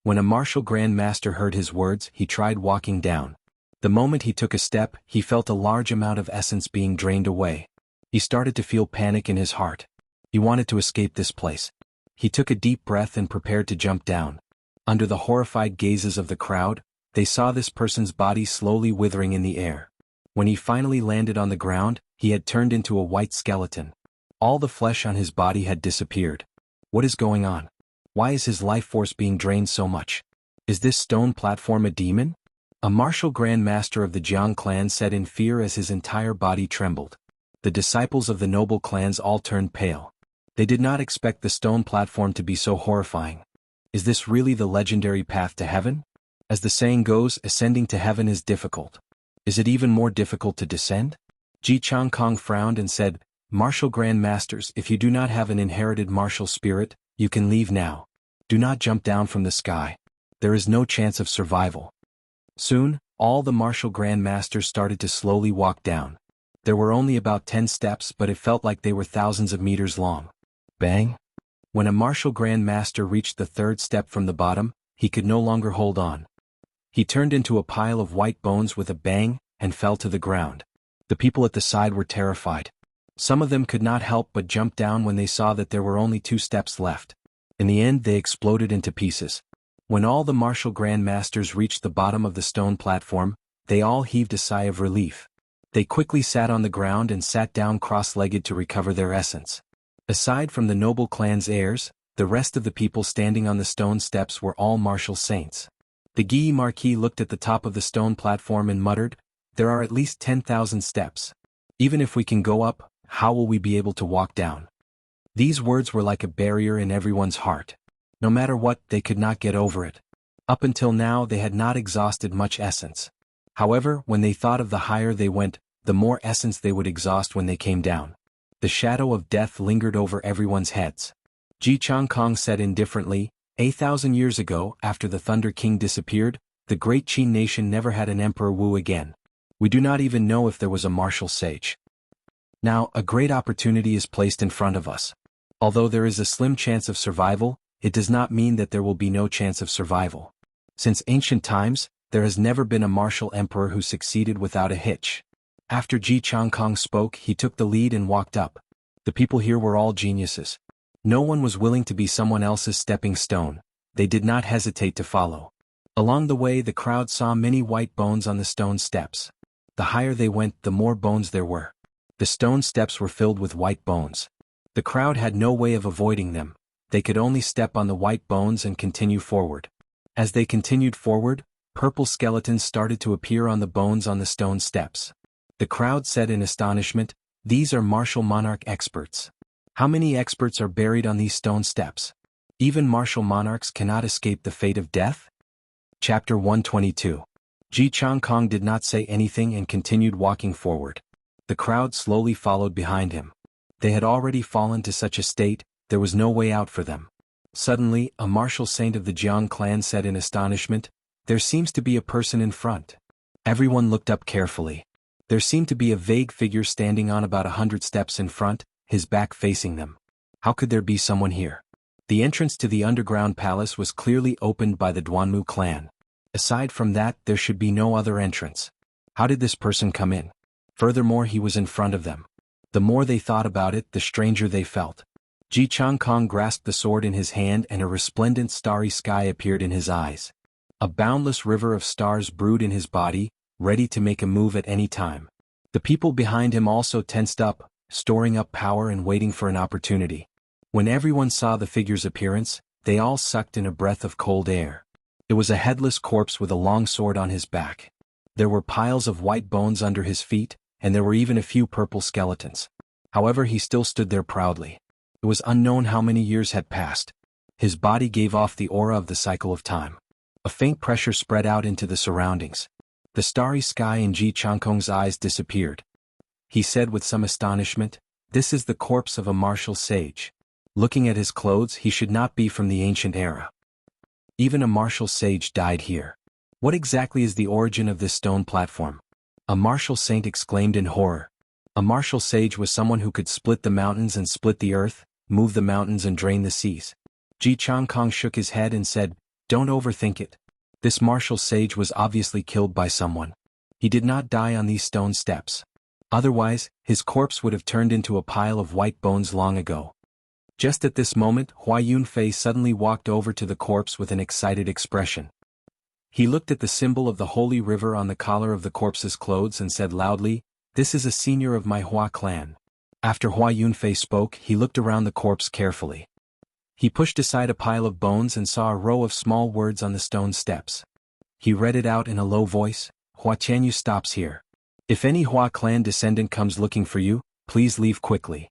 When a martial Grand Master heard his words, he tried walking down. The moment he took a step, he felt a large amount of essence being drained away. He started to feel panic in his heart. He wanted to escape this place. He took a deep breath and prepared to jump down. Under the horrified gazes of the crowd, they saw this person's body slowly withering in the air. When he finally landed on the ground, he had turned into a white skeleton. All the flesh on his body had disappeared. What is going on? Why is his life force being drained so much? Is this stone platform a demon? A martial Grand Master of the Jiang clan said in fear as his entire body trembled. The disciples of the noble clans all turned pale. They did not expect the stone platform to be so horrifying. Is this really the legendary path to heaven? As the saying goes, ascending to heaven is difficult. Is it even more difficult to descend? Ji Changkong frowned and said, "Martial Grand Masters, if you do not have an inherited martial spirit, you can leave now. Do not jump down from the sky. There is no chance of survival." Soon, all the martial Grand Masters started to slowly walk down. There were only about 10 steps, but it felt like they were thousands of meters long. Bang! When a martial Grand Master reached the third step from the bottom, he could no longer hold on. He turned into a pile of white bones with a bang and fell to the ground. The people at the side were terrified. Some of them could not help but jump down when they saw that there were only 2 steps left. In the end, they exploded into pieces. When all the martial Grand Masters reached the bottom of the stone platform, they all heaved a sigh of relief. They quickly sat on the ground and sat down cross-legged to recover their essence. Aside from the noble clan's heirs, the rest of the people standing on the stone steps were all martial saints. The Guy Marquis looked at the top of the stone platform and muttered, "There are at least 10,000 steps. Even if we can go up, how will we be able to walk down?" These words were like a barrier in everyone's heart. No matter what, they could not get over it. Up until now, they had not exhausted much essence. However, when they thought of the higher they went, the more essence they would exhaust when they came down. The shadow of death lingered over everyone's heads. Ji Changkong said indifferently, 8,000 years ago, after the Thunder King disappeared, the great Qin nation never had an Emperor Wu again. We do not even know if there was a martial sage. Now, a great opportunity is placed in front of us. Although there is a slim chance of survival, it does not mean that there will be no chance of survival. Since ancient times, there has never been a martial emperor who succeeded without a hitch. After Ji Changkong spoke, he took the lead and walked up. The people here were all geniuses. No one was willing to be someone else's stepping stone. They did not hesitate to follow. Along the way, the crowd saw many white bones on the stone steps. The higher they went, the more bones there were. The stone steps were filled with white bones. The crowd had no way of avoiding them. They could only step on the white bones and continue forward. As they continued forward, purple skeletons started to appear on the bones on the stone steps. The crowd said in astonishment, "These are martial monarch experts. How many experts are buried on these stone steps? Even martial monarchs cannot escape the fate of death?" Chapter 122. Ji Changkong did not say anything and continued walking forward. The crowd slowly followed behind him. They had already fallen to such a state, there was no way out for them. Suddenly, a martial saint of the Jiang clan said in astonishment, "There seems to be a person in front." Everyone looked up carefully. There seemed to be a vague figure standing on about 100 steps in front, his back facing them. How could there be someone here? The entrance to the underground palace was clearly opened by the Duanmu clan. Aside from that, there should be no other entrance. How did this person come in? Furthermore, he was in front of them. The more they thought about it, the stranger they felt. Ji Changkong grasped the sword in his hand and a resplendent starry sky appeared in his eyes. A boundless river of stars brewed in his body, ready to make a move at any time. The people behind him also tensed up, storing up power and waiting for an opportunity. When everyone saw the figure's appearance, they all sucked in a breath of cold air. It was a headless corpse with a long sword on his back. There were piles of white bones under his feet, and there were even a few purple skeletons. However, he still stood there proudly. It was unknown how many years had passed. His body gave off the aura of the cycle of time. A faint pressure spread out into the surroundings. The starry sky in Ji Changkong's eyes disappeared. He said with some astonishment, "This is the corpse of a martial sage. Looking at his clothes, he should not be from the ancient era. Even a martial sage died here. What exactly is the origin of this stone platform?" A martial saint exclaimed in horror. A martial sage was someone who could split the mountains and split the earth, move the mountains and drain the seas. Ji Changkong shook his head and said, "Don't overthink it. This martial sage was obviously killed by someone. He did not die on these stone steps. Otherwise, his corpse would have turned into a pile of white bones long ago." Just at this moment, Hua Yunfei suddenly walked over to the corpse with an excited expression. He looked at the symbol of the holy river on the collar of the corpse's clothes and said loudly, "This is a senior of my Hua clan." After Hua Yunfei spoke, he looked around the corpse carefully. He pushed aside a pile of bones and saw a row of small words on the stone steps. He read it out in a low voice, "Hua Tianyu stops here. If any Hua clan descendant comes looking for you, please leave quickly."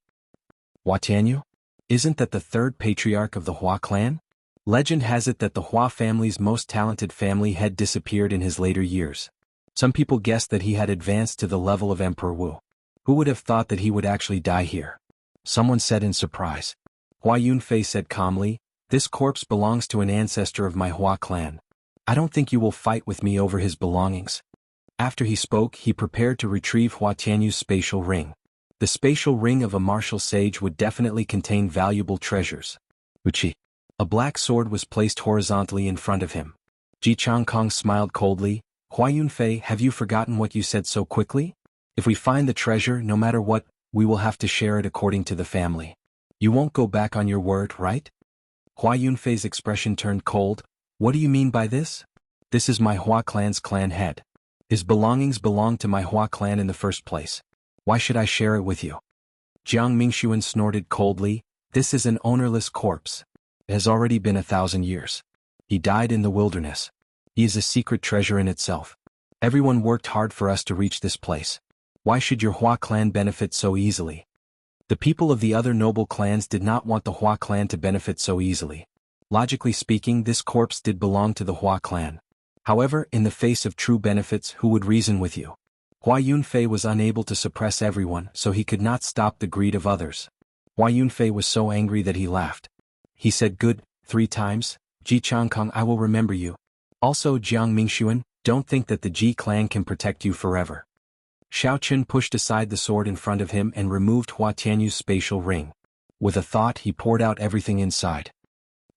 Hua Tianyu? Isn't that the third patriarch of the Hua clan? Legend has it that the Hua family's most talented family had disappeared in his later years. Some people guessed that he had advanced to the level of Emperor Wu. Who would have thought that he would actually die here? Someone said in surprise. Hua Yunfei said calmly, "This corpse belongs to an ancestor of my Hua clan. I don't think you will fight with me over his belongings." After he spoke, he prepared to retrieve Hua Tianyu's spatial ring. The spatial ring of a martial sage would definitely contain valuable treasures. Wuxia. A black sword was placed horizontally in front of him. Ji Changkong smiled coldly. "Hua Yunfei, have you forgotten what you said so quickly? If we find the treasure, no matter what, we will have to share it according to the family. You won't go back on your word, right?" Hua Yunfei's expression turned cold. "What do you mean by this? This is my Hua clan's clan head. His belongings belong to my Hua clan in the first place. Why should I share it with you?" Jiang Mingxuan snorted coldly. "This is an ownerless corpse. It has already been 1,000 years. He died in the wilderness. He is a secret treasure in itself. Everyone worked hard for us to reach this place. Why should your Hua clan benefit so easily?" The people of the other noble clans did not want the Hua clan to benefit so easily. Logically speaking, this corpse did belong to the Hua clan. However, in the face of true benefits, who would reason with you? Hua Yunfei was unable to suppress everyone, so he could not stop the greed of others. Hua Yunfei was so angry that he laughed. He said, "Good, 3 times, Ji Changkong, I will remember you. Also Jiang Mingxuan, don't think that the Ji clan can protect you forever." Xiaoqun pushed aside the sword in front of him and removed Hua Tianyu's spatial ring. With a thought, he poured out everything inside.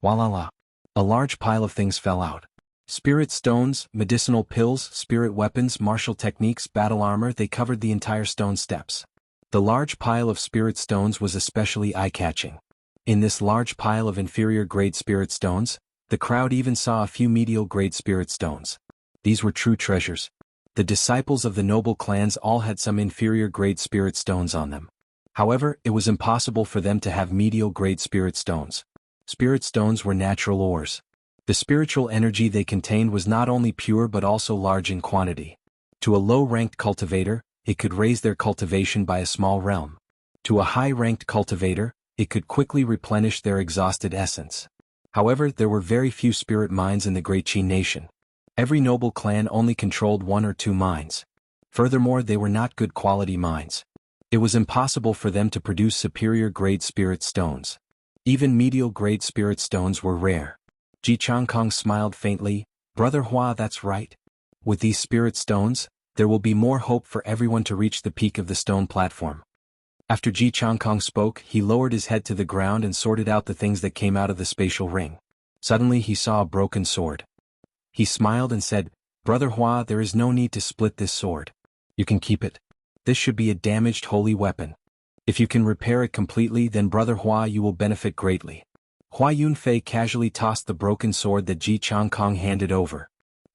Voila! A large pile of things fell out. Spirit stones, medicinal pills, spirit weapons, martial techniques, battle armor, they covered the entire stone steps. The large pile of spirit stones was especially eye-catching. In this large pile of inferior-grade spirit stones, the crowd even saw a few medial-grade spirit stones. These were true treasures. The disciples of the noble clans all had some inferior-grade spirit stones on them. However, it was impossible for them to have medial-grade spirit stones. Spirit stones were natural ores. The spiritual energy they contained was not only pure but also large in quantity. To a low-ranked cultivator, it could raise their cultivation by a small realm. To a high-ranked cultivator, it could quickly replenish their exhausted essence. However, there were very few spirit mines in the Great Qi nation. Every noble clan only controlled 1 or 2 mines. Furthermore, they were not good quality mines. It was impossible for them to produce superior-grade spirit stones. Even medial-grade spirit stones were rare. Ji Changkong smiled faintly. "Brother Hua, that's right. With these spirit stones, there will be more hope for everyone to reach the peak of the stone platform." After Ji Changkong spoke, he lowered his head to the ground and sorted out the things that came out of the spatial ring. Suddenly he saw a broken sword. He smiled and said, "Brother Hua, there is no need to split this sword. You can keep it. This should be a damaged holy weapon. If you can repair it completely, then Brother Hua, you will benefit greatly." Hua Yunfei casually tossed the broken sword that Ji Changkong handed over.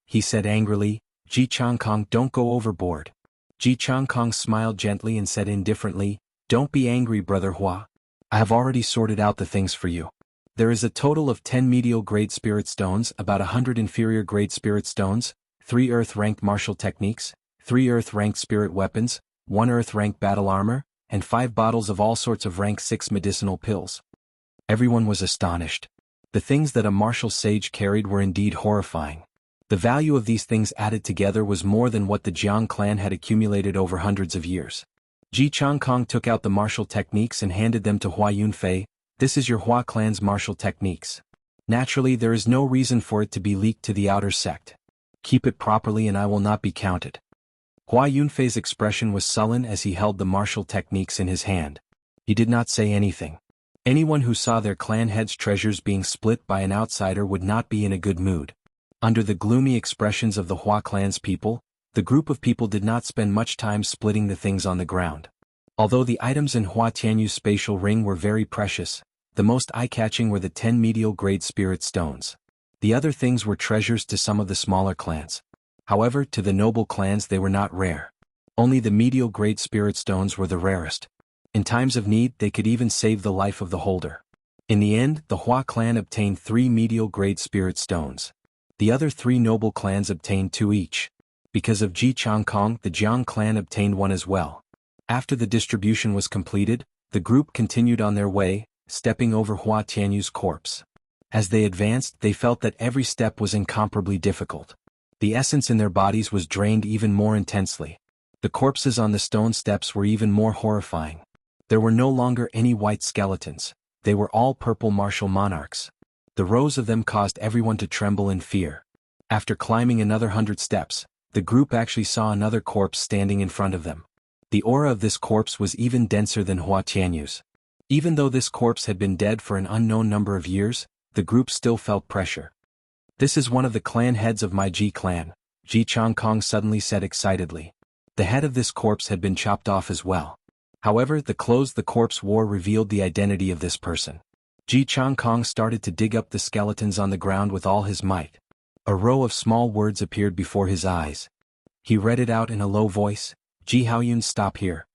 He said angrily, "Ji Changkong, don't go overboard." Ji Changkong smiled gently and said indifferently, "Don't be angry, Brother Hua. I have already sorted out the things for you. There is a total of 10 medial-grade spirit stones, about 100 inferior-grade spirit stones, 3 earth-ranked martial techniques, 3 earth-ranked spirit weapons, 1 earth-ranked battle armor, and 5 bottles of all sorts of rank 6 medicinal pills." Everyone was astonished. The things that a martial sage carried were indeed horrifying. The value of these things added together was more than what the Jiang clan had accumulated over hundreds of years. Ji Changkong took out the martial techniques and handed them to Hua Yunfei. This is your Hua clan's martial techniques. Naturally, there is no reason for it to be leaked to the outer sect. Keep it properly and I will not be counted. Hua Yunfei's expression was sullen as he held the martial techniques in his hand. He did not say anything. Anyone who saw their clan head's treasures being split by an outsider would not be in a good mood. Under the gloomy expressions of the Hua clan's people, the group of people did not spend much time splitting the things on the ground. Although the items in Hua Tianyu's spatial ring were very precious, the most eye-catching were the 10 medial-grade spirit stones. The other things were treasures to some of the smaller clans. However, to the noble clans they were not rare. Only the medial-grade spirit stones were the rarest. In times of need they could even save the life of the holder. In the end, the Hua clan obtained 3 medial-grade spirit stones. The other 3 noble clans obtained 2 each. Because of Ji Changkong, the Jiang clan obtained 1 as well. After the distribution was completed, the group continued on their way, stepping over Hua Tianyu's corpse. As they advanced, they felt that every step was incomparably difficult. The essence in their bodies was drained even more intensely. The corpses on the stone steps were even more horrifying. There were no longer any white skeletons. They were all purple martial monarchs. The rows of them caused everyone to tremble in fear. After climbing another 100 steps, the group actually saw another corpse standing in front of them. The aura of this corpse was even denser than Hua Tianyu's. Even though this corpse had been dead for an unknown number of years, the group still felt pressure. This is one of the clan heads of my Ji clan, Ji Changkong suddenly said excitedly. The head of this corpse had been chopped off as well. However, the clothes the corpse wore revealed the identity of this person. Ji Changkong started to dig up the skeletons on the ground with all his might. A row of small words appeared before his eyes. He read it out in a low voice, Ji Haoyun, stop here.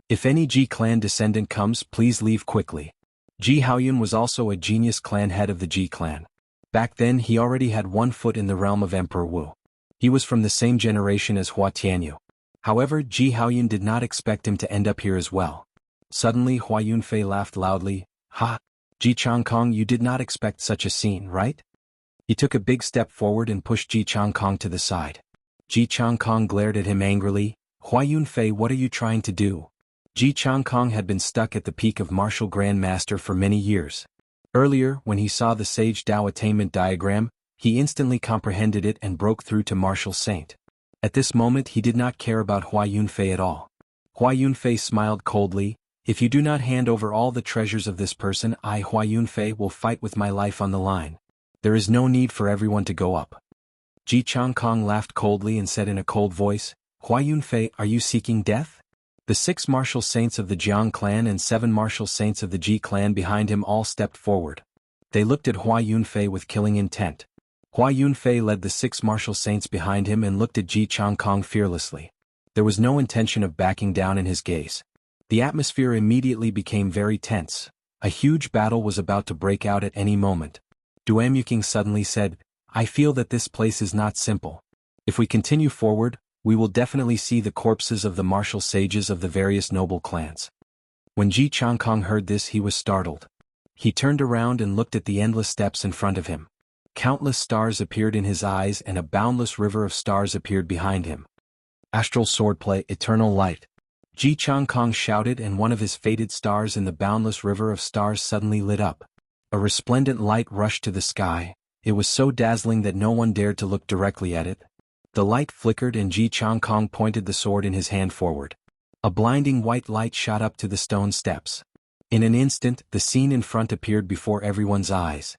If any Ji clan descendant comes, please leave quickly. Ji Haoyun was also a genius clan head of the Ji clan. Back then he already had 1 foot in the realm of Emperor Wu. He was from the same generation as Hua Tianyu. However, Ji Haoyun did not expect him to end up here as well. Suddenly Hua Yunfei laughed loudly, ha! Ji Changkong, you did not expect such a scene, right? He took a big step forward and pushed Ji Changkong to the side. Ji Changkong glared at him angrily, Hua Yunfei, what are you trying to do? Ji Changkong had been stuck at the peak of martial grandmaster for many years. Earlier, when he saw the Sage Dao attainment diagram, he instantly comprehended it and broke through to martial saint. At this moment he did not care about Hua Yunfei at all. Hua Yunfei smiled coldly, if you do not hand over all the treasures of this person, I, Hua Yunfei, will fight with my life on the line. There is no need for everyone to go up. Ji Changkong laughed coldly and said in a cold voice, Hua Yunfei, are you seeking death? The 6 martial saints of the Jiang clan and 7 martial saints of the Ji clan behind him all stepped forward. They looked at Hua Yunfei with killing intent. Hua Yunfei led the 6 martial saints behind him and looked at Ji Changkong fearlessly. There was no intention of backing down in his gaze. The atmosphere immediately became very tense. A huge battle was about to break out at any moment. Duamuking suddenly said, I feel that this place is not simple. If we continue forward, we will definitely see the corpses of the martial sages of the various noble clans. When Ji Changkong heard this he was startled. He turned around and looked at the endless steps in front of him. Countless stars appeared in his eyes and a boundless river of stars appeared behind him. Astral swordplay, eternal light. Ji Changkong shouted and one of his faded stars in the boundless river of stars suddenly lit up. A resplendent light rushed to the sky. It was so dazzling that no one dared to look directly at it. The light flickered and Ji Changkong pointed the sword in his hand forward. A blinding white light shot up to the stone steps. In an instant, the scene in front appeared before everyone's eyes.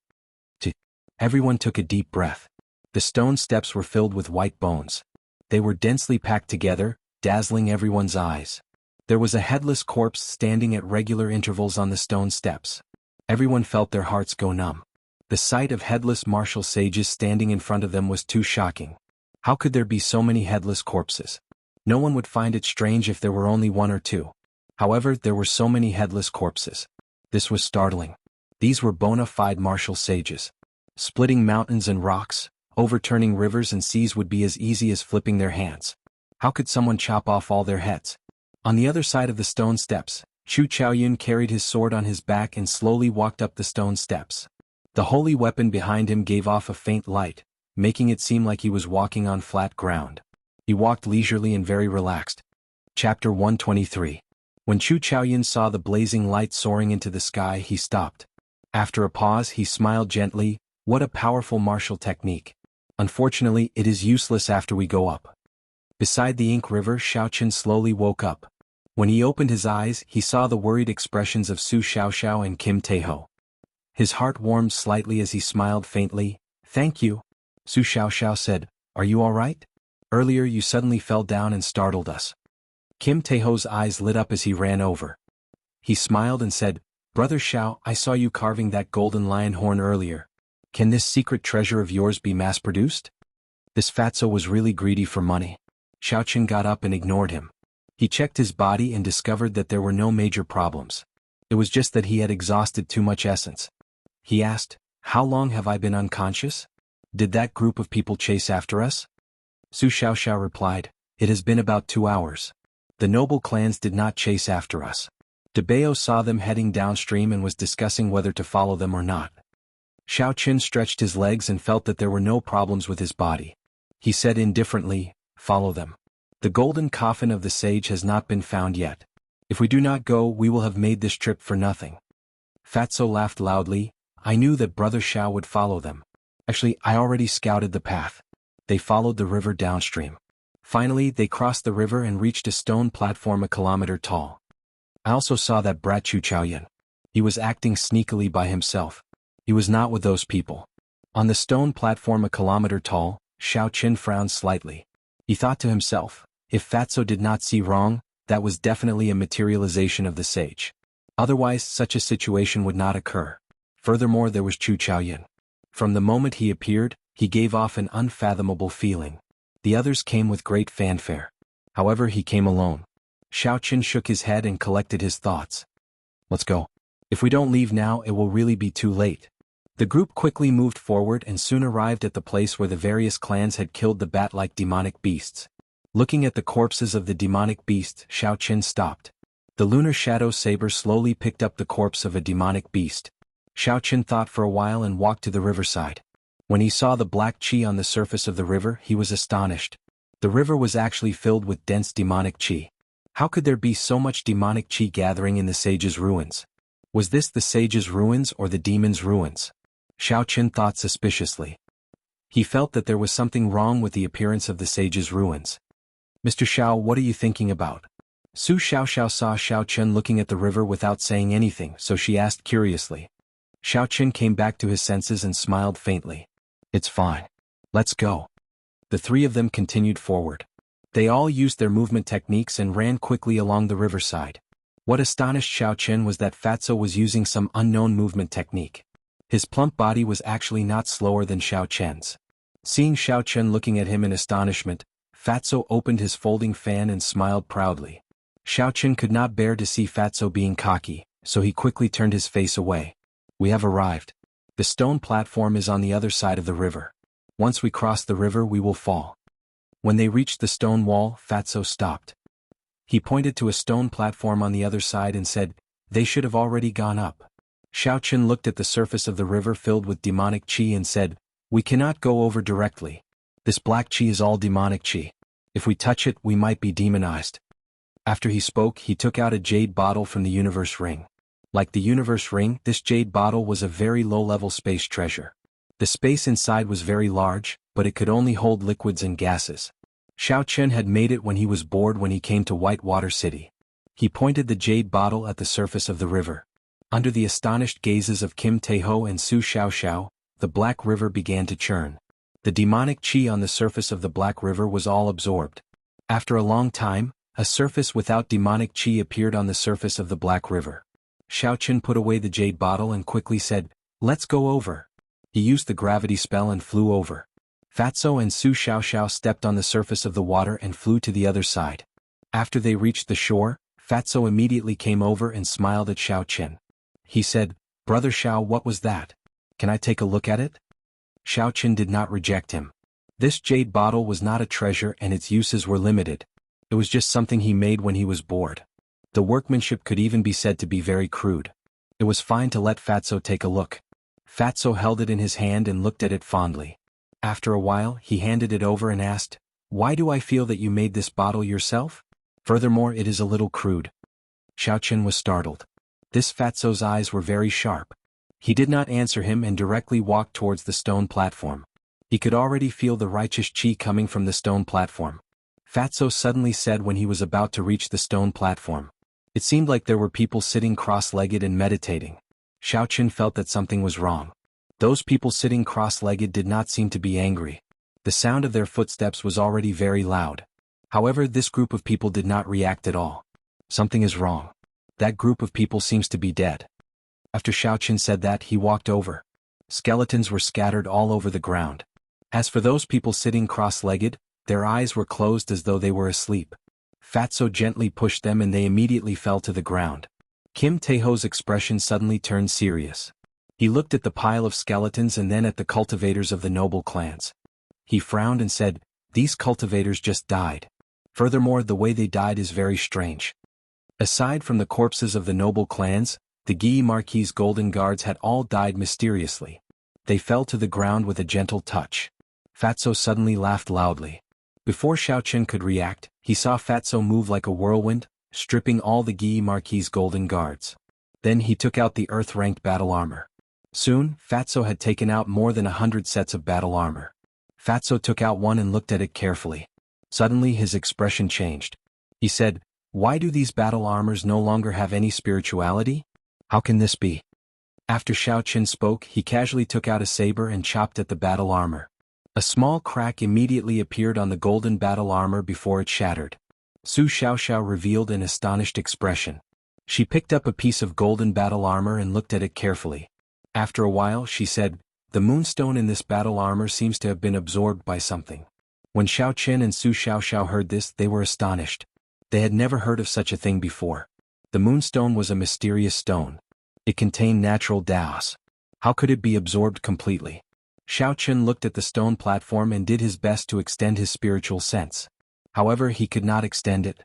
Everyone took a deep breath. The stone steps were filled with white bones. They were densely packed together, dazzling everyone's eyes. There was a headless corpse standing at regular intervals on the stone steps. Everyone felt their hearts go numb. The sight of headless martial sages standing in front of them was too shocking. How could there be so many headless corpses? No one would find it strange if there were only 1 or 2. However, there were so many headless corpses. This was startling. These were bona fide martial sages. Splitting mountains and rocks, overturning rivers and seas would be as easy as flipping their hands. How could someone chop off all their heads? On the other side of the stone steps, Chu Chaoyun carried his sword on his back and slowly walked up the stone steps. The holy weapon behind him gave off a faint light, making it seem like he was walking on flat ground. He walked leisurely and very relaxed. Chapter 123. When Chu Chaoyan saw the blazing light soaring into the sky, he stopped. After a pause, he smiled gently. What a powerful martial technique. Unfortunately, it is useless after we go up. Beside the ink river, Xiaoqin slowly woke up. When he opened his eyes, he saw the worried expressions of Su Xiaoxiao and Kim Taeho. His heart warmed slightly as he smiled faintly. Thank you. Su Xiaoxiao said, Are you all right? Earlier you suddenly fell down and startled us. Kim Taeho's eyes lit up as he ran over. He smiled and said, Brother Xiao, I saw you carving that golden lion horn earlier. Can this secret treasure of yours be mass-produced? This fatso was really greedy for money. Xiaoqin got up and ignored him. He checked his body and discovered that there were no major problems. It was just that he had exhausted too much essence. He asked, How long have I been unconscious? Did that group of people chase after us? Su Xiaoxiao replied, It has been about 2 hours. The noble clans did not chase after us. Debao saw them heading downstream and was discussing whether to follow them or not. Xiaoqin stretched his legs and felt that there were no problems with his body. He said indifferently, Follow them. The golden coffin of the sage has not been found yet. If we do not go, we will have made this trip for nothing. Fatso laughed loudly. I knew that Brother Xiao would follow them. Actually, I already scouted the path. They followed the river downstream. Finally, they crossed the river and reached a stone platform a kilometer tall. I also saw that brat Chu Chaoyan. He was acting sneakily by himself. He was not with those people. On the stone platform a kilometer tall, Xiaoqin frowned slightly. He thought to himself, if Fatso did not see wrong, that was definitely a materialization of the sage. Otherwise, such a situation would not occur. Furthermore, there was Chu Chaoyan. From the moment he appeared, he gave off an unfathomable feeling. The others came with great fanfare. However, he came alone. Xiaoqin shook his head and collected his thoughts. Let's go. If we don't leave now, it will really be too late. The group quickly moved forward and soon arrived at the place where the various clans had killed the bat-like demonic beasts. Looking at the corpses of the demonic beasts, Xiaoqin stopped. The lunar shadow saber slowly picked up the corpse of a demonic beast. Xiaoqin thought for a while and walked to the riverside. When he saw the black qi on the surface of the river, he was astonished. The river was actually filled with dense demonic qi. How could there be so much demonic qi gathering in the sage's ruins? Was this the sage's ruins or the demon's ruins? Xiaoqin thought suspiciously. He felt that there was something wrong with the appearance of the sage's ruins. Mr. Xiao, what are you thinking about? Su Xiaoxiao saw Xiaoqin looking at the river without saying anything, so she asked curiously. Xiaoqin came back to his senses and smiled faintly. It's fine. Let's go. The three of them continued forward. They all used their movement techniques and ran quickly along the riverside. What astonished Xiaoqin was that Fatso was using some unknown movement technique. His plump body was actually not slower than Xiaoqin's. Seeing Xiaoqin looking at him in astonishment, Fatso opened his folding fan and smiled proudly. Xiaoqin could not bear to see Fatso being cocky, so he quickly turned his face away. We have arrived. The stone platform is on the other side of the river. Once we cross the river, we will fall. When they reached the stone wall, Fatso stopped. He pointed to a stone platform on the other side and said, They should have already gone up. Xiaoqin looked at the surface of the river filled with demonic qi and said, We cannot go over directly. This black qi is all demonic qi. If we touch it, we might be demonized. After he spoke, he took out a jade bottle from the universe ring. Like the universe ring, this jade bottle was a very low-level space treasure. The space inside was very large, but it could only hold liquids and gases. Xiaoqin had made it when he was bored when he came to Whitewater City. He pointed the jade bottle at the surface of the river. Under the astonished gazes of Kim Taeho and Su Xiaoxiao, the black river began to churn. The demonic qi on the surface of the black river was all absorbed. After a long time, a surface without demonic qi appeared on the surface of the black river. Xiaoqin put away the jade bottle and quickly said, Let's go over. He used the gravity spell and flew over. Fatso and Su Xiaoxiao stepped on the surface of the water and flew to the other side. After they reached the shore, Fatso immediately came over and smiled at Xiaoqin. He said, Brother Xiao, what was that? Can I take a look at it? Xiaoqin did not reject him. This jade bottle was not a treasure and its uses were limited. It was just something he made when he was bored. The workmanship could even be said to be very crude. It was fine to let Fatso take a look. Fatso held it in his hand and looked at it fondly. After a while, he handed it over and asked, "Why do I feel that you made this bottle yourself? Furthermore, it is a little crude." Xiaochen was startled. This fatso's eyes were very sharp. He did not answer him and directly walked towards the stone platform. He could already feel the righteous qi coming from the stone platform. Fatso suddenly said when he was about to reach the stone platform. It seemed like there were people sitting cross-legged and meditating. Xiaochen felt that something was wrong. Those people sitting cross-legged did not seem to be angry. The sound of their footsteps was already very loud. However, this group of people did not react at all. Something is wrong. That group of people seems to be dead. After Xiaochen said that, he walked over. Skeletons were scattered all over the ground. As for those people sitting cross-legged, their eyes were closed as though they were asleep. Fatso gently pushed them and they immediately fell to the ground. Kim Taeho's expression suddenly turned serious. He looked at the pile of skeletons and then at the cultivators of the noble clans. He frowned and said, "These cultivators just died. Furthermore, the way they died is very strange." Aside from the corpses of the noble clans, the Guy Marquis' golden guards had all died mysteriously. They fell to the ground with a gentle touch. Fatso suddenly laughed loudly. Before Xiaochen could react, he saw Fatso move like a whirlwind, stripping all the Guy Marquis' golden guards. Then he took out the earth-ranked battle armor. Soon, Fatso had taken out more than 100 sets of battle armor. Fatso took out one and looked at it carefully. Suddenly his expression changed. He said, "Why do these battle armors no longer have any spirituality? How can this be?" After Xiaochen spoke, he casually took out a saber and chopped at the battle armor. A small crack immediately appeared on the golden battle armor before it shattered. Su Xiaoxiao revealed an astonished expression. She picked up a piece of golden battle armor and looked at it carefully. After a while, she said, "The moonstone in this battle armor seems to have been absorbed by something." When Xiaochen and Su Xiaoxiao heard this, they were astonished. They had never heard of such a thing before. The moonstone was a mysterious stone. It contained natural Daos. How could it be absorbed completely? Xiaochen looked at the stone platform and did his best to extend his spiritual sense. However, he could not extend it.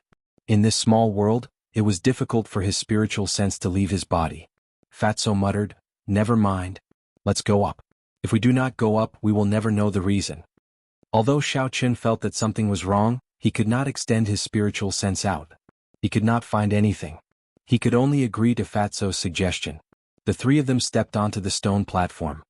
In this small world, it was difficult for his spiritual sense to leave his body. Fatso muttered, "Never mind. Let's go up. If we do not go up, we will never know the reason." Although Xiaochen felt that something was wrong, he could not extend his spiritual sense out. He could not find anything. He could only agree to Fatso's suggestion. The three of them stepped onto the stone platform.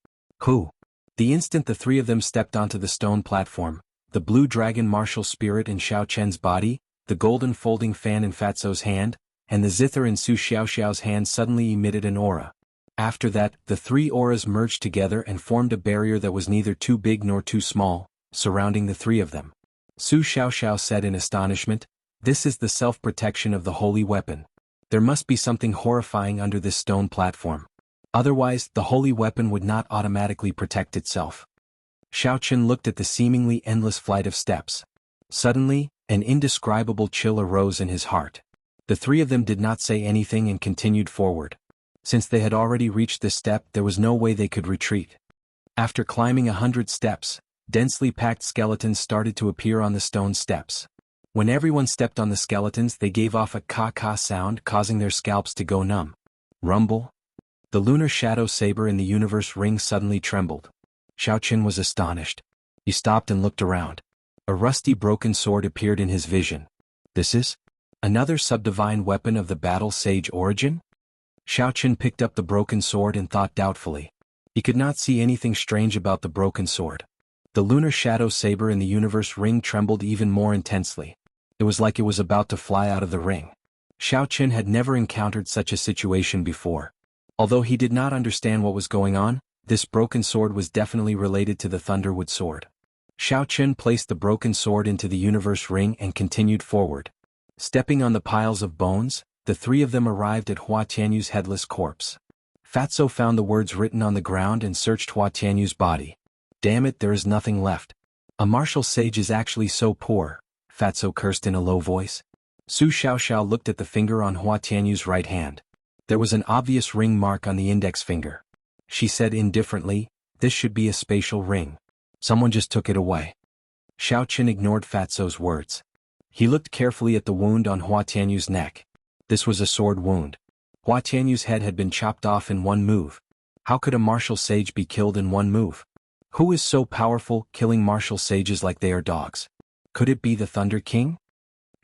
Who? The instant the three of them stepped onto the stone platform, the blue dragon martial spirit in Xiaochen's body, the golden folding fan in Fatso's hand, and the zither in Su Xiaoxiao's hand suddenly emitted an aura. After that, the three auras merged together and formed a barrier that was neither too big nor too small, surrounding the three of them. Su Xiaoxiao said in astonishment, "This is the self-protection of the holy weapon. There must be something horrifying under this stone platform. Otherwise, the holy weapon would not automatically protect itself." Xiaochen looked at the seemingly endless flight of steps. Suddenly, an indescribable chill arose in his heart. The three of them did not say anything and continued forward. Since they had already reached this step, there was no way they could retreat. After climbing 100 steps, densely packed skeletons started to appear on the stone steps. When everyone stepped on the skeletons, they gave off a ka-ka sound, causing their scalps to go numb. Rumble. The lunar shadow saber in the universe ring suddenly trembled. Xiaochen was astonished. He stopped and looked around. A rusty broken sword appeared in his vision. This is another subdivine weapon of the battle sage origin? Xiaochen picked up the broken sword and thought doubtfully. He could not see anything strange about the broken sword. The lunar shadow saber in the universe ring trembled even more intensely. It was like it was about to fly out of the ring. Xiaochen had never encountered such a situation before. Although he did not understand what was going on, this broken sword was definitely related to the Thunderwood sword. Xiaochen placed the broken sword into the universe ring and continued forward. Stepping on the piles of bones, the three of them arrived at Hua Tianyu's headless corpse. Fatso found the words written on the ground and searched Hua Tianyu's body. "Damn it, there is nothing left. A martial sage is actually so poor," Fatso cursed in a low voice. Su Xiaoxiao looked at the finger on Hua Tianyu's right hand. There was an obvious ring mark on the index finger. She said indifferently, "This should be a spatial ring. Someone just took it away." Xiaochen ignored Fatso's words. He looked carefully at the wound on Hua Tianyu's neck. This was a sword wound. Hua Tianyu's head had been chopped off in one move. How could a martial sage be killed in one move? Who is so powerful, killing martial sages like they are dogs? Could it be the Thunder King?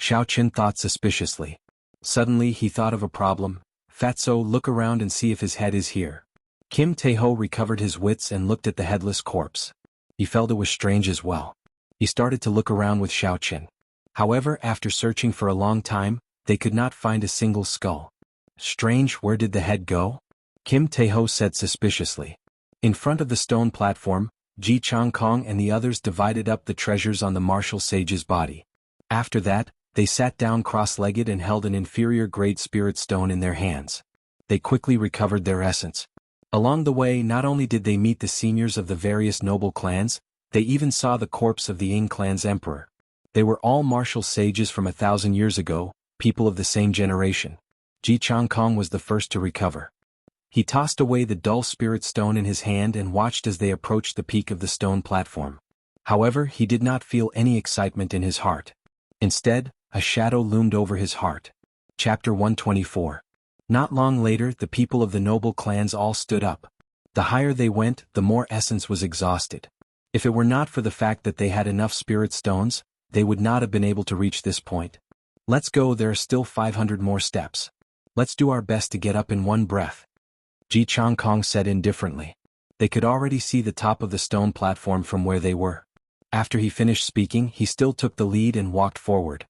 Xiao Qin thought suspiciously. Suddenly he thought of a problem. Fatso, look around and see if his head is here. Kim Taeho recovered his wits and looked at the headless corpse. He felt it was strange as well. He started to look around with Xiao Qin. However, after searching for a long time, they could not find a single skull. Strange, where did the head go? Kim Taeho said suspiciously. In front of the stone platform, Ji Changkong and the others divided up the treasures on the martial sage's body. After that, they sat down cross-legged and held an inferior-grade spirit stone in their hands. They quickly recovered their essence. Along the way, not only did they meet the seniors of the various noble clans, they even saw the corpse of the Ying clan's emperor. They were all martial sages from 1,000 years ago, people of the same generation. Ji Changkong was the first to recover. He tossed away the dull spirit stone in his hand and watched as they approached the peak of the stone platform. However, he did not feel any excitement in his heart. Instead, a shadow loomed over his heart. Chapter 124. Not long later, the people of the noble clans all stood up. The higher they went, the more essence was exhausted. If it were not for the fact that they had enough spirit stones, they would not have been able to reach this point. Let's go, there are still 500 more steps. Let's do our best to get up in one breath. Ji Changkong said indifferently. They could already see the top of the stone platform from where they were. After he finished speaking, he still took the lead and walked forward.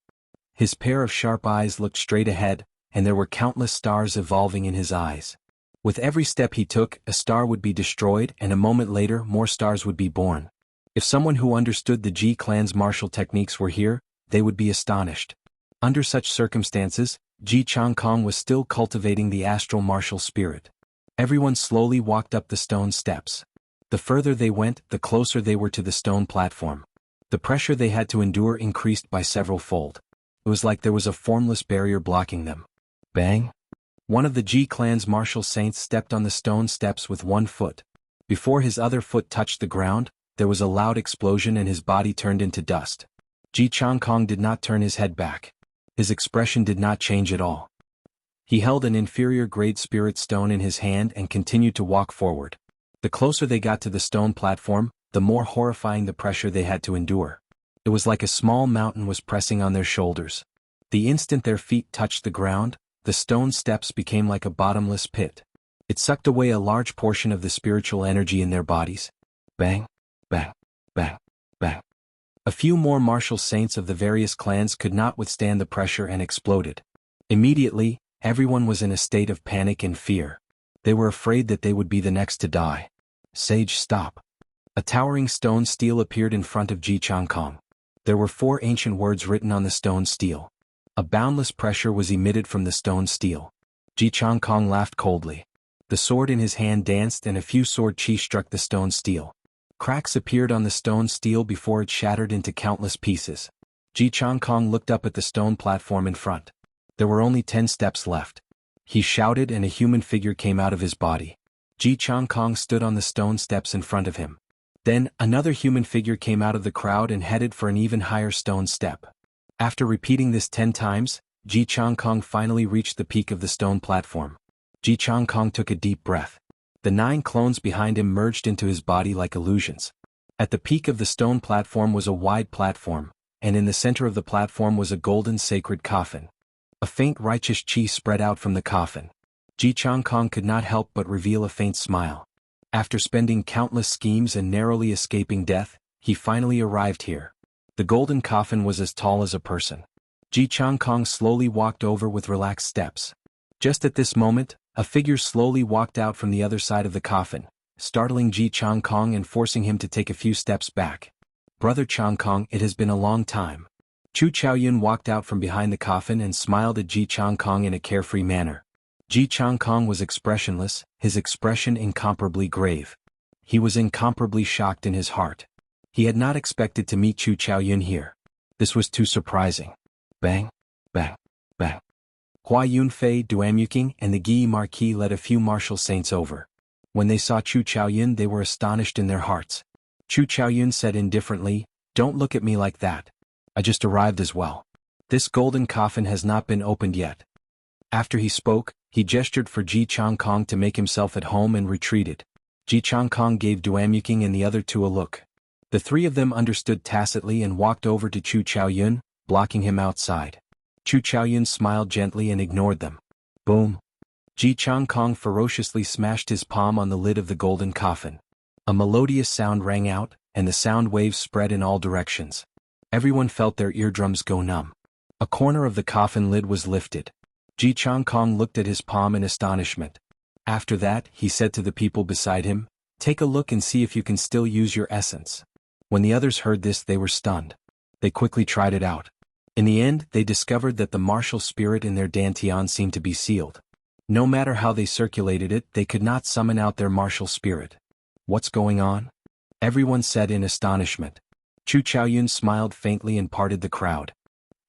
His pair of sharp eyes looked straight ahead, and there were countless stars evolving in his eyes. With every step he took, a star would be destroyed and a moment later more stars would be born. If someone who understood the Ji clan's martial techniques were here, they would be astonished. Under such circumstances, Ji Changkong was still cultivating the astral martial spirit. Everyone slowly walked up the stone steps. The further they went, the closer they were to the stone platform. The pressure they had to endure increased by several-fold. It was like there was a formless barrier blocking them. Bang! One of the Ji clan's martial saints stepped on the stone steps with one foot. Before his other foot touched the ground, there was a loud explosion and his body turned into dust. Ji Changkong did not turn his head back. His expression did not change at all. He held an inferior-grade spirit stone in his hand and continued to walk forward. The closer they got to the stone platform, the more horrifying the pressure they had to endure. It was like a small mountain was pressing on their shoulders. The instant their feet touched the ground, the stone steps became like a bottomless pit. It sucked away a large portion of the spiritual energy in their bodies. Bang, bang, bang, bang. A few more martial saints of the various clans could not withstand the pressure and exploded. Immediately, everyone was in a state of panic and fear. They were afraid that they would be the next to die. Sage, stop. A towering stone stele appeared in front of Ji Changkong. There were 4 ancient words written on the stone stele. A boundless pressure was emitted from the stone stele. Ji Changkong laughed coldly. The sword in his hand danced and a few sword chi struck the stone stele. Cracks appeared on the stone stele before it shattered into countless pieces. Ji Changkong looked up at the stone platform in front. There were only 10 steps left. He shouted and a human figure came out of his body. Ji Changkong stood on the stone steps in front of him. Then, another human figure came out of the crowd and headed for an even higher stone step. After repeating this 10 times, Ji Changkong finally reached the peak of the stone platform. Ji Changkong took a deep breath. The 9 clones behind him merged into his body like illusions. At the peak of the stone platform was a wide platform, and in the center of the platform was a golden sacred coffin. A faint righteous chi spread out from the coffin. Ji Changkong could not help but reveal a faint smile. After spending countless schemes and narrowly escaping death, he finally arrived here. The golden coffin was as tall as a person. Ji Changkong slowly walked over with relaxed steps. Just at this moment, a figure slowly walked out from the other side of the coffin, startling Ji Changkong and forcing him to take a few steps back. Brother Changkong, it has been a long time. Chu Chaoyun walked out from behind the coffin and smiled at Ji Changkong in a carefree manner. Ji Changkong was expressionless, his expression incomparably grave. He was incomparably shocked in his heart. He had not expected to meet Chu Chaoyun here. This was too surprising. Bang, bang, bang. Hua Yunfei, Duamuking, and the Guy Marquis led a few martial saints over. When they saw Chu Chaoyun, they were astonished in their hearts. Chu Chaoyun said indifferently, "Don't look at me like that. I just arrived as well. This golden coffin has not been opened yet." After he spoke, he gestured for Ji Changkong to make himself at home and retreated. Ji Changkong gave Duamuking and the other two a look. The three of them understood tacitly and walked over to Chu Chaoyun, blocking him outside. Chu Chaoyun smiled gently and ignored them. Boom! Ji Changkong ferociously smashed his palm on the lid of the golden coffin. A melodious sound rang out, and the sound waves spread in all directions. Everyone felt their eardrums go numb. A corner of the coffin lid was lifted. Ji Changkong looked at his palm in astonishment. After that, he said to the people beside him, "Take a look and see if you can still use your essence." When the others heard this, they were stunned. They quickly tried it out. In the end, they discovered that the martial spirit in their dantian seemed to be sealed. No matter how they circulated it, they could not summon out their martial spirit. "What's going on?" everyone said in astonishment. Chu Chaoyun smiled faintly and parted the crowd.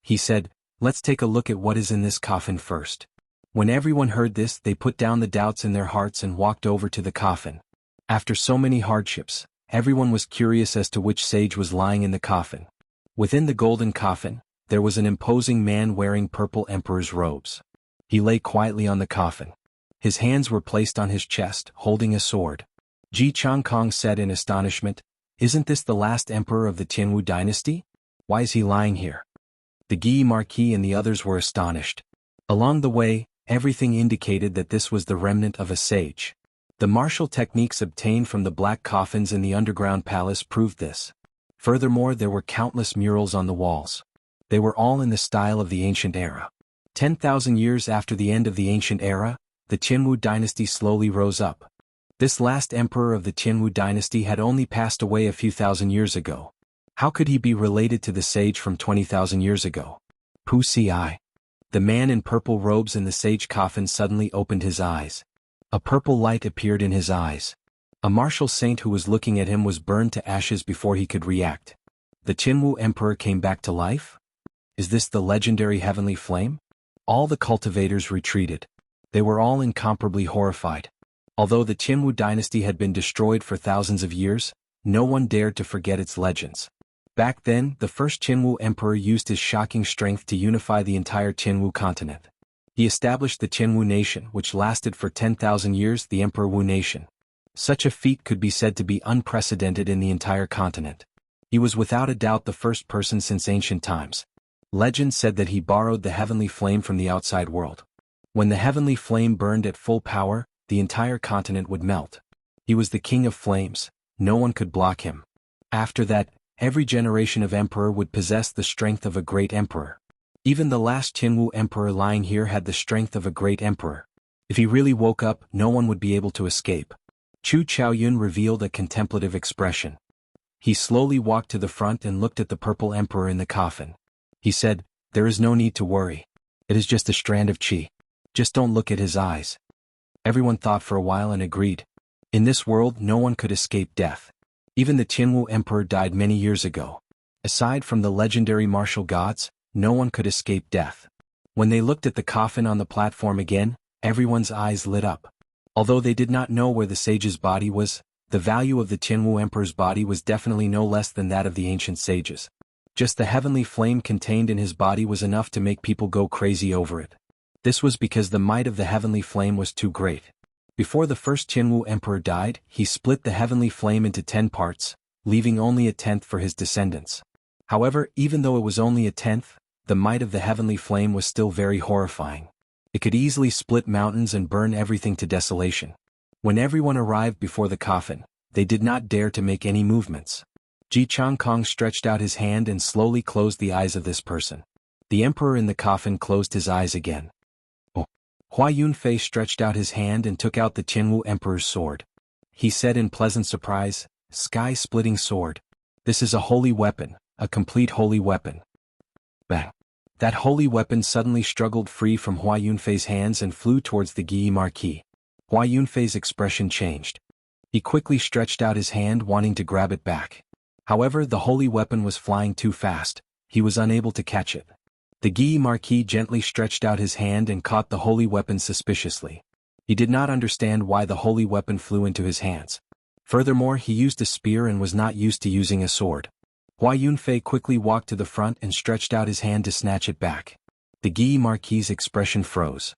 He said, "Let's take a look at what is in this coffin first." When everyone heard this, they put down the doubts in their hearts and walked over to the coffin. After so many hardships, everyone was curious as to which sage was lying in the coffin. Within the golden coffin, there was an imposing man wearing purple emperor's robes. He lay quietly on the coffin. His hands were placed on his chest, holding a sword. Ji Changkong said in astonishment, "Isn't this the last emperor of the Jianghu dynasty? Why is he lying here?" The Guy Marquis and the others were astonished. Along the way, everything indicated that this was the remnant of a sage. The martial techniques obtained from the black coffins in the underground palace proved this. Furthermore, there were countless murals on the walls. They were all in the style of the ancient era. 10,000 years after the end of the ancient era, the Jianghu dynasty slowly rose up. This last emperor of the Jianghu dynasty had only passed away a few thousand years ago. How could he be related to the sage from 20,000 years ago? Wuxia. The man in purple robes in the sage coffin suddenly opened his eyes. A purple light appeared in his eyes. A martial saint who was looking at him was burned to ashes before he could react. The Jianghu emperor came back to life? Is this the legendary heavenly flame? All the cultivators retreated. They were all incomparably horrified. Although the Jianghu dynasty had been destroyed for thousands of years, no one dared to forget its legends. Back then, the first Jianghu emperor used his shocking strength to unify the entire Jianghu continent. He established the Jianghu nation, which lasted for 10,000 years, the Emperor Wu nation. Such a feat could be said to be unprecedented in the entire continent. He was without a doubt the first person since ancient times. Legend said that he borrowed the heavenly flame from the outside world. When the heavenly flame burned at full power, the entire continent would melt. He was the king of flames, no one could block him. After that, every generation of emperor would possess the strength of a great emperor. Even the last Jianghu emperor lying here had the strength of a great emperor. If he really woke up, no one would be able to escape. Chu Chaoyun revealed a contemplative expression. He slowly walked to the front and looked at the purple emperor in the coffin. He said, "There is no need to worry. It is just a strand of qi. Just don't look at his eyes." Everyone thought for a while and agreed. In this world, no one could escape death. Even the Jianghu emperor died many years ago. Aside from the legendary martial gods, no one could escape death. When they looked at the coffin on the platform again, everyone's eyes lit up. Although they did not know where the sage's body was, the value of the Jianghu emperor's body was definitely no less than that of the ancient sages. Just the heavenly flame contained in his body was enough to make people go crazy over it. This was because the might of the heavenly flame was too great. Before the first Jianghu emperor died, he split the heavenly flame into 10 parts, leaving only a tenth for his descendants. However, even though it was only a tenth, the might of the heavenly flame was still very horrifying. It could easily split mountains and burn everything to desolation. When everyone arrived before the coffin, they did not dare to make any movements. Ji Changkong stretched out his hand and slowly closed the eyes of this person. The emperor in the coffin closed his eyes again. Hua Yunfei stretched out his hand and took out the Jianghu emperor's sword. He said in pleasant surprise, "Sky-splitting sword. This is a holy weapon, a complete holy weapon." Bang! That holy weapon suddenly struggled free from Hua Yunfei's hands and flew towards the Guy Marquis. Hua Yunfei's expression changed. He quickly stretched out his hand wanting to grab it back. However, the holy weapon was flying too fast, he was unable to catch it. The Guy Marquis gently stretched out his hand and caught the holy weapon suspiciously. He did not understand why the holy weapon flew into his hands. Furthermore, he used a spear and was not used to using a sword. Hua Yunfei quickly walked to the front and stretched out his hand to snatch it back. The Guy Marquis' expression froze.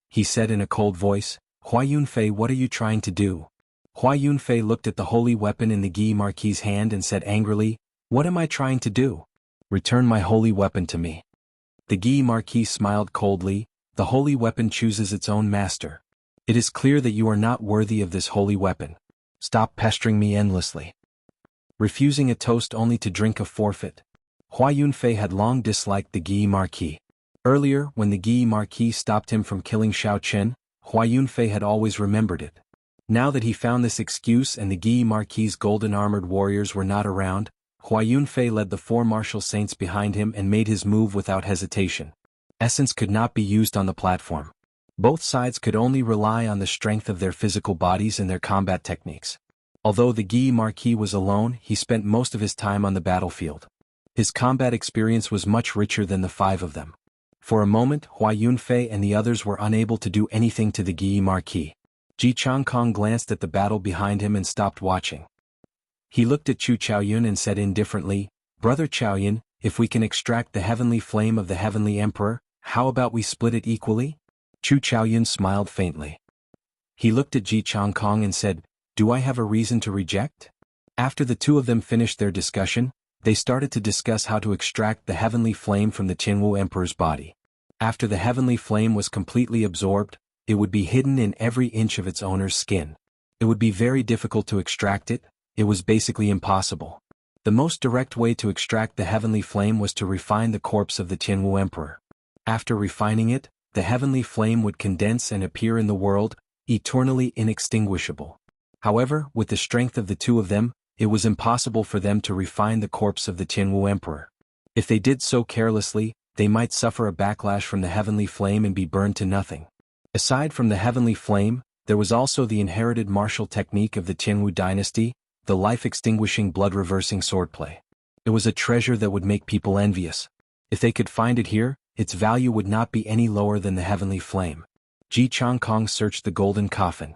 He said in a cold voice, "Hua Yunfei, what are you trying to do?" Hua Yunfei looked at the holy weapon in the Guy Marquis's hand and said angrily, "What am I trying to do? Return my holy weapon to me." The Guy Marquis smiled coldly. "The holy weapon chooses its own master. It is clear that you are not worthy of this holy weapon. Stop pestering me endlessly." Refusing a toast only to drink a forfeit. Hua Yunfei had long disliked the Guy Marquis. Earlier, when the Guy Marquis stopped him from killing Xiao Chen, Hua Yunfei had always remembered it. Now that he found this excuse and the Guy Marquis's golden-armored warriors were not around, Hua Yunfei led the 4 martial saints behind him and made his move without hesitation. Essence could not be used on the platform. Both sides could only rely on the strength of their physical bodies and their combat techniques. Although the Guy Marquis was alone, he spent most of his time on the battlefield. His combat experience was much richer than the 5 of them. For a moment, Hua Yunfei and the others were unable to do anything to the Guy Marquis. Ji Changkong glanced at the battle behind him and stopped watching. He looked at Chu Chaoyun and said indifferently, "Brother Chaoyun, if we can extract the heavenly flame of the heavenly emperor, how about we split it equally?" Chu Chaoyun smiled faintly. He looked at Ji Changkong and said, "Do I have a reason to reject?" After the 2 of them finished their discussion, they started to discuss how to extract the heavenly flame from the Jianghu emperor's body. After the heavenly flame was completely absorbed, it would be hidden in every inch of its owner's skin. It would be very difficult to extract it. It was basically impossible. The most direct way to extract the heavenly flame was to refine the corpse of the Jianghu emperor. After refining it, the heavenly flame would condense and appear in the world, eternally inextinguishable. However, with the strength of the 2 of them, it was impossible for them to refine the corpse of the Jianghu emperor. If they did so carelessly, they might suffer a backlash from the heavenly flame and be burned to nothing. Aside from the heavenly flame, there was also the inherited martial technique of the Jianghu dynasty, the life-extinguishing blood-reversing swordplay. It was a treasure that would make people envious. If they could find it here, its value would not be any lower than the heavenly flame. Ji Changkong searched the golden coffin.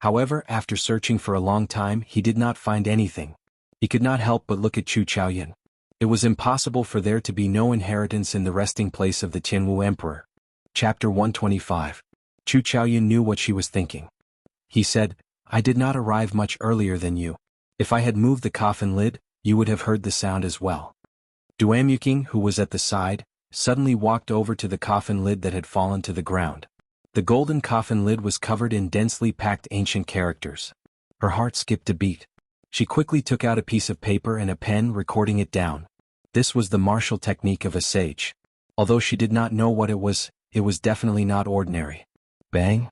However, after searching for a long time, he did not find anything. He could not help but look at Chu Chaoyun. It was impossible for there to be no inheritance in the resting place of the Jianghu emperor. Chapter 125. Chu Chaoyun knew what she was thinking. He said, "I did not arrive much earlier than you. If I had moved the coffin lid, you would have heard the sound as well." Duamuking, who was at the side, suddenly walked over to the coffin lid that had fallen to the ground. The golden coffin lid was covered in densely packed ancient characters. Her heart skipped a beat. She quickly took out a piece of paper and a pen, recording it down. This was the martial technique of a sage. Although she did not know what it was definitely not ordinary. Bang!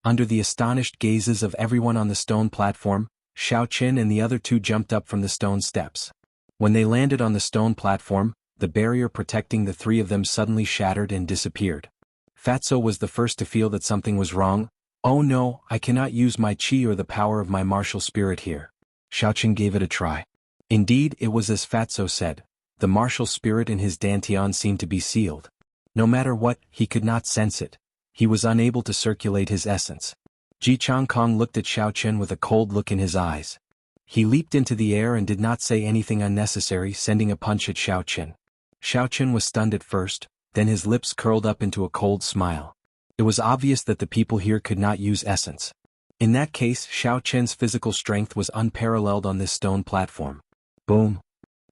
Under the astonished gazes of everyone on the stone platform, Xiao Chen and the other 2 jumped up from the stone steps. When they landed on the stone platform, the barrier protecting the 3 of them suddenly shattered and disappeared. Fatso was the first to feel that something was wrong. "Oh no, I cannot use my qi or the power of my martial spirit here." Xiao Chen gave it a try. Indeed, it was as Fatso said. The martial spirit in his dantian seemed to be sealed. No matter what, he could not sense it. He was unable to circulate his essence. Ji Changkong looked at Xiao Chen with a cold look in his eyes. He leaped into the air and did not say anything unnecessary, sending a punch at Xiao Chen. Xiao Chen was stunned at first, then his lips curled up into a cold smile. It was obvious that the people here could not use essence. In that case, Xiao Chen's physical strength was unparalleled on this stone platform. Boom!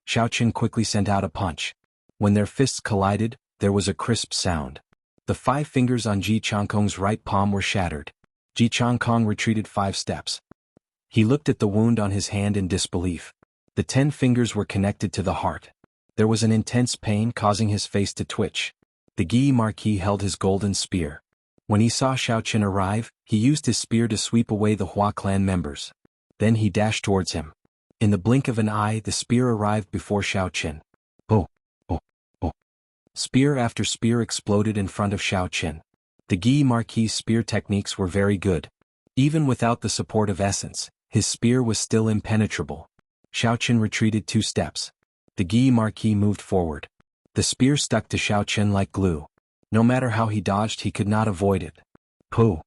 Xiao Chen quickly sent out a punch. When their fists collided, there was a crisp sound. The 5 fingers on Ji Changkong's right palm were shattered. Ji Changkong retreated 5 steps. He looked at the wound on his hand in disbelief. The 10 fingers were connected to the heart. There was an intense pain causing his face to twitch. The Guy Marquis held his golden spear. When he saw Xiao Chen arrive, he used his spear to sweep away the Hua clan members. Then he dashed towards him. In the blink of an eye, the spear arrived before Xiao Chen. Oh, oh, oh. Spear after spear exploded in front of Xiao Chen. The Guy Marquis' spear techniques were very good. Even without the support of essence, his spear was still impenetrable. Xiao Chen retreated 2 steps. The Guy Marquis moved forward. The spear stuck to Xiao Chen like glue. No matter how he dodged, he could not avoid it. Pooh!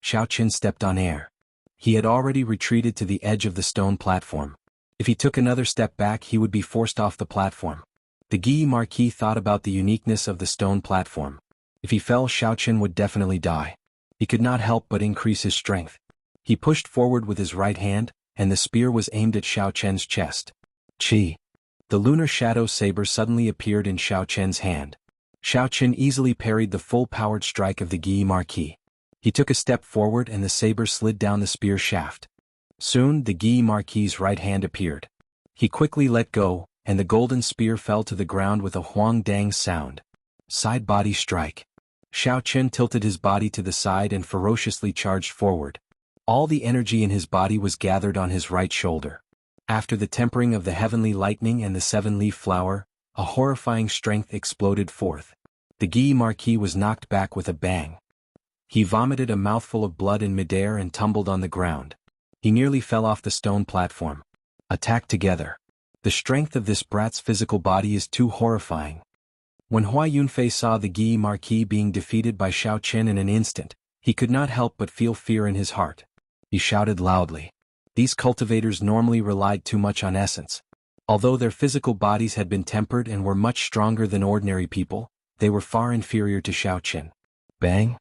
Xiao Chen stepped on air. He had already retreated to the edge of the stone platform. If he took another step back, he would be forced off the platform. The Guy Marquis thought about the uniqueness of the stone platform. If he fell, Xiao Chen would definitely die. He could not help but increase his strength. He pushed forward with his right hand, and the spear was aimed at Xiao Chen's chest. Chi! The lunar shadow saber suddenly appeared in Xiao Chen's hand. Xiao Chen easily parried the full-powered strike of the Guy Marquis. He took a step forward and the saber slid down the spear shaft. Soon, the Guy Marquis's right hand appeared. He quickly let go, and the golden spear fell to the ground with a huang dang sound. Side body strike. Xiao Chen tilted his body to the side and ferociously charged forward. All the energy in his body was gathered on his right shoulder. After the tempering of the heavenly lightning and the seven-leaf flower, a horrifying strength exploded forth. The Guy Marquis was knocked back with a bang. He vomited a mouthful of blood in midair and tumbled on the ground. He nearly fell off the stone platform. Attack together. The strength of this brat's physical body is too horrifying. When Hua Yunfei saw the Guy Marquis being defeated by Xiao Chen in an instant, he could not help but feel fear in his heart. He shouted loudly. These cultivators normally relied too much on essence. Although their physical bodies had been tempered and were much stronger than ordinary people, they were far inferior to Xiao Chen. Bang!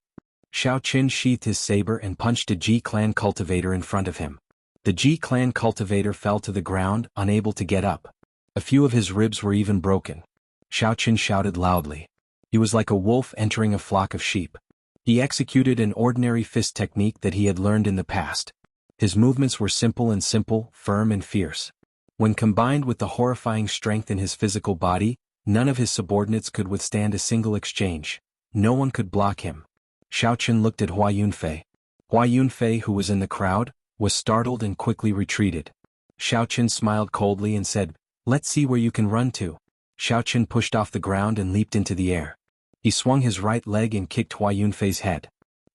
Xiao Chen sheathed his saber and punched a Ji clan cultivator in front of him. The Ji clan cultivator fell to the ground, unable to get up. A few of his ribs were even broken. Xiao Chen shouted loudly. He was like a wolf entering a flock of sheep. He executed an ordinary fist technique that he had learned in the past. His movements were simple, firm and fierce. When combined with the horrifying strength in his physical body, none of his subordinates could withstand a single exchange. No one could block him. Xiao Chen looked at Hua Yunfei. Hua Yunfei, who was in the crowd, was startled and quickly retreated. Xiao Chen smiled coldly and said, "Let's see where you can run to." Xiao Chen pushed off the ground and leaped into the air. He swung his right leg and kicked Hua Yunfei's head.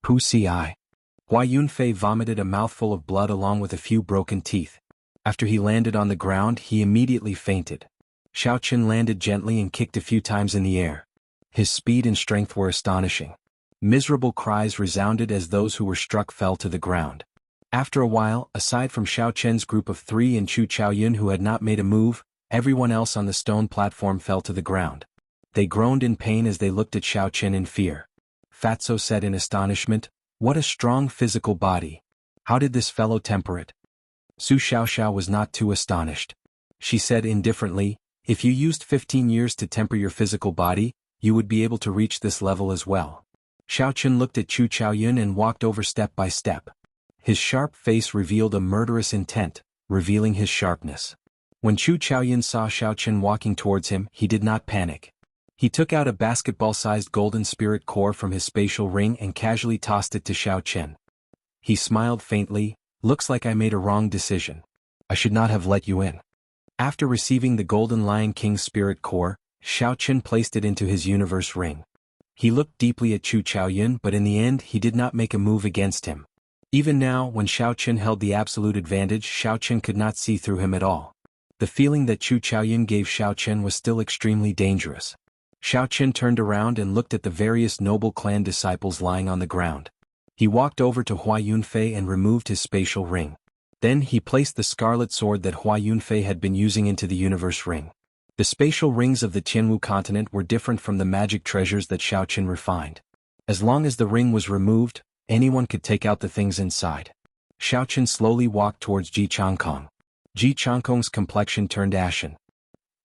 Pu Si. Hua Yunfei vomited a mouthful of blood along with a few broken teeth. After he landed on the ground, he immediately fainted. Xiao Chen landed gently and kicked a few times in the air. His speed and strength were astonishing. Miserable cries resounded as those who were struck fell to the ground. After a while, aside from Xiao Chen's group of 3 and Chu Chaoyun who had not made a move, everyone else on the stone platform fell to the ground. They groaned in pain as they looked at Xiao Chen in fear. Fatso said in astonishment, "What a strong physical body. How did this fellow temper it?" Su Xiaoxiao was not too astonished. She said indifferently, "If you used 15 years to temper your physical body, you would be able to reach this level as well." Xiao Chen looked at Chu Chaoyun and walked over step by step. His sharp face revealed a murderous intent, revealing his sharpness. When Chu Chaoyun saw Xiao Chen walking towards him, he did not panic. He took out a basketball-sized golden spirit core from his spatial ring and casually tossed it to Xiao Chen. He smiled faintly, "Looks like I made a wrong decision. I should not have let you in." After receiving the Golden Lion King's spirit core, Xiao Chen placed it into his universe ring. He looked deeply at Chu Chaoyun, but in the end he did not make a move against him. Even now, when Xiao Chen held the absolute advantage, Xiao Chen could not see through him at all. The feeling that Chu Chaoyun gave Xiao Chen was still extremely dangerous. Xiao Chen turned around and looked at the various noble clan disciples lying on the ground. He walked over to Hua Yunfei and removed his spatial ring. Then he placed the scarlet sword that Hua Yunfei had been using into the universe ring. The spatial rings of the Tianwu continent were different from the magic treasures that Xiao Chen refined. As long as the ring was removed, anyone could take out the things inside. Xiao Chen slowly walked towards Ji Changkong. Ji Changkong's complexion turned ashen.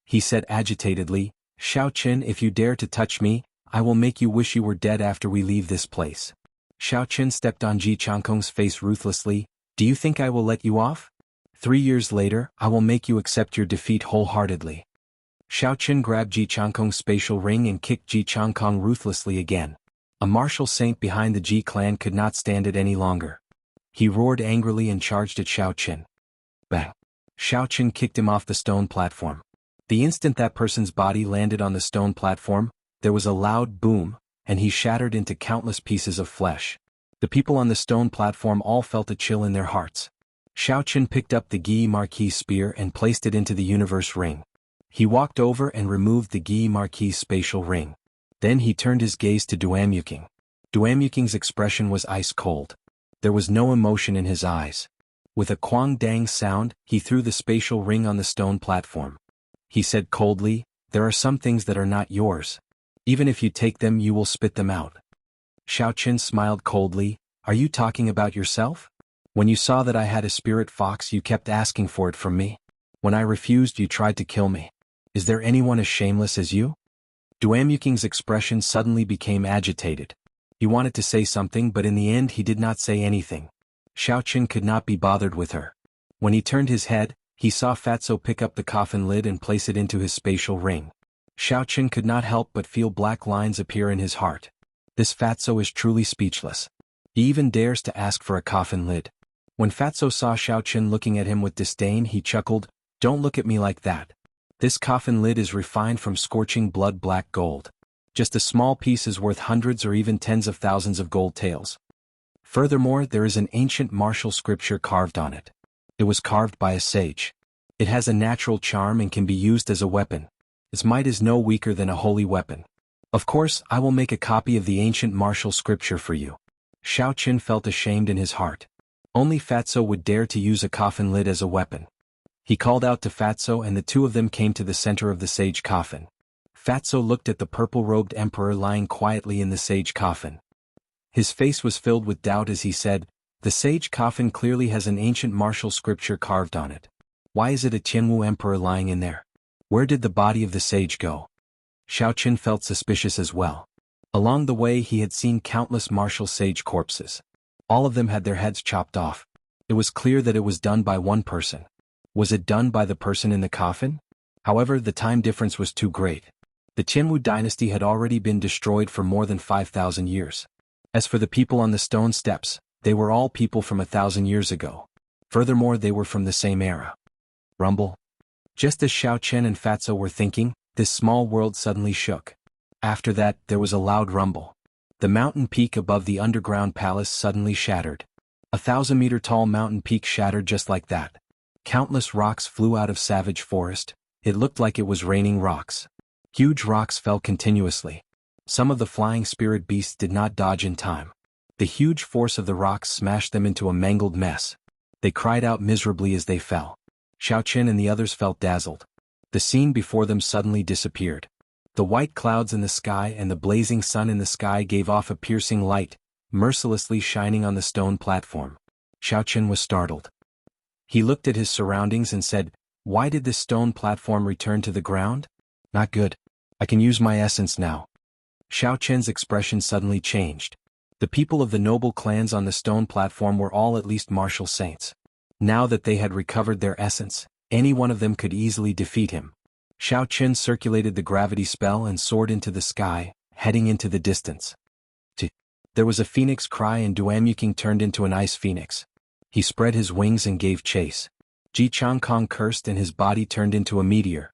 He said agitatedly, "Xiao Chen, if you dare to touch me, I will make you wish you were dead after we leave this place." Xiao Chen stepped on Ji Changkong's face ruthlessly. "Do you think I will let you off? 3 years later, I will make you accept your defeat wholeheartedly." Xiao Chen grabbed Ji Changkong's spatial ring and kicked Ji Changkong ruthlessly again. A martial saint behind the Ji clan could not stand it any longer. He roared angrily and charged at Xiao Chen. Bang! Xiao Chen kicked him off the stone platform. The instant that person's body landed on the stone platform, there was a loud boom, and he shattered into countless pieces of flesh. The people on the stone platform all felt a chill in their hearts. Xiao Chen picked up the Guy Marquis spear and placed it into the universe ring. He walked over and removed the Guy Marquis spatial ring. Then he turned his gaze to Duanyuking. Duanyuking's expression was ice cold. There was no emotion in his eyes. With a quang dang sound, he threw the spatial ring on the stone platform. He said coldly, "There are some things that are not yours. Even if you take them, you will spit them out." Xiao Chen smiled coldly, "Are you talking about yourself?" When you saw that I had a spirit fox, you kept asking for it from me. When I refused, you tried to kill me. Is there anyone as shameless as you? Duamuking's expression suddenly became agitated. He wanted to say something, but in the end he did not say anything. Xiaoqun could not be bothered with her. When he turned his head, he saw Fatso pick up the coffin lid and place it into his spatial ring. Xiaoqun could not help but feel black lines appear in his heart. This Fatso is truly speechless. He even dares to ask for a coffin lid. When Fatso saw Xiaoqun looking at him with disdain, he chuckled, "Don't look at me like that. This coffin lid is refined from scorching blood black gold. Just a small piece is worth hundreds or even tens of thousands of gold taels. Furthermore, there is an ancient martial scripture carved on it. It was carved by a sage. It has a natural charm and can be used as a weapon. Its might is no weaker than a holy weapon. Of course, I will make a copy of the ancient martial scripture for you." Xiaoqun felt ashamed in his heart. Only Fatso would dare to use a coffin lid as a weapon. He called out to Fatso and the two of them came to the center of the sage coffin. Fatso looked at the purple-robed emperor lying quietly in the sage coffin. His face was filled with doubt as he said, "The sage coffin clearly has an ancient martial scripture carved on it. Why is it a Jianghu emperor lying in there? Where did the body of the sage go?" Xiaoqun felt suspicious as well. Along the way he had seen countless martial sage corpses. All of them had their heads chopped off. It was clear that it was done by one person. Was it done by the person in the coffin? However, the time difference was too great. The Qianwu dynasty had already been destroyed for more than 5,000 years. As for the people on the stone steps, they were all people from 1,000 years ago. Furthermore, they were from the same era. Rumble. Just as Xiaoqun and Fatso were thinking, this small world suddenly shook. After that, there was a loud rumble. The mountain peak above the underground palace suddenly shattered. 1,000-meter-tall mountain peak shattered just like that. Countless rocks flew out of Savage Forest. It looked like it was raining rocks. Huge rocks fell continuously. Some of the flying spirit beasts did not dodge in time. The huge force of the rocks smashed them into a mangled mess. They cried out miserably as they fell. Xiaoqun and the others felt dazzled. The scene before them suddenly disappeared. The white clouds in the sky and the blazing sun in the sky gave off a piercing light, mercilessly shining on the stone platform. Xiaoqun was startled. He looked at his surroundings and said, "Why did this stone platform return to the ground? Not good. I can use my essence now." Xiaoqun's expression suddenly changed. The people of the noble clans on the stone platform were all at least martial saints. Now that they had recovered their essence, any one of them could easily defeat him. Xiaoqun circulated the gravity spell and soared into the sky, heading into the distance. There was a phoenix cry and Duamuking turned into an ice phoenix. He spread his wings and gave chase. Ji Changkong cursed and his body turned into a meteor.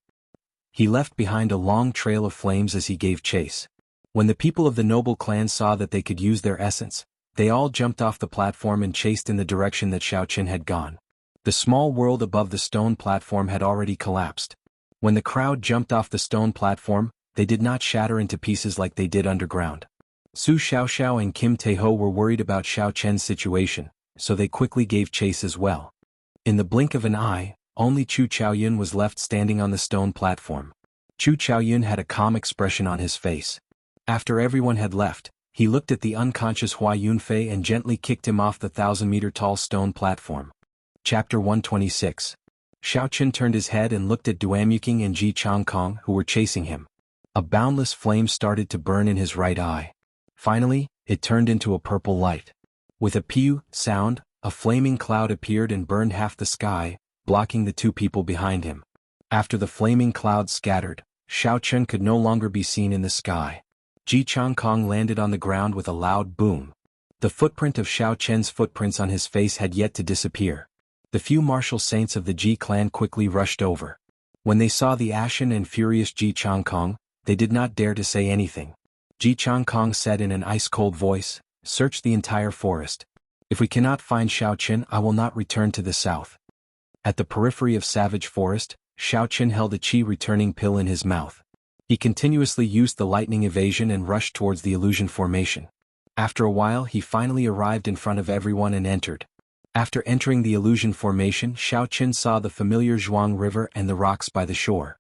He left behind a long trail of flames as he gave chase. When the people of the noble clan saw that they could use their essence, they all jumped off the platform and chased in the direction that Xiaoqun had gone. The small world above the stone platform had already collapsed. When the crowd jumped off the stone platform, they did not shatter into pieces like they did underground. Su Xiaoxiao and Kim Taeho were worried about Xiaoqun's situation, so they quickly gave chase as well. In the blink of an eye, only Chu Chaoyun was left standing on the stone platform. Chu Chaoyun had a calm expression on his face. After everyone had left, he looked at the unconscious Hua Yunfei and gently kicked him off the 1,000-meter-tall stone platform. Chapter 126. Xiaoqun turned his head and looked at Duamuking and Ji Changkong who were chasing him. A boundless flame started to burn in his right eye. Finally, it turned into a purple light. With a pew sound, a flaming cloud appeared and burned half the sky, blocking the two people behind him. After the flaming cloud scattered, Xiaoqun could no longer be seen in the sky. Ji Changkong landed on the ground with a loud boom. The footprint of Xiaoqun's footprints on his face had yet to disappear. The few martial saints of the Ji clan quickly rushed over. When they saw the ashen and furious Ji Changkong, they did not dare to say anything. Ji Changkong said in an ice-cold voice, "Search the entire forest. If we cannot find Xiaoqun, I will not return to the south." At the periphery of Savage Forest, Xiaoqun held a chi-returning pill in his mouth. He continuously used the lightning evasion and rushed towards the illusion formation. After a while he finally arrived in front of everyone and entered. After entering the illusion formation, Xiaoqun saw the familiar Zhuang River and the rocks by the shore.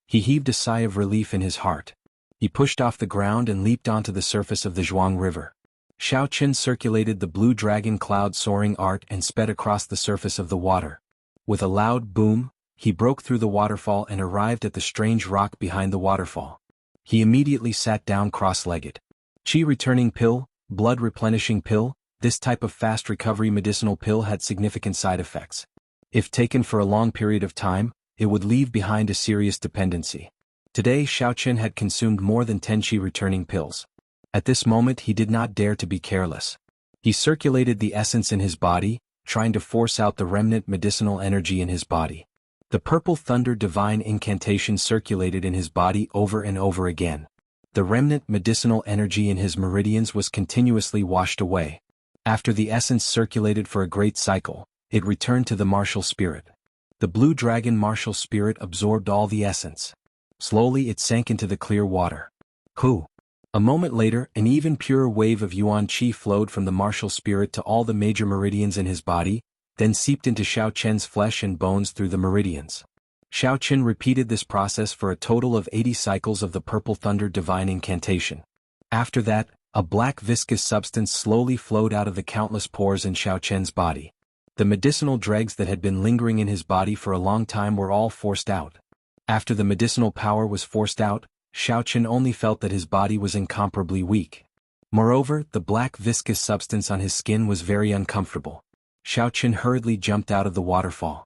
He heaved a sigh of relief in his heart. He pushed off the ground and leaped onto the surface of the Zhuang River. Xiao Chen circulated the blue dragon cloud soaring art and sped across the surface of the water. With a loud boom, he broke through the waterfall and arrived at the strange rock behind the waterfall. He immediately sat down cross-legged. Qi returning pill, blood replenishing pill. This type of fast recovery medicinal pill had significant side effects. If taken for a long period of time, it would leave behind a serious dependency. Today Xiao Chen had consumed more than 10 Qi returning pills. At this moment he did not dare to be careless. He circulated the essence in his body, trying to force out the remnant medicinal energy in his body. The purple thunder divine incantation circulated in his body over and over again. The remnant medicinal energy in his meridians was continuously washed away. After the essence circulated for a great cycle, it returned to the martial spirit. The blue dragon martial spirit absorbed all the essence. Slowly it sank into the clear water. Hu! A moment later, an even purer wave of Yuan Qi flowed from the martial spirit to all the major meridians in his body, then seeped into Xiao Chen's flesh and bones through the meridians. Xiao Chen repeated this process for a total of 80 cycles of the purple thunder divine incantation. After that, a black viscous substance slowly flowed out of the countless pores in Xiao Chen's body. The medicinal dregs that had been lingering in his body for a long time were all forced out. After the medicinal power was forced out, Xiao Chen only felt that his body was incomparably weak. Moreover, the black viscous substance on his skin was very uncomfortable. Xiao Chen hurriedly jumped out of the waterfall.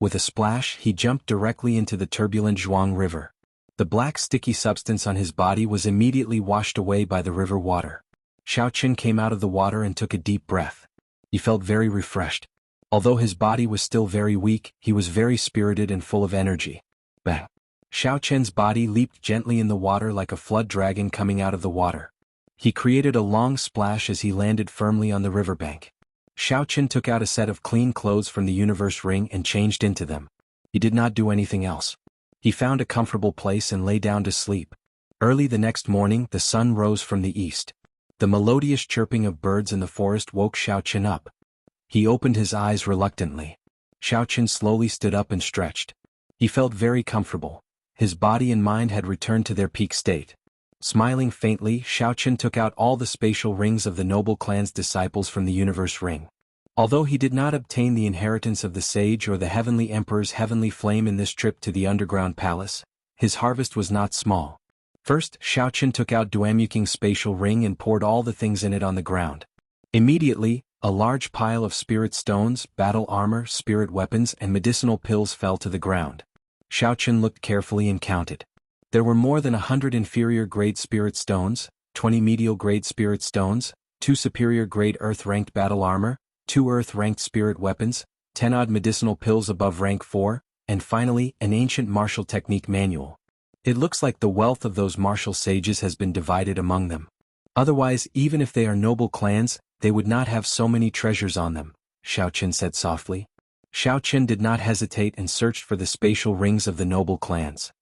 With a splash, he jumped directly into the turbulent Jianghu River. The black sticky substance on his body was immediately washed away by the river water. Xiao Chen came out of the water and took a deep breath. He felt very refreshed. Although his body was still very weak, he was very spirited and full of energy. Bang! Xiao Chen's body leaped gently in the water like a flood dragon coming out of the water. He created a long splash as he landed firmly on the riverbank. Xiao Chen took out a set of clean clothes from the universe ring and changed into them. He did not do anything else. He found a comfortable place and lay down to sleep. Early the next morning, the sun rose from the east. The melodious chirping of birds in the forest woke Xiao Chen up. He opened his eyes reluctantly. Xiao Chen slowly stood up and stretched. He felt very comfortable. His body and mind had returned to their peak state. Smiling faintly, Xiao Chen took out all the spatial rings of the noble clan's disciples from the universe ring. Although he did not obtain the inheritance of the sage or the heavenly emperor's heavenly flame in this trip to the underground palace, his harvest was not small. First, Xiao Chen took out Duamuking's spatial ring and poured all the things in it on the ground. Immediately, a large pile of spirit stones, battle armor, spirit weapons and medicinal pills fell to the ground. Xiao Chen looked carefully and counted. There were more than 100 inferior grade spirit stones, 20 medial grade spirit stones, 2 superior grade earth-ranked battle armor, 2 earth-ranked spirit weapons, 10 odd medicinal pills above rank 4, and finally, an ancient martial technique manual. It looks like the wealth of those martial sages has been divided among them. Otherwise, even if they are noble clans, they would not have so many treasures on them, Xiao Chen said softly. Xiao Chen did not hesitate and searched for the spatial rings of the noble clans.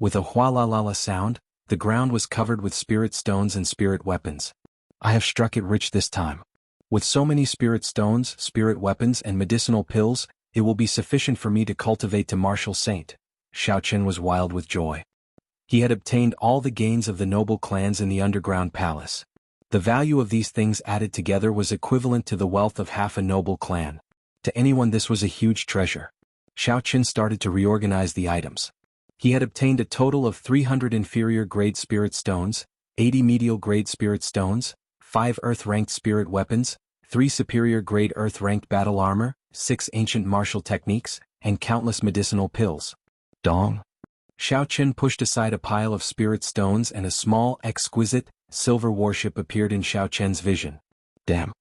With a hualalala sound, the ground was covered with spirit stones and spirit weapons. I have struck it rich this time. With so many spirit stones, spirit weapons and medicinal pills, it will be sufficient for me to cultivate to martial saint. Xiao Chen was wild with joy. He had obtained all the gains of the noble clans in the underground palace. The value of these things added together was equivalent to the wealth of half a noble clan. To anyone this was a huge treasure. Xiao Chen started to reorganize the items. He had obtained a total of 300 inferior grade spirit stones, 80 medial grade spirit stones, 5 earth-ranked spirit weapons, 3 superior grade earth-ranked battle armor, 6 ancient martial techniques, and countless medicinal pills. Dong! Xiao Chen pushed aside a pile of spirit stones and a small, exquisite, silver warship appeared in Xiao Chen's vision. Damn!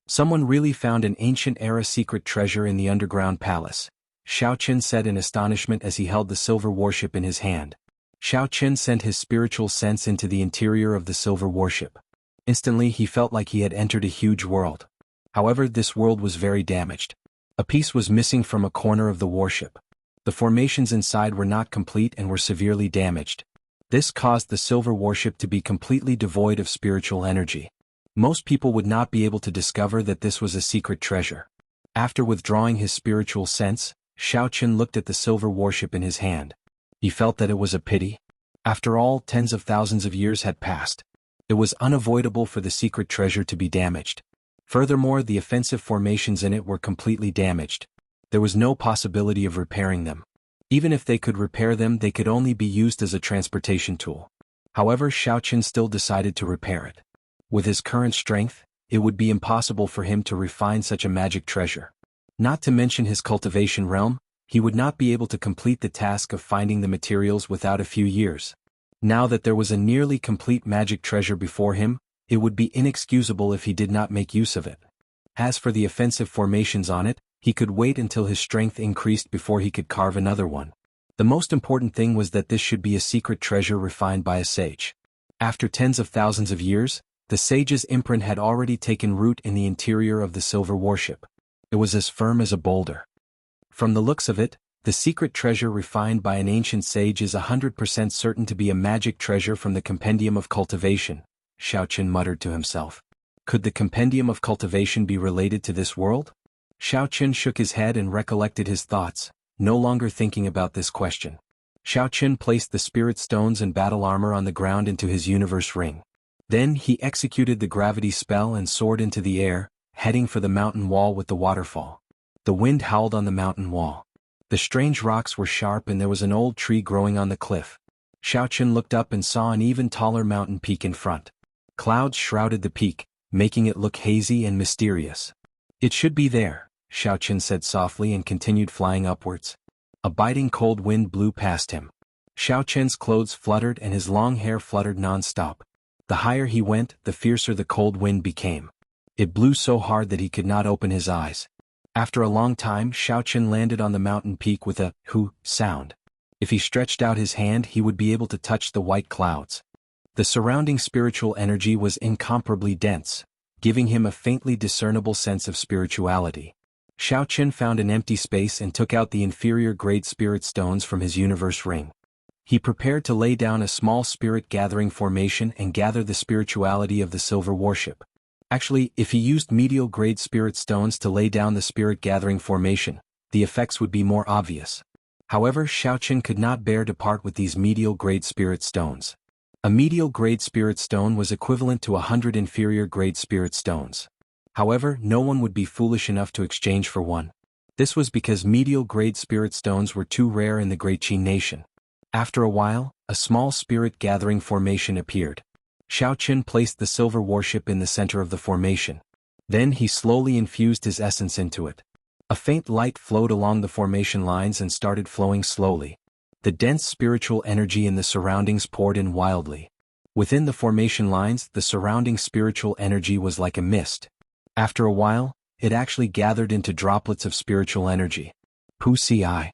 Someone really found an ancient-era secret treasure in the underground palace, Xiao Chen said in astonishment as he held the silver warship in his hand. Xiao Chen sent his spiritual sense into the interior of the silver warship. Instantly he felt like he had entered a huge world. However, this world was very damaged. A piece was missing from a corner of the warship. The formations inside were not complete and were severely damaged. This caused the silver warship to be completely devoid of spiritual energy. Most people would not be able to discover that this was a secret treasure. After withdrawing his spiritual sense, Xiao Chen looked at the silver warship in his hand. He felt that it was a pity. After all, tens of thousands of years had passed. It was unavoidable for the secret treasure to be damaged. Furthermore, the offensive formations in it were completely damaged. There was no possibility of repairing them. Even if they could repair them, they could only be used as a transportation tool. However, Xiaoqin still decided to repair it. With his current strength, it would be impossible for him to refine such a magic treasure. Not to mention his cultivation realm, he would not be able to complete the task of finding the materials without a few years. Now that there was a nearly complete magic treasure before him, it would be inexcusable if he did not make use of it. As for the offensive formations on it, he could wait until his strength increased before he could carve another one. The most important thing was that this should be a secret treasure refined by a sage. After tens of thousands of years, the sage's imprint had already taken root in the interior of the silver warship. It was as firm as a boulder. From the looks of it, the secret treasure refined by an ancient sage is 100% certain to be a magic treasure from the Compendium of Cultivation, Xiaoqin muttered to himself. Could the Compendium of Cultivation be related to this world? Xiaoqin shook his head and recollected his thoughts, no longer thinking about this question. Xiaoqin placed the spirit stones and battle armor on the ground into his universe ring. Then he executed the gravity spell and soared into the air, heading for the mountain wall with the waterfall. The wind howled on the mountain wall. The strange rocks were sharp and there was an old tree growing on the cliff. Xiaoqin looked up and saw an even taller mountain peak in front. Clouds shrouded the peak, making it look hazy and mysterious. It should be there, Xiaoqin said softly and continued flying upwards. A biting cold wind blew past him. Xiaoqin's clothes fluttered and his long hair fluttered non-stop. The higher he went, the fiercer the cold wind became. It blew so hard that he could not open his eyes. After a long time, Xiaoqin landed on the mountain peak with a "hoo" sound. If he stretched out his hand, he would be able to touch the white clouds. The surrounding spiritual energy was incomparably dense, giving him a faintly discernible sense of spirituality. Xiaoqin found an empty space and took out the inferior grade spirit stones from his universe ring. He prepared to lay down a small spirit gathering formation and gather the spirituality of the silver warship. Actually, if he used medial grade spirit stones to lay down the spirit gathering formation, the effects would be more obvious. However, Xiaoqin could not bear to part with these medial grade spirit stones. A medial grade spirit stone was equivalent to 100 inferior grade spirit stones. However, no one would be foolish enough to exchange for one. This was because medial grade spirit stones were too rare in the Great Qin nation. After a while, a small spirit gathering formation appeared. Xiaoqin placed the silver warship in the center of the formation. Then he slowly infused his essence into it. A faint light flowed along the formation lines and started flowing slowly. The dense spiritual energy in the surroundings poured in wildly. Within the formation lines, the surrounding spiritual energy was like a mist. After a while, it actually gathered into droplets of spiritual energy. Wuxia.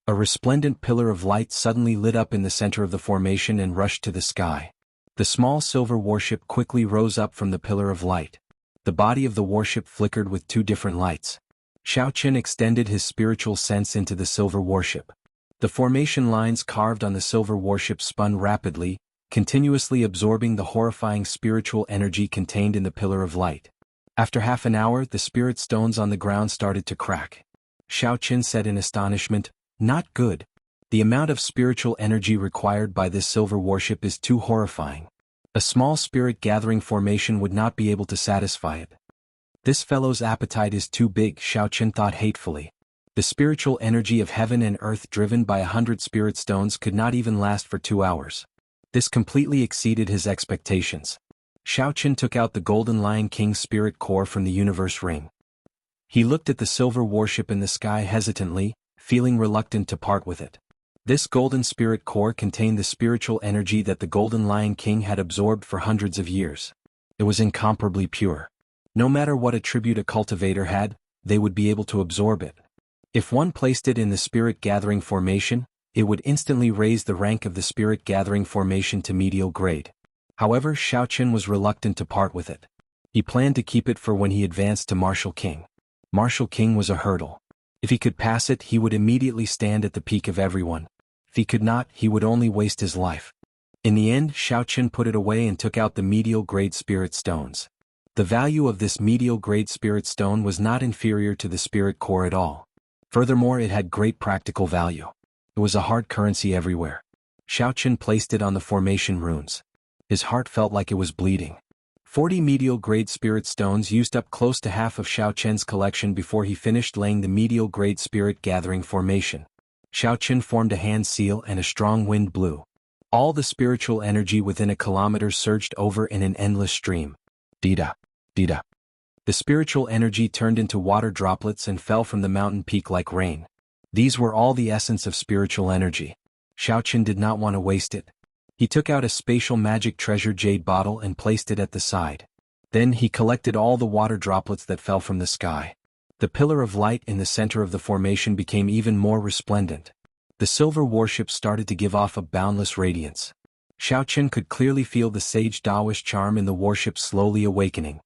A resplendent pillar of light suddenly lit up in the center of the formation and rushed to the sky. The small silver warship quickly rose up from the pillar of light. The body of the warship flickered with two different lights. Xiaoqin extended his spiritual sense into the silver warship. The formation lines carved on the silver warship spun rapidly, continuously absorbing the horrifying spiritual energy contained in the pillar of light. After half an hour, the spirit stones on the ground started to crack. Xiaoqin said in astonishment, "Not good. The amount of spiritual energy required by this silver warship is too horrifying. A small spirit gathering formation would not be able to satisfy it." This fellow's appetite is too big, Xiaoqin thought hatefully. The spiritual energy of heaven and earth driven by 100 spirit stones could not even last for 2 hours. This completely exceeded his expectations. Xiaoqin took out the Golden Lion King's spirit core from the universe ring. He looked at the silver warship in the sky hesitantly, feeling reluctant to part with it. This golden spirit core contained the spiritual energy that the Golden Lion King had absorbed for hundreds of years. It was incomparably pure. No matter what attribute a cultivator had, they would be able to absorb it. If one placed it in the spirit gathering formation, it would instantly raise the rank of the spirit gathering formation to medial grade. However, Xiaoqin was reluctant to part with it. He planned to keep it for when he advanced to Martial King. Martial King was a hurdle. If he could pass it, he would immediately stand at the peak of everyone. If he could not, he would only waste his life. In the end, Xiaoqin put it away and took out the medial grade spirit stones. The value of this medial grade spirit stone was not inferior to the spirit core at all. Furthermore, it had great practical value. It was a hard currency everywhere. Xiaoqin placed it on the formation runes. His heart felt like it was bleeding. 40 medial-grade spirit stones used up close to half of Xiao Chen's collection before he finished laying the medial-grade spirit gathering formation. Xiao Chen formed a hand seal and a strong wind blew. All the spiritual energy within a kilometer surged over in an endless stream. Dida, dida. The spiritual energy turned into water droplets and fell from the mountain peak like rain. These were all the essence of spiritual energy. Xiao Chen did not want to waste it. He took out a spatial magic treasure jade bottle and placed it at the side. Then he collected all the water droplets that fell from the sky. The pillar of light in the center of the formation became even more resplendent. The silver warship started to give off a boundless radiance. Xiao Chen could clearly feel the sage Taoist charm in the warship slowly awakening.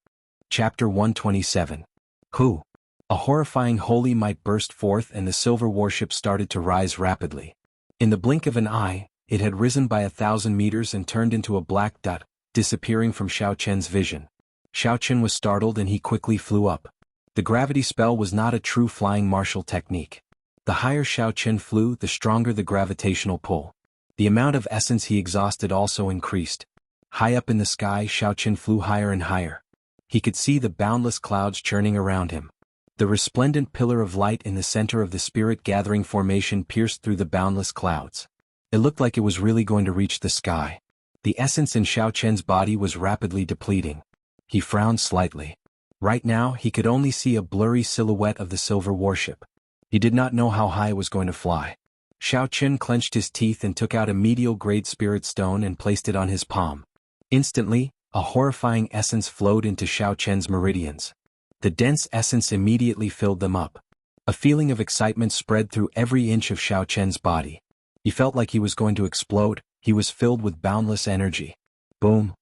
Chapter 127. Hu. A horrifying holy might burst forth and the silver warship started to rise rapidly. In the blink of an eye, it had risen by 1,000 meters and turned into a black dot, disappearing from Xiao Chen's vision. Xiao Chen was startled and he quickly flew up. The gravity spell was not a true flying martial technique. The higher Xiao Chen flew, the stronger the gravitational pull. The amount of essence he exhausted also increased. High up in the sky, Xiao Chen flew higher and higher. He could see the boundless clouds churning around him. The resplendent pillar of light in the center of the spirit gathering formation pierced through the boundless clouds. It looked like it was really going to reach the sky. The essence in Xiao Chen's body was rapidly depleting. He frowned slightly. Right now, he could only see a blurry silhouette of the silver warship. He did not know how high it was going to fly. Xiao Chen clenched his teeth and took out a medial-grade spirit stone and placed it on his palm. Instantly, a horrifying essence flowed into Xiao Chen's meridians. The dense essence immediately filled them up. A feeling of excitement spread through every inch of Xiao Chen's body. He felt like he was going to explode. He was filled with boundless energy. Boom!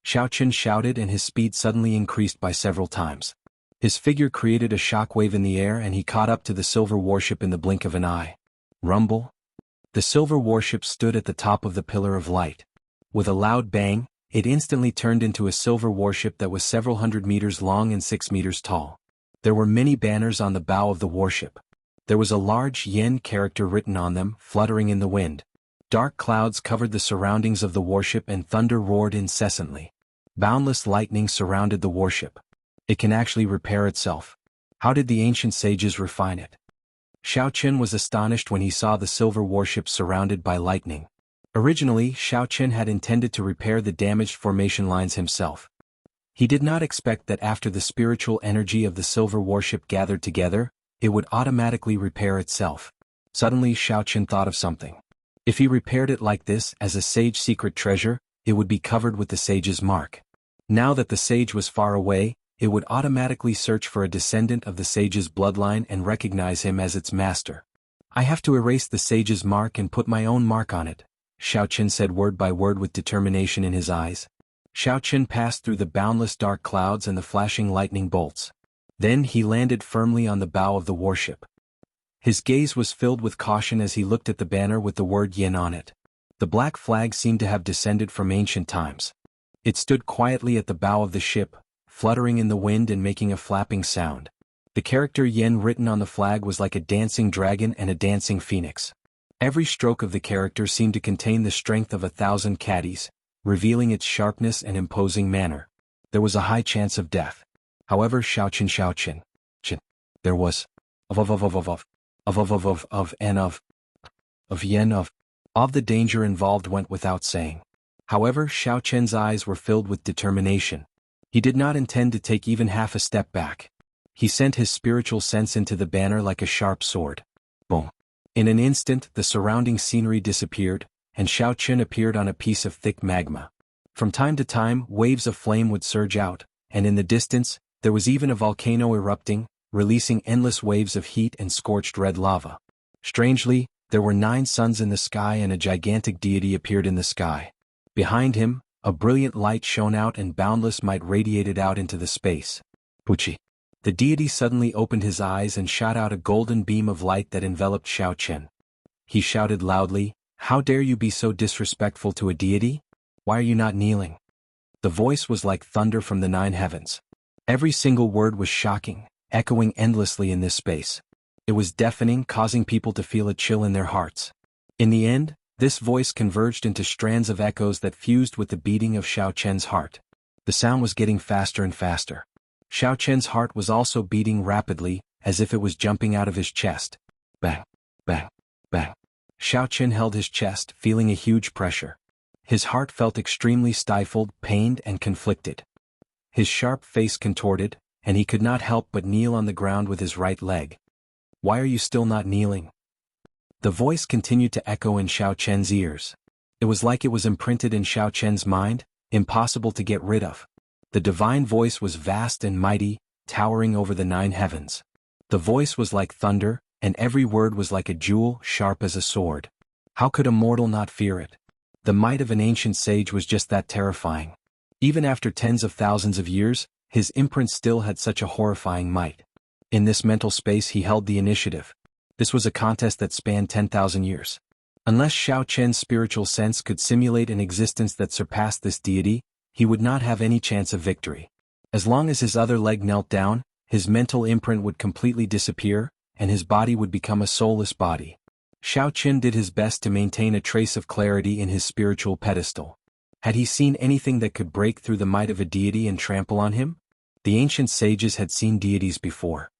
Xiao Chen shouted and his speed suddenly increased by several times. His figure created a shockwave in the air and he caught up to the silver warship in the blink of an eye. Rumble! The silver warship stood at the top of the pillar of light. With a loud bang, it instantly turned into a silver warship that was several hundred meters long and 6 meters tall. There were many banners on the bow of the warship. There was a large yen character written on them, fluttering in the wind. Dark clouds covered the surroundings of the warship and thunder roared incessantly. Boundless lightning surrounded the warship. It can actually repair itself. How did the ancient sages refine it? Xiao Chen was astonished when he saw the silver warship surrounded by lightning. Originally, Xiao Chen had intended to repair the damaged formation lines himself. He did not expect that after the spiritual energy of the silver warship gathered together, it would automatically repair itself. Suddenly Xiao Chen thought of something. If he repaired it like this as a sage secret treasure, it would be covered with the sage's mark. Now that the sage was far away, it would automatically search for a descendant of the sage's bloodline and recognize him as its master. I have to erase the sage's mark and put my own mark on it, Xiao Chen said word by word with determination in his eyes. Xiao Chen passed through the boundless dark clouds and the flashing lightning bolts. Then he landed firmly on the bow of the warship. His gaze was filled with caution as he looked at the banner with the word yen on it. The black flag seemed to have descended from ancient times. It stood quietly at the bow of the ship, fluttering in the wind and making a flapping sound. The character yen written on the flag was like a dancing dragon and a dancing phoenix. Every stroke of the character seemed to contain the strength of 1,000 caddies, revealing its sharpness and imposing manner. There was a high chance of death. However, Xiao Chen, there was of the danger involved went without saying. However, Xiao Chen's eyes were filled with determination. He did not intend to take even half a step back. He sent his spiritual sense into the banner like a sharp sword. Boom! In an instant, the surrounding scenery disappeared, and Xiao Chen appeared on a piece of thick magma. From time to time, waves of flame would surge out, and in the distance, there was even a volcano erupting, releasing endless waves of heat and scorched red lava. Strangely, there were 9 suns in the sky and a gigantic deity appeared in the sky. Behind him, a brilliant light shone out and boundless might radiated out into the space. Puchi. The deity suddenly opened his eyes and shot out a golden beam of light that enveloped Xiao Chen. He shouted loudly, "How dare you be so disrespectful to a deity? Why are you not kneeling?" The voice was like thunder from the 9 heavens. Every single word was shocking, echoing endlessly in this space. It was deafening, causing people to feel a chill in their hearts. In the end, This voice converged into strands of echoes that fused with the beating of Xiao Chen's heart. The sound was getting faster and faster. Xiao Chen's heart was also beating rapidly, as if it was jumping out of his chest. Bang, bang, bang. Xiao Chen held his chest, feeling a huge pressure. His heart felt extremely stifled, pained, and conflicted. His sharp face contorted, and he could not help but kneel on the ground with his right leg. "Why are you still not kneeling?" The voice continued to echo in Xiao Chen's ears. It was like it was imprinted in Xiao Chen's mind, impossible to get rid of. The divine voice was vast and mighty, towering over the 9 heavens. The voice was like thunder, and every word was like a jewel, sharp as a sword. How could a mortal not fear it? The might of an ancient sage was just that terrifying. Even after tens of thousands of years, his imprint still had such a horrifying might. In this mental space he held the initiative. This was a contest that spanned 10,000 years. Unless Xiao Chen's spiritual sense could simulate an existence that surpassed this deity, he would not have any chance of victory. As long as his other leg knelt down, his mental imprint would completely disappear, and his body would become a soulless body. Xiao Chen did his best to maintain a trace of clarity in his spiritual pedestal. Had he seen anything that could break through the might of a deity and trample on him? The ancient sages had seen deities before.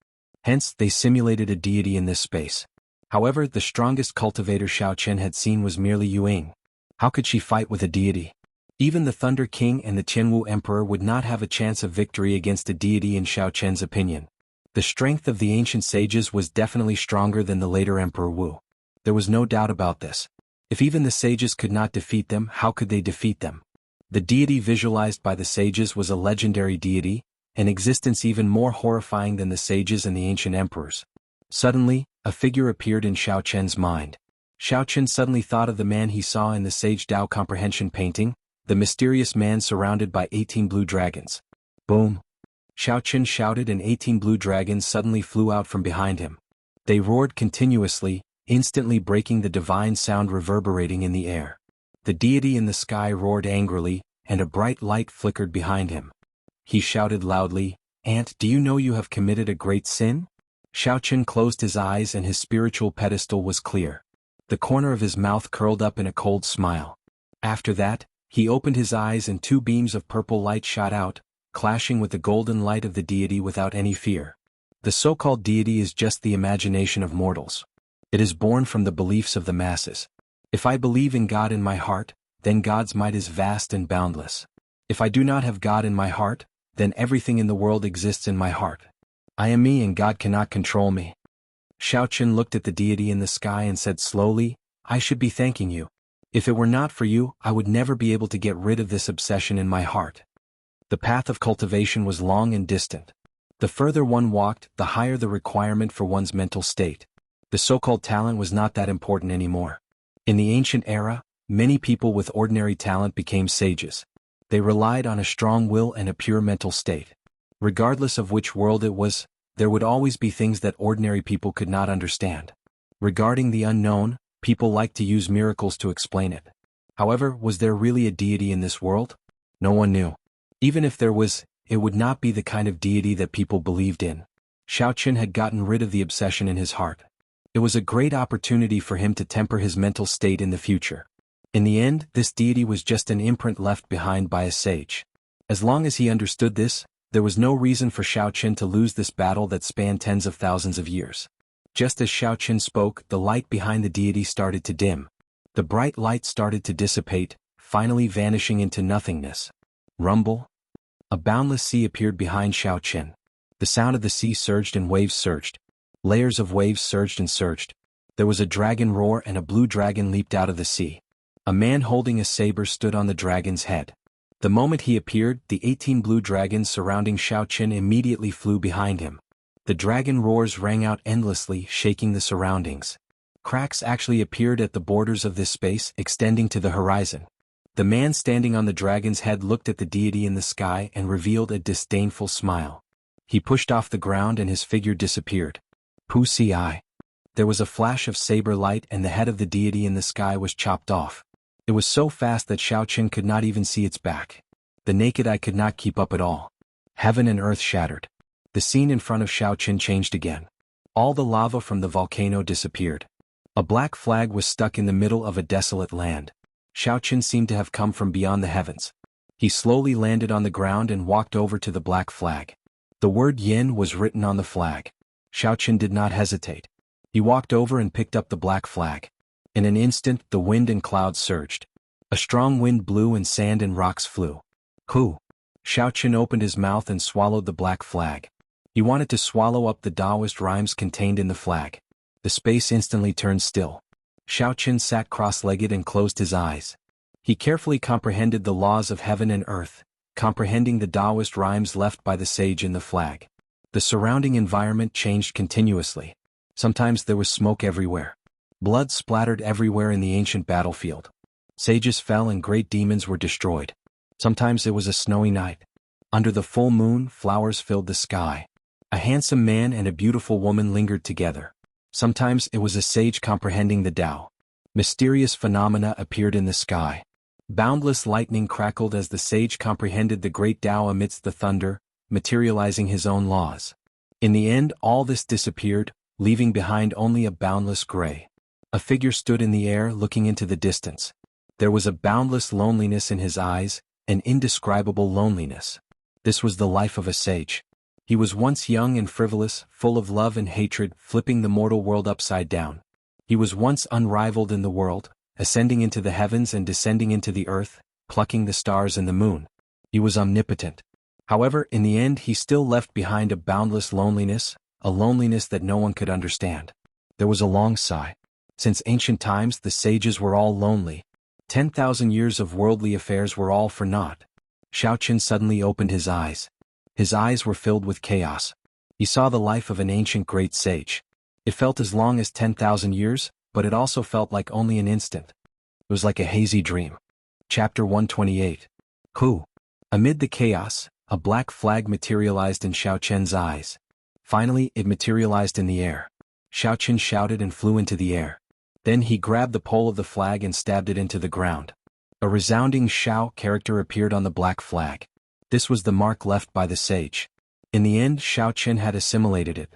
Hence, they simulated a deity in this space. However, the strongest cultivator Xiao Chen had seen was merely Yuing. How could she fight with a deity? Even the Thunder King and the Jianghu Emperor would not have a chance of victory against a deity in Xiao Chen's opinion. The strength of the ancient sages was definitely stronger than the later Emperor Wu. There was no doubt about this. If even the sages could not defeat them, how could they defeat them? The deity visualized by the sages was a legendary deity, an existence even more horrifying than the sages and the ancient emperors. Suddenly, a figure appeared in Xiao Chen's mind. Xiao Chen suddenly thought of the man he saw in the Sage Dao Comprehension painting, the mysterious man surrounded by 18 blue dragons. Boom! Xiao Chen shouted and 18 blue dragons suddenly flew out from behind him. They roared continuously, instantly breaking the divine sound reverberating in the air. The deity in the sky roared angrily, and a bright light flickered behind him. He shouted loudly, "Ant, do you know you have committed a great sin?" Xiao Chen closed his eyes and his spiritual pedestal was clear. The corner of his mouth curled up in a cold smile. After that, he opened his eyes and 2 beams of purple light shot out, clashing with the golden light of the deity without any fear. The so-called deity is just the imagination of mortals. It is born from the beliefs of the masses. If I believe in God in my heart, then God's might is vast and boundless. If I do not have God in my heart, then everything in the world exists in my heart. I am me and God cannot control me. Xiao Chen looked at the deity in the sky and said slowly, "I should be thanking you. If it were not for you, I would never be able to get rid of this obsession in my heart." The path of cultivation was long and distant. The further one walked, the higher the requirement for one's mental state. The so-called talent was not that important anymore. In the ancient era, many people with ordinary talent became sages. They relied on a strong will and a pure mental state. Regardless of which world it was, there would always be things that ordinary people could not understand. Regarding the unknown, people liked to use miracles to explain it. However, was there really a deity in this world? No one knew. Even if there was, it would not be the kind of deity that people believed in. Xiao Chen had gotten rid of the obsession in his heart. It was a great opportunity for him to temper his mental state in the future. In the end, this deity was just an imprint left behind by a sage. As long as he understood this, there was no reason for Xiao Chen to lose this battle that spanned tens of thousands of years. Just as Xiao Chen spoke, the light behind the deity started to dim. The bright light started to dissipate, finally vanishing into nothingness. Rumble. A boundless sea appeared behind Xiao Chen. The sound of the sea surged and waves surged. Layers of waves surged and surged. There was a dragon roar and a blue dragon leaped out of the sea. A man holding a saber stood on the dragon's head. The moment he appeared, the 18 blue dragons surrounding Xiao Chen immediately flew behind him. The dragon roars rang out endlessly, shaking the surroundings. Cracks actually appeared at the borders of this space, extending to the horizon. The man standing on the dragon's head looked at the deity in the sky and revealed a disdainful smile. He pushed off the ground and his figure disappeared. Pussy eye. There was a flash of saber light and the head of the deity in the sky was chopped off. It was so fast that Xiao Chen could not even see its back. The naked eye could not keep up at all. Heaven and earth shattered. The scene in front of Xiao Chen changed again. All the lava from the volcano disappeared. A black flag was stuck in the middle of a desolate land. Xiaoqin seemed to have come from beyond the heavens. He slowly landed on the ground and walked over to the black flag. The word Yin was written on the flag. Xiaoqin did not hesitate. He walked over and picked up the black flag. In an instant, the wind and clouds surged. A strong wind blew and sand and rocks flew. Hu! Xiaoqin opened his mouth and swallowed the black flag. He wanted to swallow up the Taoist rhymes contained in the flag. The space instantly turned still. Xiaoqin sat cross-legged and closed his eyes. He carefully comprehended the laws of heaven and earth, comprehending the Taoist rhymes left by the sage in the flag. The surrounding environment changed continuously. Sometimes there was smoke everywhere. Blood splattered everywhere in the ancient battlefield. Sages fell and great demons were destroyed. Sometimes it was a snowy night. Under the full moon, flowers filled the sky. A handsome man and a beautiful woman lingered together. Sometimes it was a sage comprehending the Tao. Mysterious phenomena appeared in the sky. Boundless lightning crackled as the sage comprehended the great Tao amidst the thunder, materializing his own laws. In the end, all this disappeared, leaving behind only a boundless gray. A figure stood in the air looking into the distance. There was a boundless loneliness in his eyes, an indescribable loneliness. This was the life of a sage. He was once young and frivolous, full of love and hatred, flipping the mortal world upside down. He was once unrivaled in the world, ascending into the heavens and descending into the earth, plucking the stars and the moon. He was omnipotent. However, in the end he still left behind a boundless loneliness, a loneliness that no one could understand. There was a long sigh. Since ancient times the sages were all lonely. 10,000 years of worldly affairs were all for naught. Xiaoqin suddenly opened his eyes. His eyes were filled with chaos. He saw the life of an ancient great sage. It felt as long as 10,000 years, but it also felt like only an instant. It was like a hazy dream. Chapter 128. Hu! Amid the chaos, a black flag materialized in Xiaoqian's eyes. Finally, it materialized in the air. Xiaoqin shouted and flew into the air. Then he grabbed the pole of the flag and stabbed it into the ground. A resounding Xiao character appeared on the black flag. This was the mark left by the sage. In the end, Xiaoqin had assimilated it.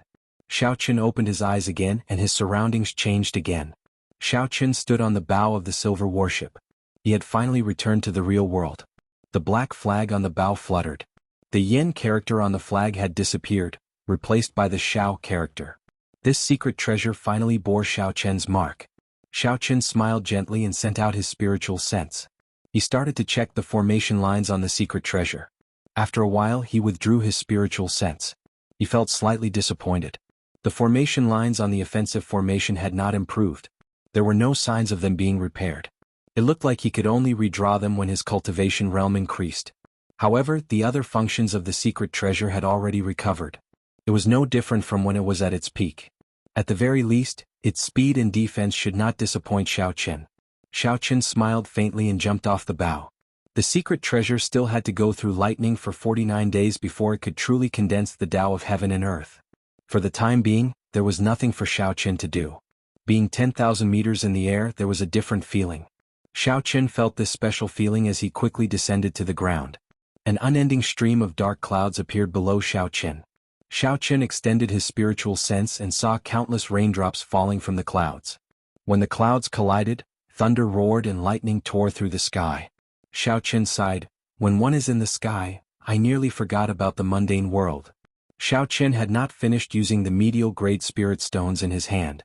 Xiaoqin opened his eyes again and his surroundings changed again. Xiaoqin stood on the bow of the silver warship. He had finally returned to the real world. The black flag on the bow fluttered. The Yin character on the flag had disappeared, replaced by the Xiao character. This secret treasure finally bore Xiaoqian's mark. Xiaoqin smiled gently and sent out his spiritual sense. He started to check the formation lines on the secret treasure. After a while he withdrew his spiritual sense. He felt slightly disappointed. The formation lines on the offensive formation had not improved. There were no signs of them being repaired. It looked like he could only redraw them when his cultivation realm increased. However, the other functions of the secret treasure had already recovered. It was no different from when it was at its peak. At the very least, its speed and defense should not disappoint Xiaoqin. Xiaoqin smiled faintly and jumped off the bow. The secret treasure still had to go through lightning for 49 days before it could truly condense the Tao of heaven and earth. For the time being, there was nothing for Xiaoqin to do. Being 10,000 meters in the air, there was a different feeling. Xiaoqin felt this special feeling as he quickly descended to the ground. An unending stream of dark clouds appeared below Xiaoqin. Xiaoqin extended his spiritual sense and saw countless raindrops falling from the clouds. When the clouds collided, thunder roared and lightning tore through the sky. Xiaoqin sighed, "When one is in the sky, I nearly forgot about the mundane world." Xiaoqin had not finished using the medial grade spirit stones in his hand.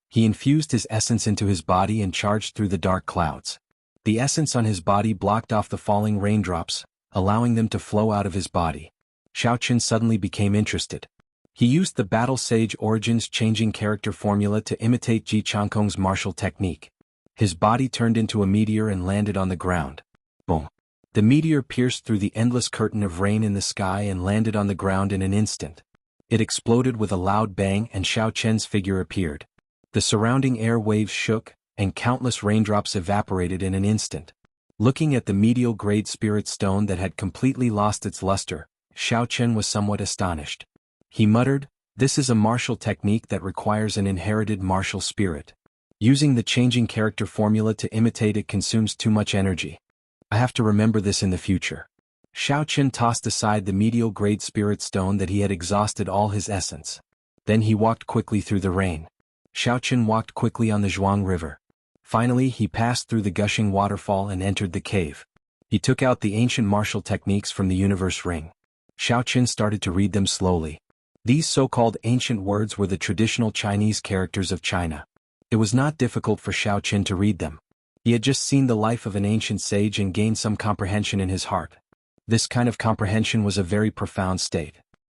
He infused his essence into his body and charged through the dark clouds. The essence on his body blocked off the falling raindrops, allowing them to flow out of his body. Xiaoqin suddenly became interested. He used the Battle Sage Origins changing character formula to imitate Ji Changkong's martial technique. His body turned into a meteor and landed on the ground. Boom! The meteor pierced through the endless curtain of rain in the sky and landed on the ground in an instant. It exploded with a loud bang and Xiaoqian's figure appeared. The surrounding air waves shook, and countless raindrops evaporated in an instant. Looking at the medial grade spirit stone that had completely lost its luster, Xiaoqian was somewhat astonished. He muttered, "This is a martial technique that requires an inherited martial spirit. Using the changing character formula to imitate it consumes too much energy. I have to remember this in the future." Xiaoqian tossed aside the medial grade spirit stone that he had exhausted all his essence. Then he walked quickly through the rain. Xiaoqin walked quickly on the Jianghu River. Finally, he passed through the gushing waterfall and entered the cave. He took out the ancient martial techniques from the universe ring. Xiaoqin started to read them slowly. These so-called ancient words were the traditional Chinese characters of China. It was not difficult for Xiaoqin to read them. He had just seen the life of an ancient sage and gained some comprehension in his heart. This kind of comprehension was a very profound state.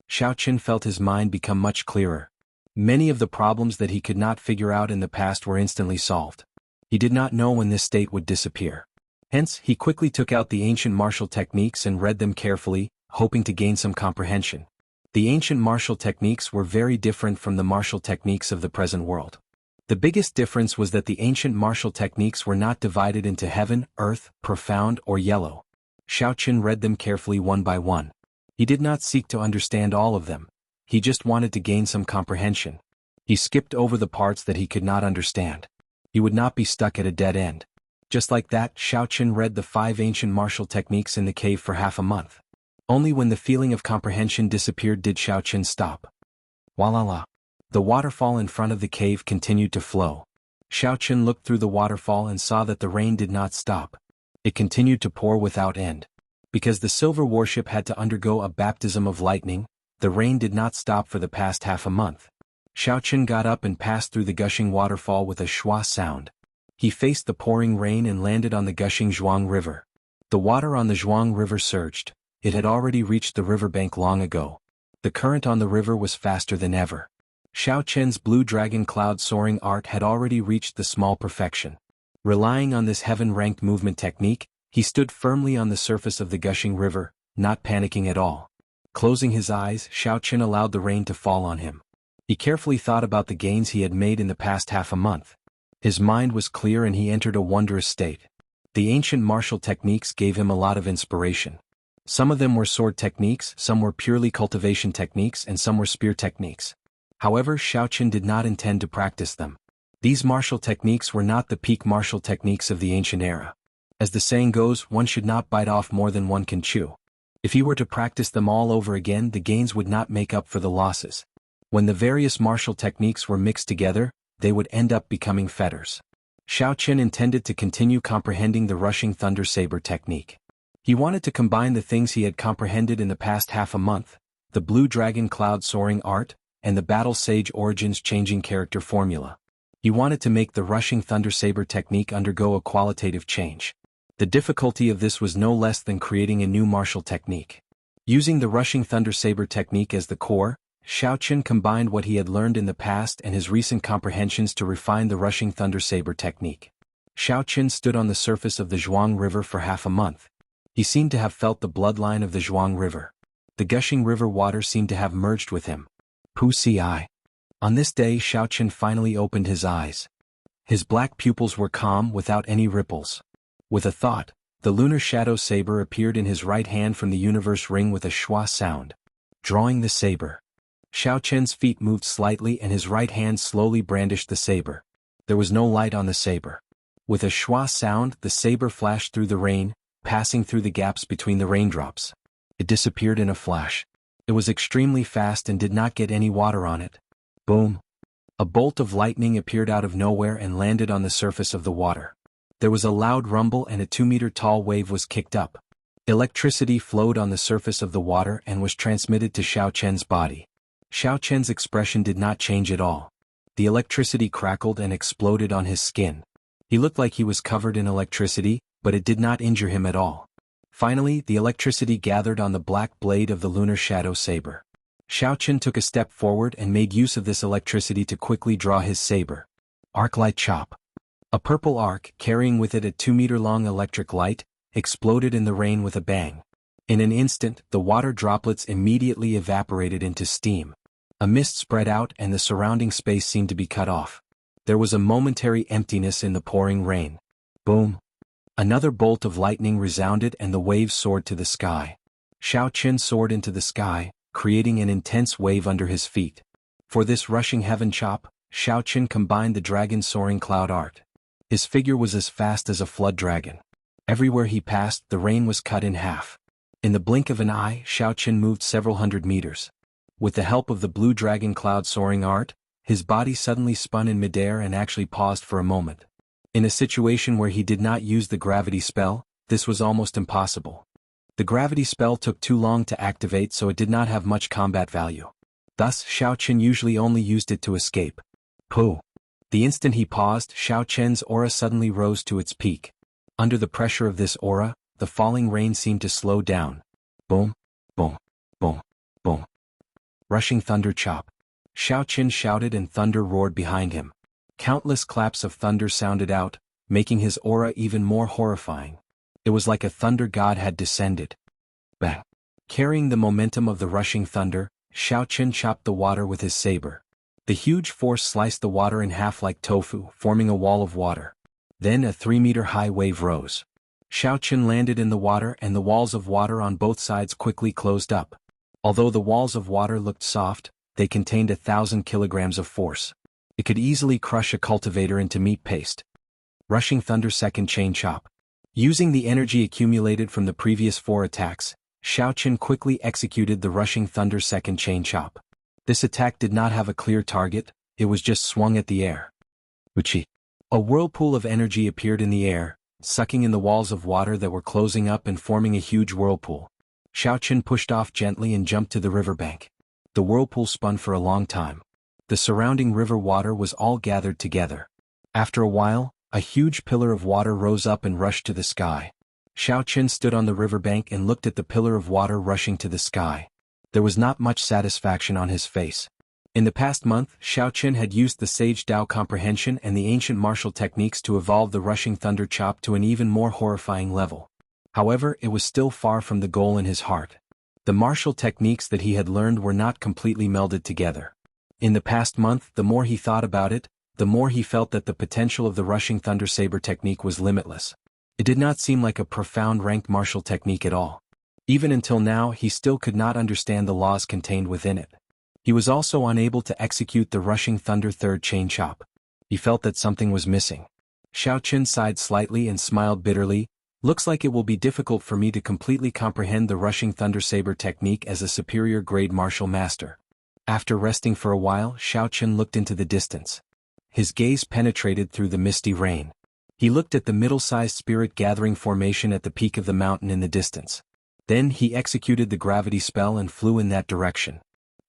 Xiaoqin felt his mind become much clearer. Many of the problems that he could not figure out in the past were instantly solved. He did not know when this state would disappear. Hence, he quickly took out the ancient martial techniques and read them carefully, hoping to gain some comprehension. The ancient martial techniques were very different from the martial techniques of the present world. The biggest difference was that the ancient martial techniques were not divided into heaven, earth, profound, or yellow. Xiaoqin read them carefully one by one. He did not seek to understand all of them. He just wanted to gain some comprehension. He skipped over the parts that he could not understand. He would not be stuck at a dead end. Just like that, Xiaoqin read the 5 ancient martial techniques in the cave for half a month. Only when the feeling of comprehension disappeared did Xiaoqin stop. Walala. The waterfall in front of the cave continued to flow. Xiaoqin looked through the waterfall and saw that the rain did not stop. It continued to pour without end. Because the silver warship had to undergo a baptism of lightning, the rain did not stop for the past half a month. Xiaoqin got up and passed through the gushing waterfall with a schwa sound. He faced the pouring rain and landed on the gushing Jianghu River. The water on the Jianghu River surged. It had already reached the riverbank long ago. The current on the river was faster than ever. Xiaoqin's blue dragon cloud soaring art had already reached the small perfection. Relying on this heaven-ranked movement technique, he stood firmly on the surface of the gushing river, not panicking at all. Closing his eyes, Xiaoqin allowed the rain to fall on him. He carefully thought about the gains he had made in the past half a month. His mind was clear and he entered a wondrous state. The ancient martial techniques gave him a lot of inspiration. Some of them were sword techniques, some were purely cultivation techniques, and some were spear techniques. However, Xiaoqin did not intend to practice them. These martial techniques were not the peak martial techniques of the ancient era. As the saying goes, one should not bite off more than one can chew. If he were to practice them all over again, the gains would not make up for the losses. When the various martial techniques were mixed together, they would end up becoming fetters. Xiaoqin intended to continue comprehending the rushing thunder saber technique. He wanted to combine the things he had comprehended in the past half a month, the blue dragon cloud soaring art, and the battle sage origins changing character formula. He wanted to make the rushing thunder saber technique undergo a qualitative change. The difficulty of this was no less than creating a new martial technique. Using the rushing thunder saber technique as the core, Xiaoqin combined what he had learned in the past and his recent comprehensions to refine the rushing thunder saber technique. Xiaoqin stood on the surface of the Jianghu River for half a month. He seemed to have felt the bloodline of the Jianghu River. The gushing river water seemed to have merged with him. Wuxia. On this day, Xiaoqin finally opened his eyes. His black pupils were calm without any ripples. With a thought, the lunar shadow saber appeared in his right hand from the universe ring with a schwa sound. Drawing the saber. Xiaoqin's feet moved slightly and his right hand slowly brandished the saber. There was no light on the saber. With a schwa sound, the saber flashed through the rain, passing through the gaps between the raindrops. It disappeared in a flash. It was extremely fast and did not get any water on it. Boom! A bolt of lightning appeared out of nowhere and landed on the surface of the water. There was a loud rumble and a 2-meter-tall wave was kicked up. Electricity flowed on the surface of the water and was transmitted to Xiaoqin's body. Xiaoqin's expression did not change at all. The electricity crackled and exploded on his skin. He looked like he was covered in electricity, but it did not injure him at all. Finally, the electricity gathered on the black blade of the lunar shadow saber. Xiaoqin took a step forward and made use of this electricity to quickly draw his saber. Arc light chop. A purple arc, carrying with it a 2-meter-long electric light, exploded in the rain with a bang. In an instant, the water droplets immediately evaporated into steam. A mist spread out and the surrounding space seemed to be cut off. There was a momentary emptiness in the pouring rain. Boom! Another bolt of lightning resounded and the waves soared to the sky. Xiaoqin soared into the sky, creating an intense wave under his feet. For this rushing heaven chop, Xiaoqin combined the dragon soaring cloud art. His figure was as fast as a flood dragon. Everywhere he passed, the rain was cut in half. In the blink of an eye, Xiaoqin moved several hundred meters. With the help of the blue dragon cloud soaring art, his body suddenly spun in midair and actually paused for a moment. In a situation where he did not use the gravity spell, this was almost impossible. The gravity spell took too long to activate, so it did not have much combat value. Thus, Xiao Chen usually only used it to escape. Pooh! The instant he paused, Xiao Chen's aura suddenly rose to its peak. Under the pressure of this aura, the falling rain seemed to slow down. Boom, boom, boom, boom. Rushing thunder chop. Xiao Chen shouted and thunder roared behind him. Countless claps of thunder sounded out, making his aura even more horrifying. It was like a thunder god had descended. Bang! Carrying the momentum of the rushing thunder, Xiao Chen chopped the water with his saber. The huge force sliced the water in half like tofu, forming a wall of water. Then a 3-meter-high wave rose. Xiao Chen landed in the water and the walls of water on both sides quickly closed up. Although the walls of water looked soft, they contained 1,000 kilograms of force. It could easily crush a cultivator into meat paste. Rushing thunder second chain chop. Using the energy accumulated from the previous 4 attacks, Xiao Chen quickly executed the rushing thunder second chain chop. This attack did not have a clear target, it was just swung at the air. Wuxia. A whirlpool of energy appeared in the air, sucking in the walls of water that were closing up and forming a huge whirlpool. Xiao Chen pushed off gently and jumped to the riverbank. The whirlpool spun for a long time. The surrounding river water was all gathered together. After a while, a huge pillar of water rose up and rushed to the sky. Xiao Chen stood on the riverbank and looked at the pillar of water rushing to the sky. There was not much satisfaction on his face. In the past month, Xiao Chen had used the Sage Dao comprehension and the ancient martial techniques to evolve the rushing thunder chop to an even more horrifying level. However, it was still far from the goal in his heart. The martial techniques that he had learned were not completely melded together. In the past month, the more he thought about it, the more he felt that the potential of the rushing thunder saber technique was limitless. It did not seem like a profound ranked martial technique at all. Even until now, he still could not understand the laws contained within it. He was also unable to execute the rushing thunder third chain chop. He felt that something was missing. Xiao Chen sighed slightly and smiled bitterly. Looks like it will be difficult for me to completely comprehend the rushing thunder saber technique as a superior grade martial master. After resting for a while, Xiao Chen looked into the distance. His gaze penetrated through the misty rain. He looked at the middle-sized spirit gathering formation at the peak of the mountain in the distance. Then he executed the gravity spell and flew in that direction.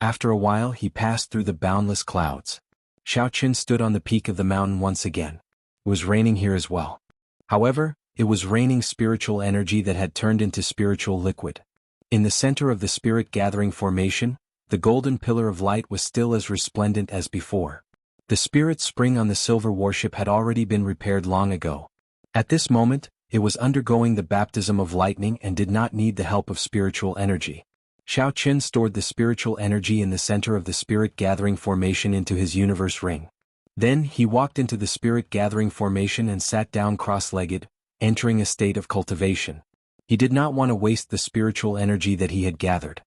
After a while he passed through the boundless clouds. Xiao Chen stood on the peak of the mountain once again. It was raining here as well. However, it was raining spiritual energy that had turned into spiritual liquid. In the center of the spirit gathering formation, the golden pillar of light was still as resplendent as before. The spirit spring on the silver warship had already been repaired long ago. At this moment, it was undergoing the baptism of lightning and did not need the help of spiritual energy. Xiao Chen stored the spiritual energy in the center of the spirit gathering formation into his universe ring. Then he walked into the spirit gathering formation and sat down cross-legged, entering a state of cultivation. He did not want to waste the spiritual energy that he had gathered.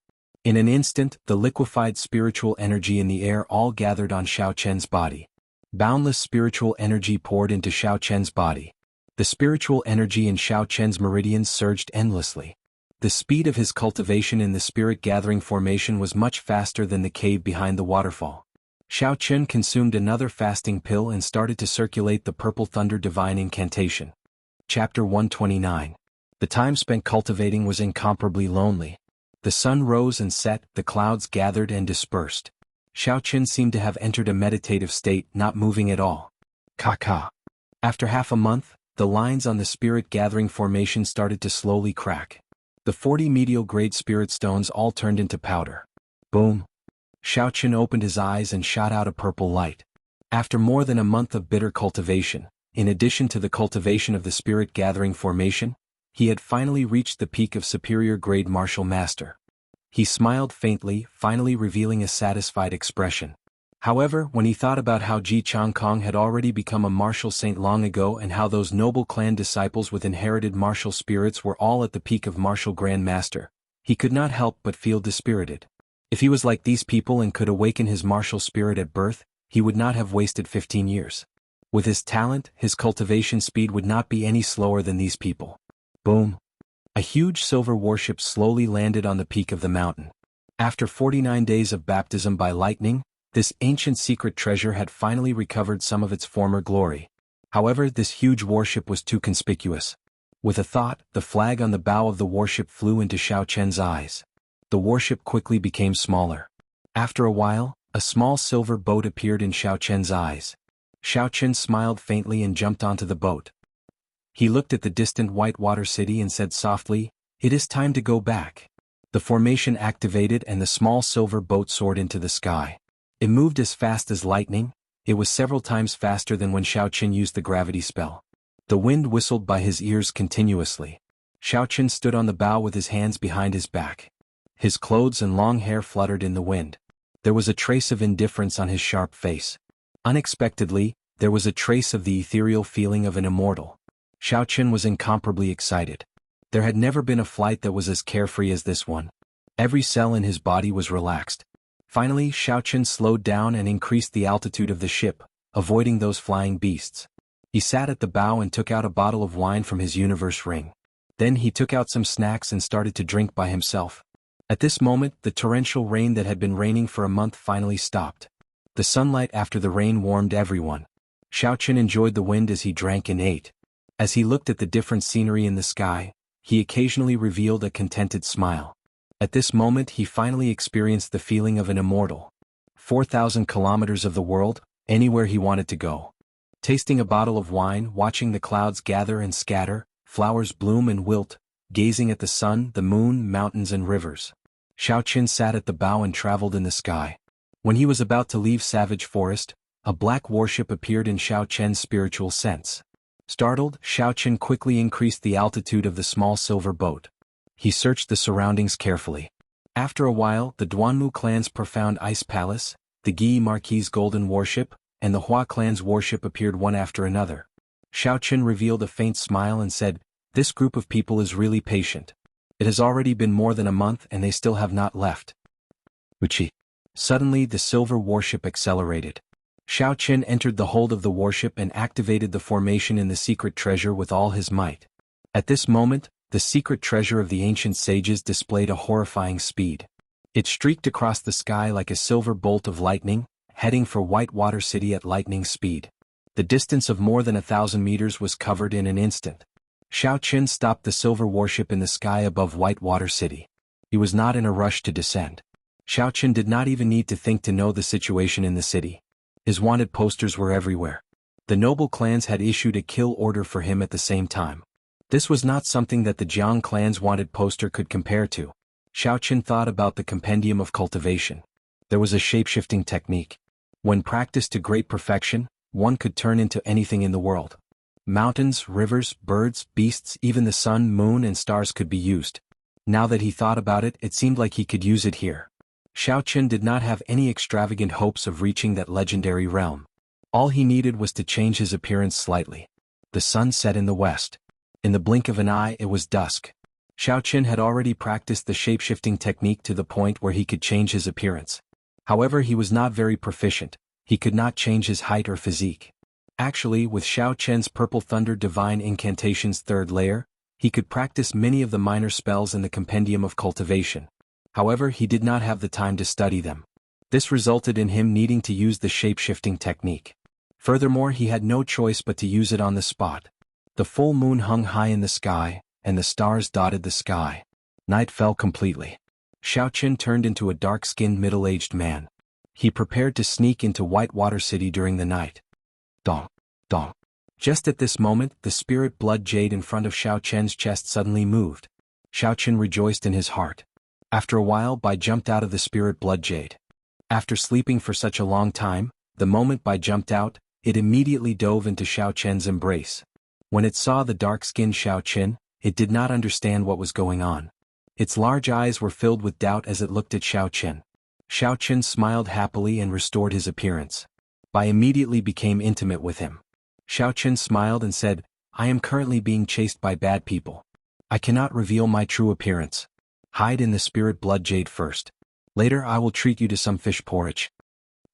In an instant, the liquefied spiritual energy in the air all gathered on Xiao Chen's body. Boundless spiritual energy poured into Xiao Chen's body. The spiritual energy in Xiao Chen's meridians surged endlessly. The speed of his cultivation in the spirit gathering formation was much faster than the cave behind the waterfall. Xiao Chen consumed another fasting pill and started to circulate the purple thunder divine incantation. Chapter 129. The time spent cultivating was incomparably lonely. The sun rose and set, the clouds gathered and dispersed. Xiao Chen seemed to have entered a meditative state, not moving at all. Ka. After half a month, the lines on the spirit gathering formation started to slowly crack. The 40 medial grade spirit stones all turned into powder. Boom. Xiao Chen opened his eyes and shot out a purple light. After more than a month of bitter cultivation, in addition to the cultivation of the spirit gathering formation, he had finally reached the peak of superior grade martial master. He smiled faintly, finally revealing a satisfied expression. However, when he thought about how Ji Changkong had already become a martial saint long ago and how those noble clan disciples with inherited martial spirits were all at the peak of martial grand master, he could not help but feel dispirited. If he was like these people and could awaken his martial spirit at birth, he would not have wasted 15 years. With his talent, his cultivation speed would not be any slower than these people. Boom. A huge silver warship slowly landed on the peak of the mountain. After 49 days of baptism by lightning, This ancient secret treasure had finally recovered some of its former glory. However, this huge warship was too conspicuous. With a thought, the flag on the bow of the warship flew into Xiao Chen's eyes. The warship quickly became smaller. After a while, a small silver boat appeared in Xiao Chen's eyes. Xiao Chen smiled faintly and jumped onto the boat. He looked at the distant whitewater city and said softly, "It is time to go back." The formation activated and the small silver boat soared into the sky. It moved as fast as lightning. It was several times faster than when Xiao Chen used the gravity spell. The wind whistled by his ears continuously. Xiao Chen stood on the bow with his hands behind his back. His clothes and long hair fluttered in the wind. There was a trace of indifference on his sharp face. Unexpectedly, there was a trace of the ethereal feeling of an immortal. Xiao Chen was incomparably excited. There had never been a flight that was as carefree as this one. Every cell in his body was relaxed. Finally, Xiao Chen slowed down and increased the altitude of the ship, avoiding those flying beasts. He sat at the bow and took out a bottle of wine from his universe ring. Then he took out some snacks and started to drink by himself. At this moment, the torrential rain that had been raining for a month finally stopped. The sunlight after the rain warmed everyone. Xiao Chen enjoyed the wind as he drank and ate. As he looked at the different scenery in the sky, he occasionally revealed a contented smile. At this moment he finally experienced the feeling of an immortal. 4,000 kilometers of the world, anywhere he wanted to go. Tasting a bottle of wine, watching the clouds gather and scatter, flowers bloom and wilt, gazing at the sun, the moon, mountains and rivers. Xiao Chen sat at the bow and traveled in the sky. When he was about to leave Savage Forest, a black warship appeared in Xiao Chen's spiritual sense. Startled, Xiao Chen quickly increased the altitude of the small silver boat. He searched the surroundings carefully. After a while, the Duanmu clan's profound ice palace, the Gi Marquis' golden warship, and the Hua clan's warship appeared one after another. Xiao Chen revealed a faint smile and said, "This group of people is really patient. It has already been more than a month and they still have not left." Wuxia. Suddenly the silver warship accelerated. Xiao Chen entered the hold of the warship and activated the formation in the secret treasure with all his might. At this moment, the secret treasure of the ancient sages displayed a horrifying speed. It streaked across the sky like a silver bolt of lightning, heading for Whitewater City at lightning speed. The distance of more than 1,000 meters was covered in an instant. Xiao Chen stopped the silver warship in the sky above Whitewater City. He was not in a rush to descend. Xiao Chen did not even need to think to know the situation in the city. His wanted posters were everywhere. The noble clans had issued a kill order for him at the same time. This was not something that the Jiang clan's wanted poster could compare to. Xiao Chen thought about the compendium of cultivation. There was a shape-shifting technique. When practiced to great perfection, one could turn into anything in the world. Mountains, rivers, birds, beasts, even the sun, moon and stars could be used. Now that he thought about it, it seemed like he could use it here. Xiao Chen did not have any extravagant hopes of reaching that legendary realm. All he needed was to change his appearance slightly. The sun set in the west. In the blink of an eye it was dusk. Xiao Chen had already practiced the shape-shifting technique to the point where he could change his appearance. However, he was not very proficient. He could not change his height or physique. Actually, with Xiao Chen's Purple Thunder Divine Incantation's third layer, he could practice many of the minor spells in the Compendium of Cultivation. However, he did not have the time to study them. This resulted in him needing to use the shape-shifting technique. Furthermore, he had no choice but to use it on the spot. The full moon hung high in the sky, and the stars dotted the sky. Night fell completely. Xiao Chen turned into a dark-skinned middle-aged man. He prepared to sneak into Whitewater City during the night. Dong, dong. Just at this moment, the spirit blood jade in front of Xiao Chen's chest suddenly moved. Xiao Chen rejoiced in his heart. After a while, Bai jumped out of the spirit blood jade. After sleeping for such a long time, the moment Bai jumped out, it immediately dove into Xiao Chen's embrace. When it saw the dark-skinned Xiao Chen, it did not understand what was going on. Its large eyes were filled with doubt as it looked at Xiao Chen. Xiao Chen smiled happily and restored his appearance. Bai immediately became intimate with him. Xiao Chen smiled and said, "I am currently being chased by bad people. I cannot reveal my true appearance. Hide in the spirit blood jade first. Later I will treat you to some fish porridge."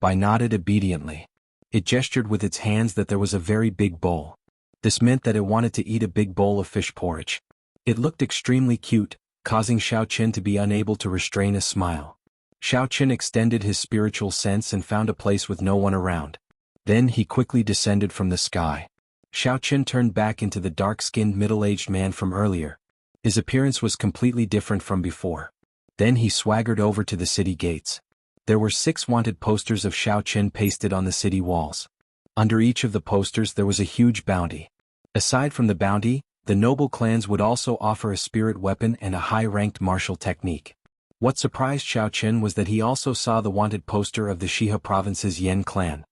Bai nodded obediently. It gestured with its hands that there was a very big bowl. This meant that it wanted to eat a big bowl of fish porridge. It looked extremely cute, causing Xiao Chen to be unable to restrain a smile. Xiao Qin extended his spiritual sense and found a place with no one around. Then he quickly descended from the sky. Xiao Qin turned back into the dark-skinned middle-aged man from earlier. His appearance was completely different from before. Then he swaggered over to the city gates. There were 6 wanted posters of Xiao Qin pasted on the city walls. Under each of the posters there was a huge bounty. Aside from the bounty, the noble clans would also offer a spirit weapon and a high-ranked martial technique. What surprised Xiao Qin was that he also saw the wanted poster of the Shihe province's Yan clan.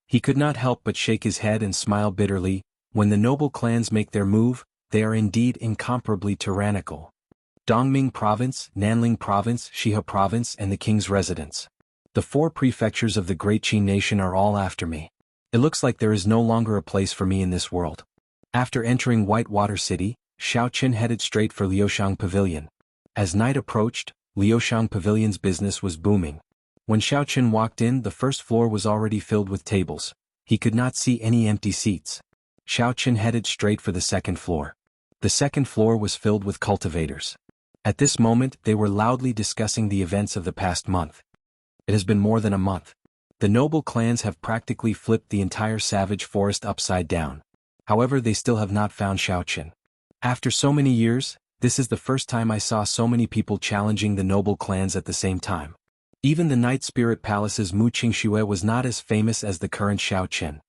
He could not help but shake his head and smile bitterly. When the noble clans make their move, they are indeed incomparably tyrannical. Dongming Province, Nanling Province, Shihe Province and the King's Residence. The 4 prefectures of the Great Qin Nation are all after me. It looks like there is no longer a place for me in this world. After entering Whitewater City, Xiao Qin headed straight for Liuxiang Pavilion. As night approached, Liuxiang Pavilion's business was booming. When Xiao Qin walked in, the first floor was already filled with tables. He could not see any empty seats. Xiao Qin headed straight for the second floor. The second floor was filled with cultivators. At this moment, they were loudly discussing the events of the past month. It has been more than a month. The noble clans have practically flipped the entire savage forest upside down. However, they still have not found Xiao Qin. After so many years, this is the first time I saw so many people challenging the noble clans at the same time. Even the Night Spirit Palace's Mu Qingxue was not as famous as the current Xiao Qin.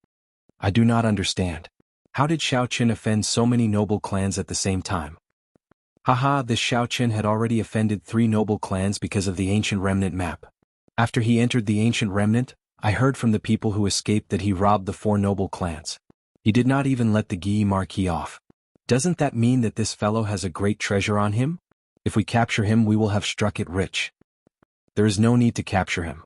I do not understand. How did Xiao Qin offend so many noble clans at the same time? Haha, this Xiao Qin had already offended 3 noble clans because of the Ancient Remnant map. After he entered the Ancient Remnant, I heard from the people who escaped that he robbed the 4 noble clans. He did not even let the Guyi marquee off. Doesn't that mean that this fellow has a great treasure on him? If we capture him, we will have struck it rich. There is no need to capture him.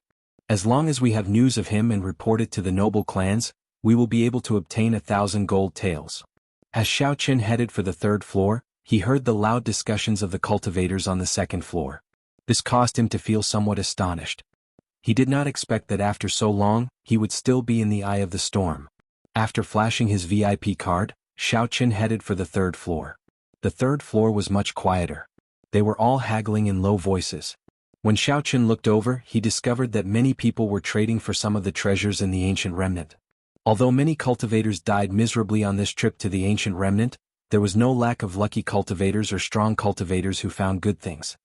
As long as we have news of him and report it to the noble clans, we will be able to obtain 1,000 gold taels. As Xiao Qin headed for the 3rd floor, he heard the loud discussions of the cultivators on the 2nd floor. This caused him to feel somewhat astonished. He did not expect that after so long, he would still be in the eye of the storm. After flashing his VIP card, Xiao Qin headed for the 3rd floor. The 3rd floor was much quieter. They were all haggling in low voices. When Xiao Qin looked over, he discovered that many people were trading for some of the treasures in the Ancient Remnant. Although many cultivators died miserably on this trip to the Ancient Remnant, there was no lack of lucky cultivators or strong cultivators who found good things.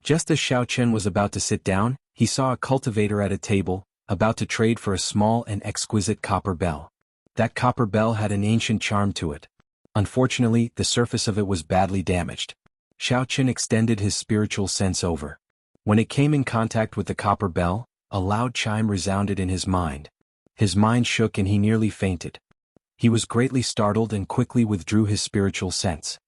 Just as Xiao Qin was about to sit down, he saw a cultivator at a table, about to trade for a small and exquisite copper bell. That copper bell had an ancient charm to it. Unfortunately, the surface of it was badly damaged. Xiao Qin extended his spiritual sense over. When it came in contact with the copper bell, a loud chime resounded in his mind. His mind shook and he nearly fainted. He was greatly startled and quickly withdrew his spiritual sense.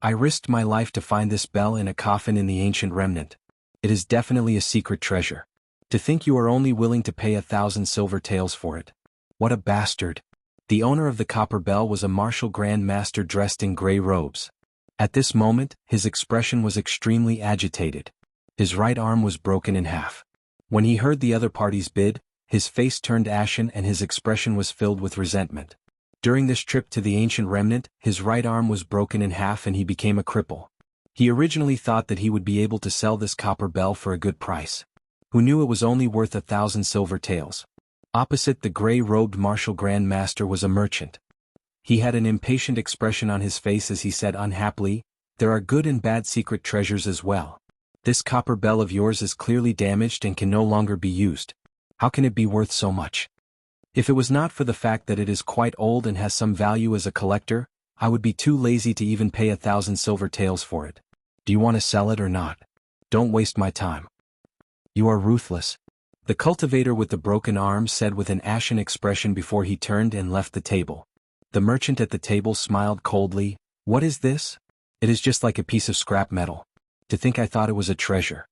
I risked my life to find this bell in a coffin in the Ancient Remnant. It is definitely a secret treasure. To think you are only willing to pay 1,000 silver taels for it. What a bastard. The owner of the copper bell was a martial grand master dressed in grey robes. At this moment, his expression was extremely agitated. His right arm was broken in half. When he heard the other party's bid, his face turned ashen and his expression was filled with resentment. During this trip to the Ancient Remnant, his right arm was broken in half and he became a cripple. He originally thought that he would be able to sell this copper bell for a good price. Who knew it was only worth 1,000 silver taels? Opposite the grey-robed martial grand master was a merchant. He had an impatient expression on his face as he said unhappily, "There are good and bad secret treasures as well. This copper bell of yours is clearly damaged and can no longer be used. How can it be worth so much? If it was not for the fact that it is quite old and has some value as a collector, I would be too lazy to even pay 1,000 silver taels for it. Do you want to sell it or not? Don't waste my time." "You are ruthless," the cultivator with the broken arm said with an ashen expression before he turned and left the table. The merchant at the table smiled coldly. "What is this? It is just like a piece of scrap metal. To think I thought it was a treasure."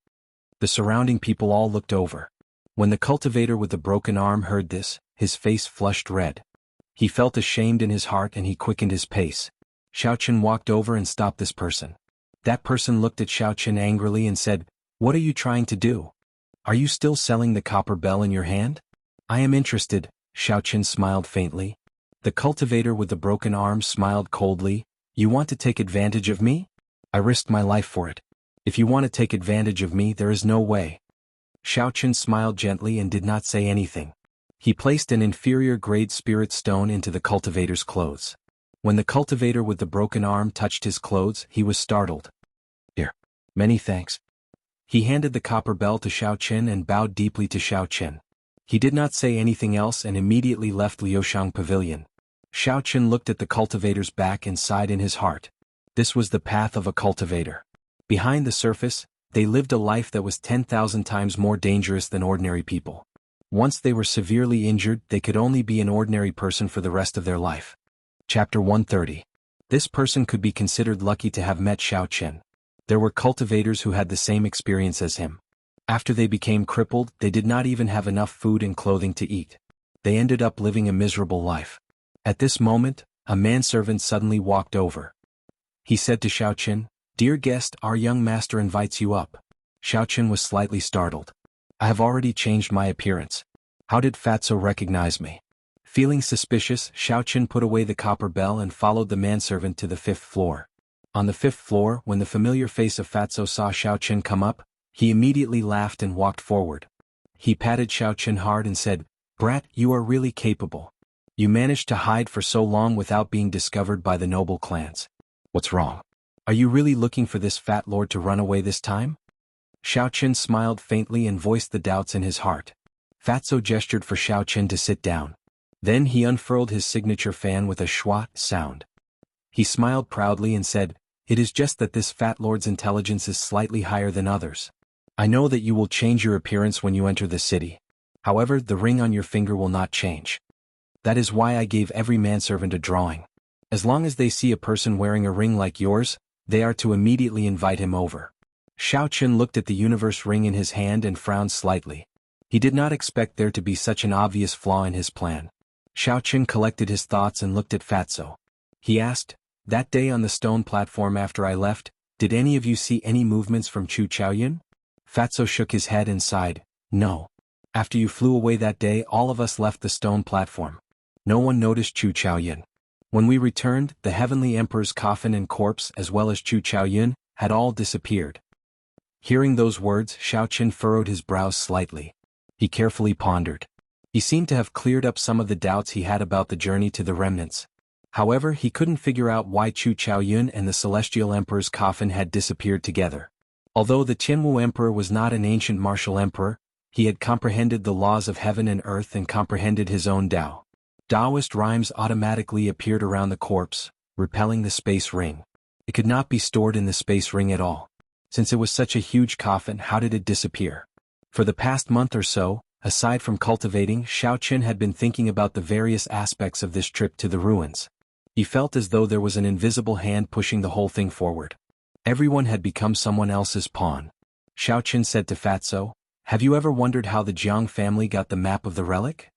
The surrounding people all looked over. When the cultivator with the broken arm heard this, his face flushed red. He felt ashamed in his heart and he quickened his pace. Xiao Qin walked over and stopped this person. That person looked at Xiao Qin angrily and said, "What are you trying to do? Are you still selling the copper bell in your hand?" "I am interested," Xiao Qin smiled faintly. The cultivator with the broken arm smiled coldly. "You want to take advantage of me? I risked my life for it. If you want to take advantage of me, there is no way. Xiaochen smiled gently and did not say anything. He placed an inferior-grade spirit stone into the cultivator's clothes. When the cultivator with the broken arm touched his clothes, he was startled. Here. Many thanks. He handed the copper bell to Xiaochen and bowed deeply to Xiaochen. He did not say anything else and immediately left Liushang Pavilion. Xiaochen looked at the cultivator's back and sighed in his heart. This was the path of a cultivator. Behind the surface, they lived a life that was 10,000 times more dangerous than ordinary people. Once they were severely injured, they could only be an ordinary person for the rest of their life. Chapter 130. This person could be considered lucky to have met Xiaochen. There were cultivators who had the same experience as him. After they became crippled, they did not even have enough food and clothing to eat. They ended up living a miserable life. At this moment, a manservant suddenly walked over. He said to Xiaochen, "Dear guest, our young master invites you up." Xiaochen was slightly startled. "I have already changed my appearance. How did Fatso recognize me?" Feeling suspicious, Xiaochen put away the copper bell and followed the manservant to the 5th floor. On the 5th floor, when the familiar face of Fatso saw Xiaochen come up, he immediately laughed and walked forward. He patted Xiaochen hard and said, "Brat, you are really capable. You managed to hide for so long without being discovered by the noble clans. What's wrong? Are you really looking for this fat lord to run away this time?" Xiaochen smiled faintly and voiced the doubts in his heart. Fatso gestured for Xiaochen to sit down. Then he unfurled his signature fan with a schwa sound. He smiled proudly and said, "It is just that this fat lord's intelligence is slightly higher than others. I know that you will change your appearance when you enter the city. However, the ring on your finger will not change. That is why I gave every manservant a drawing. As long as they see a person wearing a ring like yours, they are to immediately invite him over." Xiaochen looked at the universe ring in his hand and frowned slightly. He did not expect there to be such an obvious flaw in his plan. Xiaochen collected his thoughts and looked at Fatso. He asked, "That day on the stone platform after I left, did any of you see any movements from Chu Chaoyun?" Fatso shook his head and sighed, "No. After you flew away that day, all of us left the stone platform. No one noticed Chu Chaoyun. When we returned, the Heavenly Emperor's coffin and corpse as well as Chu Chaoyun had all disappeared." Hearing those words, Xiaochen furrowed his brows slightly. He carefully pondered. He seemed to have cleared up some of the doubts he had about the journey to the remnants. However, he couldn't figure out why Chu Chaoyun and the Celestial Emperor's coffin had disappeared together. Although the Qianwu Emperor was not an ancient martial emperor, he had comprehended the laws of heaven and earth and comprehended his own Tao. Taoist rhymes automatically appeared around the corpse, repelling the space ring. It could not be stored in the space ring at all. Since it was such a huge coffin, how did it disappear? For the past month or so, aside from cultivating, Xiaochen had been thinking about the various aspects of this trip to the ruins. He felt as though there was an invisible hand pushing the whole thing forward. Everyone had become someone else's pawn. Xiaochen said to Fatso, "Have you ever wondered how the Jiang family got the map of the relic?"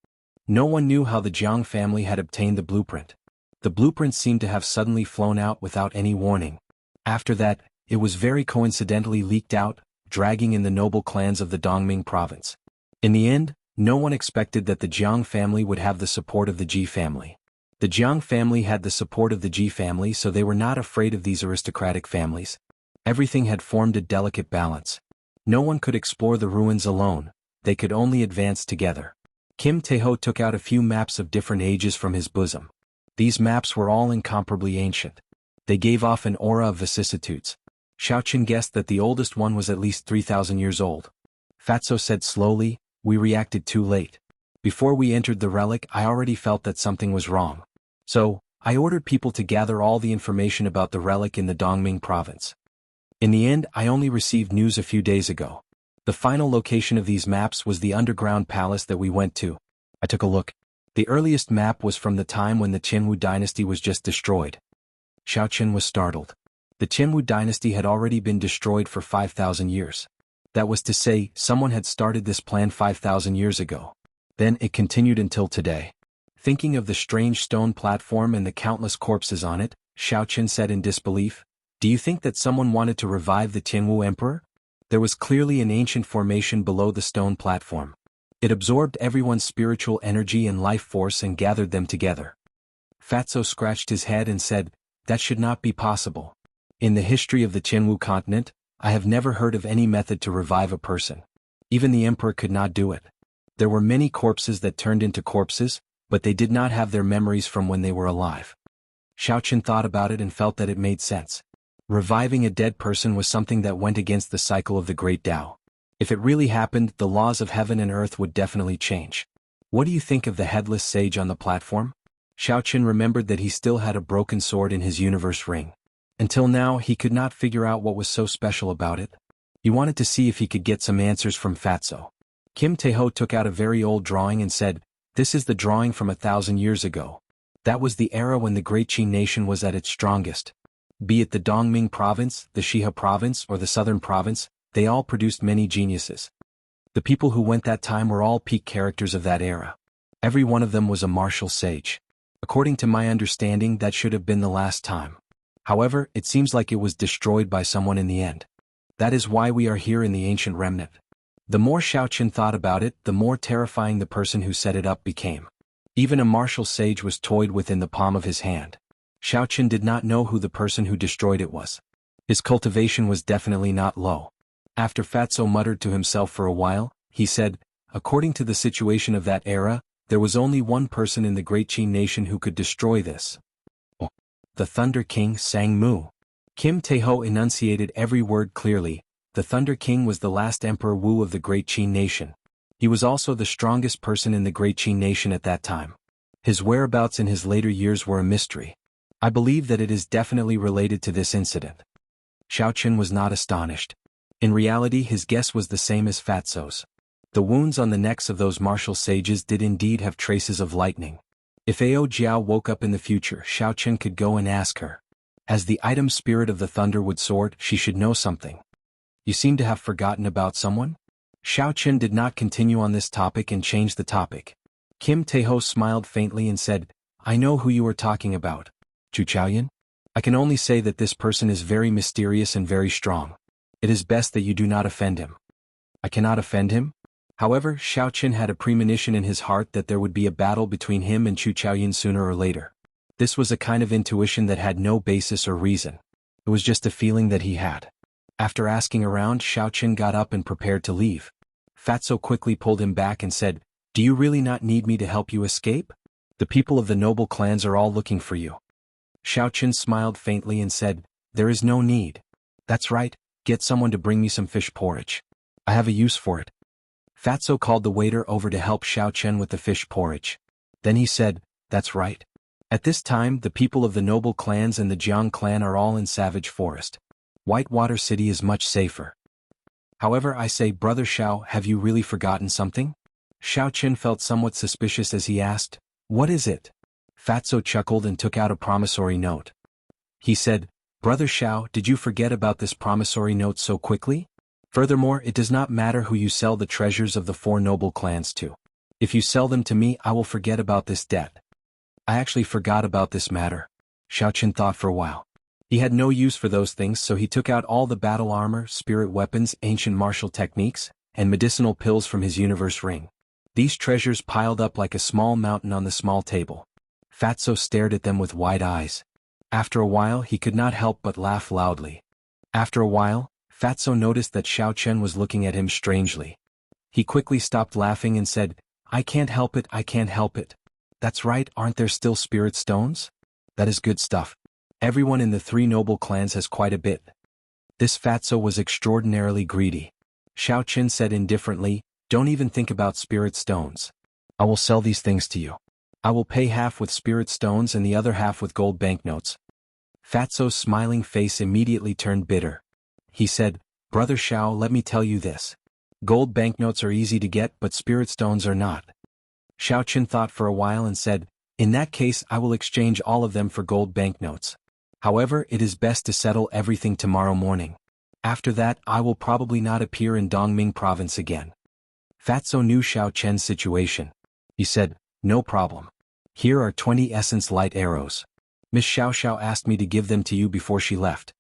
No one knew how the Jiang family had obtained the blueprint. The blueprint seemed to have suddenly flown out without any warning. After that, it was very coincidentally leaked out, dragging in the noble clans of the Dongming province. In the end, no one expected that the Jiang family would have the support of the Ji family. The Jiang family had the support of the Ji family, so they were not afraid of these aristocratic families. Everything had formed a delicate balance. No one could explore the ruins alone, they could only advance together. Kim Taeho took out a few maps of different ages from his bosom. These maps were all incomparably ancient. They gave off an aura of vicissitudes. Xiaochen guessed that the oldest one was at least 3,000 years old. Fatso said slowly, "We reacted too late. Before we entered the relic, I already felt that something was wrong. So, I ordered people to gather all the information about the relic in the Dongming province. In the end, I only received news a few days ago. The final location of these maps was the underground palace that we went to. I took a look. The earliest map was from the time when the Qianwu dynasty was just destroyed." Xiaochen was startled. The Qianwu dynasty had already been destroyed for 5,000 years. That was to say, someone had started this plan 5,000 years ago. Then it continued until today. Thinking of the strange stone platform and the countless corpses on it, Xiaochen said in disbelief, "Do you think that someone wanted to revive the Qianwu emperor?" There was clearly an ancient formation below the stone platform. It absorbed everyone's spiritual energy and life force and gathered them together. Fatso scratched his head and said, "That should not be possible. In the history of the Qianwu continent, I have never heard of any method to revive a person. Even the emperor could not do it. There were many corpses that turned into corpses, but they did not have their memories from when they were alive. Xiaoqun thought about it and felt that it made sense. Reviving a dead person was something that went against the cycle of the Great Tao. If it really happened, the laws of heaven and earth would definitely change. What do you think of the headless sage on the platform? Xiaoqun remembered that he still had a broken sword in his universe ring. Until now, he could not figure out what was so special about it. He wanted to see if he could get some answers from Fatso. Kim Taeho took out a very old drawing and said, "This is the drawing from 1,000 years ago. That was the era when the Great Qin nation was at its strongest. Be it the Dongming province, the Shihe province, or the southern province, they all produced many geniuses. The people who went that time were all peak characters of that era. Every one of them was a martial sage. According to my understanding, that should have been the last time. However, it seems like it was destroyed by someone in the end. That is why we are here in the ancient remnant." The more Xiaoqun thought about it, the more terrifying the person who set it up became. Even a martial sage was toyed within the palm of his hand. Xiaoqun did not know who the person who destroyed it was. His cultivation was definitely not low. After Fatso muttered to himself for a while, he said, "According to the situation of that era, there was only one person in the Great Qin nation who could destroy this. The Thunder King Sang Mu." Kim Taeho enunciated every word clearly. The Thunder King was the last Emperor Wu of the Great Qin nation. He was also the strongest person in the Great Qin nation at that time. His whereabouts in his later years were a mystery. I believe that it is definitely related to this incident. Xiaoqun was not astonished. In reality, his guess was the same as Fatso's. The wounds on the necks of those martial sages did indeed have traces of lightning. If Ao Jiao woke up in the future, Xiaoqun could go and ask her. As the item spirit of the Thunderwood Sword, she should know something. "You seem to have forgotten about someone?" Xiaoqun did not continue on this topic and changed the topic. Kim Taeho smiled faintly and said, "I know who you are talking about. Chu Chaoyan? I can only say that this person is very mysterious and very strong. It is best that you do not offend him." "I cannot offend him?" However, Xiaoqun had a premonition in his heart that there would be a battle between him and Chu Chaoyan sooner or later. This was a kind of intuition that had no basis or reason. It was just a feeling that he had. After asking around, Xiaoqun got up and prepared to leave. Fatso quickly pulled him back and said, "Do you really not need me to help you escape? The people of the noble clans are all looking for you." Xiaoqun smiled faintly and said, "There is no need. That's right, get someone to bring me some fish porridge. I have a use for it." Fatso called the waiter over to help Xiaoqun with the fish porridge. Then he said, "That's right. At this time, the people of the noble clans and the Jiang clan are all in Savage Forest. Whitewater City is much safer. However, I say, Brother Xiao, have you really forgotten something?" Xiaoqun felt somewhat suspicious as he asked, "What is it?" Fatso chuckled and took out a promissory note. He said, "Brother Xiao, did you forget about this promissory note so quickly? Furthermore, it does not matter who you sell the treasures of the four noble clans to. If you sell them to me, I will forget about this debt." "I actually forgot about this matter." Xiaoqun thought for a while. He had no use for those things, so he took out all the battle armor, spirit weapons, ancient martial techniques, and medicinal pills from his universe ring. These treasures piled up like a small mountain on the small table. Fatso stared at them with wide eyes. After a while, he could not help but laugh loudly. After a while, Fatso noticed that Xiaoqun was looking at him strangely. He quickly stopped laughing and said, "I can't help it, I can't help it. That's right, aren't there still spirit stones? That is good stuff. Everyone in the three noble clans has quite a bit." This Fatso was extraordinarily greedy. Xiaoqun said indifferently, "Don't even think about spirit stones. I will sell these things to you. I will pay half with spirit stones and the other half with gold banknotes." Fatso's smiling face immediately turned bitter. He said, "Brother Xiao, let me tell you this. Gold banknotes are easy to get, but spirit stones are not." Xiaoqun thought for a while and said, "In that case, I will exchange all of them for gold banknotes. However, it is best to settle everything tomorrow morning. After that, I will probably not appear in Dongming province again." Fatso knew Xiaoqun's situation. He said, "No problem. Here are 20 essence light arrows. Miss Xiao asked me to give them to you before she left."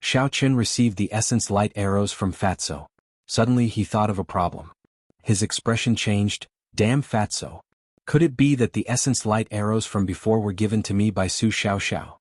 Xiaoqun received the essence light arrows from Fatso. Suddenly he thought of a problem. His expression changed. "Damn Fatso. Could it be that the essence light arrows from before were given to me by Su Xiao?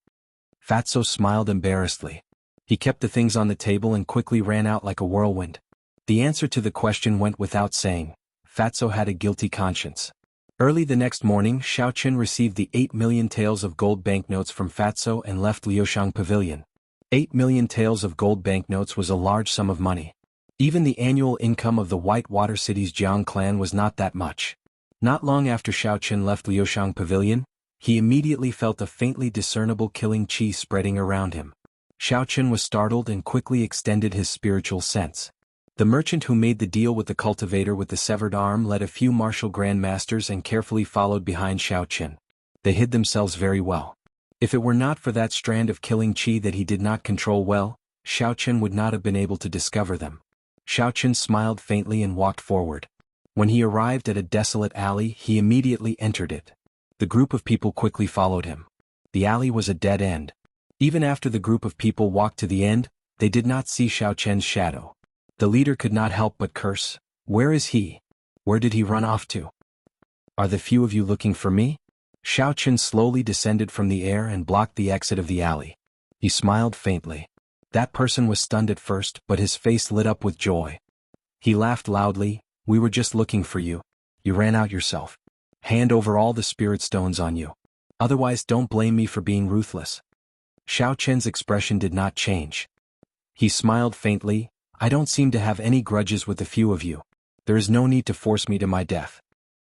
Fatso smiled embarrassedly. He kept the things on the table and quickly ran out like a whirlwind. The answer to the question went without saying. Fatso had a guilty conscience. Early the next morning, Xiaoqun received the 8 million taels of gold banknotes from Fatso and left Liushang Pavilion. 8 million taels of gold banknotes was a large sum of money. Even the annual income of the White Water City's Jiang clan was not that much. Not long after Xiaoqun left Liushang Pavilion, he immediately felt a faintly discernible killing qi spreading around him. Xiaoqun was startled and quickly extended his spiritual sense. The merchant who made the deal with the cultivator with the severed arm led a few martial grandmasters and carefully followed behind Xiaoqun. They hid themselves very well. If it were not for that strand of killing qi that he did not control well, Xiaoqun would not have been able to discover them. Xiaoqun smiled faintly and walked forward. When he arrived at a desolate alley, he immediately entered it. The group of people quickly followed him. The alley was a dead end. Even after the group of people walked to the end, they did not see Xiaoqun's shadow. The leader could not help but curse. Where is he? Where did he run off to? Are the few of you looking for me? Xiaoqun slowly descended from the air and blocked the exit of the alley. He smiled faintly. That person was stunned at first, but his face lit up with joy. He laughed loudly. We were just looking for you. You ran out yourself. Hand over all the spirit stones on you. Otherwise don't blame me for being ruthless. Xiaoqun's expression did not change. He smiled faintly. I don't seem to have any grudges with the few of you. There is no need to force me to my death.